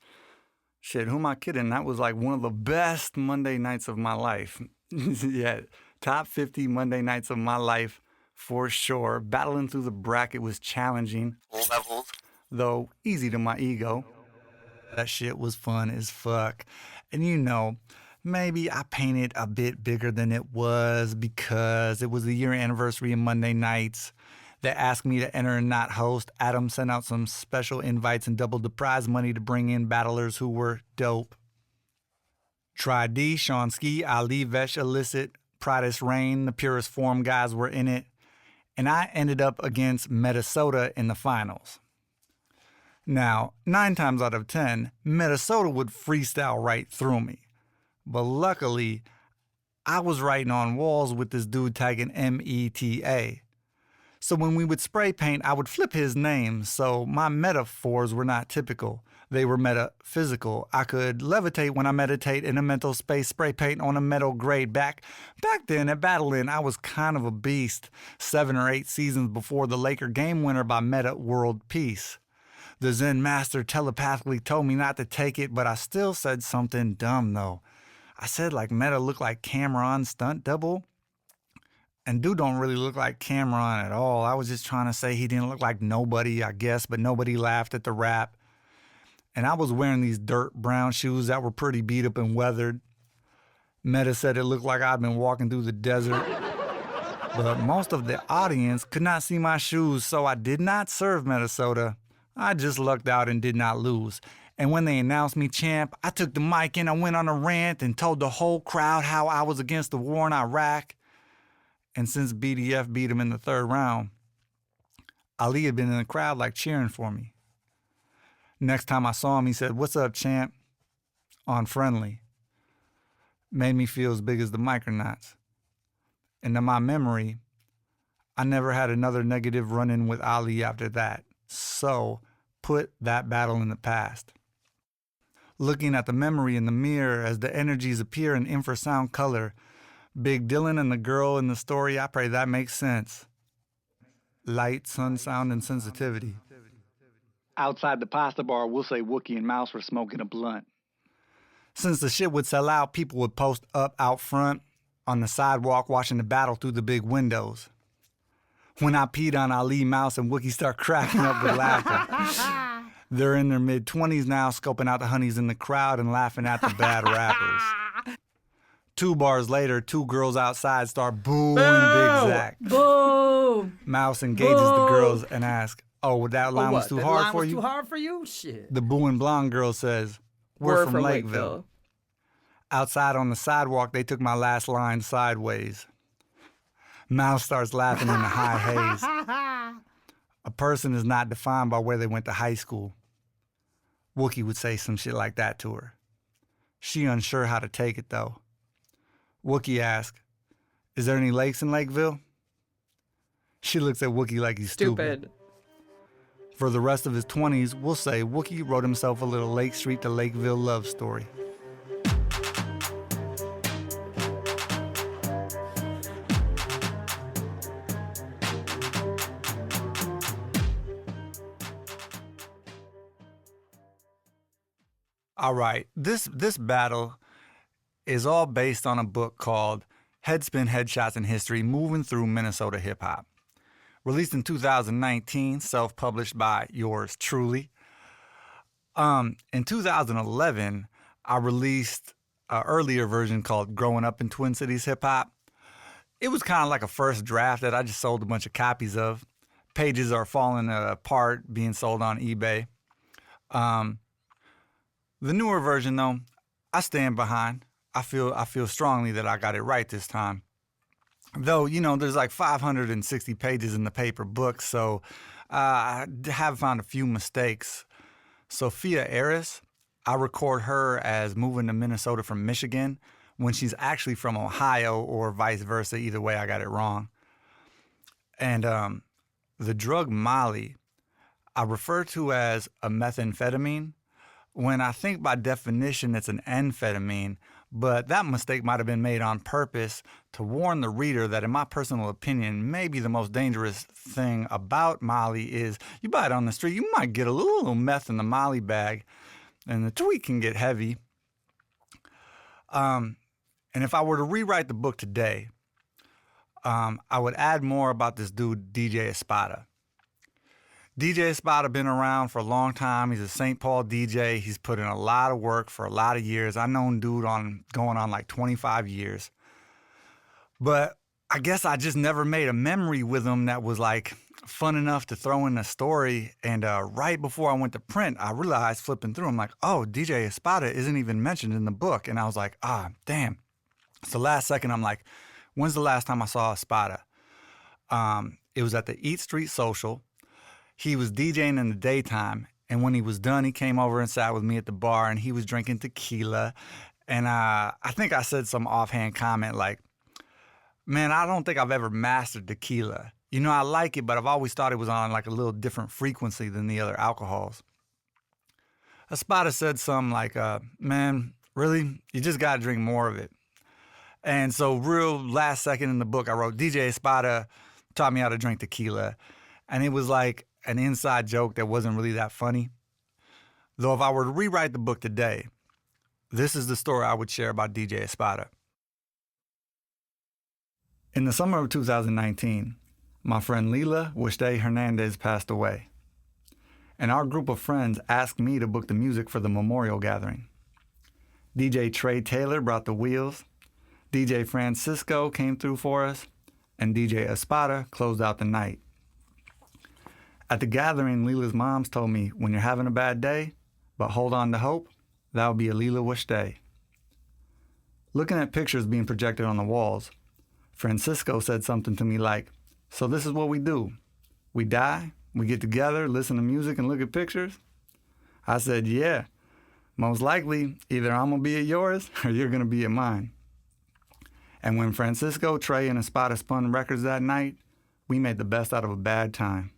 Speaker 12: Shit, who am I kidding? That was like one of the best Monday nights of my life. Yeah, top 50 Monday nights of my life for sure. Battling through the bracket was challenging. Levels, though easy to my ego. That shit was fun as fuck. And maybe I painted a bit bigger than it was because it was the year anniversary of Monday nights. They asked me to enter and not host. Adam sent out some special invites and doubled the prize money to bring in battlers who were dope. Try D, Sean Ski, Ali, Vesh, Illicit, Pridus Rain, the Purest Form guys were in it. And I ended up against Minnesota in the finals. Now, 9 times out of 10, Minnesota would freestyle right through me. But luckily, I was writing on walls with this dude tagging META. So when we would spray paint, I would flip his name, so my metaphors were not typical. They were metaphysical. I could levitate when I meditate in a mental space, spray paint on a metal grade. Back then at Battle-In, I was kind of a beast, 7 or 8 seasons before the Laker game winner by Meta World Peace. The Zen master telepathically told me not to take it, but I still said something dumb though. I said like Meta looked like Cameron stunt double. And dude don't really look like Cameron at all. I was just trying to say he didn't look like nobody, I guess, but nobody laughed at the rap. And I was wearing these dirt brown shoes that were pretty beat up and weathered. Meta said it looked like I'd been walking through the desert. But most of the audience could not see my shoes, so I did not serve Minnesota. I just lucked out and did not lose. And when they announced me champ, I took the mic and I went on a rant and told the whole crowd how I was against the war in Iraq. And since BDF beat him in the 3rd round, Ali had been in the crowd like cheering for me. Next time I saw him, he said, "What's up, champ?" On friendly. Made me feel as big as the Micronauts. And to my memory, I never had another negative run-in with Ali after that. So, put that battle in the past. Looking at the memory in the mirror as the energies appear in infrasound color, Big Dylan and the girl in the story, I pray that makes sense. Light, sun, sound, and sensitivity. Outside the pasta bar, we'll say Wookie and Mouse were smoking a blunt. Since the shit would sell out, people would post up out front on the sidewalk watching the battle through the big windows. When I peed on Ali, Mouse, and Wookie start cracking up with laughter. They're in their mid-20s now, scoping out the honeys in the crowd and laughing at the bad rappers. 2 bars later, 2 girls outside start booing Big Zach.
Speaker 2: Boo!
Speaker 12: Mouse engages the girls and asks, "Oh, that line was too hard for you?"
Speaker 16: Too hard for you? Shit.
Speaker 12: The booing blonde girl says, "We're from Lakeville." Outside on the sidewalk, they took my last line sideways. Mouse starts laughing in the high haze. A person is not defined by where they went to high school. Wookie would say some shit like that to her. She unsure how to take it, though. Wookie asks, "Is there any lakes in Lakeville?" She looks at Wookie like he's stupid. For the rest of his 20s, we'll say Wookie wrote himself a little Lake Street to Lakeville love story. All right, this battle is all based on a book called Headspin, Headshots, and History, Moving Through Minnesota Hip Hop. Released in 2019, self-published by yours truly. In 2011, I released an earlier version called Growing Up in Twin Cities Hip Hop. it was kind of like a first draft that I just sold a bunch of copies of. Pages are falling apart, being sold on eBay. The newer version, though, I stand behind. I feel strongly that I got it right this time. Though, there's like 560 pages in the paper book, so I have found a few mistakes. Sophia Eris, I record her as moving to Minnesota from Michigan when she's actually from Ohio, or vice versa. Either way, I got it wrong. And the drug Molly, I refer to as a methamphetamine, when I think by definition it's an amphetamine, but that mistake might have been made on purpose to warn the reader that, in my personal opinion, maybe the most dangerous thing about Molly is you buy it on the street, you might get a little meth in the Molly bag, and the tweet can get heavy. And if I were to rewrite the book today, I would add more about this dude, DJ Espada. DJ Espada been around for a long time. He's a St. Paul DJ. He's put in a lot of work for a lot of years. I've known dude going on like 25 years. But I guess I just never made a memory with him that was like fun enough to throw in a story. And right before I went to print, I realized, flipping through, I'm like, oh, DJ Espada isn't even mentioned in the book. And I was like, damn. So last second, I'm like, when's the last time I saw Espada? It was at the Eat Street Social. He was DJing in the daytime, and when he was done, he came over and sat with me at the bar, and he was drinking tequila. And I think I said some offhand comment like, man, I don't think I've ever mastered tequila. I like it, but I've always thought it was on like a little different frequency than the other alcohols. Espada said something like, man, really? You just got to drink more of it. And so real last second in the book, I wrote, DJ Espada taught me how to drink tequila. And it was like an inside joke that wasn't really that funny. Though if I were to rewrite the book today, this is the story I would share about DJ Espada. In the summer of 2019, my friend Lila Westeros Hernandez passed away. And our group of friends asked me to book the music for the memorial gathering. DJ Trey Taylor brought the wheels, DJ Francisco came through for us, and DJ Espada closed out the night. At the gathering, Lila's moms told me, when you're having a bad day, but hold on to hope, that'll be a Lila Westeros. Looking at pictures being projected on the walls, Francisco said something to me like, so this is what we do. We die, we get together, listen to music, and look at pictures? I said, yeah, most likely either I'm going to be at yours or you're going to be at mine. And when Francisco, Trey, and Espada spun records that night, we made the best out of a bad time.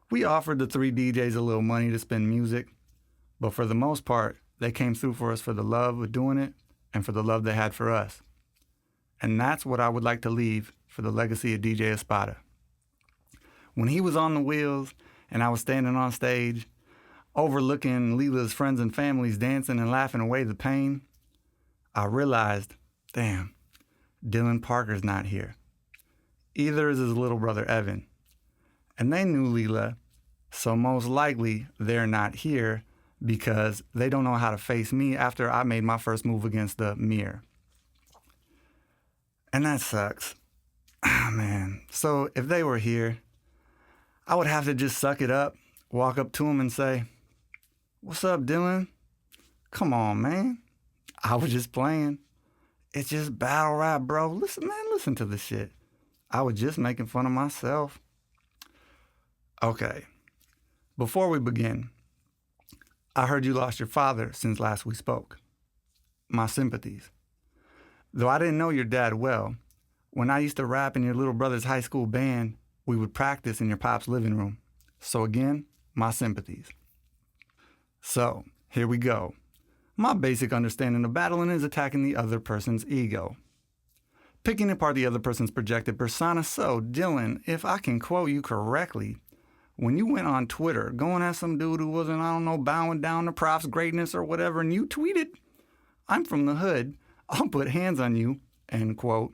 Speaker 12: We offered the 3 DJs a little money to spin music, but for the most part, they came through for us for the love of doing it and for the love they had for us. And that's what I would like to leave for the legacy of DJ Espada. When he was on the wheels and I was standing on stage, overlooking Lila's friends and families dancing and laughing away the pain, I realized, damn, Dylan Parker's not here. Either is his little brother Evan. And they knew Lila, so most likely they're not here because they don't know how to face me after I made my first move against the mirror. And that sucks. Man. So if they were here, I would have to just suck it up, walk up to them and say, what's up, Dylan? Come on, man. I was just playing. It's just battle rap, bro. Listen to this shit. I was just making fun of myself. Okay, before we begin, I heard you lost your father since last we spoke. My sympathies. Though I didn't know your dad well, when I used to rap in your little brother's high school band, we would practice in your pop's living room. So again, my sympathies. So, here we go. My basic understanding of battling is attacking the other person's ego. Picking apart the other person's projected persona. So, Dylan, if I can quote you correctly, when you went on Twitter going at some dude who wasn't, bowing down to Prof's greatness or whatever, and you tweeted, I'm from the hood, I'll put hands on you, end quote.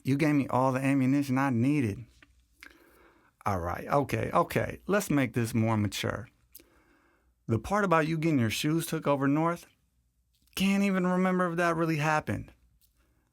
Speaker 12: You gave me all the ammunition I needed. All right, okay, let's make this more mature. The part about you getting your shoes took over north, can't even remember if that really happened.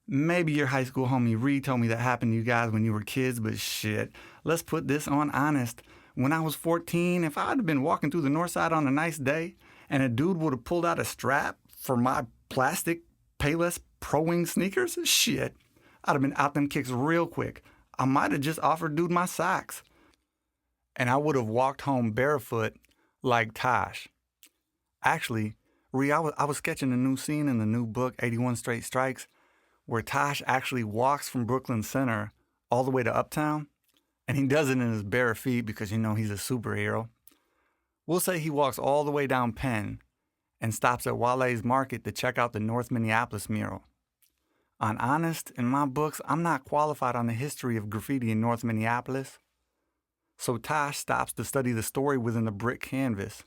Speaker 12: Maybe your high school homie Reed told me that happened to you guys when you were kids, but shit, let's put this on honest. When I was 14, if I'd have been walking through the north side on a nice day and a dude would have pulled out a strap for my plastic Payless Pro Wing sneakers, shit, I'd have been out them kicks real quick. I might have just offered dude my socks. And I would have walked home barefoot like Tosh. Actually, Ree, I was sketching a new scene in the new book, 81 Straight Strikes, where Tosh actually walks from Brooklyn Center all the way to Uptown, and he does it in his bare feet because, you know, he's a superhero. We'll say he walks all the way down Penn and stops at Wale's Market to check out the North Minneapolis mural. On honest, in my books, I'm not qualified on the history of graffiti in North Minneapolis. So Tosh stops to study the story within the brick canvas.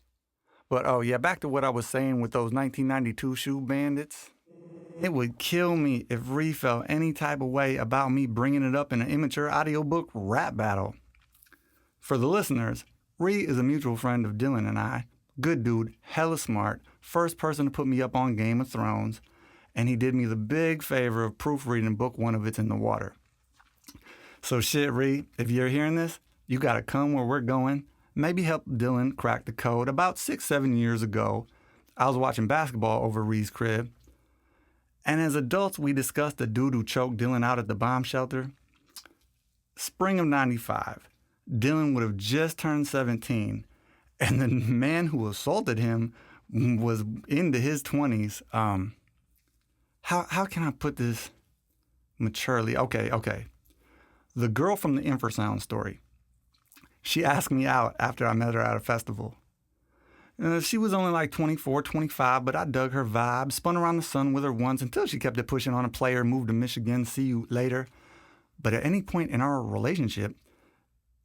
Speaker 12: But oh yeah, back to what I was saying with those 1992 shoe bandits. It would kill me if Ree felt any type of way about me bringing it up in an immature audiobook rap battle. For the listeners, Ree is a mutual friend of Dylan and I. Good dude, hella smart, first person to put me up on Game of Thrones, and he did me the big favor of proofreading book one of It's in the Water. So shit, Ree, if you're hearing this, you gotta come where we're going. Maybe help Dylan crack the code. About 6-7 years ago, I was watching basketball over Ree's crib. And as adults, we discussed the dude who choked Dylan out at the bomb shelter. Spring of 95, Dylan would have just turned 17, and the man who assaulted him was into his 20s. How can I put this maturely? Okay. The girl from the infrasound story. She asked me out after I met her at a festival. She was only like 24, 25, but I dug her vibe, spun around the sun with her once until she kept it pushing on a player, moved to Michigan, see you later. But at any point in our relationship,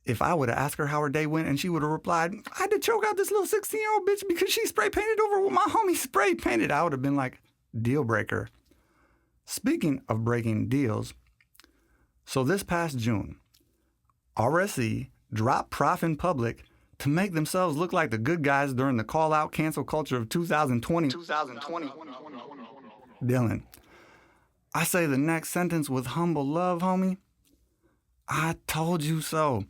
Speaker 12: if I would have asked her how her day went and she would have replied, I had to choke out this little 16-year-old bitch because she spray painted over what my homie spray painted, I would have been like, deal breaker. Speaking of breaking deals, so this past June, RSE dropped Prof in public to make themselves look like the good guys during the call-out cancel culture of 2020. Dylan, I say the next sentence with humble love, homie. I told you so.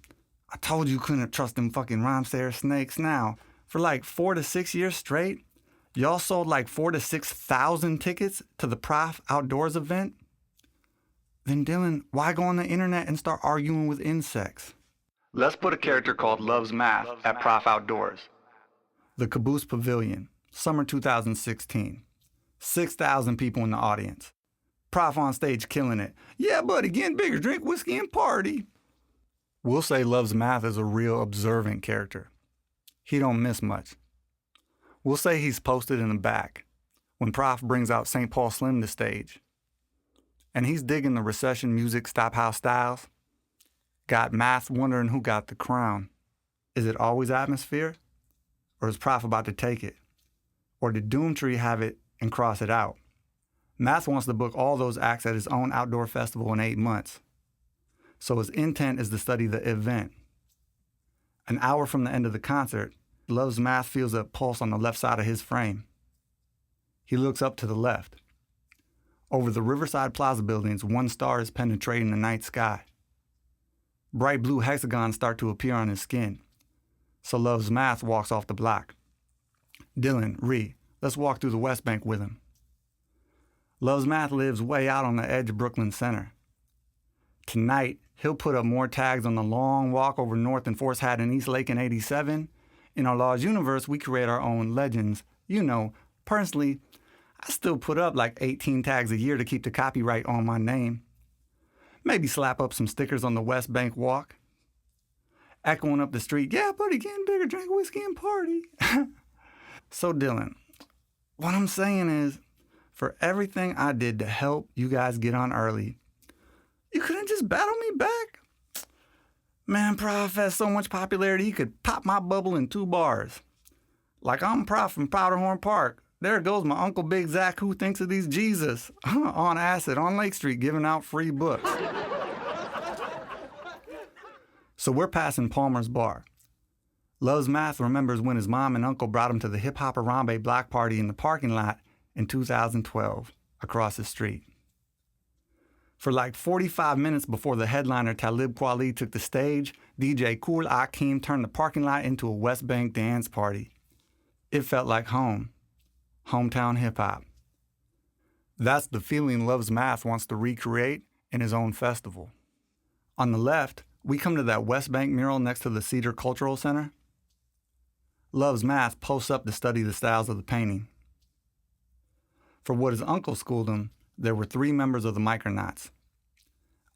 Speaker 12: I told you couldn't trust them fucking Rhymesayers snakes. Now, for like 4 to 6 years straight, y'all sold like 4,000 to 6,000 tickets to the Prof Outdoors event. Then Dylan, why go on the internet and start arguing with insects? Let's put a character called Loves Math at Prof Outdoors. The Caboose Pavilion, summer 2016. 6,000 people in the audience. Prof on stage killing it. Yeah, buddy, getting bigger, drink whiskey and party. We'll say Loves Math is a real observant character. He don't miss much. We'll say he's posted in the back when Prof brings out St. Paul Slim to stage. And he's digging the recession music stop house styles. Got Math wondering who got the crown. Is it always atmosphere? Or is Prof about to take it? Or did Doomtree have it and cross it out? Math wants to book all those acts at his own outdoor festival in 8 months. So his intent is to study the event. An hour from the end of the concert, Loves Math feels a pulse on the left side of his frame. He looks up to the left. Over the Riverside Plaza buildings, one star is penetrating the night sky. Bright blue hexagons start to appear on his skin. So Loves Math walks off the block. Dylan, Ree, let's walk through the West Bank with him. Loves Math lives way out on the edge of Brooklyn Center. Tonight, he'll put up more tags on the long walk over North and Force Hat and East Lake in 87. In our Laws universe, we create our own legends. You know, personally, I still put up like 18 tags a year to keep the copyright on my name. Maybe slap up some stickers on the West Bank walk. Echoing up the street, yeah, buddy, getting bigger, drink whiskey and party. So Dylan, what I'm saying is, for everything I did to help you guys get on early, you couldn't just battle me back? Man, Prof has so much popularity he could pop my bubble in 2 bars. Like I'm Prof from Powderhorn Park. There goes my Uncle Big Zach who thinks of these Jesus on acid on Lake Street giving out free books. So we're passing Palmer's Bar. Loves Math remembers when his mom and uncle brought him to the Hip Hop Harambe block party in the parking lot in 2012 across the street. For like 45 minutes before the headliner Talib Kweli took the stage, DJ Kool Akeem turned the parking lot into a West Bank dance party. It felt like home. Hometown hip-hop. That's the feeling Loves Math wants to recreate in his own festival. On the left, we come to that West Bank mural next to the Cedar Cultural Center. Loves Math posts up to study the styles of the painting. For what his uncle schooled him, there were 3 members of the Micronauts.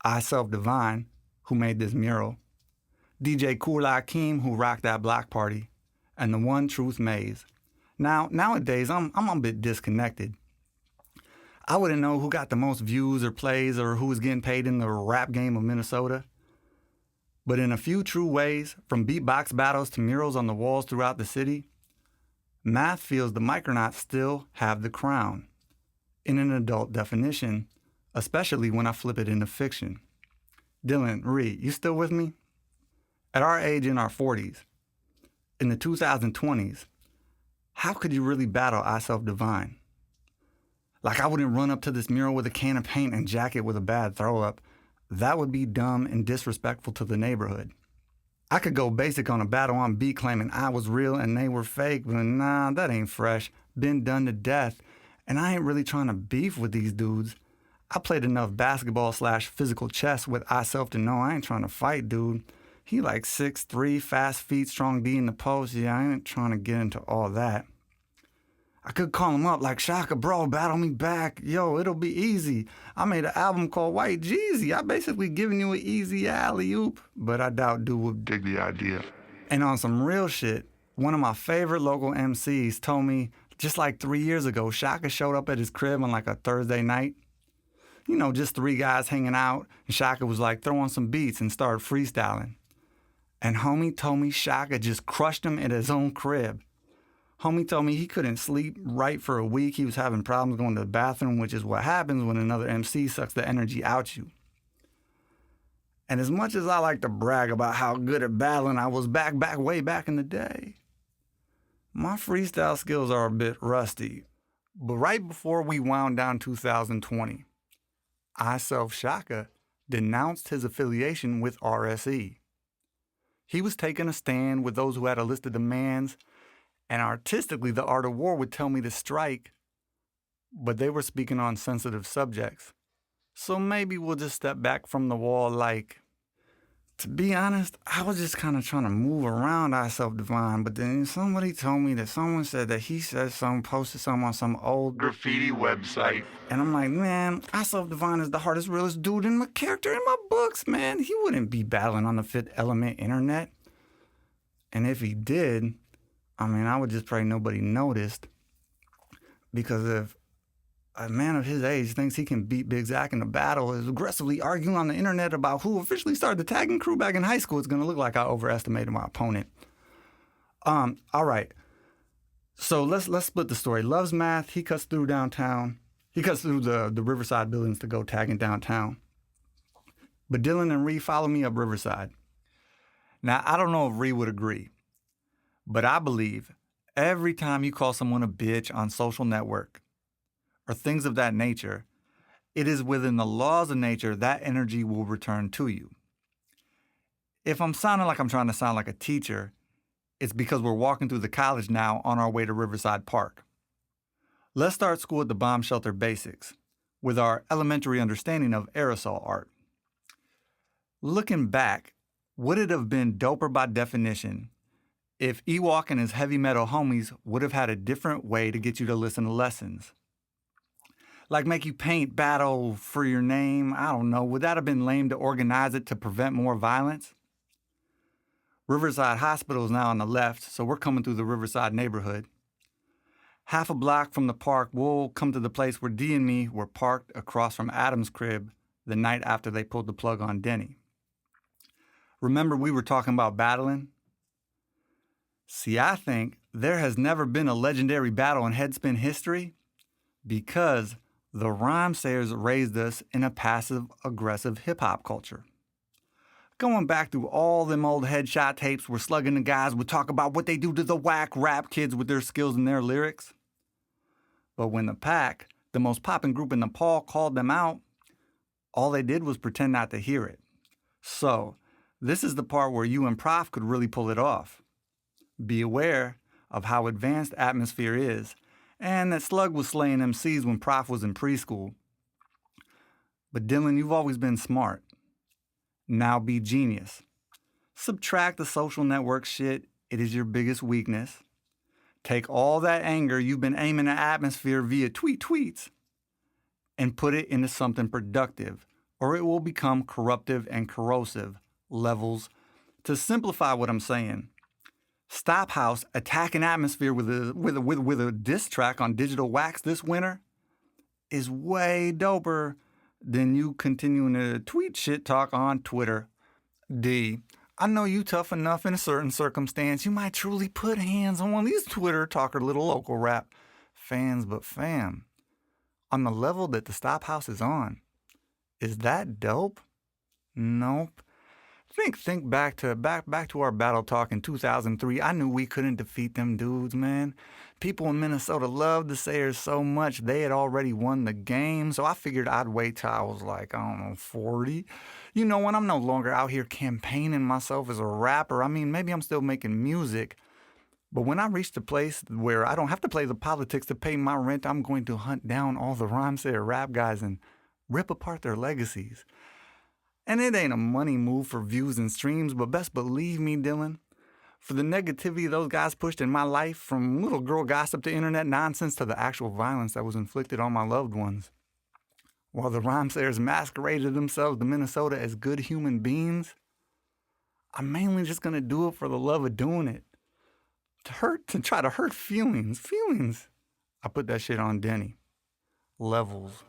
Speaker 12: I Self Divine, who made this mural, DJ Kool Akeem, who rocked that block party, and the One Truth Maze. Nowadays, I'm a bit disconnected. I wouldn't know who got the most views or plays or who was getting paid in the rap game of Minnesota. But in a few true ways, from beatbox battles to murals on the walls throughout the city, Math feels the Micronauts still have the crown, in an adult definition, especially when I flip it into fiction. Dylan, Ree, you still with me? At our age in our 40s, in the 2020s, how could you really battle I Self Divine? Like, I wouldn't run up to this mural with a can of paint and jack it with a bad throw-up. That would be dumb and disrespectful to the neighborhood. I could go basic on a battle on beat claiming I was real and they were fake, but nah, that ain't fresh. Been done to death. And I ain't really trying to beef with these dudes. I played enough basketball/physical chess with I Self to know I ain't trying to fight, dude. He like 6'3", fast feet, strong D in the post. Yeah, I ain't trying to get into all that. I could call him up like, Shaka, bro, battle me back. Yo, it'll be easy. I made an album called White Jeezy. I basically giving you an easy alley-oop. But I doubt dude would dig the idea. And on some real shit, one of my favorite local MCs told me just like 3 years ago, Shaka showed up at his crib on like a Thursday night. You know, just 3 guys hanging out. And Shaka was like throwing some beats and started freestyling. And homie told me Shaka just crushed him at his own crib. Homie told me he couldn't sleep right for a week. He was having problems going to the bathroom, which is what happens when another MC sucks the energy out you. And as much as I like to brag about how good at battling I was way back in the day, my freestyle skills are a bit rusty. But right before we wound down 2020, I Self Shaka denounced his affiliation with RSE. He was taking a stand with those who had a list of demands. And artistically, the Art of War would tell me to strike, but they were speaking on sensitive subjects. So maybe we'll just step back from the wall like, to be honest, I was just kind of trying to move around I Self Divine, but then somebody told me that someone said that he said something, posted something on some old graffiti website. And I'm like, man, I Self Divine is the hardest, realest dude in my character in my books, man. He wouldn't be battling on the Fifth Element internet. And if he did, I mean, I would just pray nobody noticed, because if a man of his age thinks he can beat Big Zach in a battle, is aggressively arguing on the internet about who officially started the tagging crew back in high school, it's going to look like I overestimated my opponent. All right. So let's split the story. Loves Math, he cuts through downtown. He cuts through the Riverside buildings to go tagging downtown. But Dylan and Ree follow me up Riverside. Now, I don't know if Ree would agree, but I believe every time you call someone a bitch on social network or things of that nature, it is within the laws of nature that energy will return to you. If I'm sounding like I'm trying to sound like a teacher, it's because we're walking through the college now on our way to Riverside Park. Let's start school at the bomb shelter basics with our elementary understanding of aerosol art. Looking back, would it have been doper by definition if Ewok and his heavy metal homies would have had a different way to get you to listen to lessons? Like make you paint battle for your name? I don't know. Would that have been lame to organize it to prevent more violence? Riverside Hospital is now on the left, so we're coming through the Riverside neighborhood. Half a block from the park, we'll come to the place where Dee and me were parked across from Adam's crib the night after they pulled the plug on Denny. Remember we were talking about battling? See, I think there has never been a legendary battle in Headspin history because the Rhymesayers raised us in a passive-aggressive hip-hop culture. Going back through all them old headshot tapes where Slugging the guys would talk about what they do to the whack rap kids with their skills and their lyrics. But when the Pack, the most poppin' group in Nepal, called them out, All they did was pretend not to hear it. So, this is the part where you and Prof could really pull it off. Be aware of how advanced Atmosphere is, and that Slug was slaying MCs when Prof was in preschool. But Dylan, you've always been smart. Now be genius. Subtract the social network shit. It is your biggest weakness. Take all that anger you've been aiming at Atmosphere via tweets and put it into something productive, or it will become corruptive and corrosive. Levels. To simplify what I'm saying, Stop House attacking Atmosphere with a diss track on Digital Wax this winter is way doper than you continuing to tweet shit talk on Twitter. D, I know you tough enough in a certain circumstance you might truly put hands on one of these Twitter talker little local rap fans, but fam, on the level that the Stop House is on, is that dope? Nope. Think back to our battle talk in 2003. I knew we couldn't defeat them dudes, man. People in Minnesota loved the Sayers so much they had already won the game, so I figured I'd wait till I was like, I don't know, 40. You know, when I'm no longer out here campaigning myself as a rapper, I mean, maybe I'm still making music, but when I reach the place where I don't have to play the politics to pay my rent, I'm going to hunt down all the Rhymesayer rap guys and rip apart their legacies. And it ain't a money move for views and streams, but best believe me, Dylan, for the negativity those guys pushed in my life, from little girl gossip to internet nonsense to the actual violence that was inflicted on my loved ones, while the Rhymesayers masqueraded themselves to Minnesota as good human beings, I'm mainly just going to do it for the love of doing it. To try to hurt feelings. I put that shit on Denny. Levels.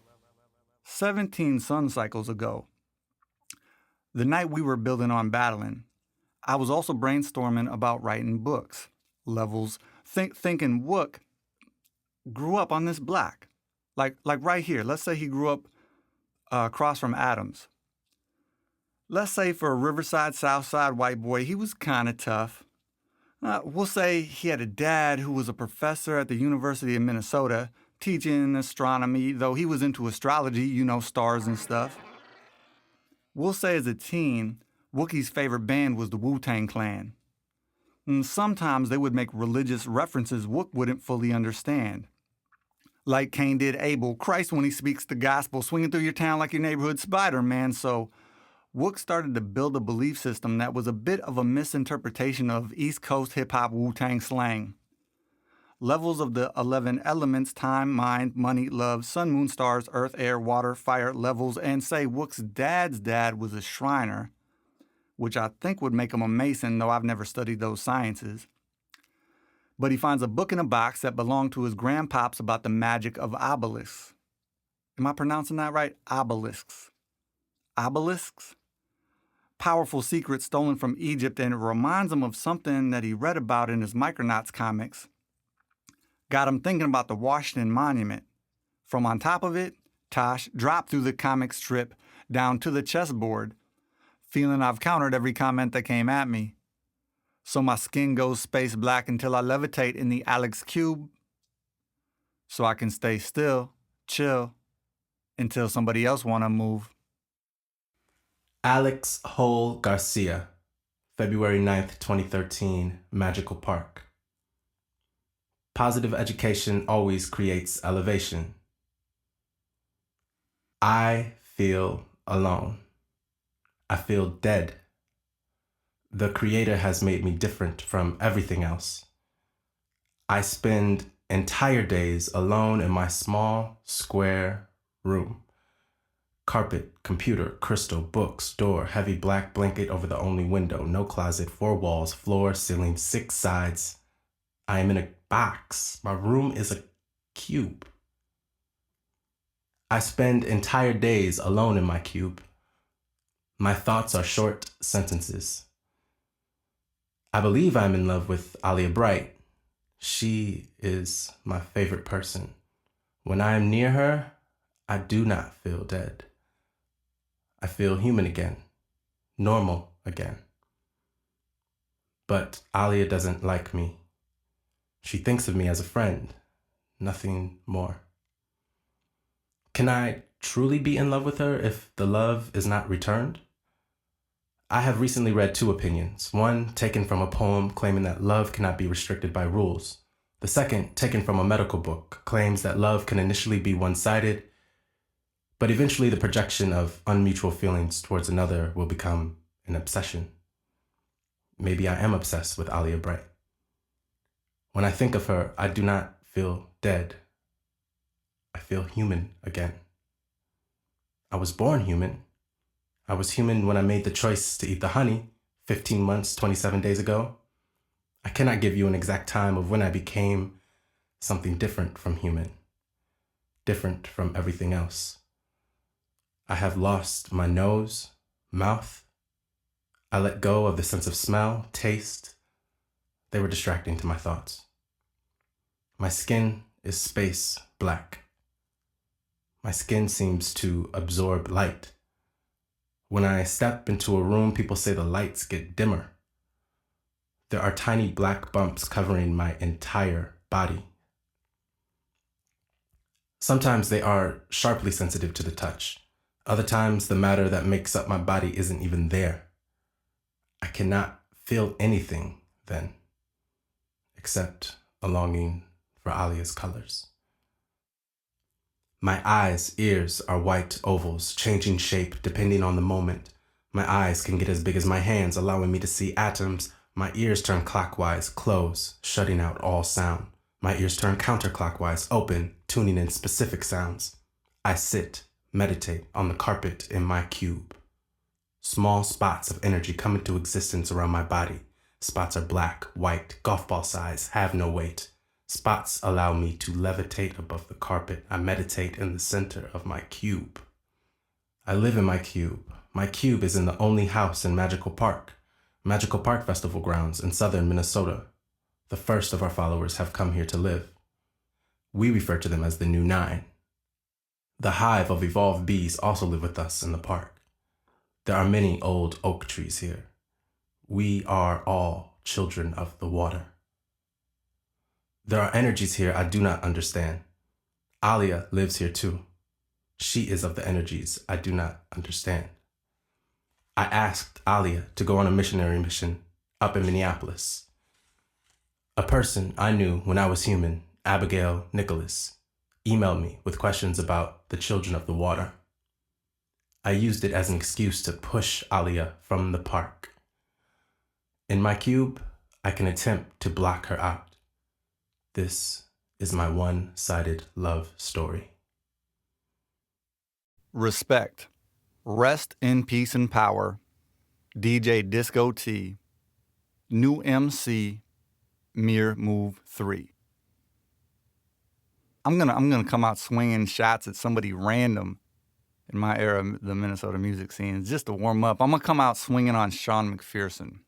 Speaker 12: 17 sun cycles ago, the night we were building on battling, I was also brainstorming about writing books. Levels. Thinking Wook grew up on this block. Like right here. Let's say he grew up across from Adams. Let's say for a Riverside, Southside white boy, he was kind of tough. We'll say he had a dad who was a professor at the University of Minnesota, teaching astronomy, though he was into astrology, you know, stars and stuff. We'll say as a teen, Wookie's favorite band was the Wu-Tang Clan. And sometimes they would make religious references Wook wouldn't fully understand. Like Cain did Abel, Christ when he speaks the gospel, swinging through your town like your neighborhood Spider-Man. So Wook started to build a belief system that was a bit of a misinterpretation of East Coast hip-hop Wu-Tang slang. Levels of the 11 elements, time, mind, money, love, sun, moon, stars, earth, air, water, fire, levels, and say Wook's dad's dad was a Shriner, which I think would make him a Mason, though I've never studied those sciences. But he finds a book in a box that belonged to his grandpops about the magic of obelisks. Am I pronouncing that right? Obelisks. Obelisks? Powerful secret stolen from Egypt, and it reminds him of something that he read about in his Micronauts comics. Got him thinking about the Washington Monument. From on top of it, Tosh dropped through the comic strip down to the chessboard, feeling I've countered every comment that came at me. So my skin goes space black until I levitate in the Alex Cube, so I can stay still, chill, until somebody else wanna move.
Speaker 18: Alex Hole Garcia, February 9th, 2013, Magical Park. Positive education always creates elevation. I feel alone. I feel dead. The Creator has made me different from everything else. I spend entire days alone in my small, square room. Carpet, computer, crystal, books, door, heavy black blanket over the only window, no closet, 4 walls, floor, ceiling, 6 sides. I am in a box. My room is a cube. I spend entire days alone in my cube. My thoughts are short sentences. I believe I'm in love with Alia Bright. She is my favorite person. When I am near her, I do not feel dead. I feel human again, normal again. But Alia doesn't like me. She thinks of me as a friend, nothing more. Can I truly be in love with her if the love is not returned? I have recently read two opinions. One taken from a poem claiming that love cannot be restricted by rules. The second, taken from a medical book, claims that love can initially be one-sided, but eventually the projection of unmutual feelings towards another will become an obsession. Maybe I am obsessed with Eyedea Bright. When I think of her, I do not feel dead. I feel human again. I was born human. I was human when I made the choice to eat the honey 15 months, 27 days ago. I cannot give you an exact time of when I became something different from human, different from everything else. I have lost my nose, mouth. I let go of the sense of smell, taste. They were distracting to my thoughts. My skin is space black. My skin seems to absorb light. When I step into a room, people say the lights get dimmer. There are tiny black bumps covering my entire body. Sometimes they are sharply sensitive to the touch. Other times, the matter that makes up my body isn't even there. I cannot feel anything then, except a longing for Eyedea's colors. My eyes, ears are white ovals, changing shape depending on the moment. My eyes can get as big as my hands, allowing me to see atoms. My ears turn clockwise, close, shutting out all sound. My ears turn counterclockwise, open, tuning in specific sounds. I sit, meditate on the carpet in my cube. Small spots of energy come into existence around my body. Spots are black, white, golf ball size, have no weight. Spots allow me to levitate above the carpet. I meditate in the center of my cube. I live in my cube. My cube is in the only house in Magical Park Festival grounds in southern Minnesota. The first of our followers have come here to live. We refer to them as the New Nine. The hive of evolved bees also live with us in the park. There are many old oak trees here. We are all children of the water. There are energies here I do not understand. Eyedea lives here too. She is of the energies I do not understand. I asked Eyedea to go on a missionary mission up in Minneapolis. A person I knew when I was human, Abigail Nicholas, emailed me with questions about the children of the water. I used it as an excuse to push Eyedea from the park. In my cube, I can attempt to block her out. This is my one-sided love story.
Speaker 12: Respect. Rest in peace and power. DJ Disco T. New MC. Mirror Move 3. I'm gonna come out swinging shots at somebody random in my era of the Minnesota music scene just to warm up. I'm gonna come out swinging on Sean McPherson,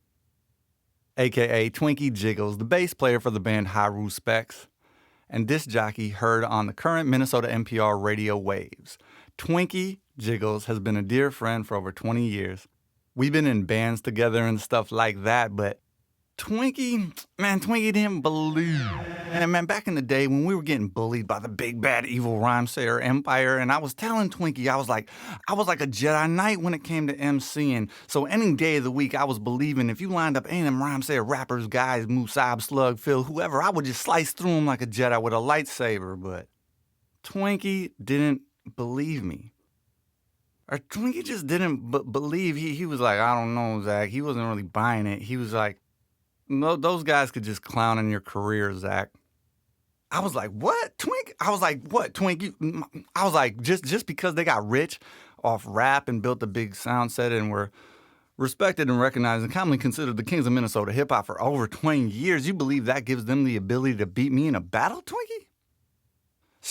Speaker 12: aka Twinkie Jiggles, the bass player for the band Hyrule Specs, and disc jockey heard on the current Minnesota NPR radio waves. Twinkie Jiggles has been a dear friend for over 20 years. We've been in bands together and stuff like that, but Twinkie didn't believe. And man, back in the day when we were getting bullied by the big bad evil Rhymesayer Empire, and I was telling Twinkie, I was like a Jedi Knight when it came to MCing. So any day of the week, I was believing if you lined up any of them Rhymesayer rappers, guys, Musab, Slug, Phil, whoever, I would just slice through them like a Jedi with a lightsaber. But Twinkie didn't believe me. Or Twinkie just didn't believe. He was like, I don't know, Zach. He wasn't really buying it. He was like, no, those guys could just clown in your career, Zach. I was like, what, Twink? I was like, what, Twink? I was like, just because they got rich off rap and built a big sound set and were respected and recognized and commonly considered the kings of Minnesota hip-hop for over 20 years, you believe that gives them the ability to beat me in a battle, Twinkie?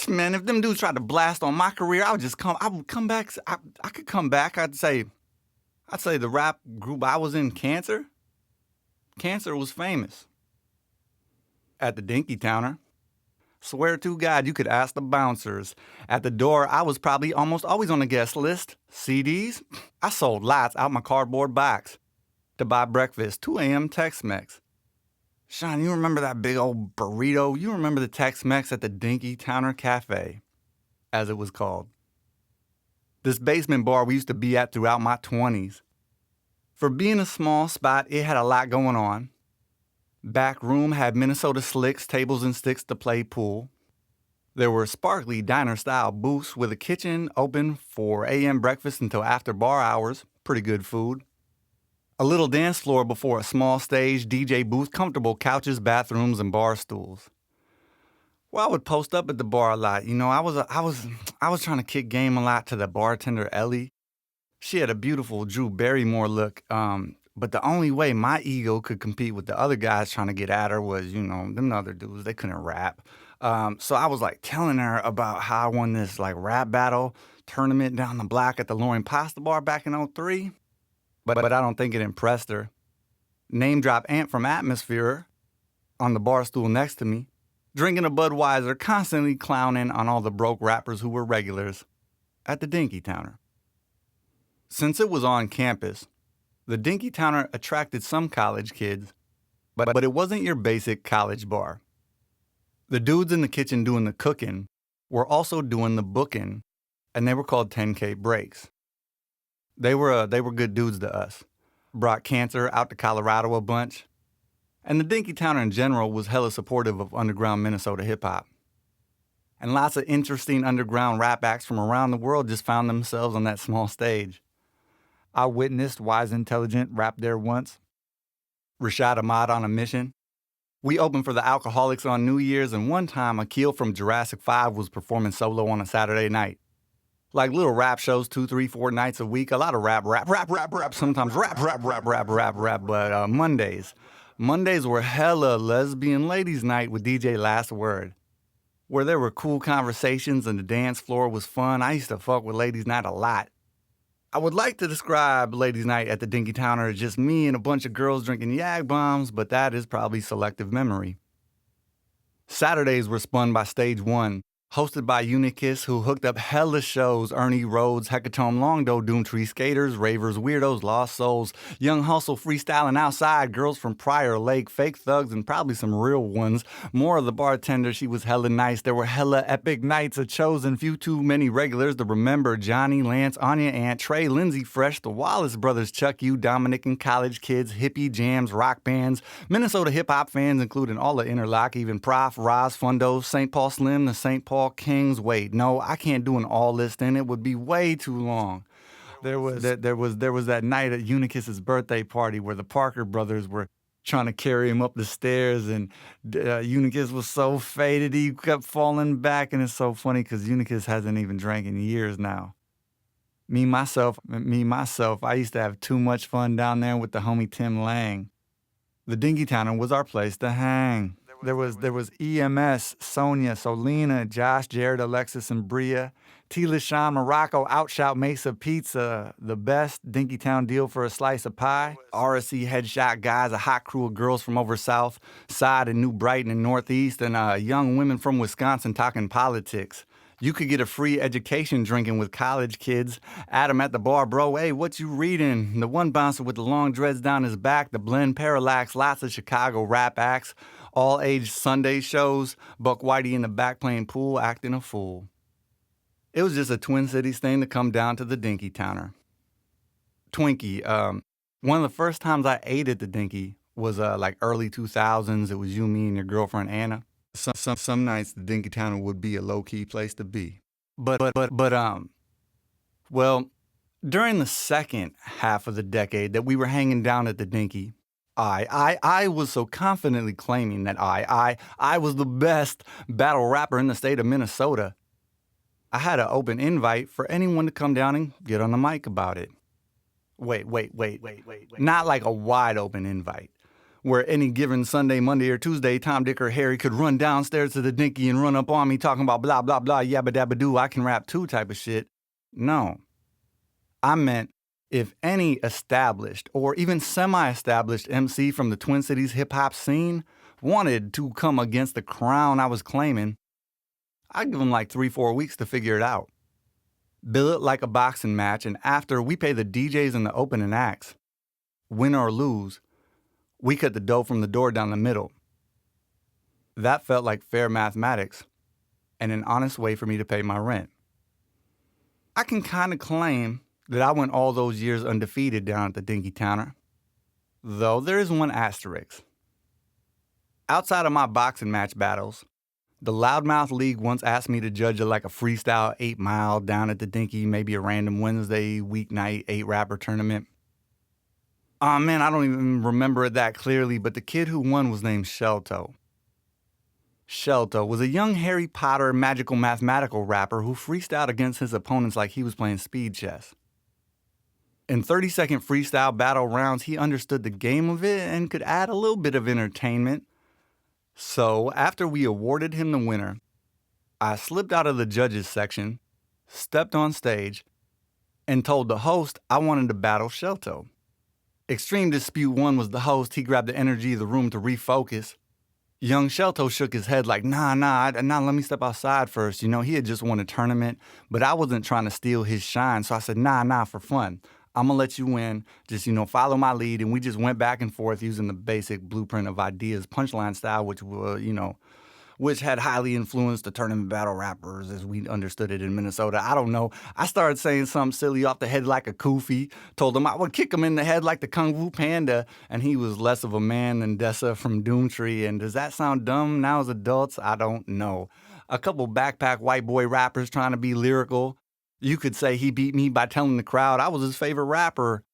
Speaker 12: Man, if them dudes tried to blast on my career, I would come back. I could come back. I'd say the rap group I was in, Cancer was famous. At the Dinky Towner. Swear to God, you could ask the bouncers. At the door, I was probably almost always on the guest list. CDs? I sold lots out my cardboard box. To buy breakfast, 2 a.m. Tex-Mex. Sean, you remember that big old burrito? You remember the Tex-Mex at the Dinky Towner Cafe, as it was called. This basement bar we used to be at throughout my 20s. For being a small spot, it had a lot going on. Back room had Minnesota slicks, tables and sticks to play pool. There were sparkly diner-style booths with a kitchen open for a.m. breakfast until after bar hours. Pretty good food. A little dance floor before a small stage, DJ booth, comfortable couches, bathrooms, and bar stools. Well, I would post up at the bar a lot. You know, I was trying to kick game a lot to the bartender, Ellie. She had a beautiful Drew Barrymore look, but the only way my ego could compete with the other guys trying to get at her was, you know, them other dudes, they couldn't rap. So I was like telling her about how I won this like rap battle tournament down the block at the Loring Pasta Bar back in 2003. But I don't think it impressed her. Name drop Ant from Atmosphere on the bar stool next to me, drinking a Budweiser, constantly clowning on all the broke rappers who were regulars at the Dinky Towner. Since it was on campus, the Dinky Towner attracted some college kids, but it wasn't your basic college bar. The dudes in the kitchen doing the cooking were also doing the booking, and they were called 10K breaks. They were good dudes to us. Brought cancer out to Colorado a bunch. And the Dinky Towner in general was hella supportive of underground Minnesota hip-hop. And lots of interesting underground rap acts from around the world just found themselves on that small stage. I witnessed Wise Intelligent rap there once. Rashad Ahmad on a Mission. We opened for the Alcoholics on New Year's, and one time Akil from Jurassic 5 was performing solo on a Saturday night. Like little rap shows 2, 3, 4 nights a week. A lot of rap. Sometimes rap. But Mondays were hella lesbian ladies night with DJ Last Word, where there were cool conversations and the dance floor was fun. I used to fuck with ladies night a lot. I would like to describe ladies night at the Dinky Towner as just me and a bunch of girls drinking Yag bombs, but that is probably selective memory. Saturdays were spun by Stage 1, hosted by Unicus, who hooked up hella shows: Ernie Rhodes, Hecatome Longdo, Doomtree Skaters, Ravers, Weirdos, Lost Souls, Young Hustle, Freestyling Outside, Girls from Prior Lake, Fake Thugs, and probably some real ones. More of the bartender, she was hella nice. There were hella epic nights, a chosen few too many regulars to remember: Johnny, Lance, Anya Ant, Trey, Lindsay Fresh, the Wallace Brothers, Chuck U, Dominic and College Kids, hippie jams, rock bands, Minnesota hip-hop fans, including all the Interlock, even Prof, Roz, Fundo, St. Paul Slim, the St. Paul Kings. Wait, no, I can't do an all list, and it would be way too long. There was that night at Unicus's birthday party where the Parker brothers were trying to carry him up the stairs, and Unicus was so faded he kept falling back, and it's so funny because Unicus hasn't even drank in years now. Me myself, I used to have too much fun down there with the homie Tim Lang. The Dinky Towner was our place to hang. There was EMS, Sonia, Solina, Josh, Jared, Alexis, and Bria. Tila, Sean, Morocco, Outshout, Mesa Pizza, the best Dinkytown deal for a slice of pie. RSC Headshot guys, a hot crew of girls from over south, side in New Brighton and Northeast, and young women from Wisconsin talking politics. You could get a free education drinking with college kids. Adam at the bar, bro, hey, what you reading? The one bouncer with the long dreads down his back, the blend parallax, lots of Chicago rap acts, all-age Sunday shows, Buck Whitey in the back playing pool, acting a fool. It was just a Twin Cities thing to come down to the Dinky Towner. Twinkie, one of the first times I ate at the Dinky was like early 2000s. It was you, me, and your girlfriend Anna. Some nights the Dinky Towner would be a low-key place to be. Well, during the second half of the decade that we were hanging down at the Dinky, I was so confidently claiming that I was the best battle rapper in the state of Minnesota. I had an open invite for anyone to come down and get on the mic about it. Wait. Not like a wide open invite, where any given Sunday, Monday, or Tuesday, Tom, Dick, or Harry could run downstairs to the Dinky and run up on me talking about blah, blah, blah, yabba dabba doo, I can rap too type of shit. No. I meant if any established or even semi-established MC from the Twin Cities hip-hop scene wanted to come against the crown I was claiming, I'd give them like 3-4 weeks to figure it out. Bill it like a boxing match, and after we pay the DJs and the opening acts, win or lose, we cut the dough from the door down the middle. That felt like fair mathematics and an honest way for me to pay my rent. I can kind of claim that I went all those years undefeated down at the Dinky Towner. Though there is one asterisk. Outside of my boxing match battles, the Loudmouth League once asked me to judge like a freestyle 8 mile down at the Dinky, maybe a random Wednesday weeknight 8-rapper tournament. Oh man, I don't even remember it that clearly, but the kid who won was named Shelto. Shelto was a young Harry Potter magical mathematical rapper who freestyled against his opponents like he was playing speed chess. In 30-second freestyle battle rounds, he understood the game of it and could add a little bit of entertainment. So, after we awarded him the winner, I slipped out of the judges section, stepped on stage, and told the host I wanted to battle Shelto. Extreme Dispute 1 was the host. He grabbed the energy of the room to refocus. Young Shelto shook his head like, nah, let me step outside first. You know, he had just won a tournament, but I wasn't trying to steal his shine. So I said, nah, for fun. I'm going to let you win. Just, follow my lead. And we just went back and forth using the basic blueprint of Eyedea's punchline style, which had highly influenced the tournament battle rappers as we understood it in Minnesota. I don't know. I started saying something silly off the head like a Koofy, told him I would kick him in the head like the Kung Fu Panda, and he was less of a man than Dessa from Doomtree. And does that sound dumb now as adults? I don't know. A couple backpack white boy rappers trying to be lyrical. You could say he beat me by telling the crowd I was his favorite rapper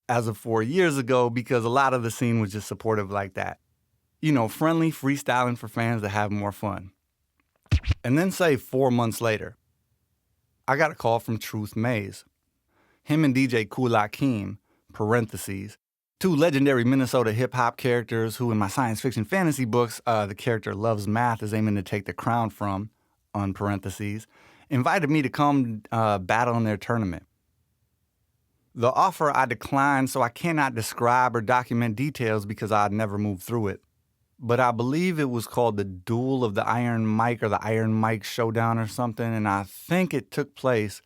Speaker 12: as of 4 years ago because a lot of the scene was just supportive like that. Friendly freestyling for fans to have more fun. And then say 4 months later, I got a call from Truth Maze. Him and DJ Kool Akeem, parentheses, two legendary Minnesota hip-hop characters who in my science fiction fantasy books, the character Loves Math is aiming to take the crown from, on parentheses, invited me to come battle in their tournament. The offer I declined, so I cannot describe or document details because I had never moved through it. But I believe it was called the Duel of the Iron Mike or the Iron Mike Showdown or something, and I think it took place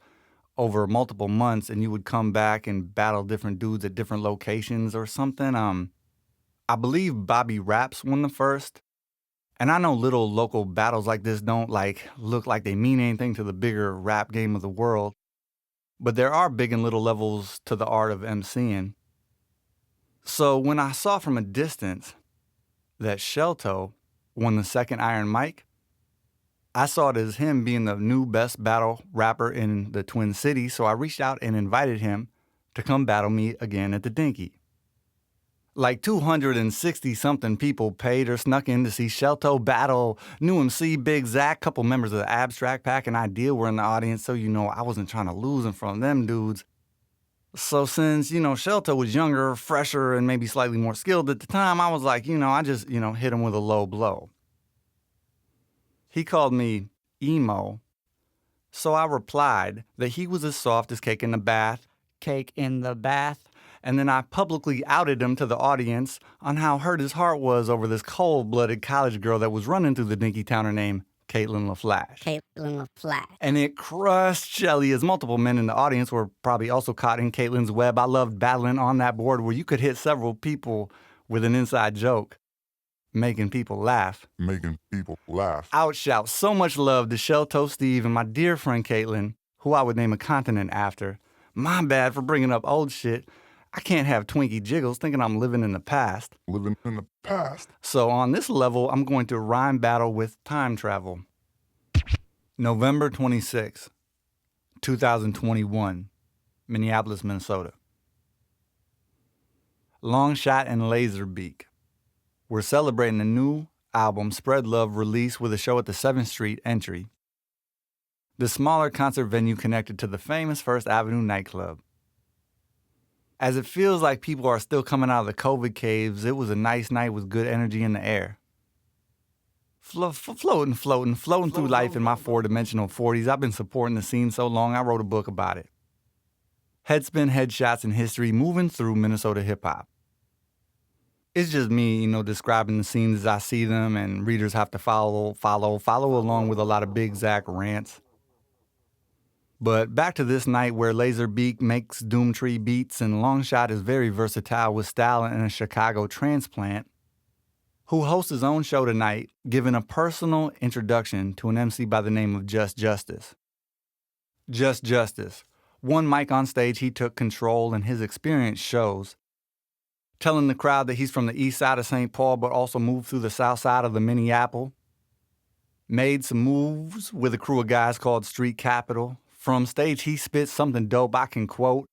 Speaker 12: over multiple months, and you would come back and battle different dudes at different locations or something. I believe Bobby Raps won the first. And I know little local battles like this don't look like they mean anything to the bigger rap game of the world. But there are big and little levels to the art of emceeing. So when I saw from a distance that Shelto won the second Iron Mike, I saw it as him being the new best battle rapper in the Twin Cities, so I reached out and invited him to come battle me again at the Dinky. Like 260-something people paid or snuck in to see Shelto battle New MC, Big Zach, couple members of the Abstract Pack, and Eyedea were in the audience, so I wasn't trying to lose in front of them dudes. So since, Shelto was younger, fresher, and maybe slightly more skilled at the time, I was like, I just, hit him with a low blow. He called me emo, so I replied that he was as soft as cake in the bath, and then I publicly outed him to the audience on how hurt his heart was over this cold-blooded college girl that was running through the Dinky Towner named Caitlin LaFlash. And it crushed Shelly as multiple men in the audience were probably also caught in Caitlin's web. I loved battling on that board where you could hit several people with an inside joke, making people laugh. Outshout so much love to Shelto Steve and my dear friend Caitlin, who I would name a continent after. My bad for bringing up old shit. I can't have Twinkie jiggles thinking I'm living in the past. So on this level, I'm going to rhyme battle with time travel. November 26, 2021, Minneapolis, Minnesota. Longshot and Laserbeak. We're celebrating a new album, Spread Love, release with a show at the 7th Street Entry, the smaller concert venue connected to the famous First Avenue nightclub. As it feels like people are still coming out of the COVID caves, it was a nice night with good energy in the air. Floating through life in my four-dimensional 40s. I've been supporting the scene so long, I wrote a book about it. Headspin, Headshots, and History, moving through Minnesota hip-hop. It's just me, describing the scenes as I see them, and readers have to follow along with a lot of Big Zach rants. But back to this night where Laserbeak makes Doomtree beats and Longshot is very versatile with style and a Chicago transplant, who hosts his own show tonight, giving a personal introduction to an MC by the name of Just Justice. Just Justice. One mic on stage, he took control, and his experience shows. Telling the crowd that he's from the east side of St. Paul, but also moved through the south side of the Minneapolis. Made some moves with a crew of guys called Street Capital. From stage, he spits something dope I can quote.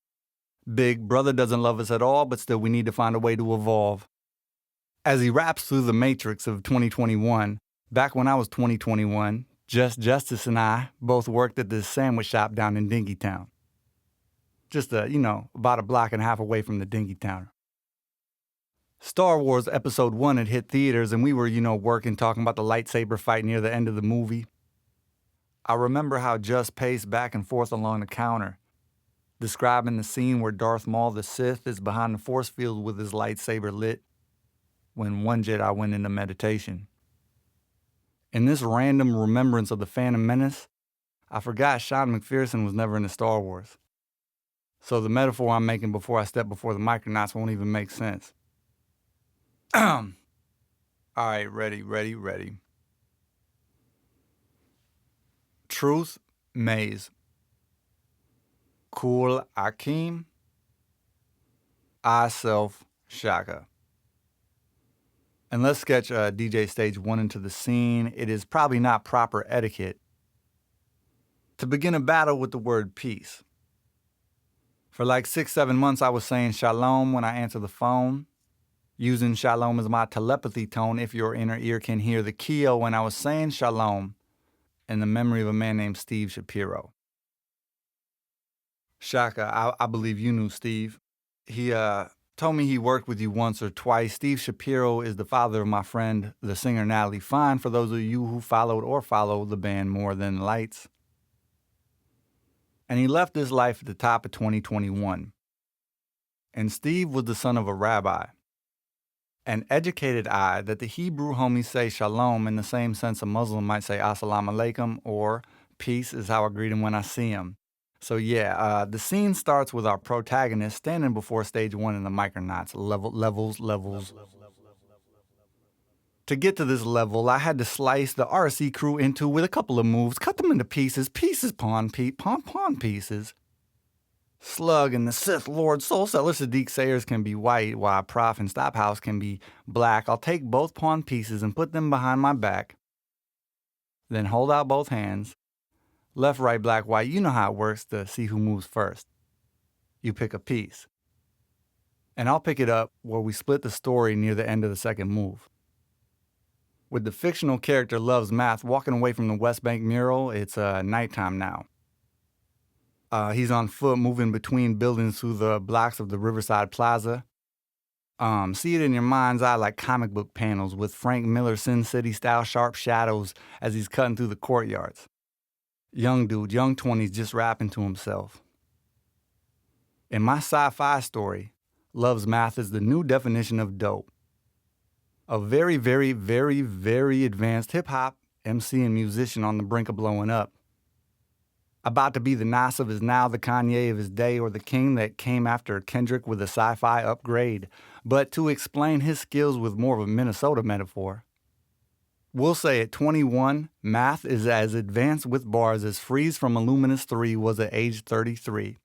Speaker 12: Big brother doesn't love us at all, but still we need to find a way to evolve. As he raps through the matrix of 2021, back when I was 2021, Just Justice and I both worked at this sandwich shop down in Dinkytown. Just, about a block and a half away from the Dinkytowner. Star Wars Episode 1 had hit theaters, and we were, working, talking about the lightsaber fight near the end of the movie. I remember how Just paced back and forth along the counter, describing the scene where Darth Maul the Sith is behind the force field with his lightsaber lit, when one Jedi went into meditation. In this random remembrance of the Phantom Menace, I forgot Sean McPherson was never into Star Wars. So the metaphor I'm making before I step before the Micronauts won't even make sense. All right, ready. Truth, Maze. Cool, Akeem. I, Self, Shaka. And let's sketch DJ Stage 1 into the scene. It is probably not proper etiquette to begin a battle with the word peace. For like 6-7 months, I was saying shalom when I answer the phone, using shalom as my telepathy tone if your inner ear can hear the keo when I was saying shalom in the memory of a man named Steve Shapiro. Shaka, I believe you knew Steve. He told me he worked with you once or twice. Steve Shapiro is the father of my friend, the singer Natalie Fine, for those of you who followed or follow the band More Than Lights. And he left this life at the top of 2021. And Steve was the son of a rabbi, an educated eye that the Hebrew homies say shalom in the same sense a Muslim might say assalamu alaikum, or peace is how I greet him when I see him. So yeah, the scene starts with our protagonist standing before stage 1 in the Micronauts. Levels. To get to this level, I had to slice the RC crew into with a couple of moves, cut them into pieces, pawn pieces. Slug and the Sith Lord Soul Seller Sadiq Sayers can be white, while Prof and Stophouse can be black. I'll take both pawn pieces and put them behind my back, then hold out both hands. Left, right, black, white. You know how it works to see who moves first. You pick a piece. And I'll pick it up where we split the story near the end of the second move. With the fictional character Loves Math walking away from the West Bank mural, it's nighttime now. He's on foot moving between buildings through the blocks of the Riverside Plaza. See it in your mind's eye like comic book panels with Frank Miller Sin City style sharp shadows as he's cutting through the courtyards. Young dude, young 20s, just rapping to himself. In my sci-fi story, Loves Math is the new definition of dope. A very, very, very, very advanced hip-hop MC and musician on the brink of blowing up. About to be the Nas of his now, the Kanye of his day, or the king that came after Kendrick with a sci-fi upgrade. But to explain his skills with more of a Minnesota metaphor, we'll say at 21, Math is as advanced with bars as Freeze from Illuminous 3 was at age 33.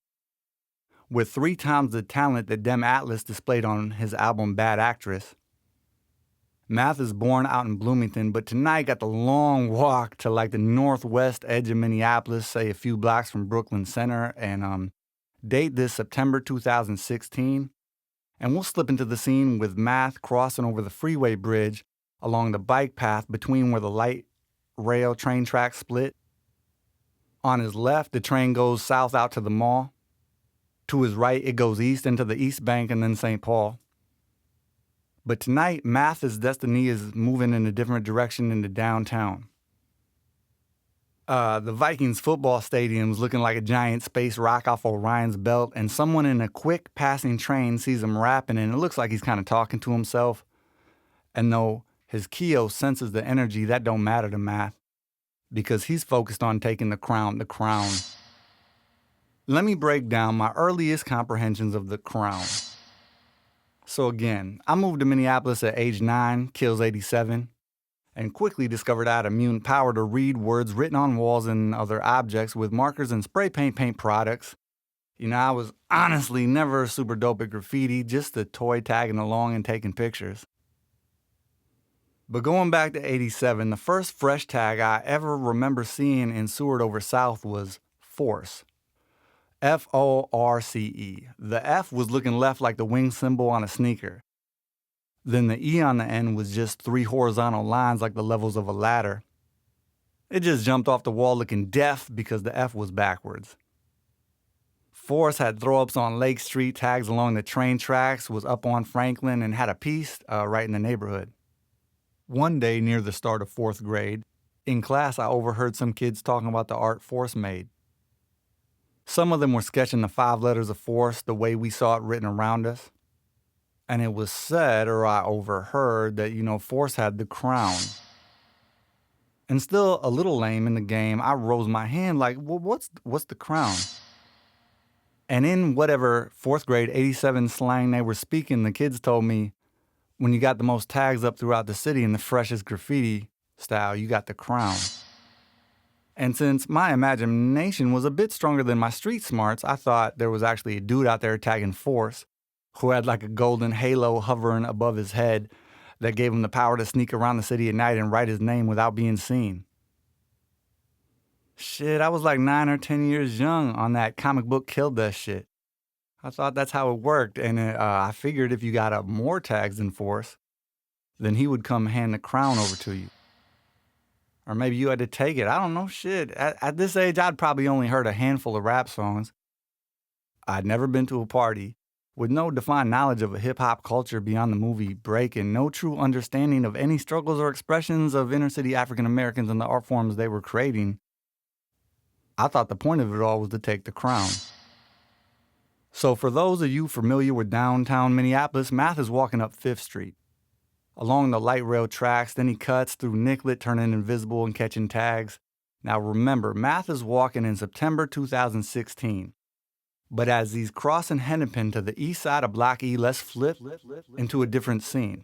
Speaker 12: With 3 times the talent that Dem Atlas displayed on his album Bad Actress. Math is born out in Bloomington, but tonight got the long walk to like the northwest edge of Minneapolis, say a few blocks from Brooklyn Center, and date this September 2016. And we'll slip into the scene with Math crossing over the freeway bridge along the bike path between where the light rail train tracks split. On his left, the train goes south out to the mall. To his right, it goes east into the East Bank and then St. Paul. But tonight, Math's destiny is moving in a different direction into downtown. The Vikings football stadium's looking like a giant space rock off Orion's belt, and someone in a quick passing train sees him rapping, and it looks like he's kind of talking to himself. And though his Keo senses the energy, that don't matter to Math, because he's focused on taking the crown. Let me break down my earliest comprehensions of the crown. So again, I moved to Minneapolis at age 9, kills 87. and quickly discovered I had a mutant power to read words written on walls and other objects with markers and spray paint products. I was honestly never super dope at graffiti, just a toy tagging along and taking pictures. But going back to 87, the first fresh tag I ever remember seeing in Seward over South was Force. Force. The F was looking left like the wing symbol on a sneaker. Then the E on the end was just 3 horizontal lines like the levels of a ladder. It just jumped off the wall looking deaf because the F was backwards. Force had throw-ups on Lake Street, tags along the train tracks, was up on Franklin, and had a piece right in the neighborhood. One day near the start of 4th grade, in class I overheard some kids talking about the art Force made. Some of them were sketching the 5 letters of Force the way we saw it written around us. And it was said, or I overheard, that, Force had the crown. And still a little lame in the game, I rose my hand like, well, what's the crown? And in whatever 4th grade 87 slang they were speaking, the kids told me, when you got the most tags up throughout the city in the freshest graffiti style, you got the crown. And since my imagination was a bit stronger than my street smarts, I thought there was actually a dude out there tagging Force who had like a golden halo hovering above his head that gave him the power to sneak around the city at night and write his name without being seen. Shit, I was like 9 or 10 years young on that comic book killed that shit. I thought that's how it worked, and I figured if you got up more tags than Force, then he would come hand the crown over to you. Or maybe you had to take it. I don't know, shit. At this age, I'd probably only heard a handful of rap songs. I'd never been to a party, with no defined knowledge of a hip-hop culture beyond the movie Break and no true understanding of any struggles or expressions of inner-city African Americans and the art forms they were creating. I thought the point of it all was to take the crown. So for those of you familiar with downtown Minneapolis, Math is walking up 5th Street. Along the light rail tracks, then he cuts through Nicollet, turning invisible and catching tags. Now remember, Math is walking in September 2016. But as he's crossing Hennepin to the east side of Block E, let's flip into a different scene.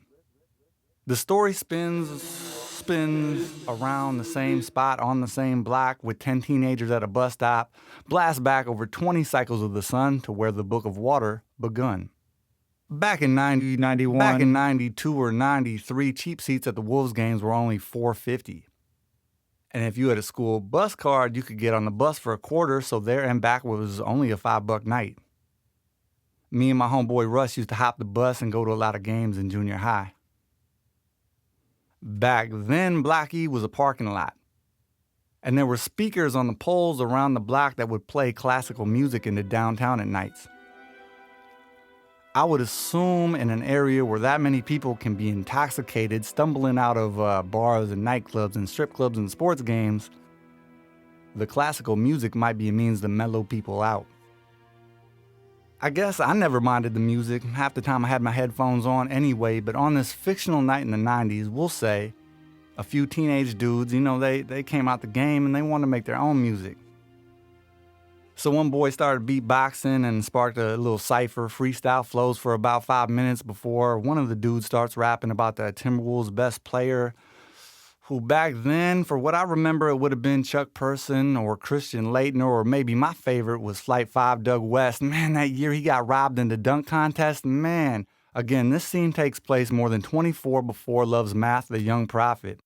Speaker 12: The story spins around the same spot on the same block with 10 teenagers at a bus stop, blast back over 20 cycles of the sun to where the Book of Water begun. Back in 90, 91, back in 92 or 93, cheap seats at the Wolves games were only $4.50. And if you had a school bus card, you could get on the bus for a quarter, so there and back was only a $5 night. Me and my homeboy Russ used to hop the bus and go to a lot of games in junior high. Back then, Block E was a parking lot. And there were speakers on the poles around the block that would play classical music into downtown at nights. I would assume in an area where that many people can be intoxicated, stumbling out of bars and nightclubs and strip clubs and sports games, the classical music might be a means to mellow people out. I guess I never minded the music. Half the time I had my headphones on anyway, but on this fictional night in the 90s, we'll say, a few teenage dudes, they came out the game and they wanted to make their own music. So one boy started beatboxing and sparked a little cypher. Freestyle flows for about 5 minutes before one of the dudes starts rapping about the Timberwolves' best player, who back then, for what I remember, it would have been Chuck Person or Christian Laettner, or maybe my favorite was Flight 5 Doug West. Man, that year he got robbed in the dunk contest. Man, again, this scene takes place more than 24 before Love's Math, the Young Prophet.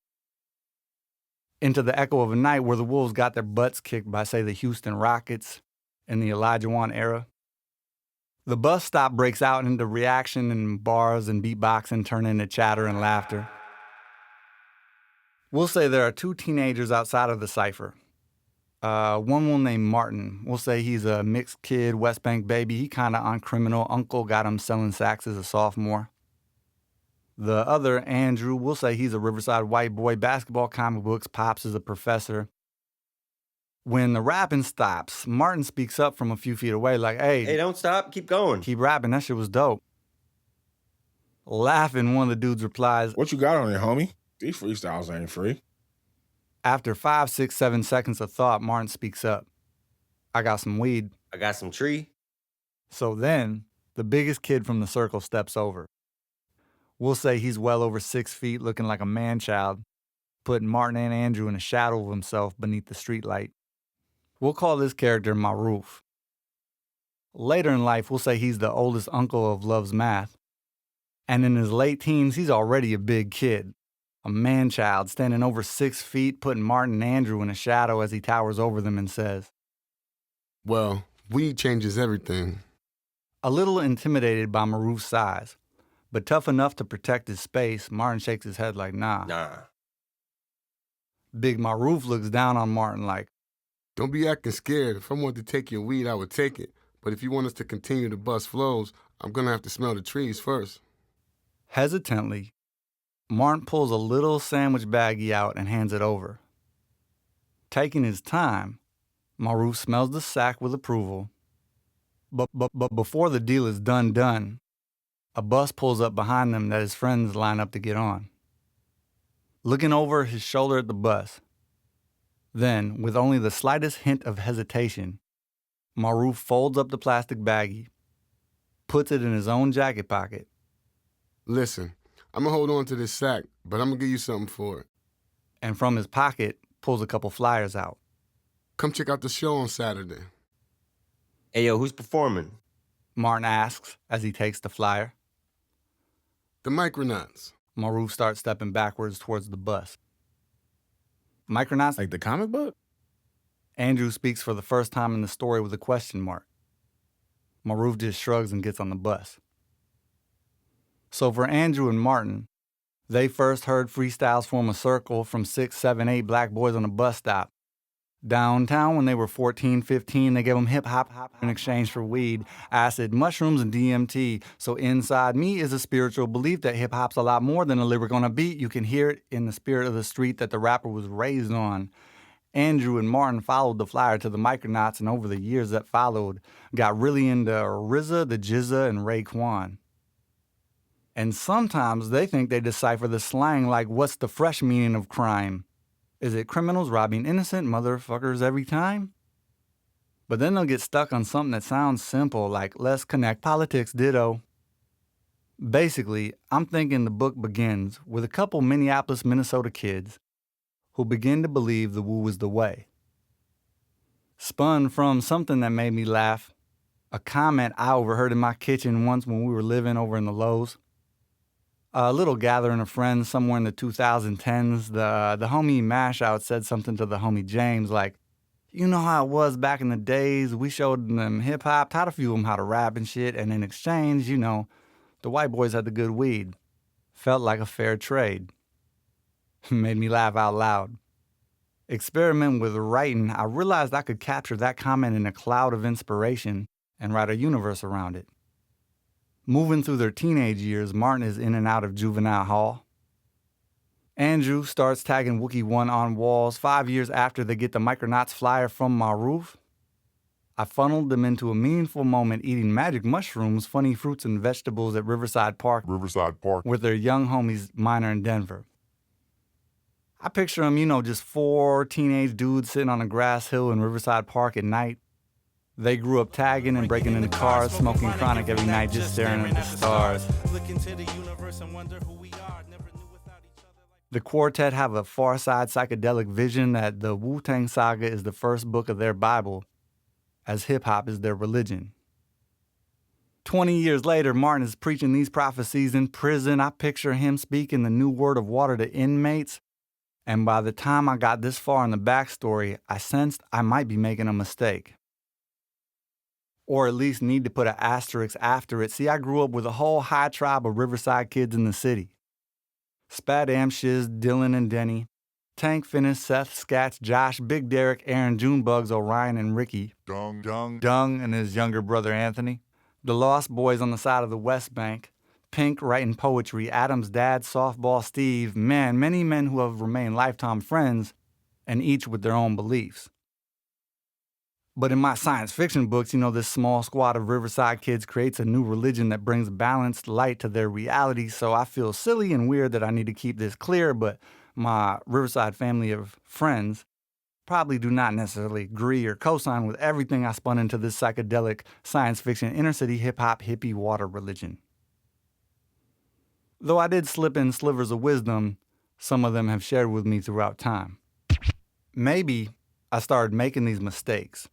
Speaker 12: Into the echo of a night where the Wolves got their butts kicked by, say, the Houston Rockets in the Olajuwon era. The bus stop breaks out into reaction, and bars and beatboxing turn into chatter and laughter. We'll say there are 2 teenagers outside of the cypher. One will name Martin. We'll say he's a mixed kid, West Bank baby. He kind of on criminal. Uncle got him selling sacks as a sophomore. The other, Andrew, we'll say he's a Riverside white boy, basketball, comic books, pops is a professor. When the rapping stops, Martin speaks up from a few feet away like, hey,
Speaker 10: don't stop, keep going.
Speaker 12: Keep rapping, that shit was dope. Laughing, one of the dudes replies,
Speaker 19: what you got on it, homie? These freestyles ain't free.
Speaker 12: After 5, 6, 7 seconds of thought, Martin speaks up. I got some weed.
Speaker 10: I got some tree.
Speaker 12: So then, the biggest kid from the circle steps over. We'll say he's well over 6 feet, looking like a man-child. putting Martin and Andrew in a shadow of himself beneath the streetlight. We'll call this character Maruf. Later in life, we'll say he's the oldest uncle of Love's Math. And in his late teens, he's already a big kid. A man-child standing over 6 feet, putting Martin and Andrew in a shadow as he towers over them and says,
Speaker 11: "Well, weed changes everything."
Speaker 12: A little intimidated by Maruf's size, but tough enough to protect his space, Martin shakes his head like, nah. Big Maruf looks down on Martin like,
Speaker 11: "Don't be acting scared. If I wanted to take your weed, I would take it. But if you want us to continue to bust flows, I'm going to have to smell the trees first."
Speaker 12: Hesitantly, Martin pulls a little sandwich baggie out and hands it over. Taking his time, Maruf smells the sack with approval. But before the deal is done, a bus pulls up behind them that his friends line up to get on. Looking over his shoulder at the bus, then, with only the slightest hint of hesitation, Maruf folds up the plastic baggie, puts it in his own jacket pocket.
Speaker 11: "Listen, I'm going to hold on to this sack, but I'm going to give you something for it."
Speaker 12: And from his pocket, pulls a couple flyers out.
Speaker 11: "Come check out the show on Saturday."
Speaker 10: Hey, yo, who's performing?
Speaker 12: Martin asks as he takes the flyer.
Speaker 11: "The Micronauts."
Speaker 12: Maruf starts stepping backwards towards the bus. Micronauts?
Speaker 19: Like the comic book?
Speaker 12: Andrew speaks for the first time in the story with a question mark. Maruf just shrugs and gets on the bus. So for Andrew and Martin, they first heard freestyles form a circle from 6, 7, 8 black boys on a bus stop. Downtown, when they were 14, 15, they gave them hip-hop in exchange for weed, acid, mushrooms, and DMT. So inside me is a spiritual belief that hip-hop's a lot more than a lyric on a beat. You can hear it in the spirit of the street that the rapper was raised on. Andrew and Martin followed the flyer to the Micronauts, and over the years that followed, got really into RZA, the Jizza, and Raekwon. And sometimes they think they decipher the slang like, what's the fresh meaning of crime? Is it criminals robbing innocent motherfuckers every time? But then they'll get stuck on something that sounds simple, like let's connect politics, ditto. Basically, I'm thinking the book begins with a couple Minneapolis, Minnesota kids who begin to believe the woo is the way. Spun from something that made me laugh, a comment I overheard in my kitchen once when we were living over in the Lowe's. A little gathering of friends somewhere in the 2010s, the homie Mashout said something to the homie James like, "You know how it was back in the days, we showed them hip-hop, taught a few of them how to rap and shit, and in exchange, you know, the white boys had the good weed. Felt like a fair trade." Made me laugh out loud. Experimenting with writing, I realized I could capture that comment in a cloud of inspiration and write a universe around it. Moving through their teenage years, Martin is in and out of juvenile hall. Andrew starts tagging Wookiee 1 on walls 5 years after they get the Micronauts flyer from Maruf. I funneled them into a meaningful moment eating magic mushrooms, funny fruits, and vegetables at Riverside Park with their young homies Minor and Denver. I picture them, just 4 teenage dudes sitting on a grass hill in Riverside Park at night. They grew up tagging and breaking into cars, smoking chronic every night, just staring at the stars. The quartet have a far-side psychedelic vision that the Wu-Tang Saga is the first book of their Bible, as hip-hop is their religion. 20 years later, Martin is preaching these prophecies in prison. I picture him speaking the new word of water to inmates, and by the time I got this far in the backstory, I sensed I might be making a mistake. Or at least need to put an asterisk after it. See, I grew up with a whole high tribe of Riverside kids in the city. Spadam, Shiz, Dylan, and Denny. Tank, Finnis, Seth, Scats, Josh, Big Derek, Aaron, Junebugs, Orion, and Ricky. Dung, and his younger brother Anthony. The Lost Boys on the side of the West Bank. Pink writing poetry. Adam's dad, Softball Steve. Man, many men who have remained lifetime friends, and each with their own beliefs. But in my science fiction books, this small squad of Riverside kids creates a new religion that brings balanced light to their reality, so I feel silly and weird that I need to keep this clear, but my Riverside family of friends probably do not necessarily agree or co-sign with everything I spun into this psychedelic science fiction inner-city hip-hop hippie water religion. Though I did slip in slivers of wisdom, some of them have shared with me throughout time. Maybe I started making these mistakes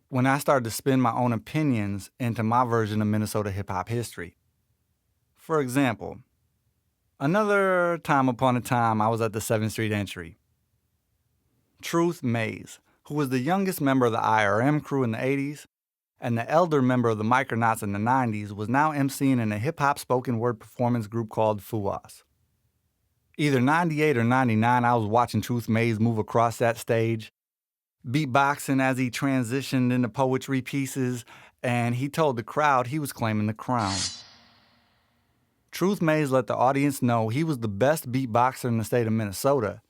Speaker 12: when I started to spin my own opinions into my version of Minnesota hip-hop history. For example, another time upon a time, I was at the 7th Street Entry. Truth Mays, who was the youngest member of the IRM crew in the 80s and the elder member of the Micronauts in the 90s, was now emceeing in a hip-hop spoken word performance group called FUAS. Either 98 or 99, I was watching Truth Mays move across that stage, beatboxing as he transitioned into poetry pieces, and he told the crowd he was claiming the crown. Truth Mays let the audience know he was the best beatboxer in the state of Minnesota,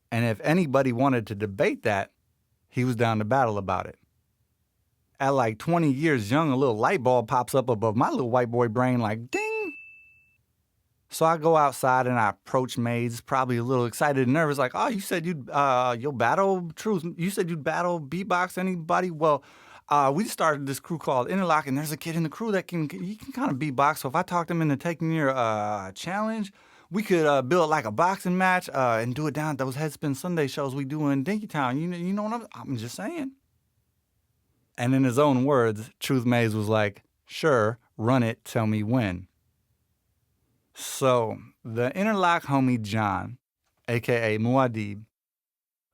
Speaker 12: and if anybody wanted to debate that, he was down to battle about it. At like 20 years young, a little light bulb pops up above my little white boy brain like ding. So I go outside and I approach Mays, probably a little excited and nervous, like, oh, you said you'll battle Truth. You said you'd battle beatbox anybody? Well, we just started this crew called Interlock, and there's a kid in the crew that can kind of beatbox. So if I talked him into taking your challenge, we could build like a boxing match and do it down at those Headspin Sunday shows we do in Dinkytown. You know what I'm just saying. And in his own words, Truth Mays was like, sure, run it, tell me when. So the Interlock homie John, a.k.a. Muad'Dib,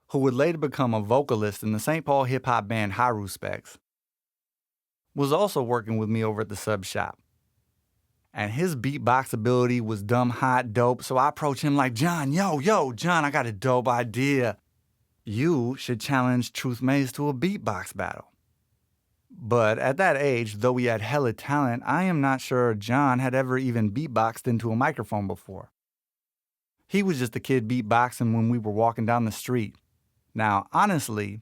Speaker 12: who would later become a vocalist in the St. Paul hip-hop band Haru Specs, was also working with me over at the sub shop. And his beatbox ability was dumb hot dope, so I approached him like, John, John, I got a dope idea. You should challenge Truth Mays to a beatbox battle. But at that age, though he had hella talent, I am not sure John had ever even beatboxed into a microphone before. He was just a kid beatboxing when we were walking down the street. Now, honestly,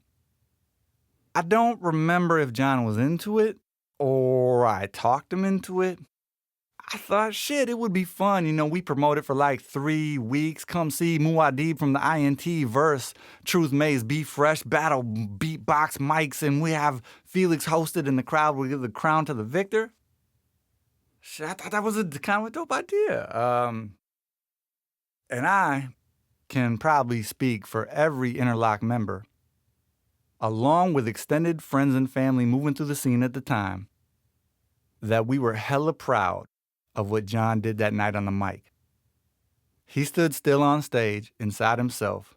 Speaker 12: I don't remember if John was into it or I talked him into it. I thought, shit, it would be fun. You know, we promoted for like 3 weeks. Come see Muad'Dib from the INT verse Truth Mays Be Fresh battle beatbox mics, and we have Felix hosted and the crowd will give the crown to the victor. Shit, I thought that was kind of a dope idea. And I can probably speak for every Interlock member, along with extended friends and family moving through the scene at the time, that we were hella proud of what John did that night on the mic. He stood still on stage, inside himself,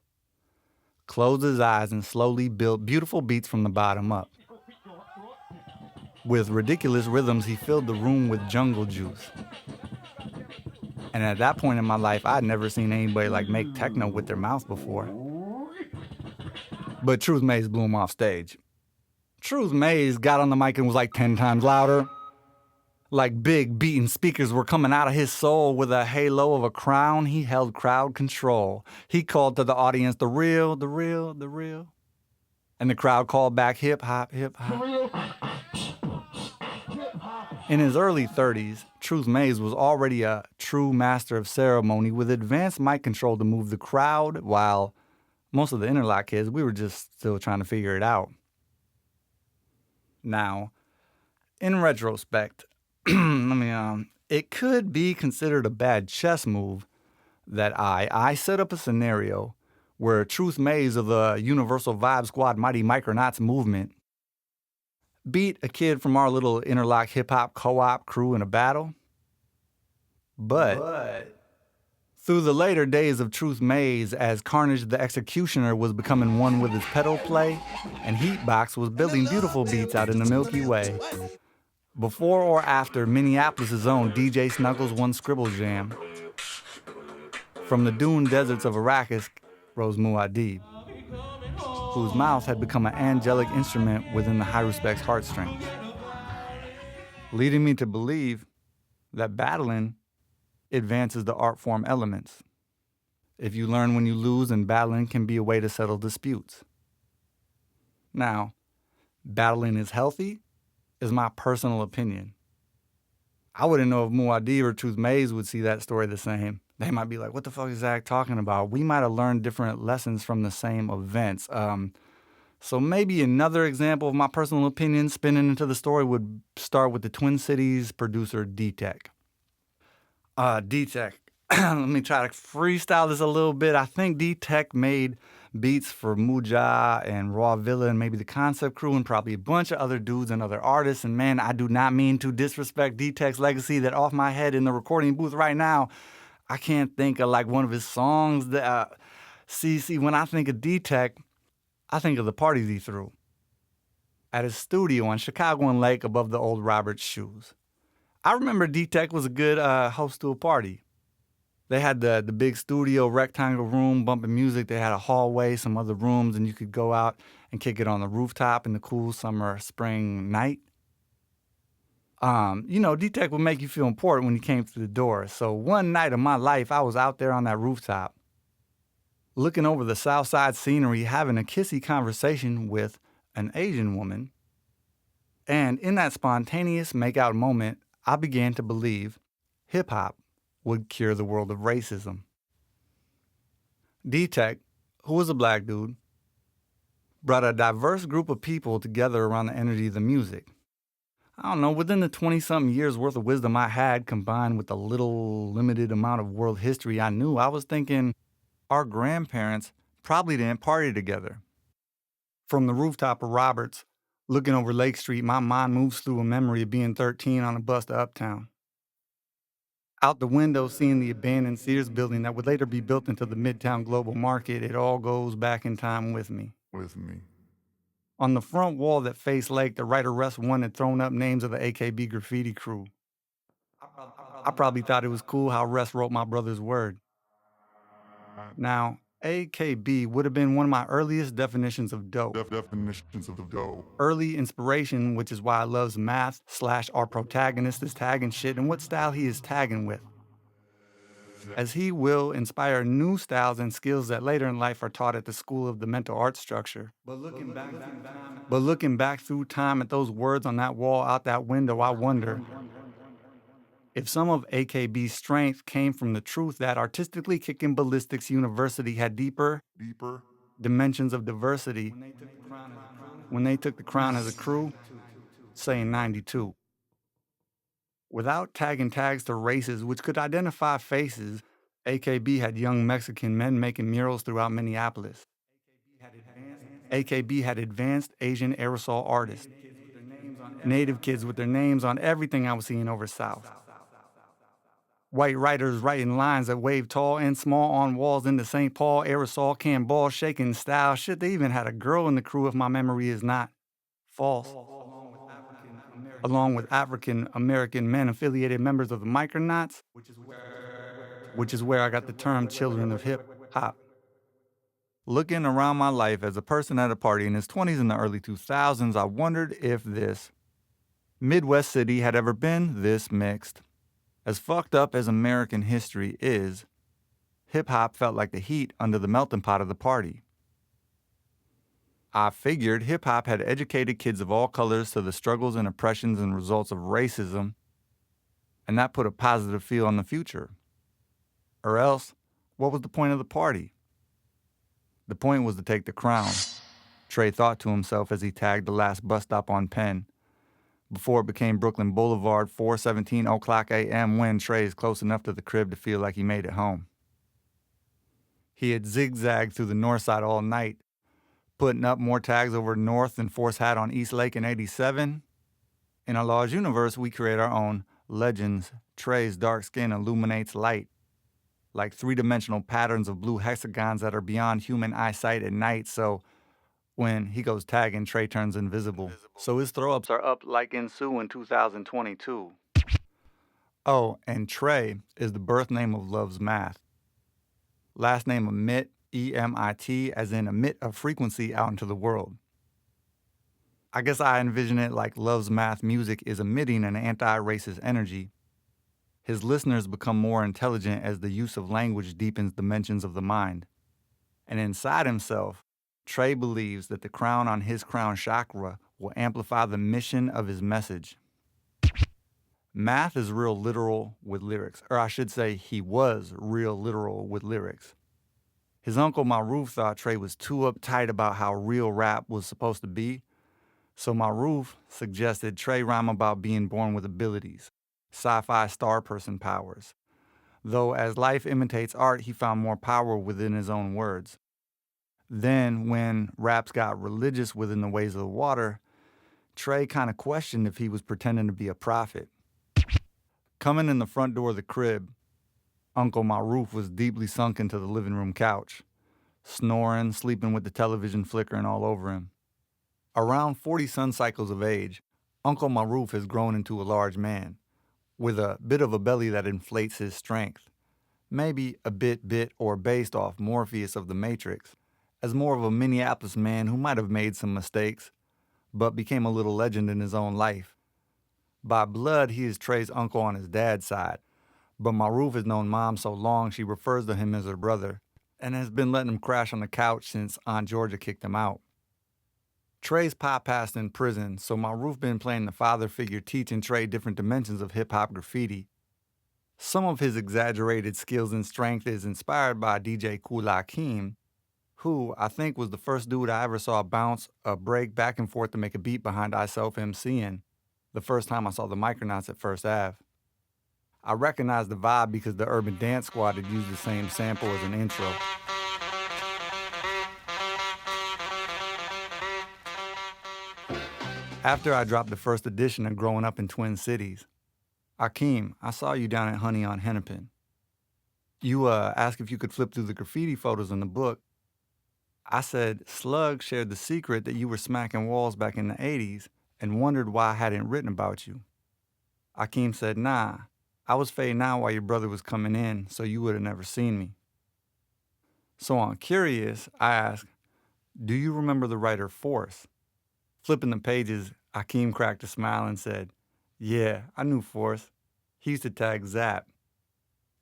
Speaker 12: closed his eyes, and slowly built beautiful beats from the bottom up. With ridiculous rhythms, he filled the room with jungle juice. And at that point in my life, I'd never seen anybody like make techno with their mouth before. But Truth Mays blew him off stage. Truth Mays got on the mic and was like 10 times louder. Like big beating speakers were coming out of his soul with a halo of a crown. He held crowd control. He called to the audience, the real, the real, the real. And the crowd called back, hip hop, hip hop. In his early 30s, Truth Mays was already a true master of ceremony with advanced mic control to move the crowd, while most of the Interlock kids, we were just still trying to figure it out. Now, in retrospect, it could be considered a bad chess move that I set up a scenario where Truth Mays of the Universal Vibe Squad Mighty Micronauts movement beat a kid from our little Interlock hip-hop co-op crew in a battle. But through the later days of Truth Mays, as Carnage the Executioner was becoming one with his pedal play, and Heatbox was building beautiful beats out in the Milky Way, before or after Minneapolis' own DJ Snuggles won Scribble Jam, from the dune deserts of Arrakis rose Muad'Dib, whose mouth had become an angelic instrument within the High Respect's heartstrings, leading me to believe that battling advances the art form elements. If you learn when you lose, and battling can be a way to settle disputes. Now, battling is healthy is my personal opinion. I wouldn't know if Muad'Dib or Truth Mays would see that story the same. They might be like, what the fuck is Zach talking about? We might have learned different lessons from the same events. So maybe another example of my personal opinion spinning into the story would start with the Twin Cities producer D-Tech. D-Tech, Let me try to freestyle this a little bit. I think D-Tech made beats for Muja and Raw Villa and maybe the Concept Crew and probably a bunch of other dudes and other artists. And man, I do not mean to disrespect D-Tech's legacy that off my head in the recording booth right now, I can't think of like one of his songs that, see, when I think of D-Tech, I think of the parties he threw at his studio on Chicago and Lake above the old Robert's Shoes. I remember D-Tech was a good host to a party. They had the big studio rectangle room bumping music. They had a hallway, some other rooms, and you could go out and kick it on the rooftop in the cool summer, spring night. D-Tech would make you feel important when you came through the door. So one night of my life, I was out there on that rooftop, looking over the south side scenery, having a kissy conversation with an Asian woman. And in that spontaneous make-out moment, I began to believe hip-hop would cure the world of racism. D-Tech, who was a black dude, brought a diverse group of people together around the energy of the music. I don't know, within the 20-something years worth of wisdom I had, combined with the little limited amount of world history I knew, I was thinking our grandparents probably didn't party together. From the rooftop of Roberts, looking over Lake Street, my mind moves through a memory of being 13 on a bus to Uptown. Out the window, seeing the abandoned Sears building that would later be built into the Midtown Global Market, it all goes back in time with me. On the front wall that faced Lake, the writer Russ One had thrown up names of the AKB graffiti crew. I probably thought it was cool how Russ wrote my brother's word. Now, AKB would have been one of my earliest definitions of dope. Early inspiration, which is why I love math / our protagonist is tagging shit and what style he is tagging with. As he will inspire new styles and skills that later in life are taught at the School of the Mental Arts Structure. But looking back through time at those words on that wall out that window, I wonder if some of AKB's strength came from the truth that artistically kicking ballistics University had deeper dimensions of diversity when they took the crown as a crew, say in 92. Without tagging tags to races which could identify faces, AKB had young Mexican men making murals throughout Minneapolis. AKB had advanced Asian aerosol artists, native kids with their names on everything I was seeing over south. White writers writing lines that waved tall and small on walls in the St. Paul aerosol can ball shaking style. Shit, they even had a girl in the crew if my memory is not false. Along with African American men affiliated members of the Micronauts, which is where I got the term children of hip hop. Looking around my life as a person at a party in his 20s in the early 2000s, I wondered if this Midwest city had ever been this mixed. As fucked up as American history is, hip-hop felt like the heat under the melting pot of the party. I figured hip-hop had educated kids of all colors to the struggles and oppressions and results of racism, and that put a positive feel on the future. Or else, what was the point of the party? The point was to take the crown, Trey thought to himself as he tagged the last bus stop on Penn, before it became Brooklyn Boulevard, 4:17 o'clock a.m. when Trey is close enough to the crib to feel like he made it home. He had zigzagged through the north side all night, putting up more tags over north than Force had on East Lake in 87. In our large universe, we create our own legends. Trey's dark skin illuminates light, like three-dimensional patterns of blue hexagons that are beyond human eyesight at night, so when he goes tagging, Trey turns invisible. So his throw-ups are up like in Sue in 2022. Oh, and Trey is the birth name of Love's Math. Last name emit, E-M-I-T, as in emit a frequency out into the world. I guess I envision it like Love's Math music is emitting an anti-racist energy. His listeners become more intelligent as the use of language deepens dimensions of the mind. And inside himself, Trey believes that the crown on his crown chakra will amplify the mission of his message. Math is real literal with lyrics, or I should say he was real literal with lyrics. His uncle Maruf thought Trey was too uptight about how real rap was supposed to be, so Maruf suggested Trey rhyme about being born with abilities, sci-fi star person powers, though as life imitates art, he found more power within his own words. Then, when raps got religious within the ways of the water, Trey kind of questioned if he was pretending to be a prophet. Coming in the front door of the crib, Uncle Maruf was deeply sunk into the living room couch, snoring, sleeping with the television flickering all over him. Around 40 sun cycles of age, Uncle Maruf has grown into a large man, with a bit of a belly that inflates his strength, maybe a bit or based off Morpheus of the Matrix, as more of a Minneapolis man who might have made some mistakes, but became a little legend in his own life. By blood, he is Trey's uncle on his dad's side, but Maruf has known Mom so long she refers to him as her brother, and has been letting him crash on the couch since Aunt Georgia kicked him out. Trey's pop passed in prison, so Maruf been playing the father figure teaching Trey different dimensions of hip-hop graffiti. Some of his exaggerated skills and strength is inspired by DJ Kool Hakeem, who I think was the first dude I ever saw bounce a break back and forth to make a beat behind MCing, the first time I saw the Micronauts at First Ave. I recognized the vibe because the Urban Dance Squad had used the same sample as an intro. After I dropped the first edition of Growing Up in Twin Cities, Hakeem, I saw you down at Honey on Hennepin. You asked if you could flip through the graffiti photos in the book. I said Slug shared the secret that you were smacking walls back in the 80s and wondered why I hadn't written about you. Hakeem said, nah, I was fading out while your brother was coming in, so you would have never seen me. So on Curious, I asked, do you remember the writer Force? Flipping the pages, Hakeem cracked a smile and said, yeah, I knew Force. He used to tag Zap.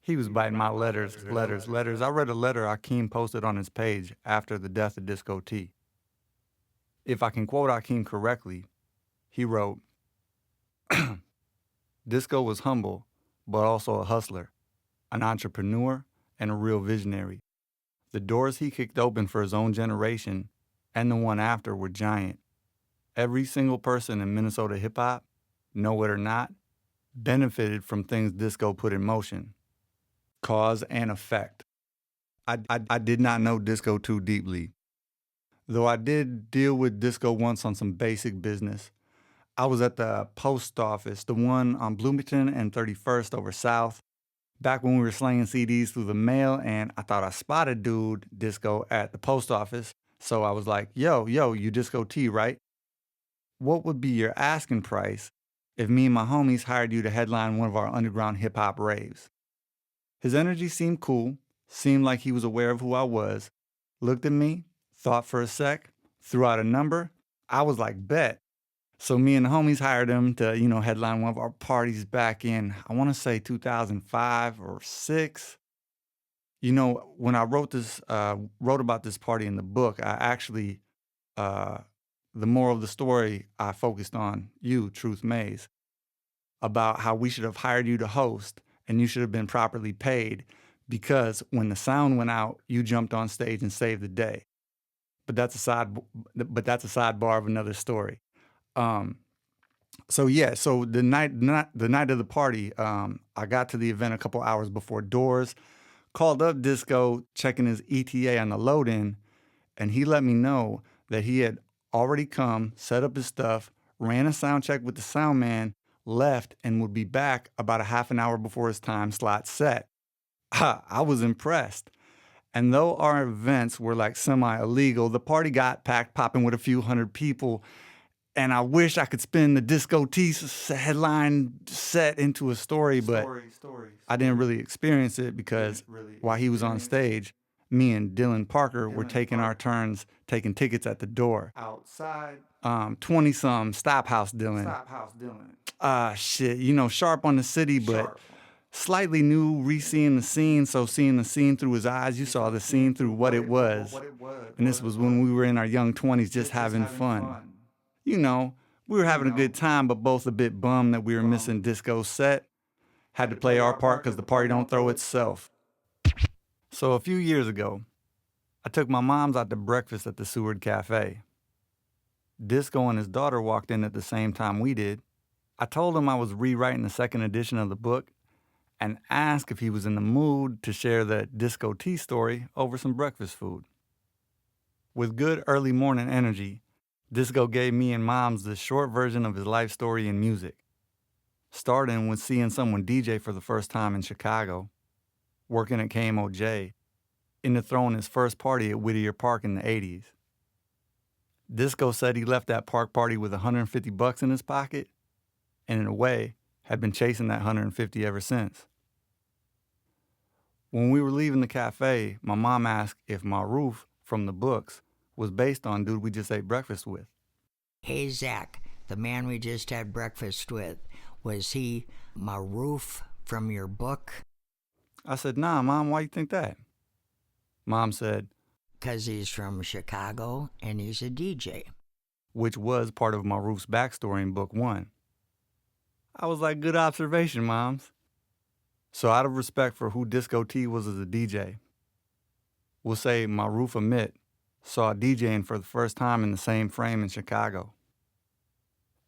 Speaker 12: He was biting my letters. I read a letter Hakeem posted on his page after the death of Disco T. If I can quote Hakeem correctly, he wrote, Disco was humble, but also a hustler, an entrepreneur, and a real visionary. The doors he kicked open for his own generation and the one after were giant. Every single person in Minnesota hip-hop, know it or not, benefited from things Disco put in motion. Cause and effect. I did not know Disco too deeply. Though I did deal with Disco once on some basic business. I was at the post office, the one on Bloomington and 31st over South, back when we were slinging CDs through the mail, and I thought I spotted dude, Disco, at the post office. So I was like, yo, you Disco T, right? What would be your asking price if me and my homies hired you to headline one of our underground hip-hop raves? His energy seemed cool, seemed like he was aware of who I was, looked at me, thought for a sec, threw out a number. I was like, bet. So me and the homies hired him to, headline one of our parties back in, I want to say 2005 or 6. When I wrote about this party in the book, I actually, the moral of the story, I focused on you, Truth Maze, about how we should have hired you to host and you should have been properly paid because when the sound went out, you jumped on stage and saved the day. But that's a sidebar of another story. So the night of the party, I got to the event a couple hours before doors, called up Disco, checking his ETA on the load-in, and he let me know that he had already come, set up his stuff, ran a sound check with the sound man, left, and would be back about a half an hour before his time slot set. I was impressed. And though our events were like semi-illegal, the party got packed popping with a few hundred people. And I wish I could spin the Disco T headline set into a story, but I didn't really experience it because while he was on stage, me and Dylan Parker were taking our turns taking tickets at the door. Outside. 20-some, Stop House Dylan. Sharp on the city, but slightly new, re-seeing the scene, so seeing the scene through his eyes, you saw the scene through what it was. And this was when we were in our young 20s just having fun. We were having a good time, but both a bit bummed that we were missing Disco's set. Had to play our part because the party don't throw itself. So a few years ago, I took my moms out to breakfast at the Seward Cafe. Disco and his daughter walked in at the same time we did. I told them I was rewriting the second edition of the book, and asked if he was in the mood to share that disco tea story over some breakfast food. With good early morning energy, Disco gave me and Moms the short version of his life story in music, starting with seeing someone DJ for the first time in Chicago, working at KMOJ, into throwing his first party at Whittier Park in the 80s. Disco said he left that park party with $150 in his pocket, and in a way, had been chasing that 150 ever since. When we were leaving the cafe, my mom asked if Maruf from the books was based on dude we just ate breakfast with.
Speaker 4: Hey, Zach, the man we just had breakfast with, was he Maruf from your book?
Speaker 12: I said, nah, Mom, why you think that? Mom said,
Speaker 4: 'Cause he's from Chicago and he's a DJ.
Speaker 12: Which was part of Maruf's backstory in book 1. I was like, good observation, Moms. So out of respect for who Disco T was as a DJ, we'll say Maruf Amit saw DJing for the first time in the same frame in Chicago.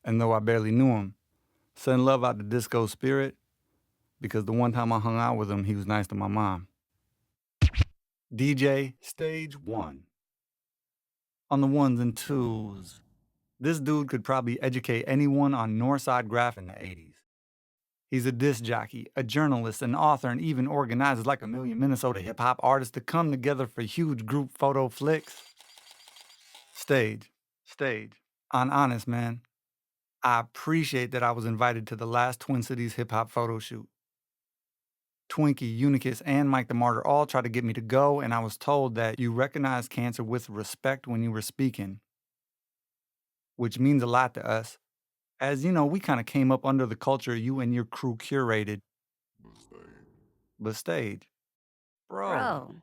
Speaker 12: And though I barely knew him, send love out to Disco's spirit, because the one time I hung out with him, he was nice to my mom. DJ Stage 1. On the ones and twos, this dude could probably educate anyone on Northside Graph in the 80s. He's a disc jockey, a journalist, an author, and even organizes like a million Minnesota hip-hop artists to come together for huge group photo flicks. Stage. On honest, man, I appreciate that I was invited to the last Twin Cities hip-hop photo shoot. Twinkie, Unicus, and Mike the Martyr all tried to get me to go, and I was told that you recognize cancer with respect when you were speaking, which means a lot to us. As you know, we kind of came up under the culture you and your crew curated. But stage. Bro.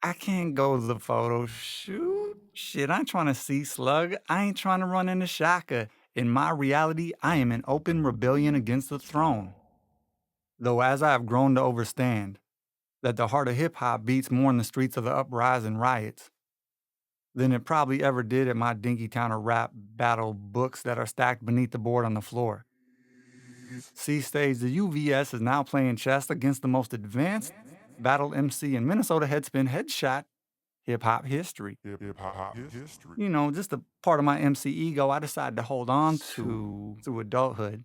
Speaker 12: I can't go to the photo shoot. Shit, I ain't trying to see Slug. I ain't trying to run into Shaka. In my reality, I am in open rebellion against the throne. Though as I have grown to understand that the heart of hip-hop beats more in the streets of the uprising riots than it probably ever did at my dinky town of rap battle books that are stacked beneath the board on the floor. See stage, the UVS is now playing chess against the most advanced battle MC in Minnesota Headspin Headshot hip-hop history. You know, just a part of my MC ego I decided to hold on to through adulthood.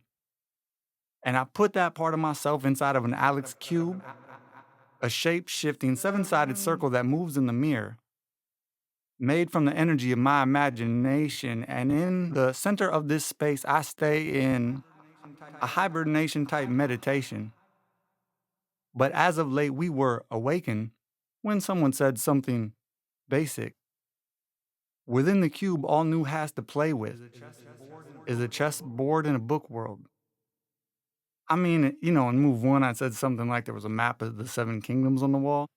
Speaker 12: And I put that part of myself inside of an Alex cube, a shape-shifting, seven-sided circle that moves in the mirror, made from the energy of my imagination. And in the center of this space, I stay in a hibernation-type meditation. But as of late, we were awakened when someone said something basic. Within the cube, all new has to play with is a chessboard in a book world. I mean, you know, in move 1, I said something like there was a map of the 7 kingdoms on the wall.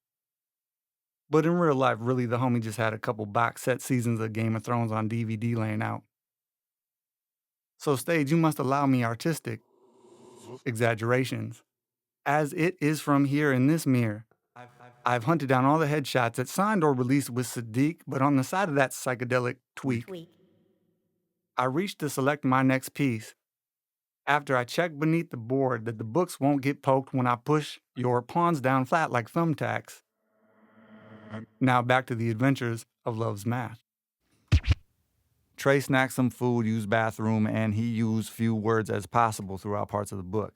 Speaker 12: But in real life, really, the homie just had a couple box set seasons of Game of Thrones on DVD laying out. So stage, you must allow me artistic exaggerations. As it is from here in this mirror, I've hunted down all the headshots that signed or released with Sadiq, but on the side of that psychedelic tweak, I reached to select my next piece after I check beneath the board that the books won't get poked when I push your pawns down flat like thumbtacks. Now back to the adventures of Love's Math. Trey snacked some food, used bathroom, and he used few words as possible throughout parts of the book.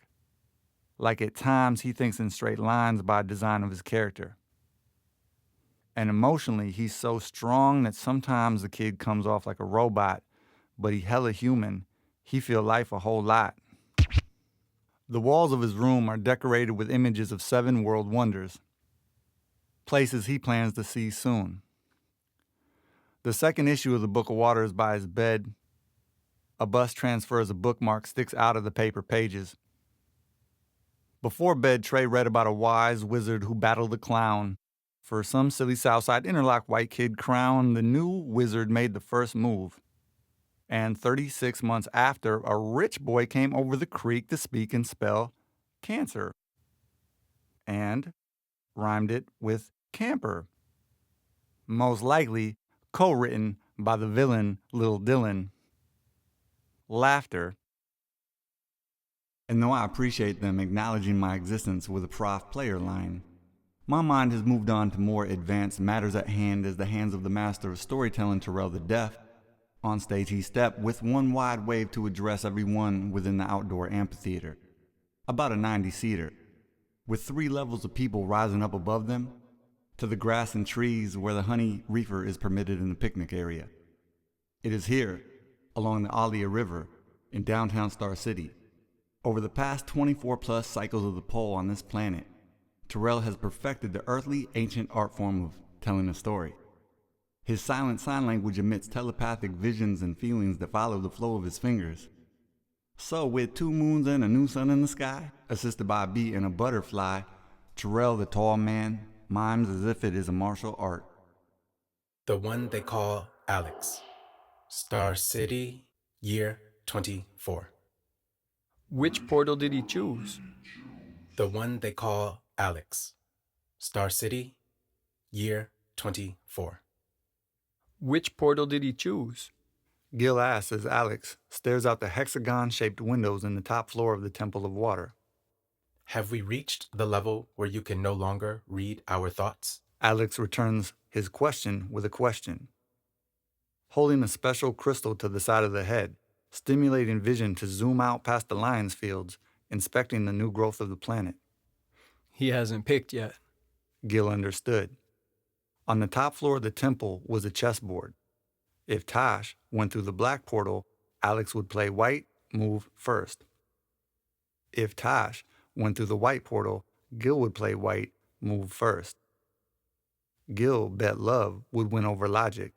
Speaker 12: Like at times, he thinks in straight lines by design of his character. And emotionally, he's so strong that sometimes the kid comes off like a robot, but he hella human. He feel life a whole lot. The walls of his room are decorated with images of 7 world wonders, places he plans to see soon. The second issue of the Book of Water is by his bed. A bus transfer as a bookmark sticks out of the paper pages. Before bed, Trey read about a wise wizard who battled a clown. For some silly Southside Interlock white kid crown, the new wizard made the first move. And 36 months after, a rich boy came over the creek to speak and spell cancer. And rhymed it with camper. Most likely co-written by the villain Lil Dylan. Laughter And though I appreciate them acknowledging my existence with a prof player line, my mind has moved on to more advanced matters at hand as the hands of the master of storytelling, Terrell the Deaf. On stage he stepped with one wide wave to address everyone within the outdoor amphitheater, about a 90-seater, with 3 levels of people rising up above them, to the grass and trees where the honey reefer is permitted in the picnic area. It is here, along the Eyedea River, in downtown Star City. Over the past 24-plus cycles of the pole on this planet, Terrell has perfected the earthly, ancient art form of telling a story. His silent sign language emits telepathic visions and feelings that follow the flow of his fingers. So, with 2 moons and a new sun in the sky, assisted by a bee and a butterfly, Terrell the tall man mimes as if it is a martial art.
Speaker 18: The one they call Alex. Star City, year 24.
Speaker 8: Which portal did he choose?
Speaker 18: The one they call Alex. Star City, year 24.
Speaker 8: Which portal did he choose?
Speaker 12: Gil asks as Alex stares out the hexagon-shaped windows in the top floor of the Temple of Water.
Speaker 18: Have we reached the level where you can no longer read our thoughts?
Speaker 12: Alex returns his question with a question. Holding a special crystal to the side of the head, stimulating vision to zoom out past the lion's fields, inspecting the new growth of the planet.
Speaker 8: He hasn't picked yet.
Speaker 12: Gil understood. On the top floor of the temple was a chessboard. If Tosh went through the black portal, Alex would play white, move first. If Tosh went through the white portal, Gil would play white, move first. Gil bet love would win over logic.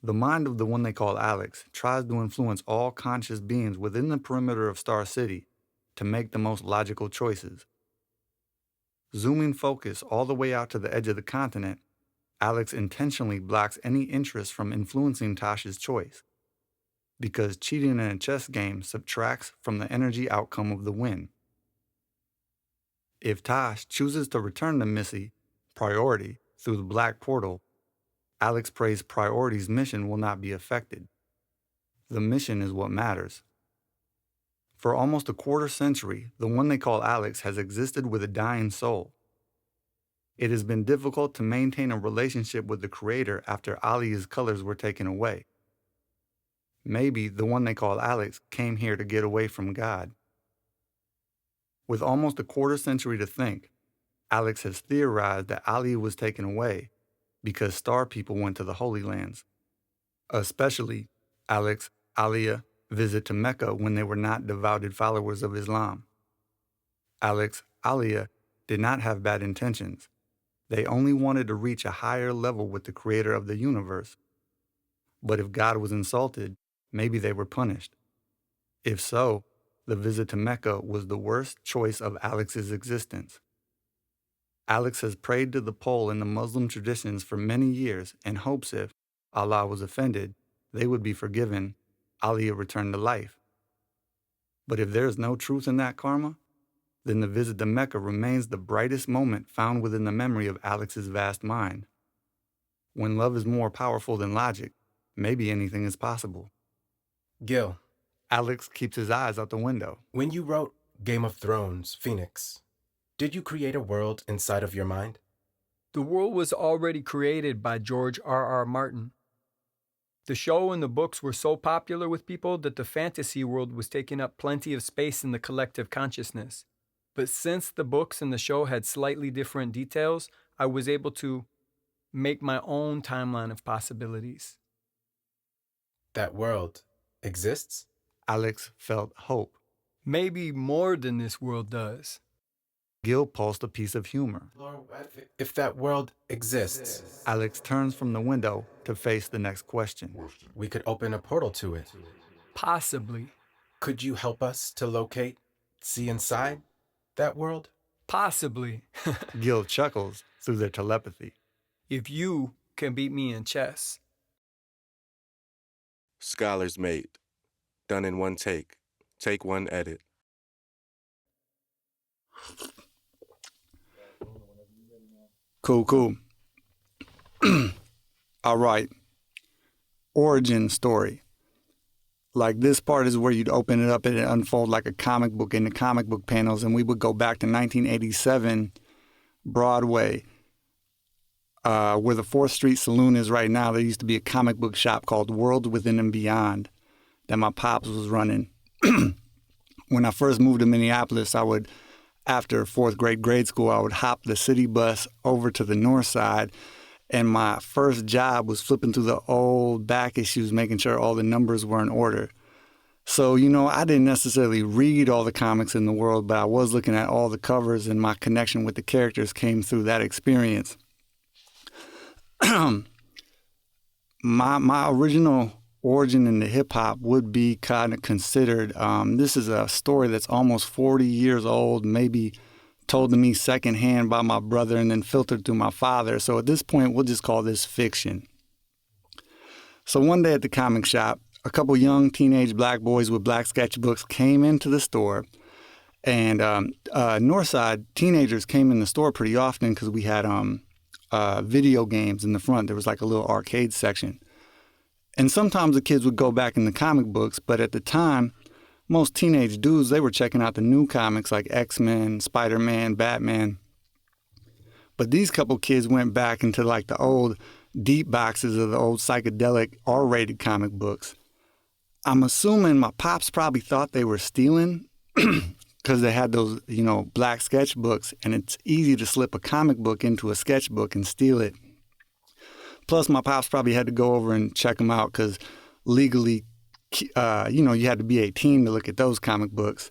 Speaker 12: The mind of the one they call Alex tries to influence all conscious beings within the perimeter of Star City to make the most logical choices. Zooming focus all the way out to the edge of the continent, Alex intentionally blocks any interest from influencing Tosh's choice, because cheating in a chess game subtracts from the energy outcome of the win. If Tosh chooses to return to Missy, Priority, through the black portal, Alex prays Priority's mission will not be affected. The mission is what matters. For almost a quarter century, the one they call Alex has existed with a dying soul. It has been difficult to maintain a relationship with the Creator after Eydea's colors were taken away. Maybe the one they call Alex came here to get away from God. With almost a quarter century to think, Alex has theorized that Eyedea was taken away because star people went to the Holy Lands, especially Alex, Eyedea, visit to Mecca when they were not devoted followers of Islam. Alex, Eyedea did not have bad intentions. They only wanted to reach a higher level with the Creator of the universe. But if God was insulted, maybe they were punished. If so, the visit to Mecca was the worst choice of Alex's existence. Alex has prayed to the pole in the Muslim traditions for many years in hopes if Allah was offended, they would be forgiven, Eyedea returned to life. But if there is no truth in that karma, then the visit to Mecca remains the brightest moment found within the memory of Alex's vast mind. When love is more powerful than logic, maybe anything is possible.
Speaker 18: Gil.
Speaker 12: Alex keeps his eyes out the window.
Speaker 18: When you wrote Game of Thrones, Phoenix, did you create a world inside of your mind?
Speaker 8: The world was already created by George R.R. Martin. The show and the books were so popular with people that the fantasy world was taking up plenty of space in the collective consciousness. But since the books and the show had slightly different details, I was able to make my own timeline of possibilities.
Speaker 18: That world exists?
Speaker 12: Alex felt hope.
Speaker 8: Maybe more than this world does.
Speaker 12: Gil pulsed a piece of humor.
Speaker 18: If that world exists,
Speaker 12: Alex turns from the window to face the next question.
Speaker 18: We could open a portal to it.
Speaker 8: Possibly.
Speaker 18: Could you help us to locate, see inside that world?
Speaker 8: Possibly.
Speaker 12: Gil chuckles through their telepathy.
Speaker 8: If you can beat me in chess.
Speaker 10: Scholar's Mate. Done in one take. Take one edit.
Speaker 12: Cool. All right. Origin story. Like this part is where you'd open it up and it unfold like a comic book in the comic book panels, and we would go back to 1987 Broadway, where the 4th Street Saloon is right now. There used to be a comic book shop called Worlds Within and Beyond that my pops was running. When I first moved to Minneapolis, after 4th grade school, I would hop the city bus over to the north side, and my first job was flipping through the old back issues, making sure all the numbers were in order. So, I didn't necessarily read all the comics in the world, but I was looking at all the covers, and my connection with the characters came through that experience. My original origin into hip-hop would be kind of considered, this is a story that's almost 40 years old, maybe told to me secondhand by my brother and then filtered through my father. So at this point, we'll just call this fiction. So one day at the comic shop, a couple young teenage black boys with black sketchbooks came into the store. And Northside teenagers came in the store pretty often because we had video games in the front. There was like a little arcade section. And sometimes the kids would go back in the comic books, but at the time, most teenage dudes, they were checking out the new comics like X-Men, Spider-Man, Batman. But these couple kids went back into like the old deep boxes of the old psychedelic R-rated comic books. I'm assuming my pops probably thought they were stealing because they had those, black sketchbooks, and it's easy to slip a comic book into a sketchbook and steal it. Plus, my pops probably had to go over and check them out because legally, you had to be 18 to look at those comic books.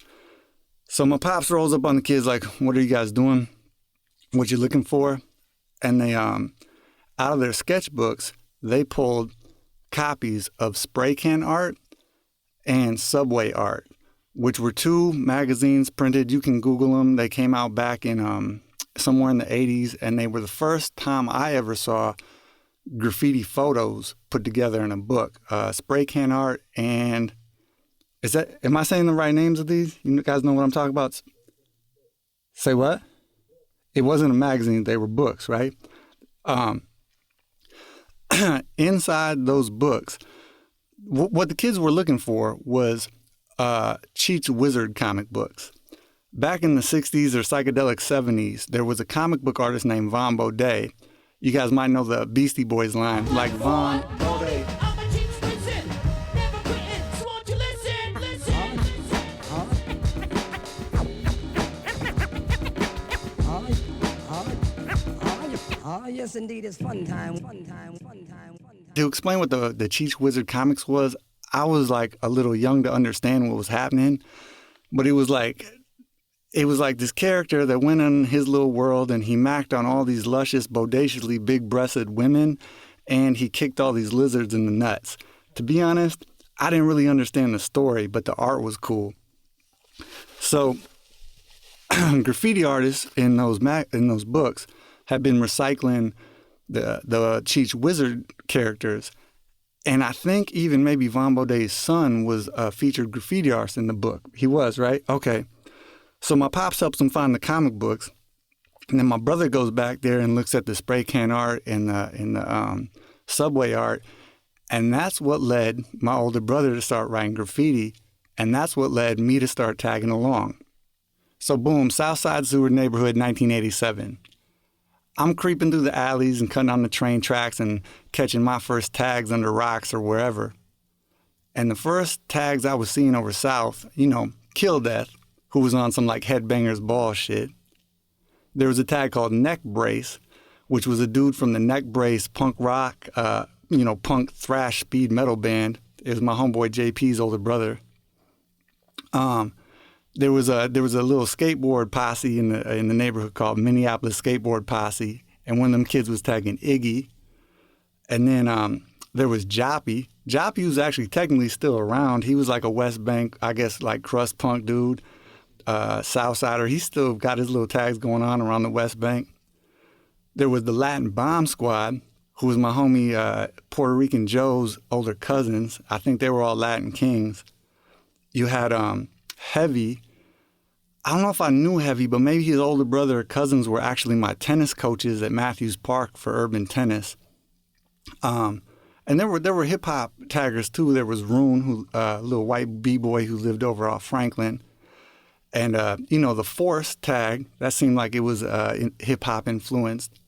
Speaker 12: So my pops rolls up on the kids like, "What are you guys doing? What you looking for?" And they, out of their sketchbooks, they pulled copies of spray can art and Subway art, which were 2 magazines printed. You can Google them. They came out back in somewhere in the 80s, and they were the first time I ever saw graffiti photos put together in a book. Spray can art and am I saying the right names of these? You guys know what I'm talking about? Say what? It wasn't a magazine, they were books, right? Inside those books, what the kids were looking for was Cheech Wizard comic books. Back in the 60s or psychedelic 70s, there was a comic book artist named Von Baudet. You guys might know the Beastie Boys line, like Von Baudet.
Speaker 9: Yes, indeed, it's fun time.
Speaker 12: To explain what the Cheech Wizard comics was, I was like a little young to understand what was happening, but it was like this character that went in his little world and he macked on all these luscious, bodaciously big-breasted women, and he kicked all these lizards in the nuts. To be honest, I didn't really understand the story, but the art was cool. So graffiti artists in those books had been recycling the Cheech Wizard characters, and I think even maybe Von Baudet's son was a featured graffiti artist in the book. He was, right? Okay. So my pops helps him find the comic books, and then my brother goes back there and looks at the spray can art and the Subway art, and that's what led my older brother to start writing graffiti, and that's what led me to start tagging along. So boom, Southside Seward neighborhood, 1987. I'm creeping through the alleys and cutting on the train tracks and catching my first tags under rocks or wherever. And the first tags I was seeing over south, Kill Death, who was on some like Headbangers Ball shit. There was a tag called Neck Brace, which was a dude from the Neck Brace punk rock, punk thrash speed metal band. It was my homeboy JP's older brother. There was a little skateboard posse in the neighborhood called Minneapolis Skateboard Posse, and one of them kids was tagging Iggy. And then there was Joppy. Joppy was actually technically still around. He was like a West Bank, I guess, like crust punk dude. Southsider. He still got his little tags going on around the West Bank. There was the Latin Bomb Squad, who was my homie Puerto Rican Joe's older cousins. I think they were all Latin Kings. You had Heavy. I don't know if I knew Heavy, but maybe his older brother or cousins were actually my tennis coaches at Matthews Park for urban tennis. And And there were hip hop taggers too. There was Rune, who a little white b-boy who lived over off Franklin, and the Force tag, that seemed like it was hip hop influenced.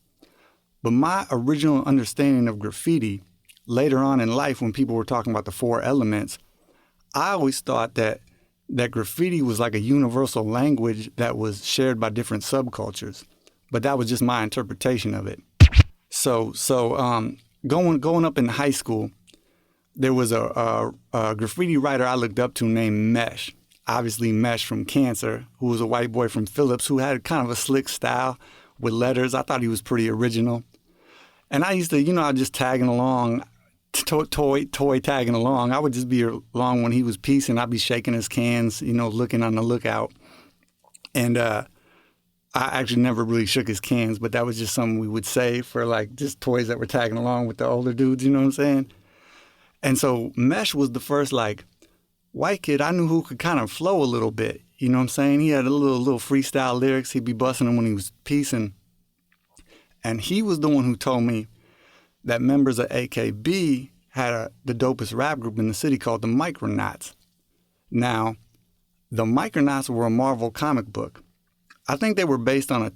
Speaker 12: But my original understanding of graffiti later on in life, when people were talking about the 4 elements, I always thought that graffiti was like a universal language that was shared by different subcultures. But that was just my interpretation of it. So going up in high school, there was a graffiti writer I looked up to named Mesh. Obviously Mesh from Cancer, who was a white boy from Phillips who had kind of a slick style with letters. I thought he was pretty original. And I used to, I was just tagging along, toy tagging along. I would just be along when he was piecing. I'd be shaking his cans, looking on the lookout. And I actually never really shook his cans, but that was just something we would say for like just toys that were tagging along with the older dudes, you know what I'm saying? And so Mesh was the first like white kid I knew who could kind of flow a little bit, you know what I'm saying? He had a little freestyle lyrics. He'd be busting them when he was piecing. And he was the one who told me that members of AKB had the dopest rap group in the city called the Micronauts. Now, the Micronauts were a Marvel comic book. I think they were based on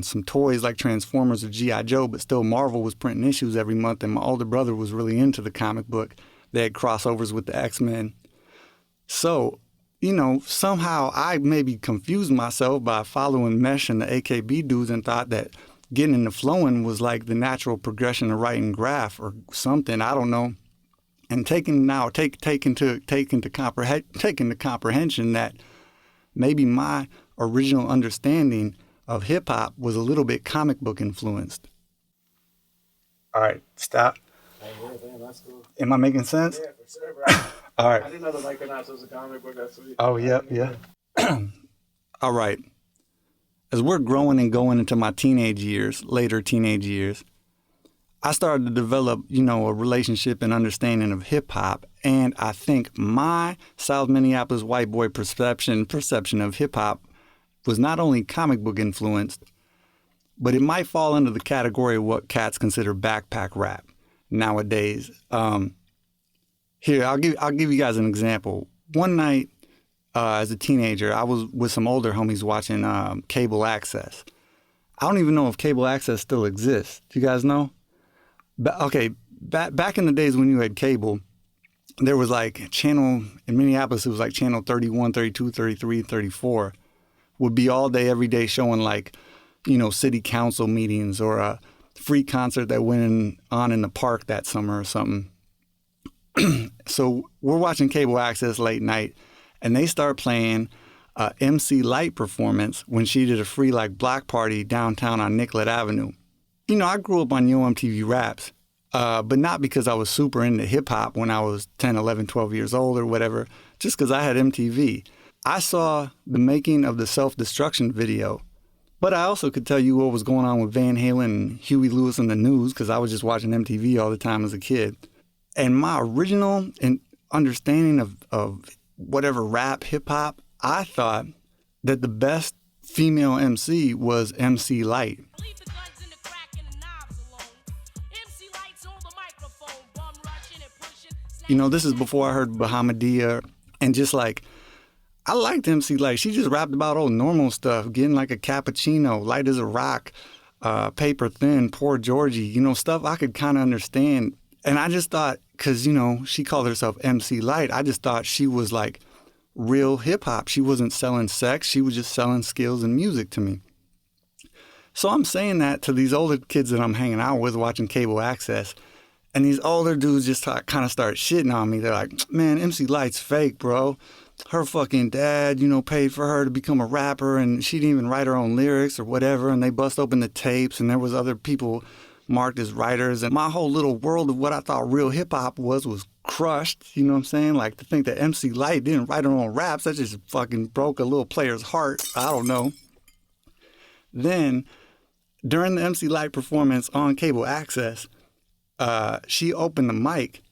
Speaker 12: some toys like Transformers or G.I. Joe, but still Marvel was printing issues every month, and my older brother was really into the comic book. They had crossovers with the X-Men. So, somehow I maybe confused myself by following Mesh and the AKB dudes and thought that getting into flowing was like the natural progression of writing graph or something. I don't know. And taking to comprehension that maybe my original understanding of hip hop was a little bit comic book influenced. All right, stop. That's cool. Am I making sense?
Speaker 1: Yeah, for sure, bro.
Speaker 12: All right.
Speaker 1: I didn't know the Micronauts was a comic book. That's sweet.
Speaker 12: Oh, yeah. All right. As we're growing and going into my later teenage years, I started to develop, a relationship and understanding of hip hop. And I think my South Minneapolis white boy perception of hip hop was not only comic book influenced, but it might fall under the category of what cats consider backpack rap nowadays. Here, I'll give you guys an example. One night, as a teenager, I was with some older homies watching cable access. I don't even know if cable access still exists. Do you guys know? Back in the days when you had cable, there was like channel, in Minneapolis, it was like channel 31, 32, 33, 34, would be all day, every day showing like, city council meetings or a free concert that went on in the park that summer or something. So we're watching cable access late night, and they start playing MC Light performance when she did a free like block party downtown on Nicollet Avenue. I grew up on Yo MTV Raps, but not because I was super into hip hop when I was 10, 11, 12 years old or whatever, just because I had MTV. I saw the making of the Self-Destruction video, but I also could tell you what was going on with Van Halen and Huey Lewis and the News because I was just watching MTV all the time as a kid. And my original understanding of whatever rap, hip-hop, I thought that the best female MC was MC Light. This is before I heard Bahamadia, and just like, I liked MC Light. She just rapped about old normal stuff, getting like a cappuccino, light as a rock, paper thin, poor Georgie, stuff I could kind of understand. And I just thought, because, she called herself MC Light, I just thought she was like real hip hop. She wasn't selling sex. She was just selling skills and music to me. So I'm saying that to these older kids that I'm hanging out with watching cable access. And these older dudes just kind of start shitting on me. They're like, man, MC Light's fake, bro. Her fucking dad, paid for her to become a rapper, and she didn't even write her own lyrics or whatever. And they bust open the tapes, and there was other people marked as writers. And my whole little world of what I thought real hip-hop was crushed. You know what I'm saying? Like, to think that MC Light didn't write her own raps, that just fucking broke a little player's heart. I don't know. Then, during the MC Light performance on cable access, she opened the mic.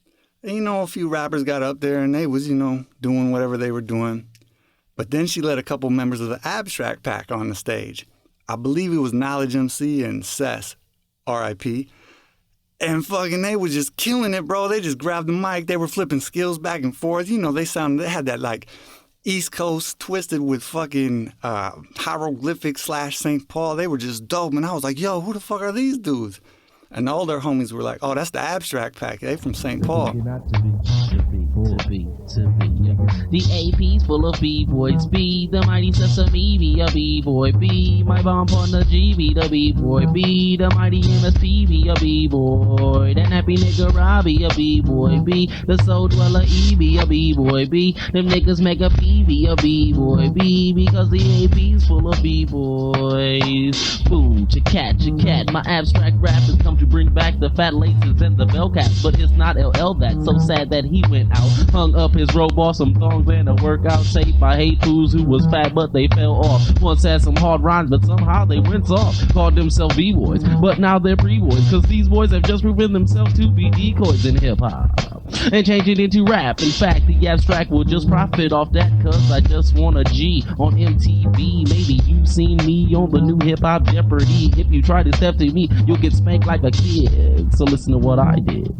Speaker 12: And, a few rappers got up there and they was, doing whatever they were doing. But then she let a couple members of the Abstract Pack on the stage. I believe it was Knowledge MC and Cess, R.I.P. And fucking they were just killing it, bro. They just grabbed the mic. They were flipping skills back and forth. You know, they had that like East Coast twisted with fucking hieroglyphics / St. Paul. They were just dope. And I was like, yo, who the fuck are these dudes? And all their homies were like, oh, that's the Abstract Pack. They from St. Paul.
Speaker 3: The AP's full of B-boys. B, the mighty Sesame, be a B-boy. B, my bomb partner G, be the B-boy. B, the mighty MSP, be a B-boy. That nappy nigga Robbie, a B-boy. B, the soul dweller E, be a B-boy. B, them niggas make a P, be a B-boy. B, because the AP's full of B-boys. Boo, cat, my abstract rap has come to bring back the fat laces and the bell caps. But it's not LL that's so sad that he went out. Hung up his robe off some thongs and a workout tape. I hate fools who was fat but they fell off. Once had some hard rhymes but somehow they went off. Called themselves B-boys, but now they're pre-boys. Cause these boys have just proven themselves to be decoys in hip-hop. And change it into rap. In fact, the abstract will just profit off that. Cause I just want a G on MTV. Maybe you've seen me on the new hip-hop Jeopardy. If you try to step to me, you'll get spanked like a kid. So listen to what I did.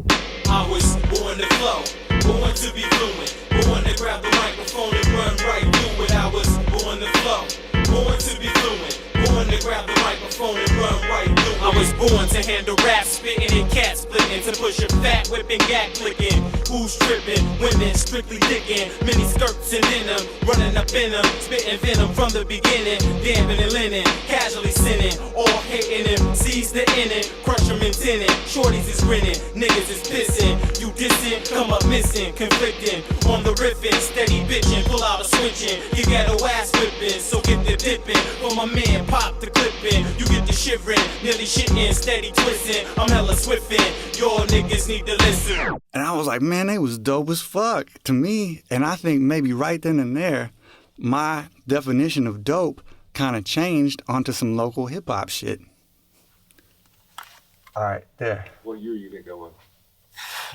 Speaker 17: I was born to flow, born to be fluent, born to grab the microphone and run right through it. I was born to flow, born to be fluent, born to grab the microphone and run right through it. I was born to handle rap, spitting and cat splitting, to push a fat whipping, gag clicking. Who's tripping? Women strictly dicking, mini skirts and denim, running up in them, spitting venom from the beginning, damping and linen, casually sinning, all hating him, seize the inning, crush them in tinning, shorties is grinning, niggas is pissing, you dissing, come up missing, conflicting, on the riffing, steady bitching, pull out a switching, you ghetto ass whipping, so get the dipping, for my man pop the clipping, you get the shivering, nearly shitting, steady twisting, I'm hella swiffing, your niggas need to listen.
Speaker 12: And I was like, man, they was dope as fuck to me. And I think maybe right then and there, my definition of dope kind of changed onto some local hip hop shit. All right, there.
Speaker 20: What year you think that was?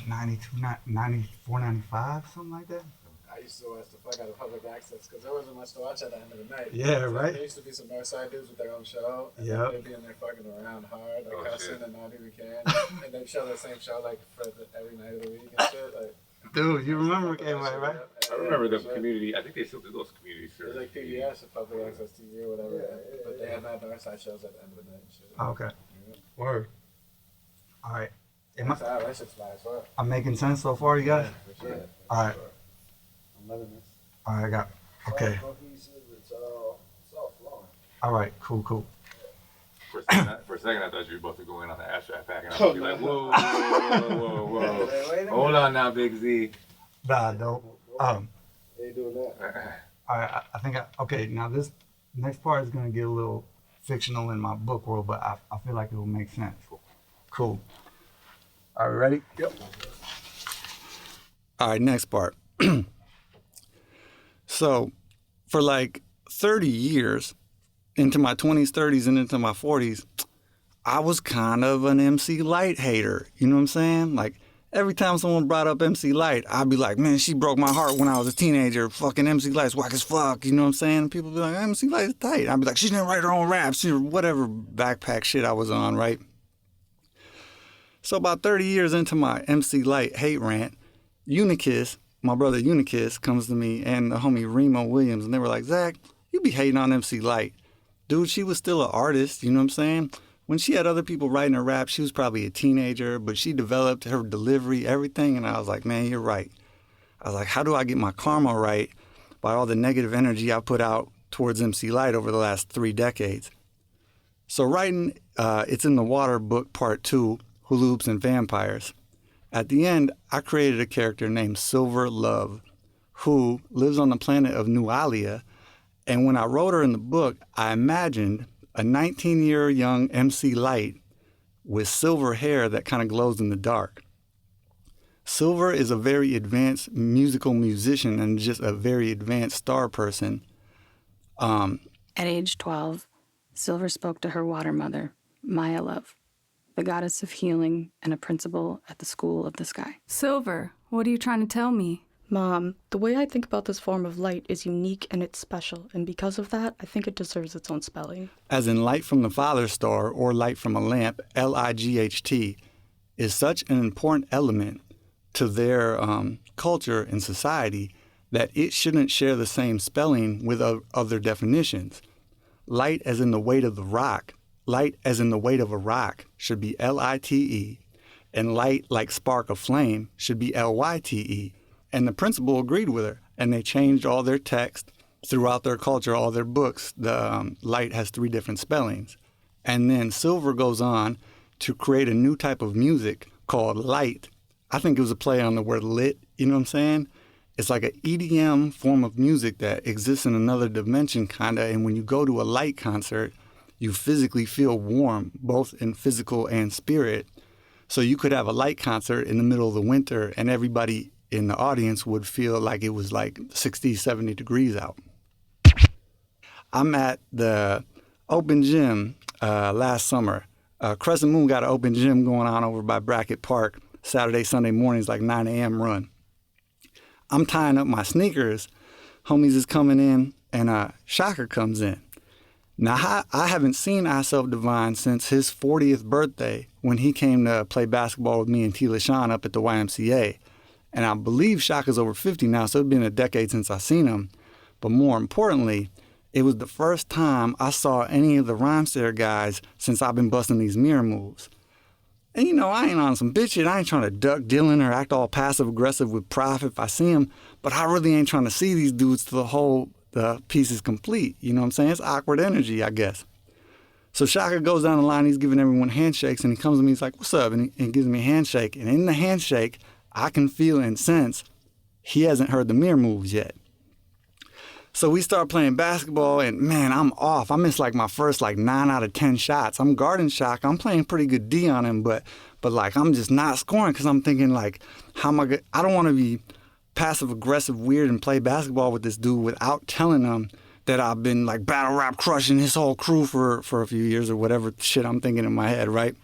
Speaker 12: 92, 94, 95, something like that.
Speaker 1: I used to watch the fuck out of public access because there wasn't much to watch at the end of the night.
Speaker 12: Yeah,
Speaker 1: so
Speaker 12: right.
Speaker 1: There used to be some Northside dudes with their own show. And
Speaker 12: Yep.
Speaker 1: they'd be in there fucking around hard, like cussing and not even can. And they'd show the same show like for every night of the week and shit. Like,
Speaker 12: dude, you remember it came out, right?
Speaker 20: I remember the community. I think they still do those community
Speaker 1: It was
Speaker 20: services.
Speaker 1: like PBS or public access TV or whatever. But they had mad Northside shows at the end of the night and shit.
Speaker 12: Okay. Word. All right.
Speaker 1: That shit's fly as fuck.
Speaker 12: I'm making sense so far, you guys?
Speaker 1: Yeah, for sure.
Speaker 12: All right.
Speaker 1: I'm loving this.
Speaker 12: All right, I got. Okay.
Speaker 1: It's all flowing.
Speaker 12: All right. Cool.
Speaker 20: For a second, I thought you were about to go in on the abstract pack, and I was be like, whoa. Hold on now, Big Z.
Speaker 12: Nah, no.
Speaker 1: They doing that.
Speaker 12: All right, I think okay, now this next part is going to get a little fictional in my book world, but I feel like it will make sense. Cool. Are we ready?
Speaker 1: Yep.
Speaker 12: All right, next part. So, for like 30 years, into my 20s, 30s, and into my 40s, I was kind of an MC Lyte hater. You know what I'm saying? Like, every time someone brought up MC Lyte, I'd be like, man, she broke my heart when I was a teenager. Fucking MC Lyte's whack as fuck. You know what I'm saying? And people be like, MC Lyte's tight. I'd be like, she didn't write her own raps or whatever backpack shit I was on, right? So about 30 years into my MC Lyte hate rant, Unikis, my brother Unikis, comes to me and the homie Remo Williams, and they were like, Zach, you be hating on MC Lyte. Dude, she was still an artist, you know what I'm saying? When she had other people writing her rap, she was probably a teenager, but she developed her delivery, everything, and I was like, man, you're right. I was like, how do I get my karma right by all the negative energy I put out towards MC Lyte over the last 3 decades? So writing It's in the Water book part 2, Hula Hoops and Vampires. At the end, I created a character named Silver Love, who lives on the planet of New Alia. And when I wrote her in the book, I imagined a 19-year young MC Lyte with silver hair that kind of glows in the dark. Silver is a very advanced musical musician and just a very advanced star person.
Speaker 24: At age 12, Silver spoke to her water mother, Maya Love, the goddess of healing and a principal at the School of the Sky.
Speaker 25: Silver, what are you trying to tell me?
Speaker 24: Mom, the way I think about this form of light is unique and it's special, and because of that, I think it deserves its own spelling.
Speaker 12: As in light from the Father's star or light from a lamp, Light. is such an important element to their culture and society that it shouldn't share the same spelling with other definitions. Light as in the weight of the rock, light as in the weight of a rock should be L-I-T-E, and light like spark of flame should be L-Y-T-E. And the principal agreed with her, and they changed all their text throughout their culture, all their books. The light has 3 different spellings. And then Silver goes on to create a new type of music called light. I think it was a play on the word lit, you know what I'm saying? It's like an EDM form of music that exists in another dimension, kind of. And when you go to a light concert, you physically feel warm, both in physical and spirit. So you could have a light concert in the middle of the winter and everybody in the audience would feel like it was like 60, 70 degrees out. I'm at the open gym last summer. Crescent Moon got an open gym going on over by Brackett Park, Saturday, Sunday mornings, like 9 a.m. run. I'm tying up my sneakers. Homies is coming in, and Shocker comes in. Now, I haven't seen I Self Divine since his 40th birthday when he came to play basketball with me and T. LaShawn up at the YMCA. And I believe Shaka's over 50 now, so it's been a decade since I've seen him. But more importantly, it was the first time I saw any of the Rhymesayers guys since I've been busting these mirror moves. And you know, I ain't on some bitch shit. I ain't trying to duck Dylan or act all passive-aggressive with Prof if I see him, but I really ain't trying to see these dudes till the piece is complete. You know what I'm saying? It's awkward energy, I guess. So Shaka goes down the line, he's giving everyone handshakes, and he comes to me, he's like, what's up? And he gives me a handshake. And in the handshake, I can feel and sense he hasn't heard the mirror moves yet. So we start playing basketball, and man, I'm off. I missed like my first 9 out of 10 shots. I'm guarding Shaka. I'm playing pretty good D on him, but like I'm just not scoring because I'm thinking like, how am I good? I don't want to be passive aggressive, weird, and play basketball with this dude without telling him that I've been like battle rap crushing his whole crew for a few years or whatever shit I'm thinking in my head, right?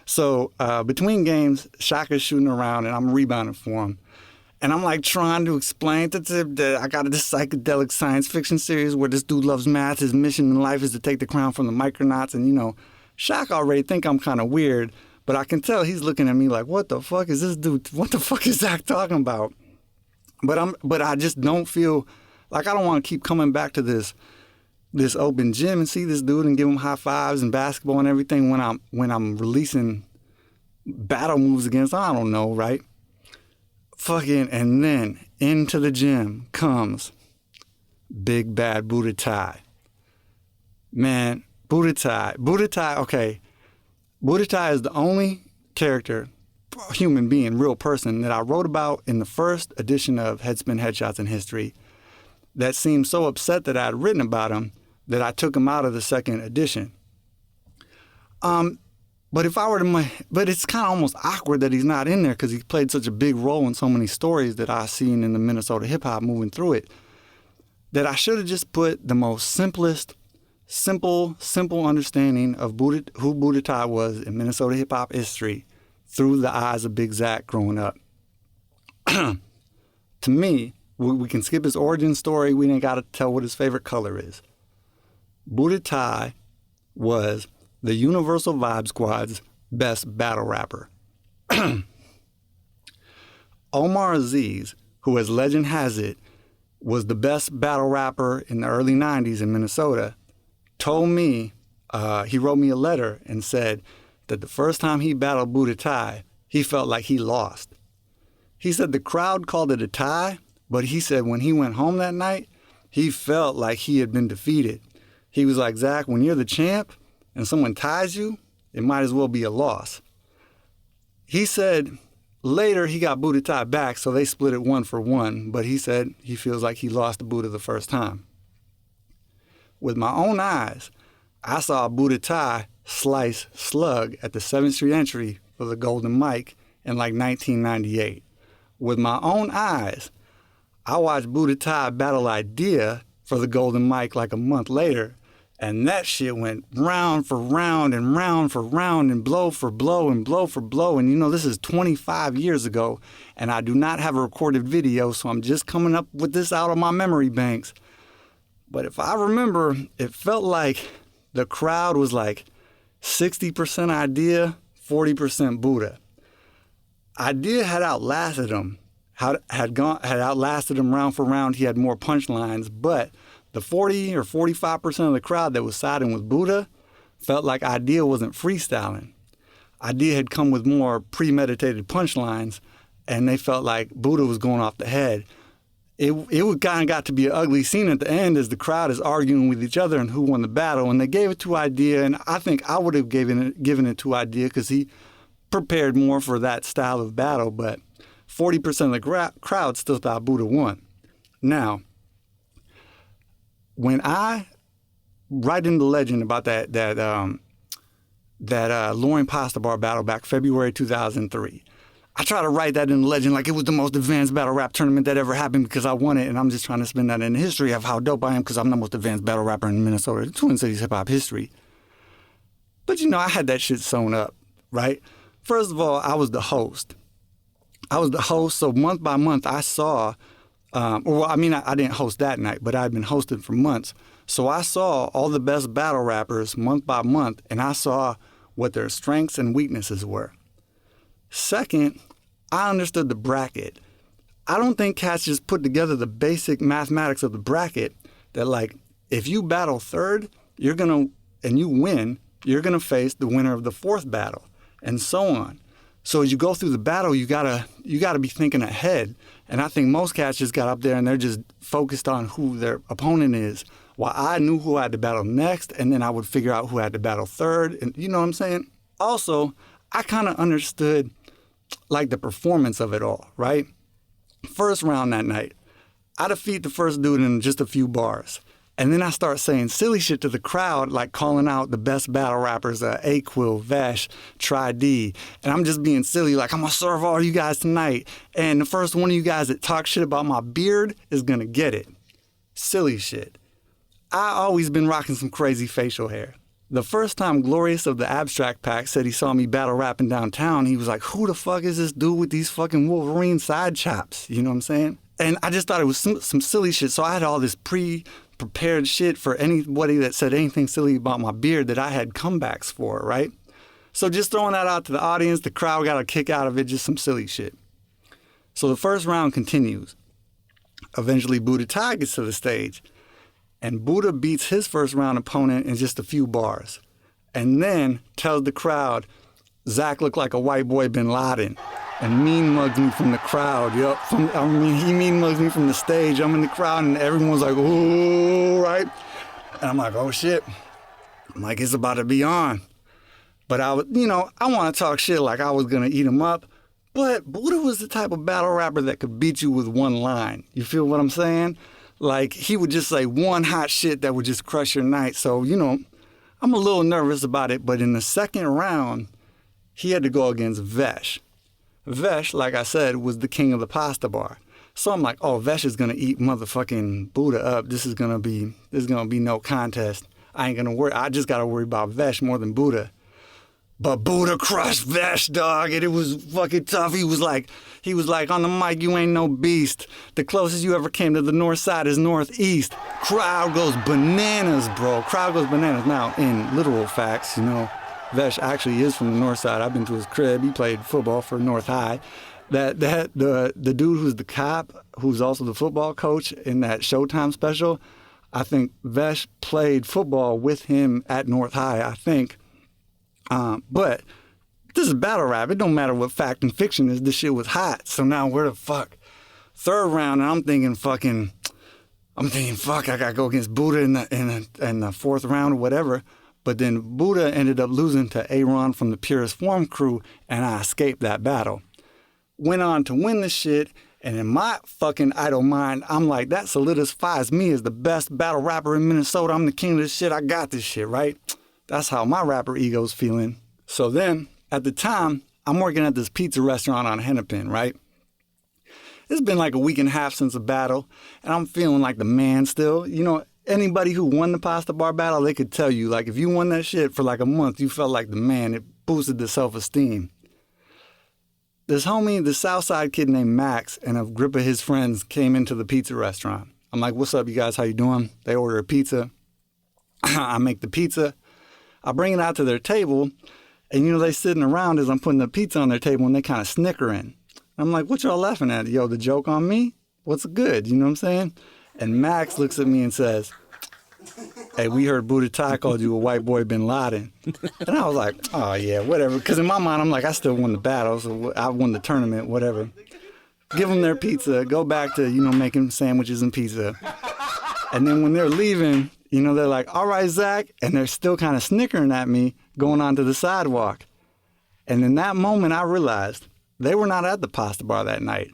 Speaker 12: So between games, Shaka's shooting around and I'm rebounding for him. And I'm like trying to explain to Tip that I got this psychedelic science fiction series where this dude loves math. His mission in life is to take the crown from the Micronauts. And, you know, Shaka already think I'm kind of weird, but I can tell he's looking at me like, what the fuck is this dude? What the fuck is Zach talking about? But I just don't feel like I don't want to keep coming back to this open gym and see this dude and give him high fives and basketball and everything when I'm releasing battle moves against, I don't know, right? Fucking, and then into the gym comes Big Bad Buddha Tai. Man, Buddha Tai, okay. Buddha Tai is the only character, human being, real person that I wrote about in the first edition of Headspin, Headshots, and History that seemed so upset that I had written about him that I took him out of the second edition. But if I were to, but it's kind of almost awkward that he's not in there because he played such a big role in so many stories that I've seen in the Minnesota hip hop moving through it, that I should have just put the most simple understanding of who Buddha Tai was in Minnesota hip hop history through the eyes of Big Zach growing up. To me, we can skip his origin story. We ain't got to tell what his favorite color is. Buddha Tai was the Universal Vibe Squad's best battle rapper. Omar Aziz, who as legend has it, was the best battle rapper in the early 90s in Minnesota, told me, he wrote me a letter and said that the first time he battled Buddha Tai, he felt like he lost. He said the crowd called it a tie, but he said when he went home that night, he felt like he had been defeated. He was like, Zach, when you're the champ and someone ties you, it might as well be a loss. He said later he got Buddha Tai back, so they split it 1-for-1, but he said he feels like he lost to Buddha the first time. With my own eyes, I saw Buddha Tai slice Slug at the 7th Street entry for the Golden Mike in like 1998. With my own eyes, I watched Buddha Tai battle Eyedea for the Golden Mike like a month later, and that shit went round for round and round for round and blow for blow and blow for blow. And you know, this is 25 years ago, and I do not have a recorded video, so I'm just coming up with this out of my memory banks. But if I remember, it felt like the crowd was like 60% Eyedea, 40% Buddha. Eyedea had outlasted him. Had outlasted him round for round. He had more punchlines, but the 40 or 45% of the crowd that was siding with Buddha felt like Eyedea wasn't freestyling. Eyedea had come with more premeditated punchlines, and they felt like Buddha was going off the head. It kind of got to be an ugly scene at the end as the crowd is arguing with each other and who won the battle, and they gave it to Eyedea, and I think I would have given it to Eyedea because he prepared more for that style of battle, but 40% of the crowd still thought Buddha won. Now, when I write in the legend about that Loring Pasta Bar battle back February 2003, I try to write that in the legend like it was the most advanced battle rap tournament that ever happened because I won it, and I'm just trying to spin that in the history of how dope I am because I'm the most advanced battle rapper in Minnesota, the Twin Cities hip-hop history. But, you know, I had that shit sewn up, right? First of all, I was the host. So month by month I saw, I didn't host that night, but I'd been hosting for months. So I saw all the best battle rappers month by month, and I saw what their strengths and weaknesses were. Second, I understood the bracket. I don't think cats just put together the basic mathematics of the bracket that, like, if you battle third, and you win, you're gonna face the winner of the fourth battle, and so on. So as you go through the battle, you gotta be thinking ahead. And I think most cats just got up there and they're just focused on who their opponent is. While I knew who I had to battle next, and then I would figure out who I had to battle third. And you know what I'm saying? Also, I kind of understood like the performance of it all, right? First round that night, I defeat the first dude in just a few bars. And then I start saying silly shit to the crowd, like calling out the best battle rappers, Aquil, Vesh, Tri-D. And I'm just being silly, like, I'm going to serve all you guys tonight. And the first one of you guys that talk shit about my beard is going to get it. Silly shit. I always been rocking some crazy facial hair. The first time Glorious of the Abstract Pack said he saw me battle rapping downtown, he was like, who the fuck is this dude with these fucking Wolverine side chops? You know what I'm saying? And I just thought it was some silly shit. So I had all this prepared shit for anybody that said anything silly about my beard that I had comebacks for, right? So just throwing that out to the audience, the crowd got a kick out of it, just some silly shit. So the first round continues. Eventually Buddha Ty gets to the stage, and Buddha beats his first round opponent in just a few bars, and then tells the crowd, Zach looked like a white boy Bin Laden, and mean mugs me from the crowd. He mean mugs me from the stage. I'm in the crowd, and everyone's like, ooh, right? And I'm like, oh shit. I'm like, it's about to be on. But I want to talk shit like I was gonna eat him up. But Buddha was the type of battle rapper that could beat you with one line. You feel what I'm saying? Like, he would just say one hot shit that would just crush your night. So, I'm a little nervous about it. But in the second round, he had to go against Vesh. Vesh, like I said, was the king of the pasta bar. So I'm like, oh, Vesh is gonna eat motherfucking Buddha up. This is gonna be no contest. I ain't gonna worry. I just gotta worry about Vesh more than Buddha. But Buddha crushed Vesh, dog, and it was fucking tough. He was like, on the mic, you ain't no beast. The closest you ever came to the north side is northeast. Crowd goes bananas, bro. Crowd goes bananas. Now, in literal facts, Vesh actually is from the north side. I've been to his crib. He played football for North High. The dude who's the cop, who's also the football coach in that Showtime special, I think Vesh played football with him at North High, I think. But this is battle rap. It don't matter what fact and fiction is. This shit was hot. So now where the fuck? Third round, and I'm thinking, fuck, I gotta go against Buddha in the fourth round or whatever. But then Buddha ended up losing to Aaron from the Purest Form crew, and I escaped that battle. Went on to win the shit, and in my fucking idle mind, I'm like, that solidifies me as the best battle rapper in Minnesota. I'm the king of this shit. I got this shit, right? That's how my rapper ego's feeling. So then, at the time, I'm working at this pizza restaurant on Hennepin, right? It's been like a week and a half since the battle, and I'm feeling like the man still. Anybody who won the pasta bar battle, they could tell you, like, if you won that shit for like a month, you felt like the man. It boosted the self-esteem. This homie, the Southside kid named Max, and a group of his friends came into the pizza restaurant. I'm like, what's up, you guys? How you doing? They order a pizza. I make the pizza. I bring it out to their table, And, you know, they sitting around as I'm putting the pizza on their table and they kind of snickering. I'm like, what y'all laughing at? Yo, the joke on me? What's good? You know what I'm saying? And Max looks at me and says, hey, we heard Buddha Thai called you a white boy bin Laden. And I was like, oh, yeah, whatever. Because in my mind, I'm like, I still won the battle, so I won the tournament, whatever. Give them their pizza, go back to, you know, making sandwiches and pizza. And then when they're leaving, you know, they're like, all right, Zach. And they're still kind of snickering at me going onto the sidewalk. And in that moment, I realized they were not at the pasta bar that night.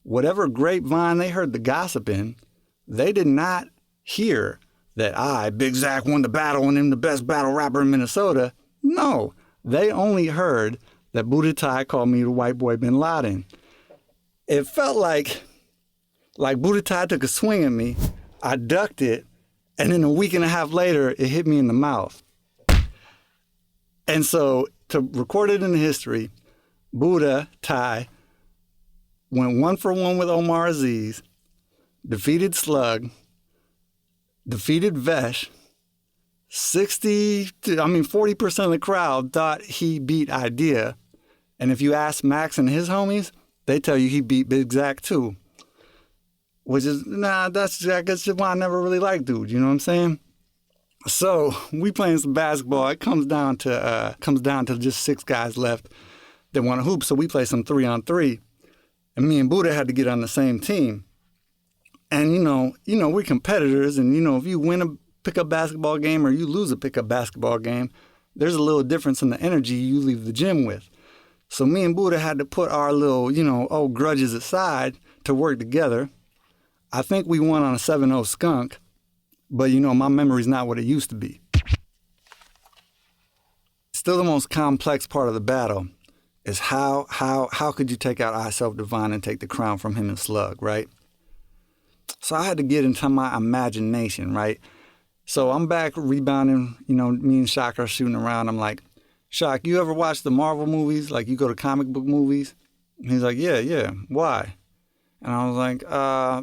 Speaker 12: Whatever grapevine they heard the gossip in, they did not hear that I, Big Zach, won the battle and I'm the best battle rapper in Minnesota. No, they only heard that Buddha Thai called me the white boy bin Laden. It felt like Buddha Thai took a swing at me, I ducked it, and then a week and a half later, it hit me in the mouth. And so, to record it in history, Buddha Thai went 1-for-1 with Omar Aziz, defeated Slug, defeated Vesh. 40% of the crowd thought he beat Eyedea. And if you ask Max and his homies, they tell you he beat Big Zach too. Which is, that's why I never really liked dude, you know what I'm saying? So we playing some basketball. It comes down to just 6 guys left that want to hoop. So we play some 3-on-3. And me and Buddha had to get on the same team. And, you know, we're competitors. And, you know, if you win a pickup basketball game or you lose a pickup basketball game, there's a little difference in the energy you leave the gym with. So me and Buddha had to put our little, you know, old grudges aside to work together. I think we won on a 7-0 skunk. But, you know, my memory's not what it used to be. Still the most complex part of the battle is how could you take out I Self-Divine and take the crown from him and Slug, right? So I had to get into my imagination, right? So I'm back rebounding, you know, me and Shock are shooting around. I'm like, Shock, you ever watch the Marvel movies? Like, you go to comic book movies? And he's like, yeah. Why? And I was like,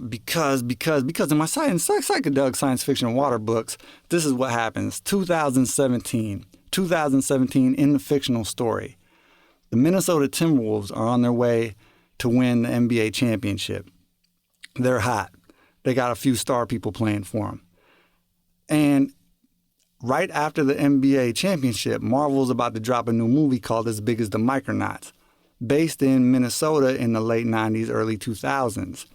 Speaker 12: because in my psychedelic science fiction water books, this is what happens. 2017 in the fictional story. The Minnesota Timberwolves are on their way to win the NBA championship. They're hot. They got a few star people playing for them. And right after the NBA championship, Marvel's about to drop a new movie called As Big as the Micronauts, based in Minnesota in the late 90s, early 2000s.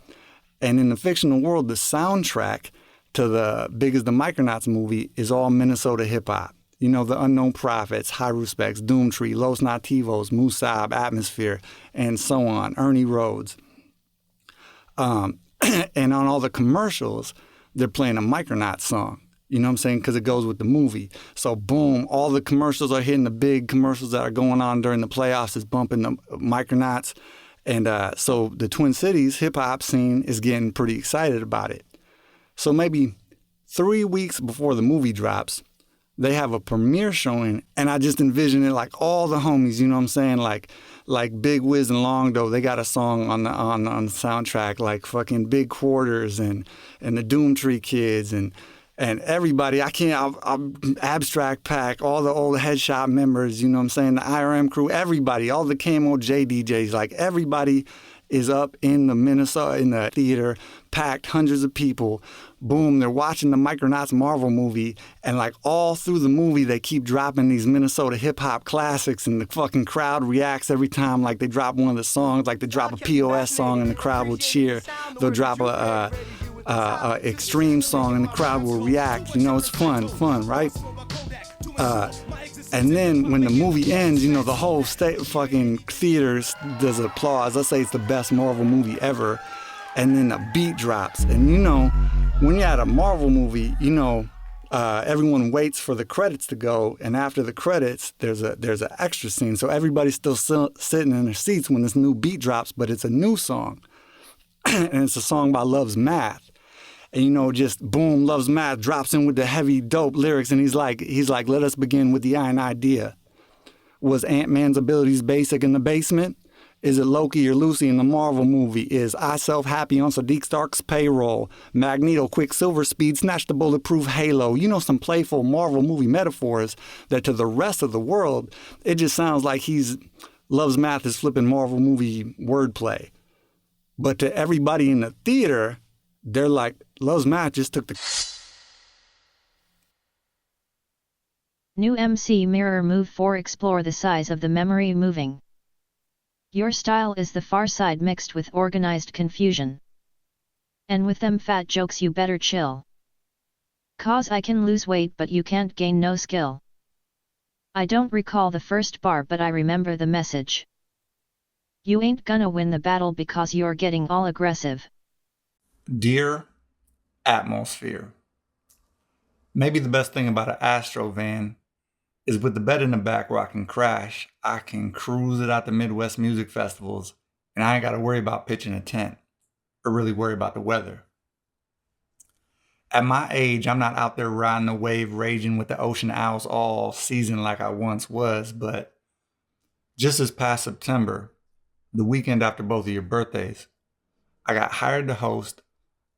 Speaker 12: And in the fictional world, the soundtrack to the Big as the Micronauts movie is all Minnesota hip-hop. You know, the Unknown Prophets, High Respects, Doomtree, Los Nativos, Musab, Atmosphere, and so on, Ernie Rhodes. And on all the commercials, they're playing a Micronauts song. You know what I'm saying? Because it goes with the movie. So boom, all the commercials are hitting the big commercials that are going on during the playoffs is bumping the Micronauts. And so the Twin Cities hip-hop scene is getting pretty excited about it. So maybe 3 weeks before the movie drops, they have a premiere showing, and I just envision it like all the homies, you know what I'm saying? Like Big Wiz and Long Doe, they got a song on the soundtrack, like fucking Big Quarters and the Doomtree Kids and everybody. I'll Abstract Pack, all the old Headshot members, you know what I'm saying? The IRM crew, everybody, all the KMOJ DJs, like everybody is up in the Minnesota, in the theater, packed, hundreds of people. Boom, they're watching the Micronauts Marvel movie, and like all through the movie, they keep dropping these Minnesota hip-hop classics, and the fucking crowd reacts every time, like they drop one of the songs, like they drop a POS song, and the crowd will cheer. They'll drop a extreme song, and the crowd will react. You know, it's fun, right? And then when the movie ends, you know, the whole fucking theater does applause. Let's say it's the best Marvel movie ever. And then the beat drops. And, you know, when you're at a Marvel movie, you know, everyone waits for the credits to go. And after the credits, there's an extra scene. So everybody's still sitting in their seats when this new beat drops, but it's a new song. And it's a song by Love's Math. And, you know, just boom, Love's Math drops in with the heavy, dope lyrics. And he's like, let us begin with the Eyedea. Was Ant-Man's abilities basic in the basement? Is it Loki or Lucy in the Marvel movie? Is I Self Happy on Sadiq Stark's payroll? Magneto Quicksilver Speed snatch the bulletproof halo. You know, some playful Marvel movie metaphors that to the rest of the world, it just sounds like he's loves math is flipping Marvel movie wordplay. But to everybody in the theater, they're like, loves math just took the...
Speaker 5: New MC Mirror Move 4 Explore the size of the memory moving. Your style is the far side mixed with organized confusion. And with them fat jokes you better chill. Cause I can lose weight but you can't gain no skill. I don't recall the first bar but I remember the message. You ain't gonna win the battle because you're getting all aggressive.
Speaker 12: Dear Atmosphere. Maybe the best thing about an Astro van is with the bed in the back where I can crash, I can cruise it out to Midwest music festivals, and I ain't got to worry about pitching a tent or really worry about the weather. At my age, I'm not out there riding the wave, raging with the ocean owls all season like I once was, but just this past September, the weekend after both of your birthdays, I got hired to host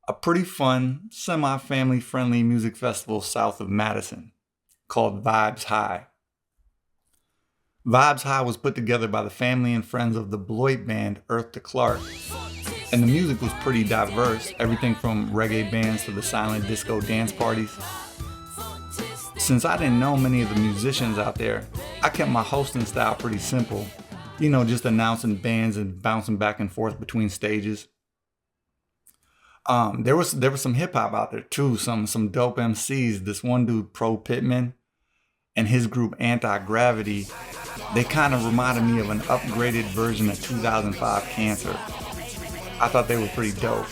Speaker 12: a pretty fun, semi-family friendly music festival south of Madison called Vibes High. Vibes High was put together by the family and friends of the Beloit band Earth to Clark, and the music was pretty diverse, everything from reggae bands to the silent disco dance parties. Since I didn't know many of the musicians out there, I kept my hosting style pretty simple, you know, just announcing bands and bouncing back and forth between stages. There was some hip hop out there too, some dope MCs. This one dude, Pro Pittman, and his group Anti-Gravity, they kind of reminded me of an upgraded version of 2005 Cancer. I thought they were pretty dope.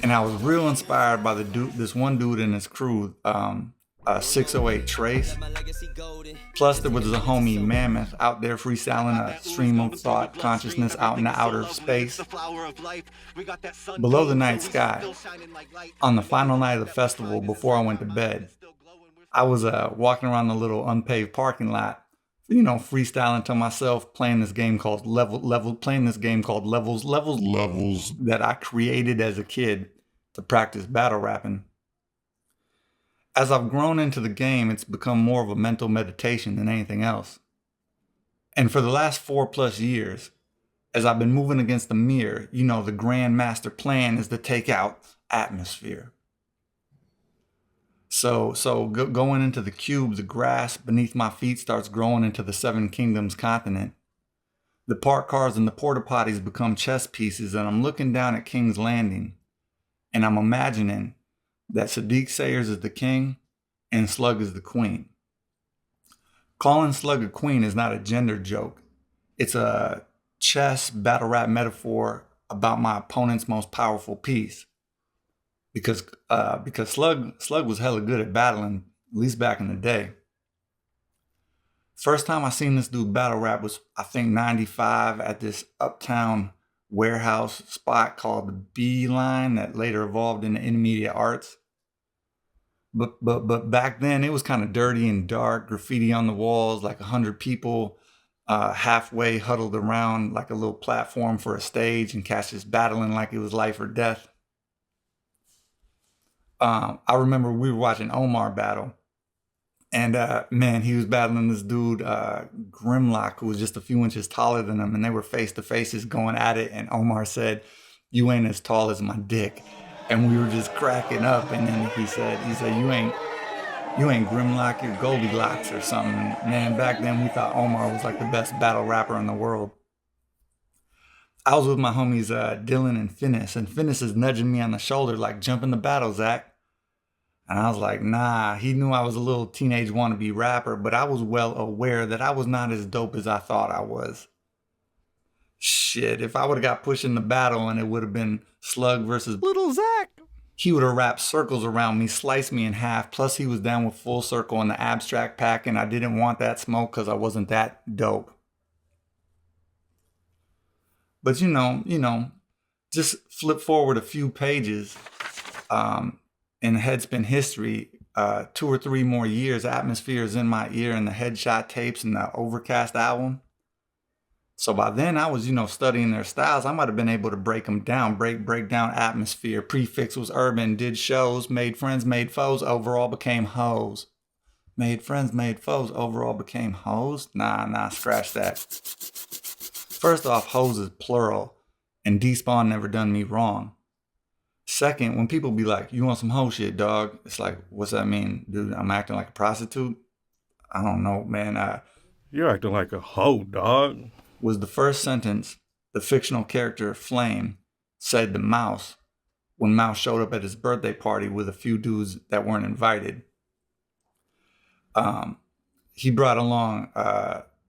Speaker 12: And I was real inspired by this one dude and his crew, 608 Trace. Plus there was a homie Mammoth out there freestyling a stream of thought consciousness out in the outer space. Below the night sky, on the final night of the festival before I went to bed, I was walking around the little unpaved parking lot, you know, freestyling to myself, playing this game called Levels that I created as a kid to practice battle rapping. As I've grown into the game, it's become more of a mental meditation than anything else. And for the last 4+ years, as I've been moving against the mirror, you know, the grand master plan is to take out Atmosphere. So going into the cube, the grass beneath my feet starts growing into the Seven Kingdoms continent. The park cars and the porta potties become chess pieces, and I'm looking down at King's Landing, and I'm imagining that Sadiq Sayers is the king and Slug is the queen. Calling Slug a queen is not a gender joke. It's a chess battle rap metaphor about my opponent's most powerful piece. Because Slug was hella good at battling, at least back in the day. First time I seen this dude battle rap was, I think, 95 at this uptown warehouse spot called the Beeline that later evolved into Intermediate Arts. But back then it was kind of dirty and dark, graffiti on the walls, like 100 people halfway huddled around like a little platform for a stage, and cats just battling like it was life or death. I remember we were watching Omar battle, and man, he was battling this dude, Grimlock, who was just a few inches taller than him, and they were face to face just going at it, and Omar said, "You ain't as tall as my dick." And we were just cracking up, and then he said, you ain't Grimlock, you're Goldilocks or something. Man, back then we thought Omar was like the best battle rapper in the world. I was with my homies Dylan and Finnis is nudging me on the shoulder like, "Jump in the battle, Zach." And I was like, nah. He knew I was a little teenage wannabe rapper, but I was well aware that I was not as dope as I thought I was. Shit, if I would have got pushed in the battle and it would have been Slug versus Little Zach, he would have wrapped circles around me, sliced me in half, plus he was down with Full Circle in the abstract pack, and I didn't want that smoke because I wasn't that dope. But you know, just flip forward a few pages in Headspin history, 2 or 3 more years, Atmosphere is in my ear, and the Headshot tapes and the Overcast album. So by then I was, studying their styles. I might have been able to break them down, break down atmosphere. Prefix was urban, did shows, made friends, made foes, overall became hoes. Made friends, made foes, overall became hoes? Nah, scratch that. First off, hoes is plural, and despawn never done me wrong. Second, when people be like, you want some hoe shit, dog? It's like, what's that mean? Dude, I'm acting like a prostitute? I don't know, man.
Speaker 19: You're acting like a hoe, dog.
Speaker 12: Was the first sentence the fictional character Flame said to Mouse when Mouse showed up at his birthday party with a few dudes that weren't invited. He brought along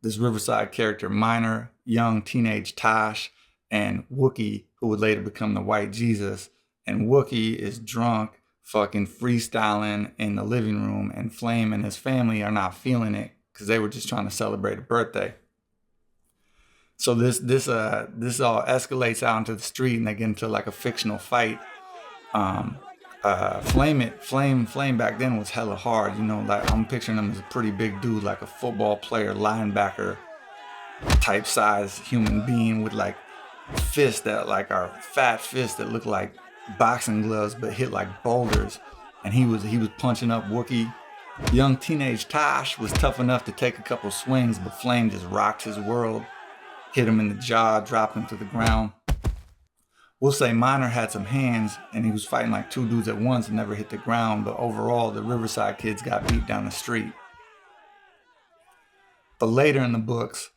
Speaker 12: this Riverside character, Minor, young teenage Tosh, and Wookie, who would later become the White Jesus. And Wookie is drunk, fucking freestyling in the living room, and Flame and his family are not feeling it because they were just trying to celebrate a birthday. So this all escalates out into the street, and they get into like a fictional fight. Flame back then was hella hard, like I'm picturing him as a pretty big dude, like a football player, linebacker type size human being with like fists that like are fat fists that look like boxing gloves but hit like boulders. And he was punching up Wookie. Young teenage Tosh was tough enough to take a couple swings, but Flame just rocked his world, hit him in the jaw, dropped him to the ground. We'll say Minor had some hands, and he was fighting like two dudes at once and never hit the ground, but overall, the Riverside kids got beat down the street. But later in the books,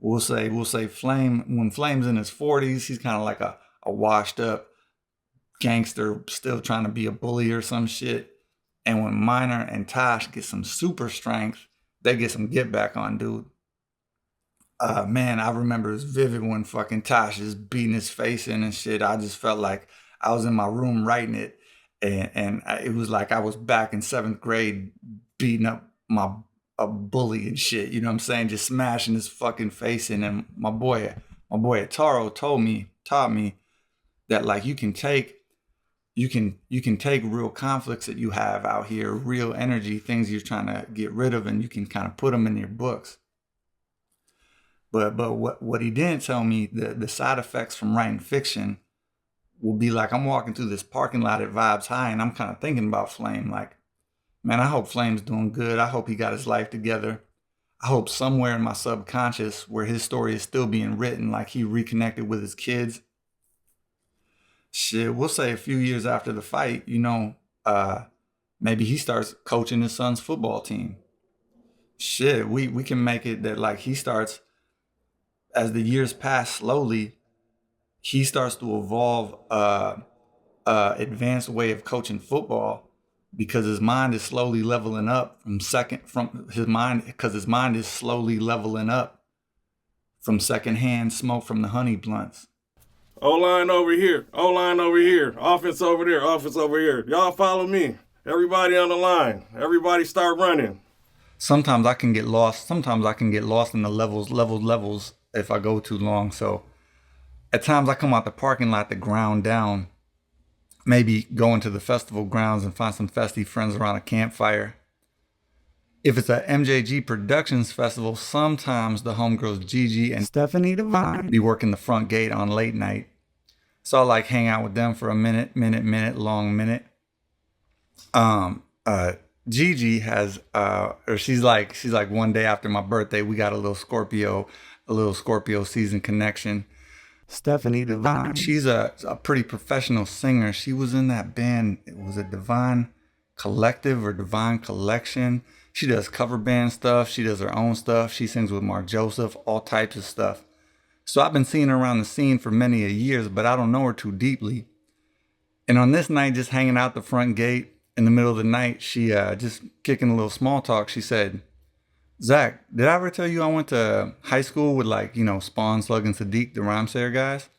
Speaker 12: we'll say Flame, when Flame's in his 40s, he's kind of like a washed up gangster still trying to be a bully or some shit. And when Minor and Tosh get some super strength, they get some get back on dude. Man, I remember it was vivid when fucking Tosh is beating his face in and shit. I just felt like I was in my room writing it, and it was like I was back in 7th grade beating up a bully and shit. You know what I'm saying? Just smashing his fucking face in. And my boy Taro taught me that like you can take real conflicts that you have out here, real energy, things you're trying to get rid of, and you can kind of put them in your books. But what he didn't tell me, the side effects from writing fiction will be like, I'm walking through this parking lot at Vibes High, and I'm kind of thinking about Flame. Like, man, I hope Flame's doing good. I hope he got his life together. I hope somewhere in my subconscious where his story is still being written, like he reconnected with his kids. Shit, we'll say a few years after the fight, maybe he starts coaching his son's football team. Shit, we can make it that like he starts, as the years pass slowly, he starts to evolve advanced way of coaching football because his mind is slowly leveling up from secondhand smoke from the honey blunts.
Speaker 19: O-line over here. O-line over here. Offense over there. Offense over here. Y'all follow me. Everybody on the line. Everybody start running.
Speaker 12: Sometimes I can get lost. Sometimes I can get lost in the levels if I go too long. So at times I come out the parking lot to ground down, maybe go into the festival grounds and find some festy friends around a campfire. If it's a MJG Productions festival, sometimes the homegirls Gigi and Stephanie Devine be working the front gate on late night. So I like hang out with them for a minute, long minute. Gigi has, she's like one day after my birthday, we got a little Scorpio season connection. Stephanie Devine, she's a pretty professional singer. She was in that band. It was a Divine Collective or Divine Collection. She does cover band stuff. She does her own stuff. She sings with Mark Joseph, all types of stuff. So I've been seeing her around the scene for many a years, but I don't know her too deeply. And on this night, just hanging out the front gate in the middle of the night, she just kicking a little small talk. She said, Zach, did I ever tell you I went to high school with Spawn, Slug, and Sadiq, the Rhymesayer guys?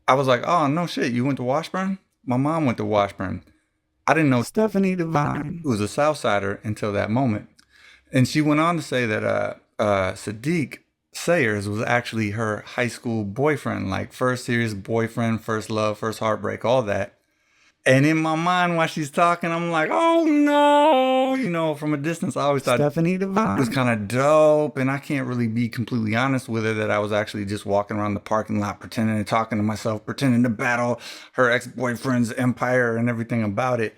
Speaker 12: I was like, oh, no shit, you went to Washburn? My mom went to Washburn. I didn't know Stephanie Devine was a Southsider until that moment. And she went on to say that Sadiq Sayers was actually her high school boyfriend, like first serious boyfriend, first love, first heartbreak, all that. And in my mind, while she's talking, I'm like, oh no. You know, from a distance, I always thought Stephanie Devine was kind of dope. And I can't really be completely honest with her that I was actually just walking around the parking lot, pretending and talking to myself, pretending to battle her ex-boyfriend's empire and everything about it.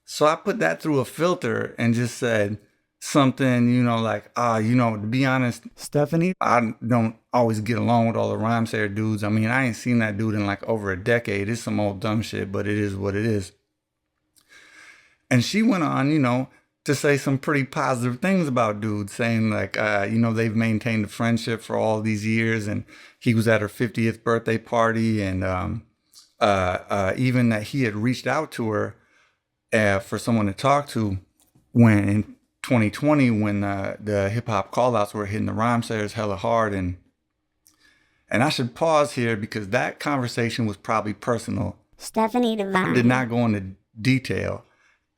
Speaker 12: So I put that through a filter and just said something, you know, like, you know, to be honest, Stephanie, I don't always get along with all the Rhymesayer dudes. I mean, I ain't seen that dude in like over a decade. It's some old dumb shit, but it is what it is. And she went on, you know, to say some pretty positive things about dudes, saying like, you know, they've maintained a friendship for all these years, and he was at her 50th birthday party, and even that he had reached out to her for someone to talk to when in 2020, when the hip hop call outs were hitting the Rhymesayers hella hard. And I should pause here because that conversation was probably personal.
Speaker 6: Stephanie Devine
Speaker 12: did not go into detail.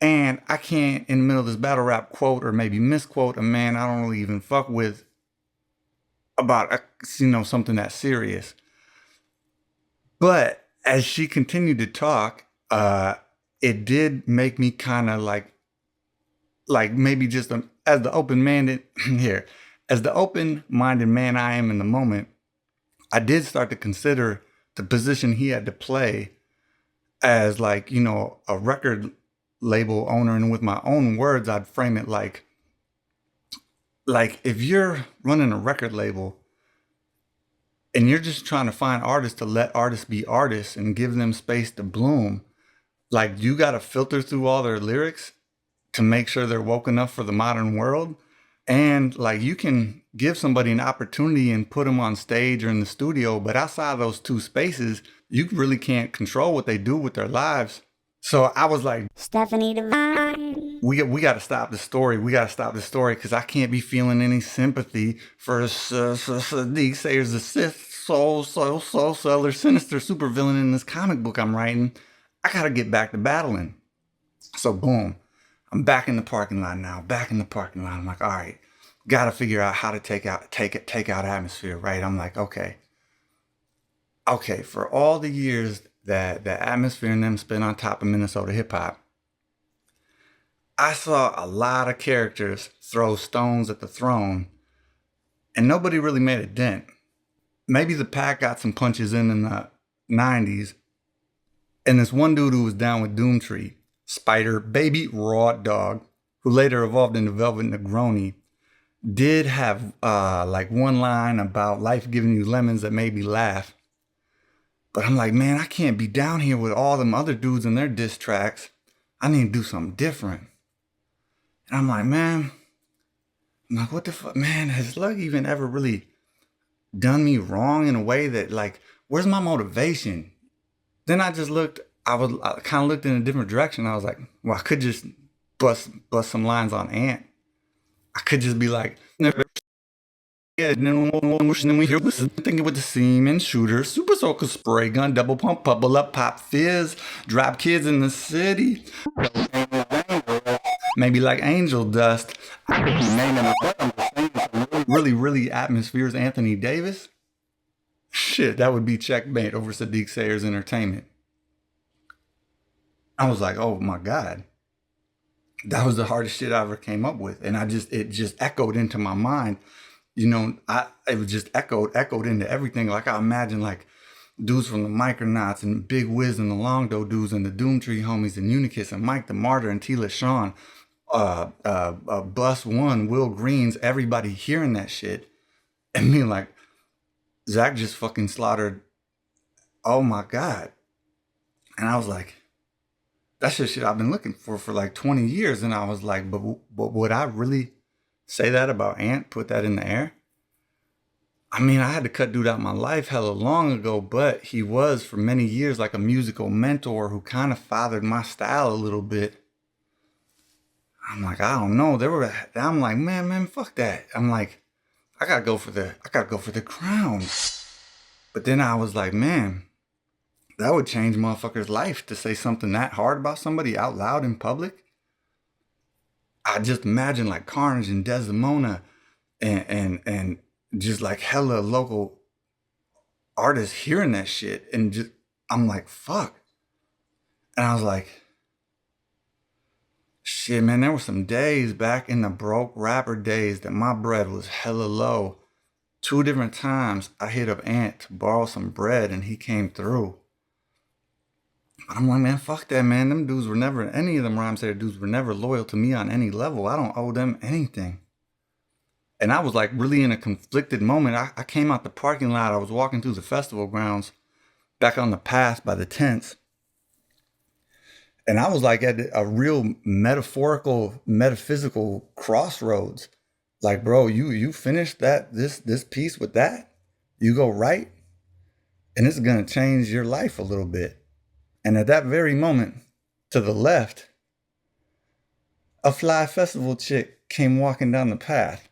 Speaker 12: And I can't, in the middle of this battle rap, quote or maybe misquote a man I don't really even fuck with about, you know, something that serious. But as she continued to talk, it did make me kind of like maybe just as the open-minded here, as the open-minded man I am in the moment, I did start to consider the position he had to play as like, you know, a record label owner. And with my own words, I'd frame it like if you're running a record label and you're just trying to find artists to let artists be artists and give them space to bloom, like you got to filter through all their lyrics to make sure they're woke enough for the modern world. And like you can give somebody an opportunity and put them on stage or in the studio, but outside those two spaces, you really can't control what they do with their lives. So I was like,
Speaker 6: Stephanie Devine,
Speaker 12: we got to stop the story. We got to stop the story because I can't be feeling any sympathy for Sadiq Sayers, the Sith soul seller, sinister supervillain in this comic book I'm writing. I got to get back to battling. So boom. I'm back in the parking lot now, I'm like, all right, got to figure out how to take out Atmosphere, right? I'm like, okay, for all the years that Atmosphere and them spent on top of Minnesota hip hop, I saw a lot of characters throw stones at the throne and nobody really made a dent. Maybe the Pack got some punches in the 90s, and this one dude who was down with Doomtree, Spider Baby Raw Dog, who later evolved into Velvet Negroni, did have like one line about life giving you lemons that made me laugh. But I'm like, man, I can't be down here with all them other dudes and their diss tracks. I need to do something different. And I'm like, man, what the fuck, man, has luck even ever really done me wrong in a way that like, where's my motivation? Then I just looked, I kind of looked in a different direction. I was like, well, I could just bust some lines on Ant. I could just be like, yeah, then we hear this thinking with the semen shooter, super soaker spray gun, double pump, bubble up, pop fizz, drop kids in the city. Maybe like angel dust. Really Atmosphere's Anthony Davis. Shit, that would be checkmate over Sadiq Sayers Entertainment. I was like, oh my God. That was the hardest shit I ever came up with. And it just echoed into my mind. You know, it was just echoed into everything. Like I imagine like dudes from the Micronauts and Big Wiz and the Longdo dudes and the Doomtree homies and Unicus and Mike the Martyr and Tila Sean, Bus One, Will Greens, everybody hearing that shit. And me like, Zach just fucking slaughtered. Oh my God. And I was like, that's just shit I've been looking for like 20 years. And I was like, but would I really say that about Ant? Put that in the air? I mean, I had to cut dude out my life hella long ago, but he was for many years like a musical mentor who kind of fathered my style a little bit. I'm like, I don't know. I'm like, man, fuck that. I'm like, I gotta go for the crown. But then I was like, man, that would change motherfucker's life to say something that hard about somebody out loud in public. I just imagine like Carnage and Desdemona and just like hella local artists hearing that shit. And just, I'm like, fuck. And I was like, shit, man, there were some days back in the broke rapper days that my bread was hella low. 2 different times I hit up Ant to borrow some bread and he came through. But I'm like, man, fuck that, man. Them dudes were never, any of them Rhymesayers dudes were never loyal to me on any level. I don't owe them anything. And I was like really in a conflicted moment. I came out the parking lot. I was walking through the festival grounds back on the path by the tents. And I was like at a real metaphorical, metaphysical crossroads. Like, bro, you finished this piece with that? You go right? And it's gonna change your life a little bit. And at that very moment, to the left, a fly festival chick came walking down the path.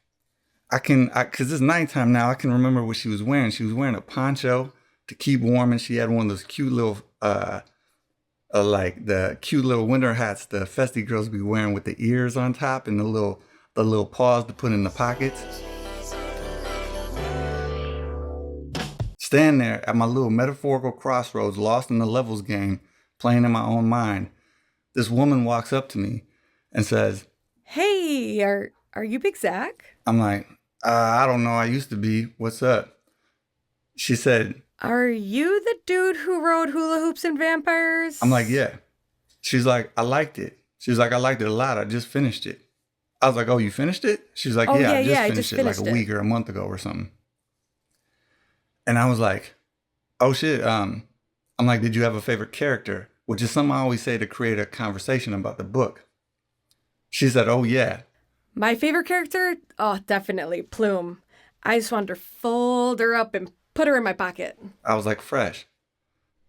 Speaker 12: Cause it's nighttime now, I can remember what she was wearing. She was wearing a poncho to keep warm, and she had one of those cute little, like the cute little winter hats the festy girls be wearing with the ears on top and the little paws to put in the pockets. Stand there at my little metaphorical crossroads, lost in the levels game, playing in my own mind. This woman walks up to me and says,
Speaker 2: "Hey, are you Big Zach?"
Speaker 12: I'm like, I don't know, I used to be. What's up? She said,
Speaker 2: "Are you the dude who rode hula hoops and vampires?"
Speaker 12: I'm like, yeah. She's like, I liked it. She's like, I liked it a lot. I just finished it. I was like, oh, you finished it? She's like,
Speaker 2: Oh,
Speaker 12: yeah,
Speaker 2: yeah,
Speaker 12: I just finished it like a week or a month ago or something. And I was like, oh shit. I'm like, did you have a favorite character? Which is something I always say to create a conversation about the book. She said, oh yeah.
Speaker 2: My favorite character? Oh, definitely Plume. I just wanted to fold her up and put her in my pocket.
Speaker 12: I was like, fresh.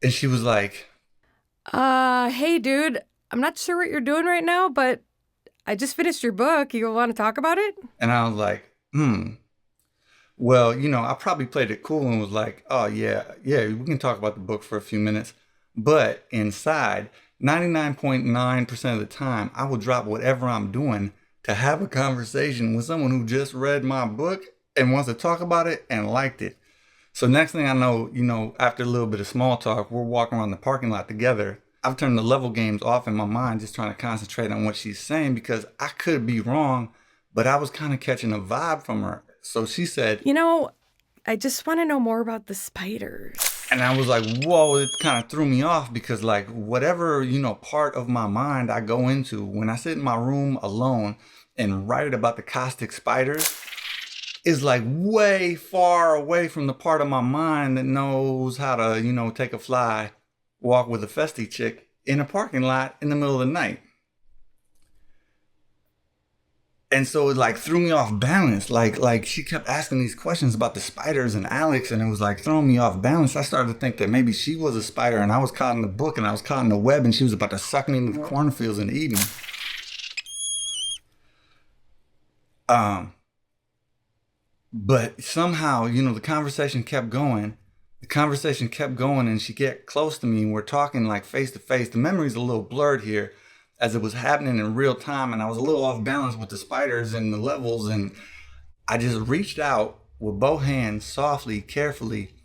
Speaker 12: And she was like,
Speaker 2: hey dude, I'm not sure what you're doing right now, but I just finished your book. You want to talk about it?
Speaker 12: And I was like, well, I probably played it cool and was like, oh yeah, we can talk about the book for a few minutes. But inside, 99.9% of the time, I will drop whatever I'm doing to have a conversation with someone who just read my book and wants to talk about it and liked it. So next thing I know, after a little bit of small talk, we're walking around the parking lot together. I've turned the level games off in my mind, just trying to concentrate on what she's saying because I could be wrong, but I was kind of catching a vibe from her. So she said,
Speaker 2: I just want to know more about the spiders.
Speaker 12: And I was like, whoa, it kind of threw me off because like whatever, part of my mind I go into when I sit in my room alone and write about the caustic spiders is like way far away from the part of my mind that knows how to, take a fly, walk with a festy chick in a parking lot in the middle of the night. And so it like threw me off balance. Like she kept asking these questions about the spiders and Alex, and it was like throwing me off balance. I started to think that maybe she was a spider and I was caught in the book and I was caught in the web and she was about to suck me into the cornfields and eat me. But somehow, the conversation kept going. And she get close to me and we're talking like face to face. The memory's a little blurred here as it was happening in real time. And I was a little off balance with the spiders and the levels. And I just reached out with both hands softly, carefully,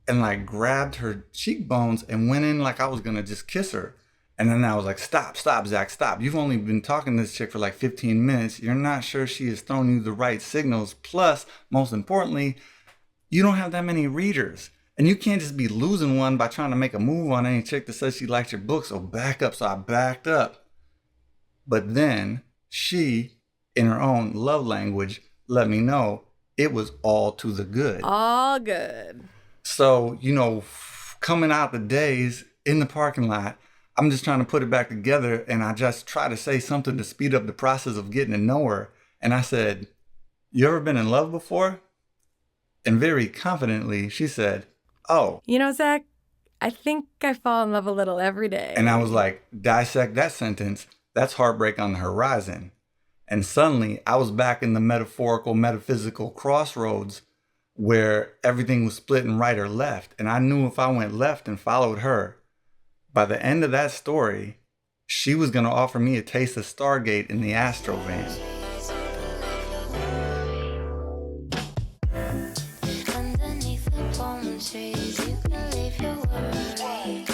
Speaker 12: and like grabbed her cheekbones and went in like I was going to just kiss her. And then I was like, stop, Zach, stop. You've only been talking to this chick for like 15 minutes. You're not sure she is throwing you the right signals. Plus, most importantly, you don't have that many readers. And you can't just be losing one by trying to make a move on any chick that says she likes your book. So back up. So I backed up. But then she, in her own love language, let me know it was all to the good.
Speaker 2: All good.
Speaker 12: So, coming out the days in the parking lot, I'm just trying to put it back together. And I just try to say something to speed up the process of getting to know her. And I said, you ever been in love before? And very confidently, she said, oh.
Speaker 2: Zach, I think I fall in love a little every day.
Speaker 12: And I was like, dissect that sentence. That's heartbreak on the horizon. And suddenly I was back in the metaphorical, metaphysical crossroads where everything was split and right or left. And I knew if I went left and followed her, by the end of that story, she was going to offer me a taste of Stargate in the Astro van.
Speaker 7: Underneath the palm trees, you can leave your worries.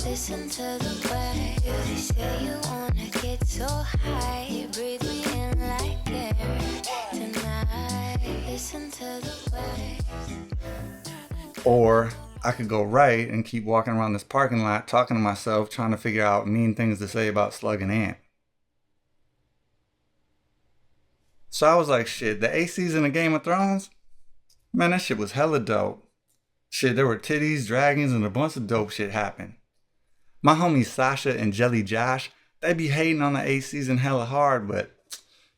Speaker 7: Listen Listen to the waves. You say you wanna get so high. Breathe me in like air tonight. Listen to the waves.
Speaker 12: Or I could go right and keep walking around this parking lot talking to myself, trying to figure out mean things to say about Slug and Ant. So I was like, shit, the 8th season of Game of Thrones? Man, that shit was hella dope. Shit, there were titties, dragons, and a bunch of dope shit happened. My homies Sasha and Jelly Josh, they be hating on the 8th season hella hard, but,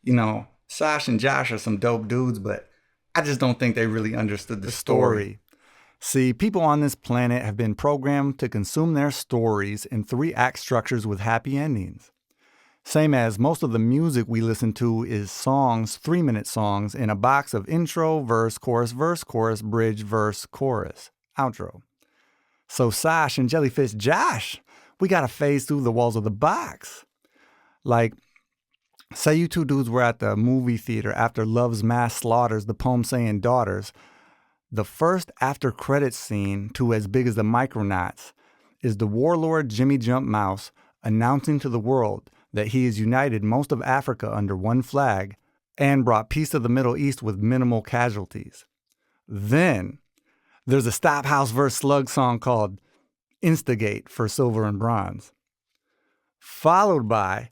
Speaker 12: you know, Sasha and Josh are some dope dudes, but I just don't think they really understood the story. See, people on this planet have been programmed to consume their stories in 3-act structures with happy endings. Same as most of the music we listen to is songs, 3-minute songs, in a box of intro, verse, chorus, bridge, verse, chorus, outro. So Sash and Jellyfish Josh, we gotta phase through the walls of the box. Like, say you two dudes were at the movie theater after Love's Mass Slaughters the poem saying daughters. The first after credits scene to As Big as the Micronauts is the warlord Jimmy Jump Mouse announcing to the world that he has united most of Africa under one flag and brought peace to the Middle East with minimal casualties. Then there's a Stop House vs. Slug song called Instigate for Silver and Bronze, followed by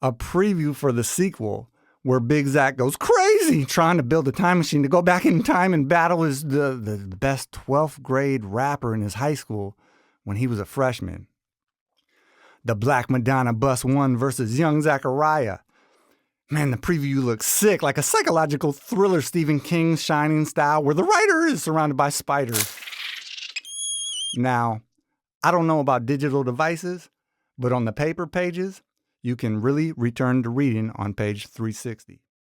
Speaker 12: a preview for the sequel where Big Zach goes crazy trying to build a time machine to go back in time and battle the best 12th grade rapper in his high school when he was a freshman. The Black Madonna Bus 1 versus Young Zachariah. Man, the preview looks sick, like a psychological thriller Stephen King Shining style where the writer is surrounded by spiders. Now, I don't know about digital devices, but on the paper pages, you can really return to reading on page 360.